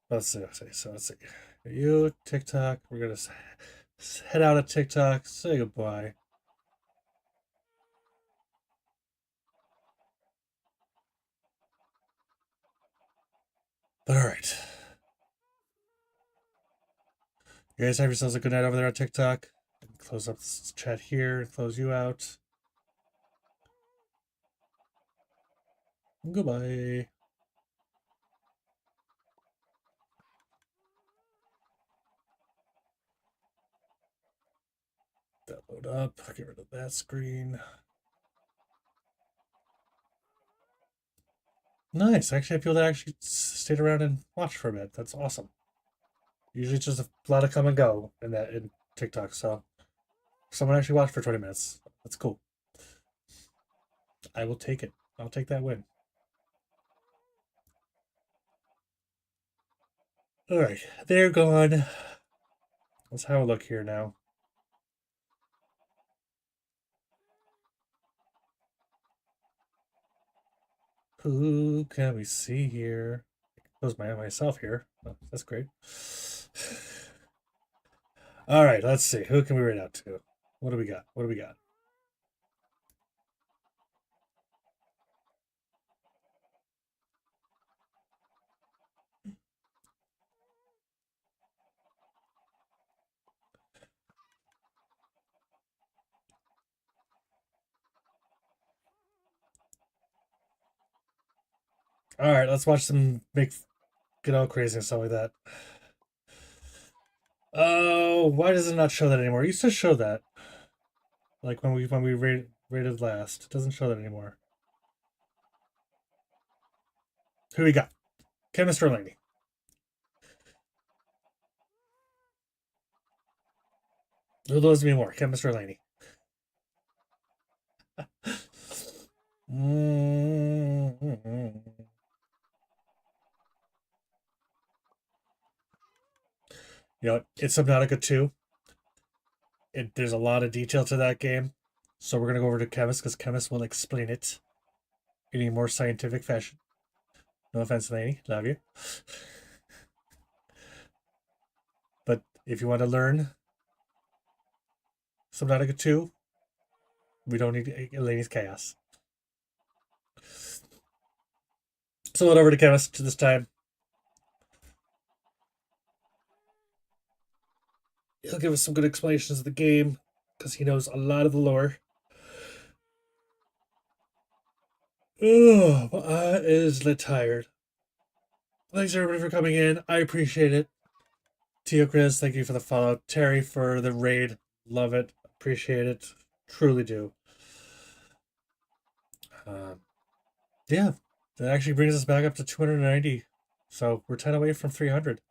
Let's see. So let's see. You TikTok. We're gonna head out of TikTok. Say goodbye. All right. You guys have yourselves a good night over there on TikTok. Close up this chat here. Close you out. Goodbye. That load up. Get rid of that screen. Nice. Actually, I feel that actually stayed around and watched for a bit. That's awesome. Usually, it's just a lot of come and go in TikTok. So, someone actually watched for 20 minutes. That's cool. I will take it. I'll take that win. All right, they're gone. Let's have a look here now. Who can we see here? Close myself here. Oh, that's great. All right, let's see. Who can we read out to? What do we got? What do we got? All right, let's watch them get all crazy and stuff like that. Oh, why does it not show that anymore? It used to show that. Like when we rated last. It doesn't show that anymore. Who we got? Chemist or Laney? Who loves me more? Chemist or Laney? You know, it's Subnautica 2. There's a lot of detail to that game. So we're going to go over to Chemist because Chemist will explain it in a more scientific fashion. No offense, Laney. Love you. But if you want to learn Subnautica 2, we don't need Laney's chaos. So head over to Chemist this time. He'll give us some good explanations of the game because he knows a lot of the lore. Oh, I is lit tired. Thanks everybody for coming in. I appreciate it. Tio Chris, thank you for the follow. Terry for the raid. Love it. Appreciate it. Truly do. Yeah, that actually brings us back up to 290. So we're 10 away from 300.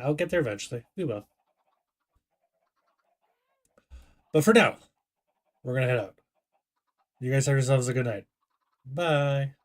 I'll get there eventually. We will. But for now, we're going to head out. You guys have yourselves a good night. Bye.